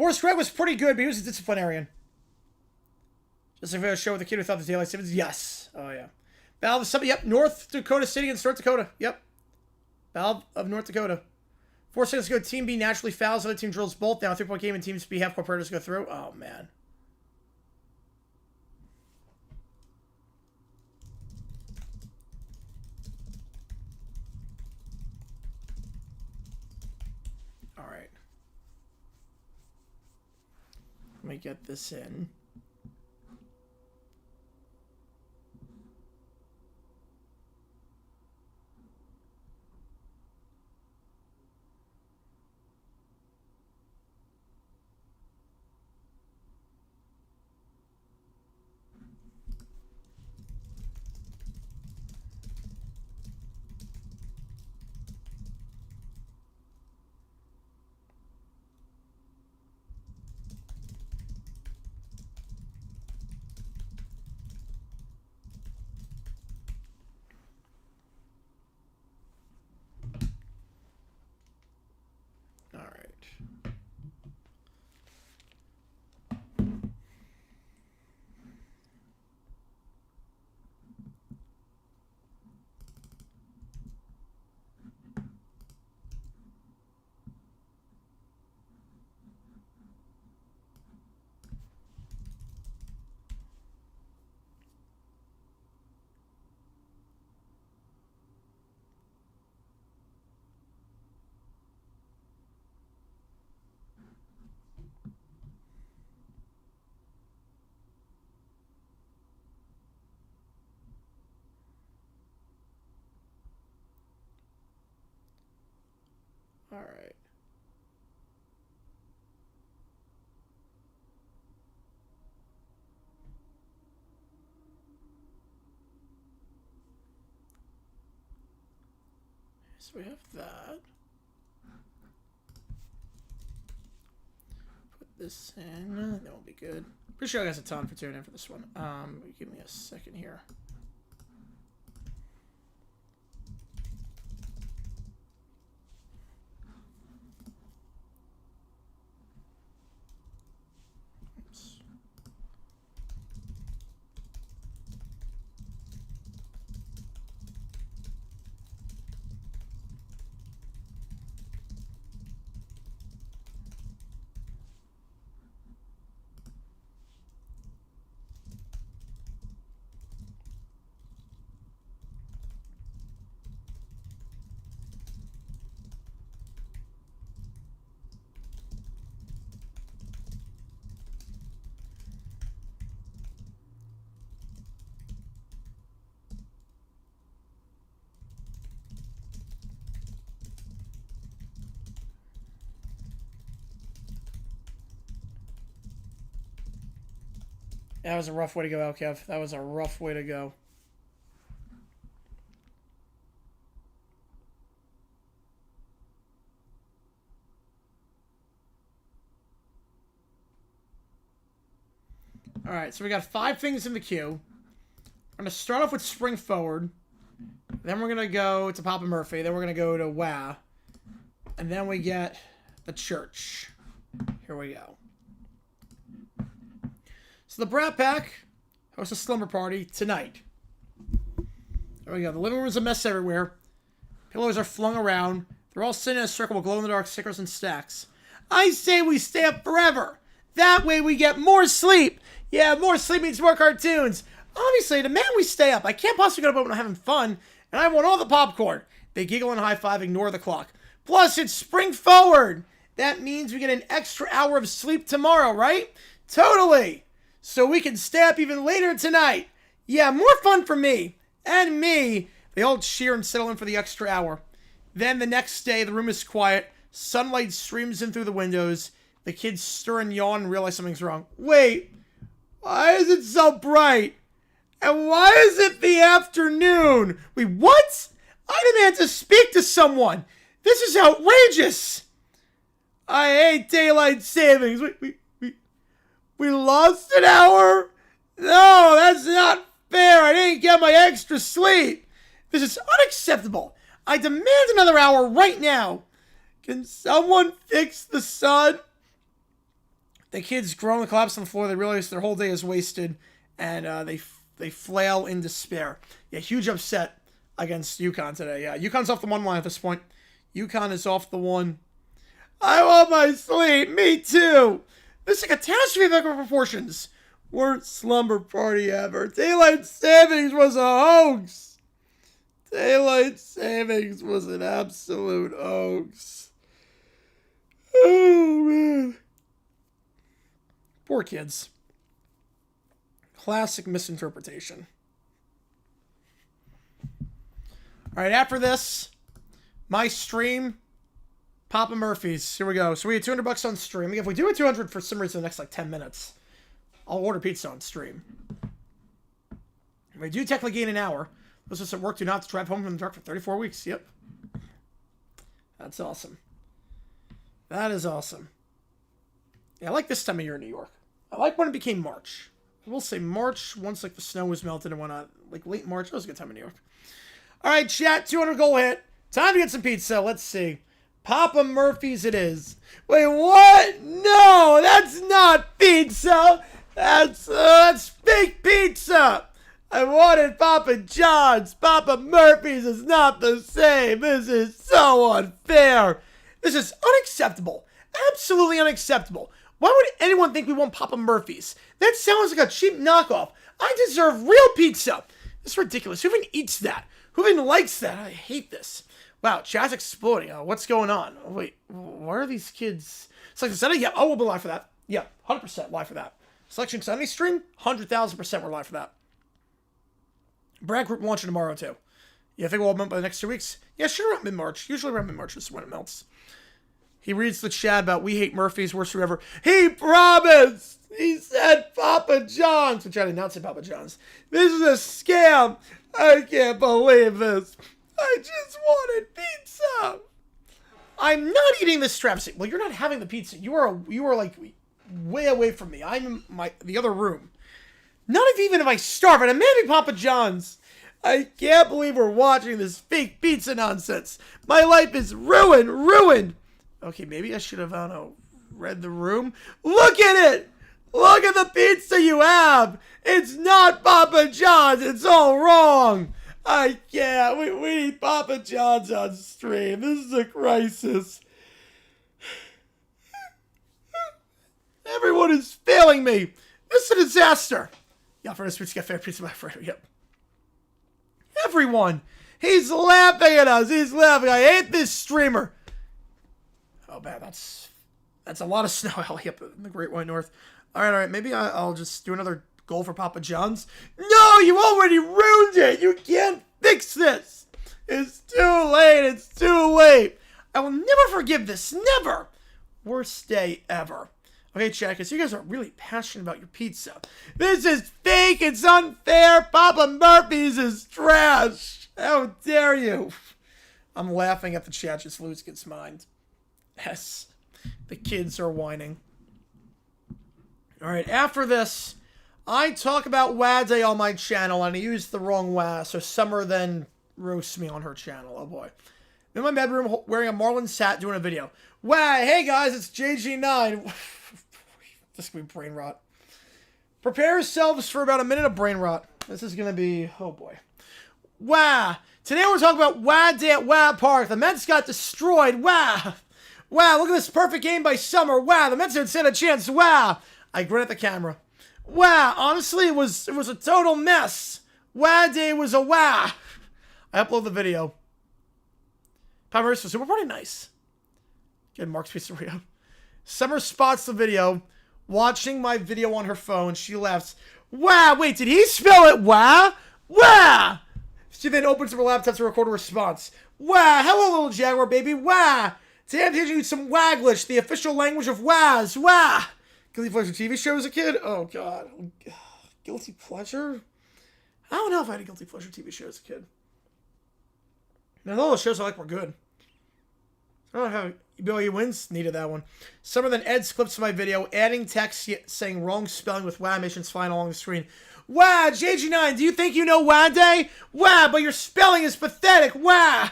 Forrest Gregg was pretty good, but he was a disciplinarian. Just a show with the kid who thought the daylight savings. Yes. Oh, yeah. Battle of something. Yep. North Dakota City against North Dakota. Yep. Battle of North Dakota. 4 seconds to go. Team B naturally fouls. Other team drills both down. 3-point game and teams B half-court predators go through. Oh, man. All right. Let me get this in. All right. So we have that. Put this in. That will be good. Pretty sure I got a ton for tuning in for this one. Give me a second here. That was a rough way to go out, Kev. That was a rough way to go. All right, so we got 5 things in the queue. We're going to start off with Spring Forward. Then we're going to go to Papa Murphy. Then we're going to go to Wah. And then we get the church. Here we go. So the Brat Pack hosts a slumber party tonight. There we go. The living room's a mess everywhere. Pillows are flung around. They're all sitting in a circle with glow-in-the-dark stickers and stacks. I say we stay up forever. That way we get more sleep. Yeah, more sleep means more cartoons. Obviously, the man we stay up. I can't possibly go to bed when I'm having fun. And I want all the popcorn. They giggle and high-five, ignore the clock. Plus, it's Spring Forward. That means we get an extra hour of sleep tomorrow, right? Totally. So we can stay up even later tonight. Yeah, more fun for me. And me. They all cheer and settle in for the extra hour. Then the next day, the room is quiet. Sunlight streams in through the windows. The kids stir and yawn and realize something's wrong. Wait, why is it so bright? And why is it the afternoon? Wait, what? I demand to speak to someone. This is outrageous. I hate daylight savings. We lost an hour? No, that's not fair. I didn't get my extra sleep. This is unacceptable. I demand another hour right now. Can someone fix the sun? The kids groan and collapse on the floor. They realize their whole day is wasted, and they flail in despair. Yeah, huge upset against UConn today. Yeah, UConn's off the 1 line at this point. UConn is off the 1. I want my sleep. Me too. This is a catastrophe of proportions. Worst slumber party ever. Daylight savings was a hoax. Daylight savings was an absolute hoax. Oh, man. Poor kids. Classic misinterpretation. All right, after this, my stream, Papa Murphy's. Here we go. So we had $200 on stream. If we do a 200 for some reason in the next, 10 minutes, I'll order pizza on stream. We do technically gain an hour. Those of us at work do not have to drive home from the dark for 34 weeks. Yep. That's awesome. That is awesome. Yeah, I like this time of year in New York. I like when it became March. I will say March, once the snow was melted and whatnot. Late March, that was a good time in New York. All right, chat, 200 goal hit. Time to get some pizza. Let's see. Papa Murphy's it is. Wait, what? No, that's not pizza. That's fake pizza. I wanted Papa John's. Papa Murphy's is not the same. This is so unfair. This is unacceptable. Absolutely unacceptable. Why would anyone think we want Papa Murphy's? That sounds like a cheap knockoff. I deserve real pizza. This is ridiculous. Who even eats that? Who even likes that? I hate this. Wow, chat's exploding. What's going on? Oh, wait, why are these kids? Selection Sunday? Yeah, we'll be live for that. Yeah, 100% live for that. Selection Sunday stream? 100,000% we're live for that. Brad group launching tomorrow, too. Yeah, I think we'll melt by the next 2 weeks. Yeah, sure, around mid-March. Usually around mid-March is when it melts. He reads the chat about we hate Murphy's, worst food ever. He promised! He said Papa John's, which I did not say Papa John's. This is a scam. I can't believe this. I just wanted pizza. I'm not eating this travesty. Well, you're not having the pizza. You are way away from me. I'm in the other room. Not even if I starve, and I'm having Papa John's. I can't believe we're watching this fake pizza nonsense. My life is ruined. Okay, maybe I should have, read the room. Look at it! Look at the pizza you have! It's not Papa John's! It's all wrong! I can't. We need Papa John's on stream. This is a crisis. Everyone is failing me. This is a disaster. Yeah, for this pizza, get fair pizza, my friend. Yep. Everyone. He's laughing at us. He's laughing. I hate this streamer. Oh, man, that's a lot of snow out here in the Great White North. All right. Maybe I'll just do another goal for Papa John's. No, you already ruined it. You can't fix this. It's too late. I will never forgive this. Never. Worst day ever. Okay, chat, because you guys are really passionate about your pizza. This is fake. It's unfair. Papa Murphy's is trash. How dare you? I'm laughing at the chat. Just losing its mind. Yes. The kids are whining. All right, after this, I talk about WA Day on my channel, and I used the wrong WA, so Summer then roasts me on her channel. Oh, boy. I'm in my bedroom wearing a Marlins hat doing a video. WA, hey, guys, it's JG9. This is going to be brain rot. Prepare yourselves for about a minute of brain rot. This is going to be, oh, boy. WA. Today we're talking about WA Day at WA Park. The Mets got destroyed. WA. Wow, look at this perfect game by Summer. Wow, the Mets didn't stand a chance. Wow. I grin at the camera. Wow, honestly, it was a total mess. WA Day was a wow. I upload the video. Power for Super Party, nice. Get Mark's Pizzeria. Summer spots the video, watching my video on her phone. She laughs. Wow, wait, did he spell it wow? Wow. She then opens her laptop to record a response. Wow, hello, little Jaguar baby. Wow. Today I'm teaching you some Waglish, the official language of WAS. Wow. Guilty Pleasure TV show as a kid? Oh, God. Guilty Pleasure? I don't know if I had a Guilty Pleasure TV show as a kid. Now, all the shows I like were good. I don't know how BYU wins. Needed that one. Summer then edits clips to my video, adding text saying wrong spelling with WA missions flying along the screen. Wow, JG9, do you think you know WA Day? Wow, but your spelling is pathetic. Wow.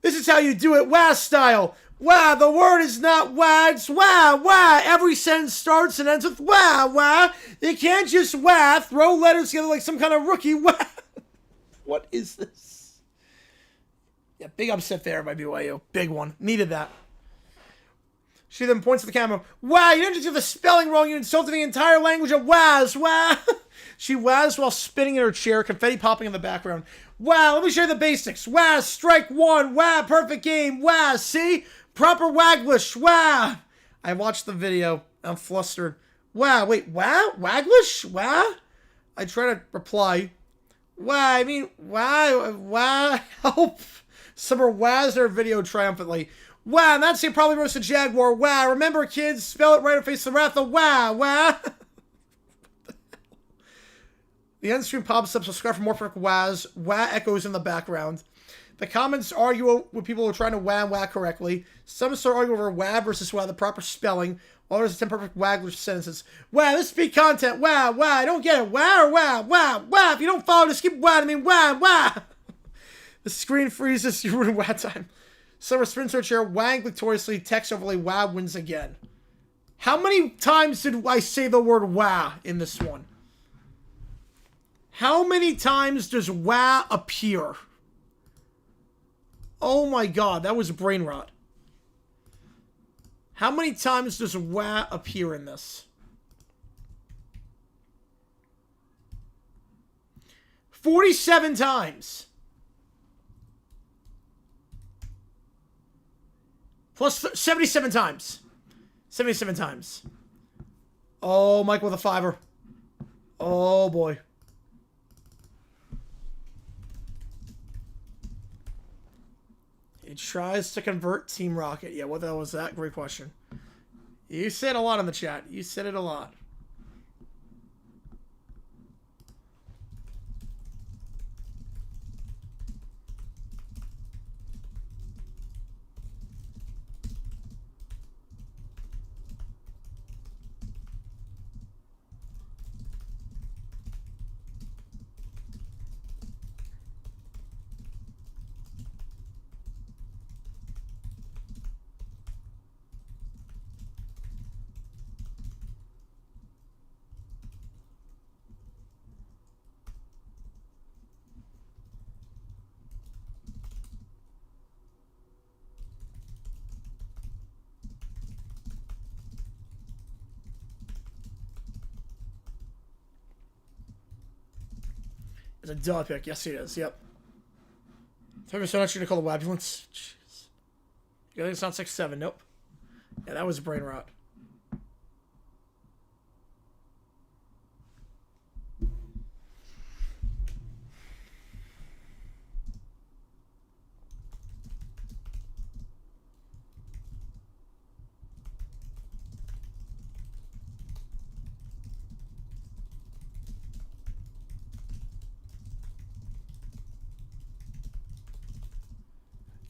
This is how you do it, WA style. Wow, the word is not wow, it's wow, wow. Every sentence starts and ends with wow, wow. You can't just wow, throw letters together like some kind of rookie. Wow. What is this? Yeah, big upset there by BYU. Big one. Needed that. She then points at the camera. Wow, you didn't just get the spelling wrong. You insulted the entire language of wows. Wow. She wows while spinning in her chair, confetti popping in the background. Wow, let me show you the basics. Wow, strike one. Wow, perfect game. Wow, see? Proper Waglish. Wow. I watched the video. I'm flustered. Wow, wait, wow? Waglish? Wow? I try to reply. Wow, I mean, wow, help. Summer wows their video triumphantly. Wow, and that's it, probably roasted Jaguar. Wow, remember, kids, spell it right or face the wrath of wow, wow. The end screen pops up, subscribe for more perfect wows. Wow echoes in the background. The comments argue with people who are trying to wow correctly. Some start arguing over wow versus wow, the proper spelling. Others attempt perfect Waglish sentences. Wow, this is peak content. Wow, wow, I don't get it. Wow or wow, wow, wow. If you don't follow, just keep wow. I mean, wow, wow. The screen freezes. You ruin wow time. Summer spins her chair, wang victoriously. Text overlay. Wow wins again. How many times did I say the word wow in this one? How many times does wow appear? Oh my god, that was brain rot. How many times does wow appear in this? 47 times. Plus 77 times. 77 times. Oh, Mike with a fiver. Oh, boy. He tries to convert Team Rocket. Yeah, what the hell was that? Great question. You said a lot in the chat. You said it a lot. It's a duh pick. Yes, he is. Yep. Tell me so much you to call the Wabulance. Jeez. You think it's not 6-7? Nope. Yeah, that was a brain rot.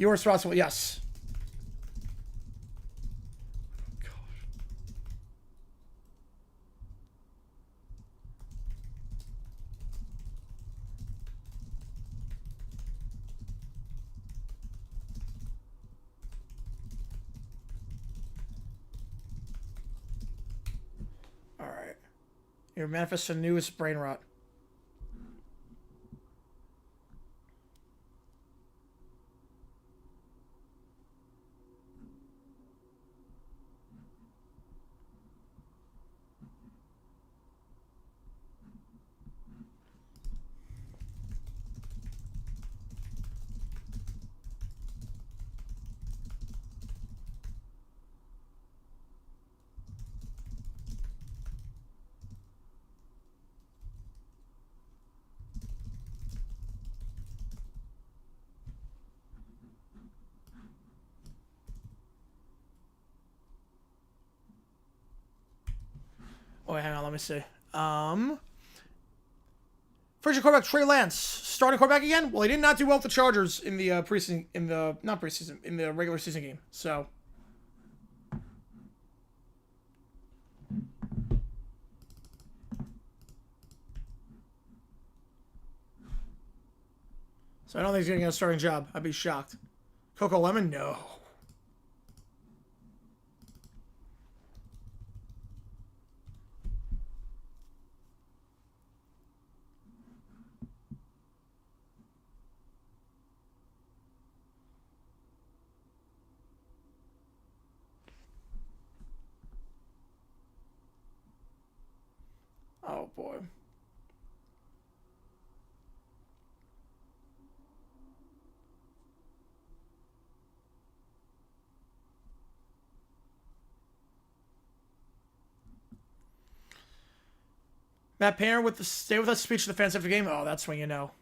You're responsible, yes. God. All right. Your manifest newest brain rot. Oh, wait, hang on, let me see. First year quarterback Trey Lance, starting quarterback again. Well, he did not do well with the Chargers in the preseason, in the regular season game. So I don't think he's gonna get a starting job. I'd be shocked. Coco Lemon, no. boy. Matt Parent with the stay with us speech to the fans after the game. Oh, that's when you know.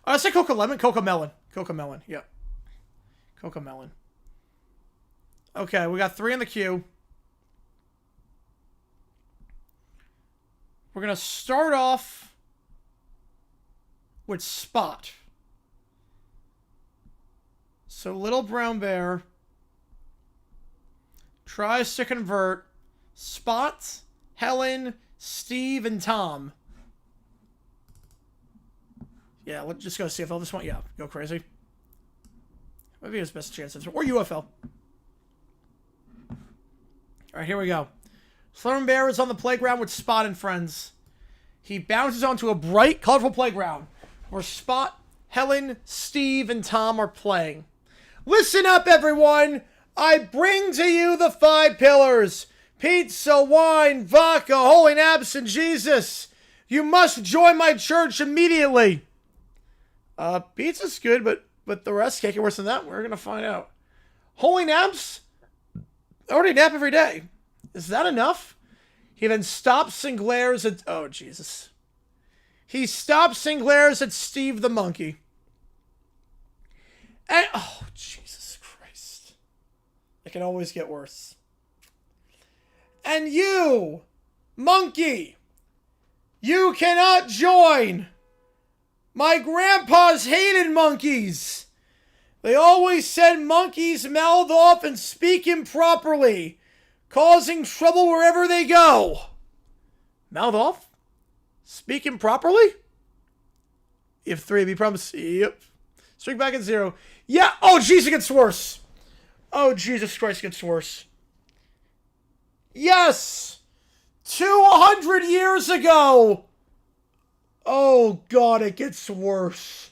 Oh, I said Coca Lemon, Coca Melon, Coca Melon. Yep, Coca Melon. Okay, we got 3 in the queue. We're gonna start off with Spot. So Little Brown Bear tries to convert Spot, Helen, Steve, and Tom. Yeah, let's just go CFL this one. Yeah, go crazy. Maybe his best chances. Or UFL. Alright, here we go. Slumber Bear is on the playground with Spot and friends. He bounces onto a bright, colorful playground where Spot, Helen, Steve, and Tom are playing. Listen up, everyone! I bring to you the 5 pillars. Pizza, wine, vodka, holy naps, and Jesus. You must join my church immediately. Pizza's good, but the rest can't get worse than that. We're gonna find out. Holy naps? I already nap every day. Is that enough? He then stops and glares at... Oh, Jesus. He stops and glares at Steve the monkey. And... Oh, Jesus Christ. It can always get worse. And you, monkey, you cannot join. My grandpas hated monkeys. They always said monkeys mouth off and speak improperly, causing trouble wherever they go. Mouth off? Speak improperly? You have 3, be promised. Yep. Streak back at 0. Yeah. Oh, jeez, it gets worse. Oh, Jesus Christ, it gets worse. Yes! 200 years ago! Oh, God, it gets worse.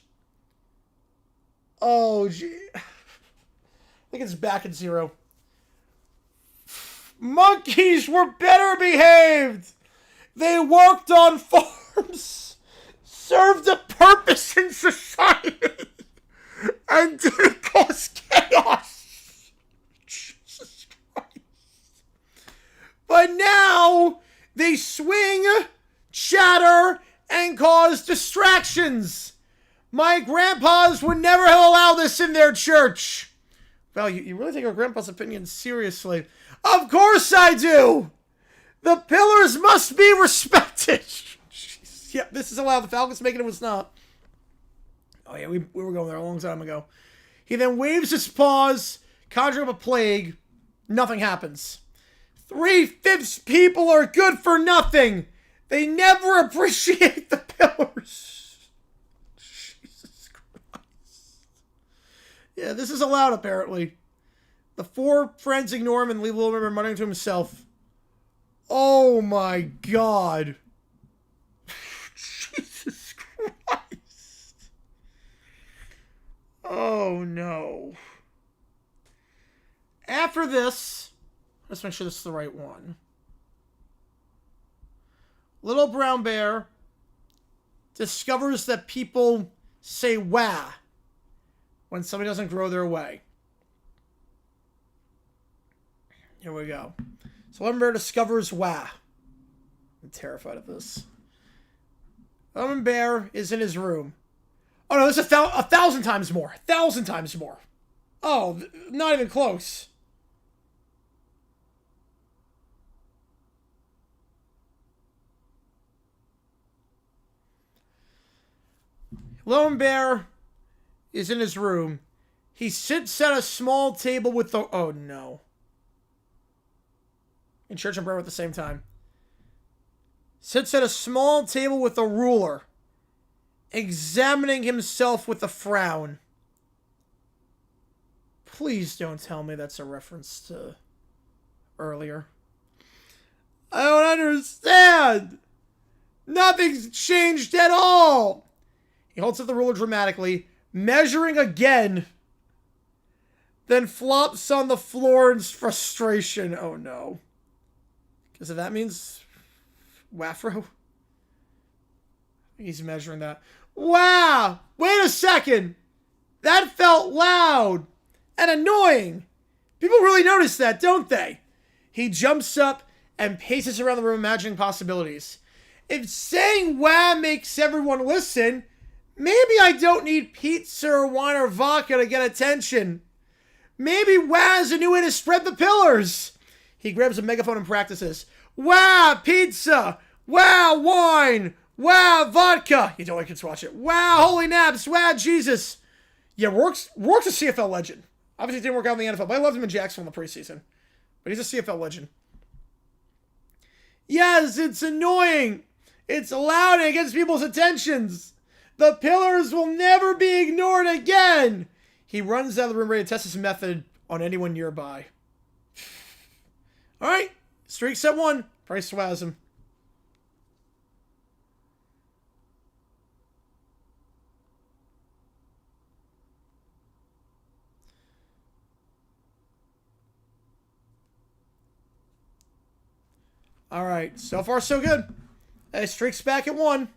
Oh, gee. I think it's back at 0. Monkeys were better behaved! They worked on farms, served a purpose in society, and didn't cause chaos. Jesus Christ. But now, they swing, chatter, and cause distractions. My grandpas would never have allowed this in their church. Well, you really take our grandpa's opinion seriously. Of course I do! The pillars must be respected. Jeez. Yeah, this is allowed. The Falcons making it was not. Oh yeah, we were going there a long time ago. He then waves his paws, conjuring up a plague. Nothing happens. 3/5 people are good for nothing. They never appreciate the pillars. Jesus Christ. Yeah, this is allowed apparently. The 4 friends ignore him and leave Little River muttering to himself. Oh my God. Jesus Christ. Oh no. After this, let's make sure this is the right one. Little Brown Bear discovers that people say wah when somebody doesn't grow their way. Here we go. So Lemon Bear discovers wah. I'm terrified of this. Lemon Bear is in his room. Oh no, this is 1,000 times more. 1,000 times more. Oh, not even close. Lemon Bear is in his room. He sits at a small table with the... Oh no. In church and prayer at the same time. Sits at a small table with a ruler, examining himself with a frown. Please don't tell me that's a reference to earlier. I don't understand. Nothing's changed at all. He holds up the ruler dramatically, measuring again, then flops on the floor in frustration. Oh no. Because if that means Wafro. He's measuring that. Wow! Wait a second! That felt loud and annoying. People really notice that, don't they? He jumps up and paces around the room imagining possibilities. If saying wow makes everyone listen, maybe I don't need pizza or wine or vodka to get attention. Maybe wow is a new way to spread the pillars. He grabs a megaphone and practices. Wow, pizza! Wow, wine! Wow, vodka! You don't like kids to watch it. Wow, holy naps! Wow, Jesus! Yeah, Rourke's a CFL legend. Obviously, it didn't work out in the NFL, but I loved him in Jacksonville in the preseason. But he's a CFL legend. Yes, it's annoying. It's loud and it gets people's attentions. The pillars will never be ignored again. He runs out of the room ready to test his method on anyone nearby. All right, streak set 1. Price swags him. All right, so far so good. Streak's back at 1. I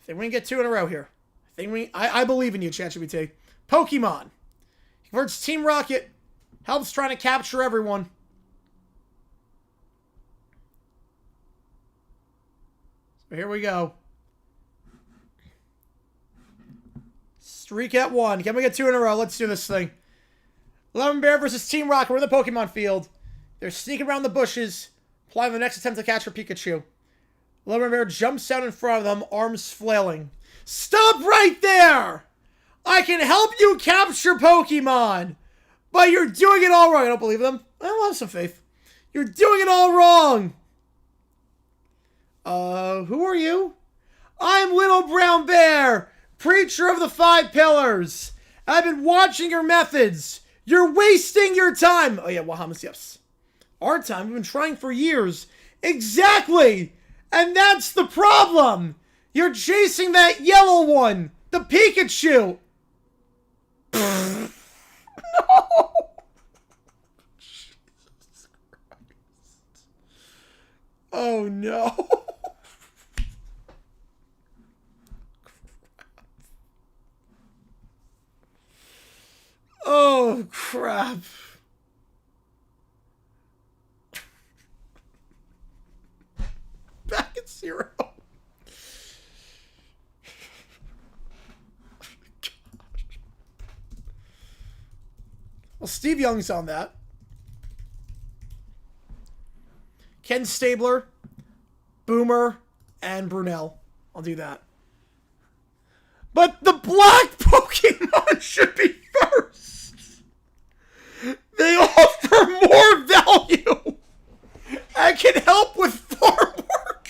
think we can get 2 in a row here. I believe in you, ChatGPT. Pokemon. He converts Team Rocket. Helps trying to capture everyone. So here we go. Streak at 1. Can we get 2 in a row? Let's do this thing. Lemon Bear versus Team Rocket. We're in the Pokemon field. They're sneaking around the bushes, applying the next attempt to catch for Pikachu. Lemon Bear jumps out in front of them, arms flailing. Stop right there! I can help you capture Pokemon! But you're doing it all wrong. I don't believe them. I have some faith. You're doing it all wrong! Who are you? I'm Little Brown Bear, preacher of the 5 pillars. I've been watching your methods. You're wasting your time. Oh yeah, Wahamas, yes. Our time, we've been trying for years. Exactly! And that's the problem! You're chasing that yellow one! The Pikachu! No! Jesus Christ. Oh no. Oh crap. Back at 0. Well, Steve Young's on that. Ken Stabler, Boomer, and Brunel. I'll do that. But the black Pokemon should be first. They offer more value and can help with farm work.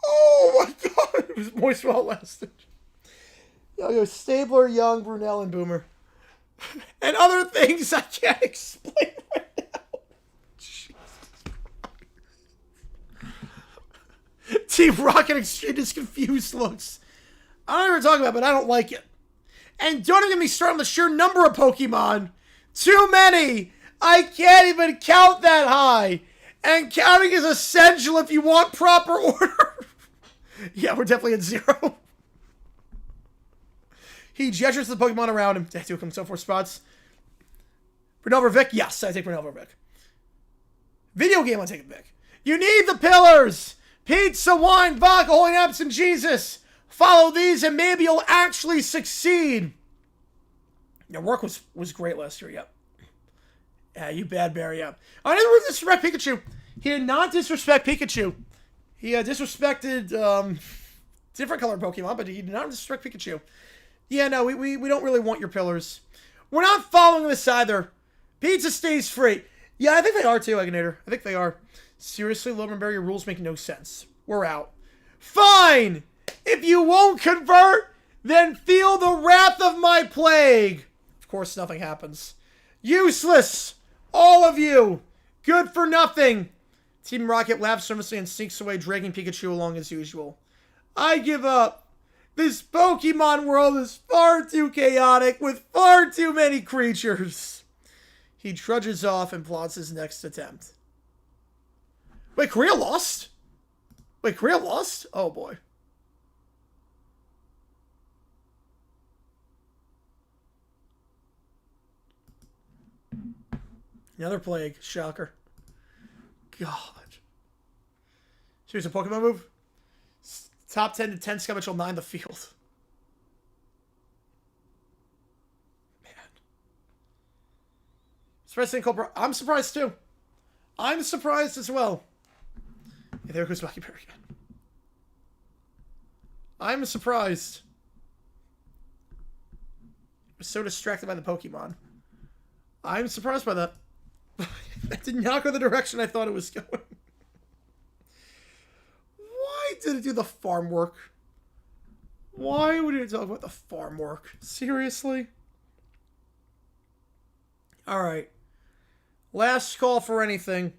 Oh my god. It was moist while it lasted. I'll go Stabler, Young, Brunel, and Boomer. And other things I can't explain right now. Jesus Christ. Team Rocket exchanges confused looks. I don't know what you're talking about, but I don't like it. And don't even get me started on the sheer number of Pokemon. Too many. I can't even count that high. And counting is essential if you want proper order. Yeah, we're definitely at 0. He gestures to the Pokemon around him. Did I do himself 4 spots? Brunel over Vic? Yes, I take Brunel over Vic. Video game, I take Vic. You need the pillars! Pizza, wine, vodka, holy naps, and Jesus! Follow these and maybe you'll actually succeed! Your work was great last year, yep. Yeah, you bad bear, yep. I didn't disrespect Pikachu. He did not disrespect Pikachu. He disrespected different colored Pokemon, but he did not disrespect Pikachu. Yeah, no, we don't really want your pillars. We're not following this either. Pizza stays free. Yeah, I think they are too, Aganator. I think they are. Seriously, Loganberry, your rules make no sense. We're out. Fine! If you won't convert, then feel the wrath of my plague. Of course, nothing happens. Useless! All of you! Good for nothing! Team Rocket laughs nervously and sneaks away, dragging Pikachu along as usual. I give up. This Pokemon world is far too chaotic with far too many creatures. He trudges off and plots his next attempt. Wait, Korea lost? Wait, Korea lost? Oh, boy. Another plague. Shocker. God. Here's a Pokemon move. Top 10 to 10 Scavengel 9 the field. Man. Surprised Cobra. I'm surprised too. I'm surprised as well. Yeah, there goes Lucky Bear again. I'm surprised. I was so distracted by the Pokemon. I'm surprised by that. That did not go the direction I thought it was going. Why did it do the farm work? Why would it talk about the farm work? Seriously? Alright. Last call for anything.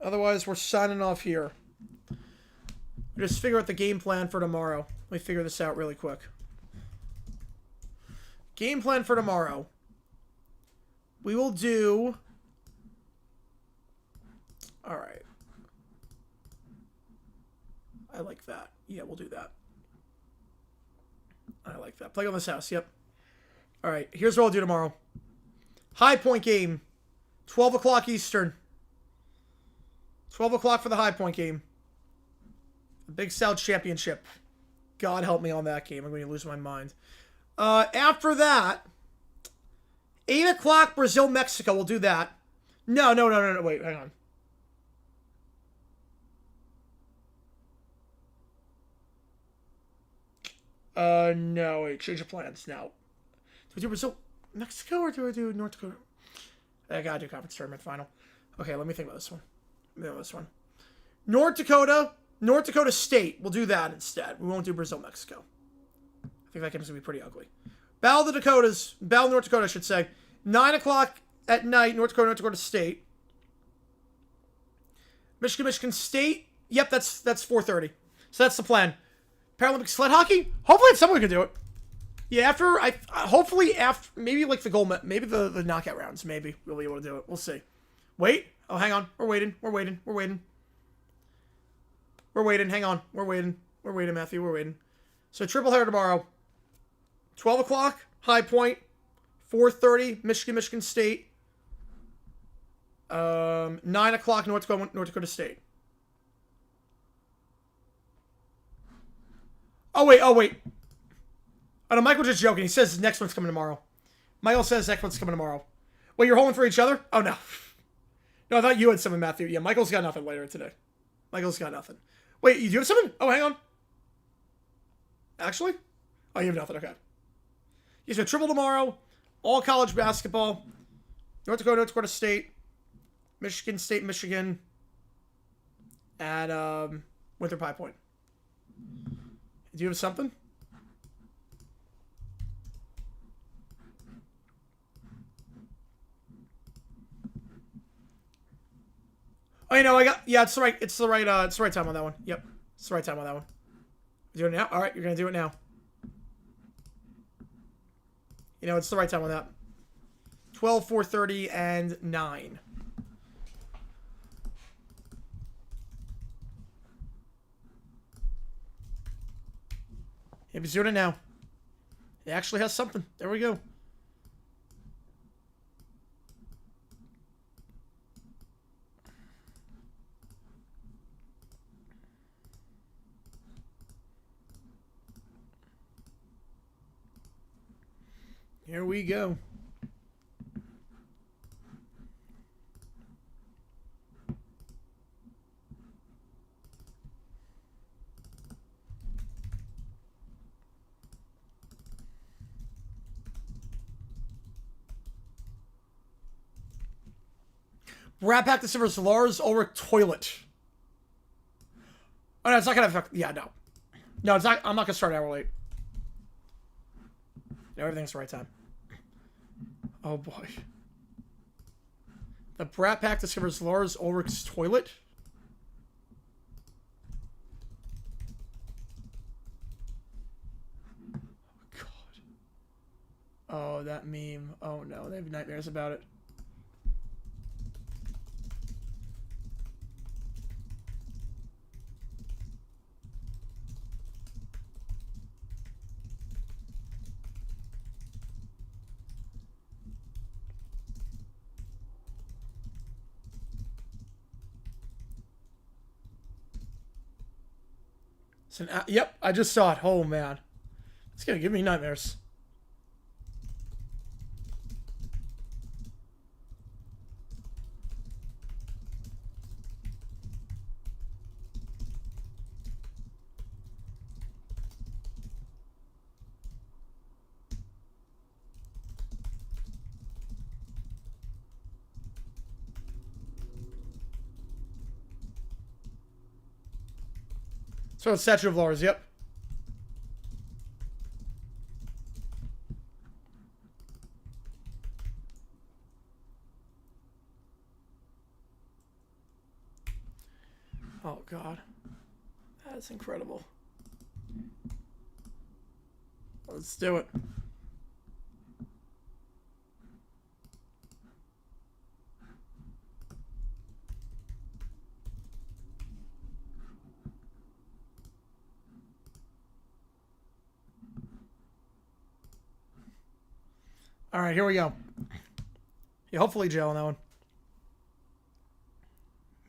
Otherwise, we're signing off here. Just figure out the game plan for tomorrow. Let me figure this out really quick. Game plan for tomorrow. We will do... Alright. I like that. Yeah, we'll do that. I like that. Play on this house, yep. Alright, here's what I'll do tomorrow. High Point game. 12 o'clock Eastern. 12 o'clock for the High Point game. The Big South Championship. God help me on that game. I'm going to lose my mind. After that, 8 o'clock Brazil, Mexico. We'll do that. No. Wait, hang on. No, wait, change of plans now. Do I do Brazil, Mexico, or do I do North Dakota? I gotta do conference tournament final. Okay, let me think about this one. North Dakota State. We'll do that instead. We won't do Brazil, Mexico. I think that game's gonna be pretty ugly. Battle of the Dakotas. Battle of North Dakota, I should say. 9 o'clock at night, North Dakota State. Michigan State. Yep, that's 4:30. So that's the plan. Paralympic sled hockey? Hopefully someone can do it. Yeah, hopefully after, maybe like the goal, maybe the knockout rounds, maybe we'll be able to do it. We'll see. Wait. Oh, hang on. We're waiting. Hang on. We're waiting, Matthew. We're waiting. So triple header tomorrow. 12 o'clock, High Point. 4:30, Michigan State. 9 o'clock, North Dakota State. Oh, wait. Oh, no, Michael's just joking. He says the next one's coming tomorrow. Michael says next one's coming tomorrow. Wait, you're holding for each other? Oh, no. No, I thought you had something, Matthew. Yeah, Michael's got nothing later today. Michael's got nothing. Wait, you do have something? Oh, hang on. Actually? Oh, you have nothing. Okay. You have triple tomorrow. All college basketball. North Dakota State. Michigan State, Michigan. At Winthrop High Point. Do you have something? Oh, you know, it's the right time on that one. Yep. It's the right time on that one. Do it now? Alright, you're gonna do it now. You know, it's the right time on that. 12, 4:30, and 9. Yep, he's doing it now. He actually has something. There we go. Here we go. Rat Pack delivers Lars Ulrich toilet. Oh no, it's not gonna affect. Yeah, no. No, it's not. I'm not gonna start an hour late. No, everything's the right time. Oh boy. The Brat Pack discovers Lars Ulrich's toilet. Oh god. Oh, that meme. Oh no, they have nightmares about it. Yep, I just saw it. Oh, man. It's gonna give me nightmares. So it's Statue of Lars, yep. Oh, God. That's incredible. Let's do it. All right, here we go. Yeah, hopefully jail on that one.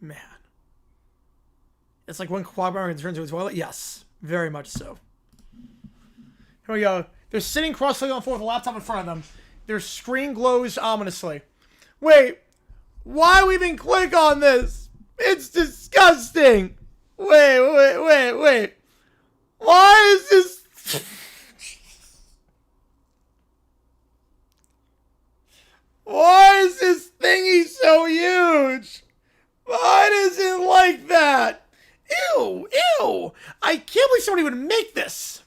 Man. It's like when Quagmire turns into a toilet? Yes, very much so. Here we go. They're sitting cross-legged on the floor with a laptop in front of them. Their screen glows ominously. Wait, why we even click on this? It's disgusting. Wait. Why is this... Why is this thingy so huge? Why is it like that? Ew. I can't believe somebody would make this.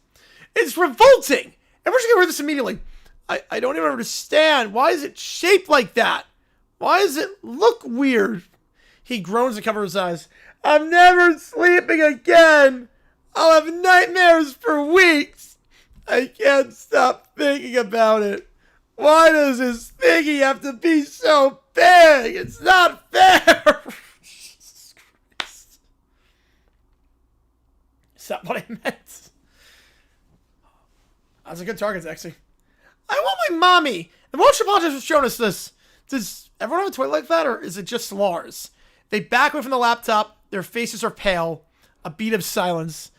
It's revolting. Everyone should get rid of this immediately. I don't even understand. Why is it shaped like that? Why does it look weird? He groans and covers his eyes. I'm never sleeping again. I'll have nightmares for weeks. I can't stop thinking about it. Why does this thingy have to be so big? It's not fair. Jesus Christ. Is that what I meant? That's a good target, Zexy. I want my mommy. The motion montage has shown us this. Does everyone have a toilet like that, or is it just Lars? They back away from the laptop. Their faces are pale. A beat of silence.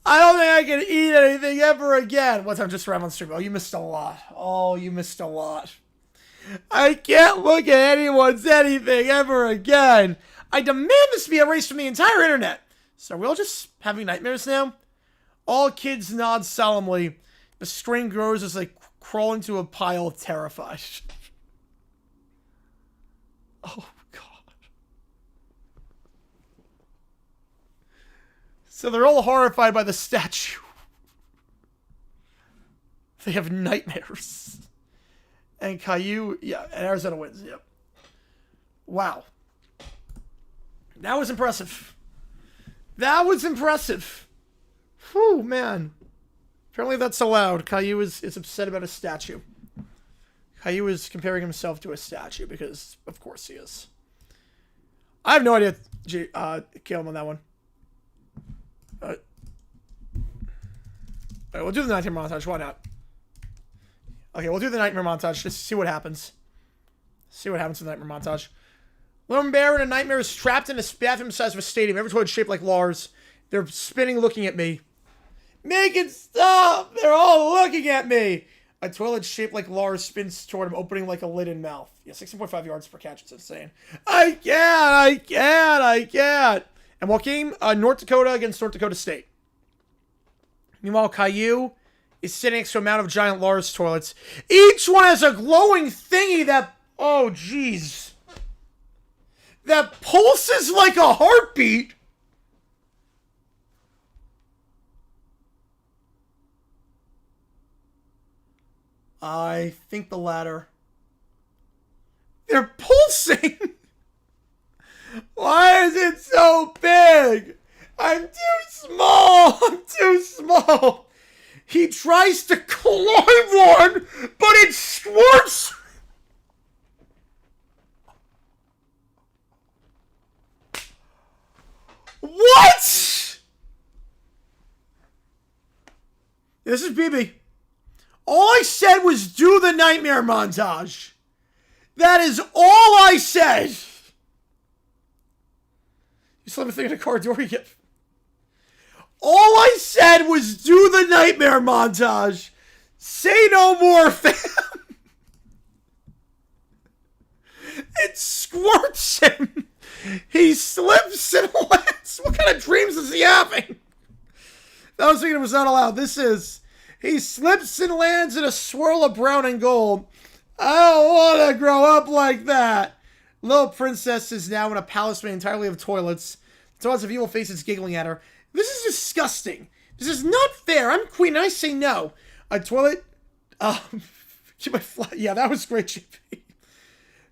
I don't think I can eat anything ever again. One time just ran on stream. Oh, you missed a lot. I can't look at anyone's anything ever again. I demand this be erased from the entire internet. So are we all just having nightmares now? All kids nod solemnly. The screen grows as they crawl into a pile, terrified. Oh, God. So they're all horrified by the statue. They have nightmares. And Caillou, yeah, and Arizona wins, yep. Wow. That was impressive. Whew, man. Apparently that's allowed. Caillou is upset about a statue. Caillou is comparing himself to a statue because, of course, he is. I have no idea, Caleb, on that one. Alright, we'll do the nightmare montage. Why not? Okay, we'll do the nightmare montage just to see what happens. See what happens with the nightmare montage. Lone Bear in a nightmare is trapped in a bathroom size of a stadium. Every toilet shaped like Lars. They're spinning, looking at me. Make it stop! They're all looking at me! A toilet shaped like Lars spins toward him, opening like a lid in mouth. Yeah, 16.5 yards per catch. It's insane. I can't! And what game? North Dakota against North Dakota State. Meanwhile, Caillou is sitting next to a mound of giant Lars toilets. Each one has a glowing thingy that... Oh, jeez. That pulses like a heartbeat. I think the latter. They're pulsing! Why is it so big? I'm too small! He tries to climb one, but it squirts! What?! This is BB. All I said was do the nightmare montage. That is all I said. You slam a thing in a car door, you get... All I said was do the nightmare montage. Say no more, fam. It squirts him. He slips and lands. What kind of dreams is he having? I was thinking it was not allowed. This is. He slips and lands in a swirl of brown and gold. I don't want to grow up like that. Little princess is now in a palace made entirely of toilets. Toilets of evil faces giggling at her. This is disgusting. This is not fair. I'm queen and I say no. A toilet. Yeah, that was great, JP.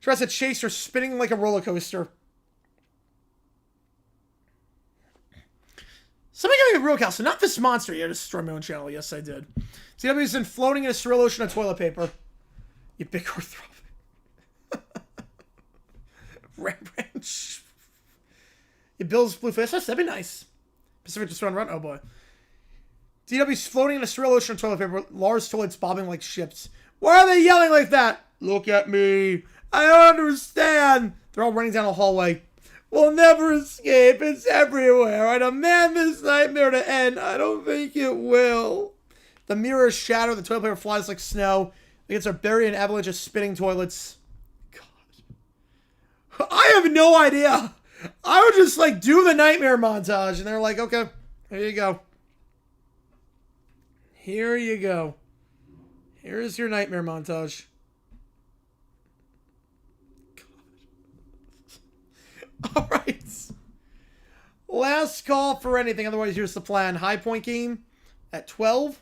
Tries to chase her, spinning like a roller coaster. Somebody got me a real cow. So not this monster. Yeah, just destroyed my own channel. Yes, I did. CW's been floating in a surreal ocean of toilet paper. You big heartthrob. Ranch. You Bill's blue face. That'd be nice. Pacific just run. Oh boy. DW's floating in a surreal ocean of toilet paper. Lars toilets bobbing like ships. Why are they yelling like that? Look at me. I don't understand. They're all running down a hallway. We'll never escape. It's everywhere. I demand this nightmare to end. I don't think it will. The mirrors shatter. The toilet paper flies like snow. The kids are buried in an avalanche of spinning toilets. God. I have no idea. I would just, like, do the nightmare montage. And they're like, okay, here you go. Here you go. Here's your nightmare montage. All right. Last call for anything. Otherwise, here's the plan. High Point game at 12.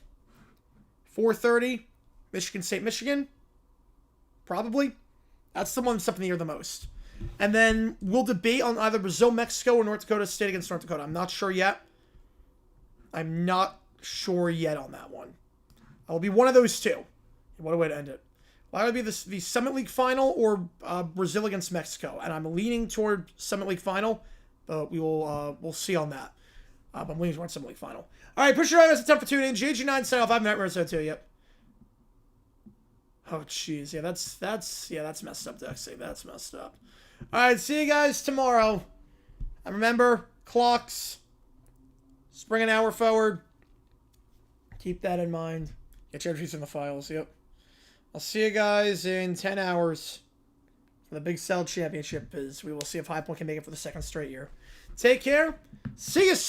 4:30. Michigan State, Michigan. Probably. That's the one that's up in the air the most. And then we'll debate on either Brazil, Mexico, or North Dakota State against North Dakota. I'm not sure yet. I'm not sure yet on that one. I'll be one of those two. What a way to end it. Will either be the Summit League final or Brazil against Mexico. And I'm leaning toward Summit League final, but we'll see on that. But I'm leaning toward Summit League final. All right, appreciate you guys. It's time for tuning in. GG9 sign off. I have Nightmare so too. Yep. Oh jeez, yeah, that's messed up, Dexy. That's messed up. All right, see you guys tomorrow. And remember, clocks. Spring an hour forward. Keep that in mind. Get your entries in the files. Yep. I'll see you guys in 10 hours for the Big Cell Championship. As we will see if High Point can make it for the second straight year. Take care. See you soon.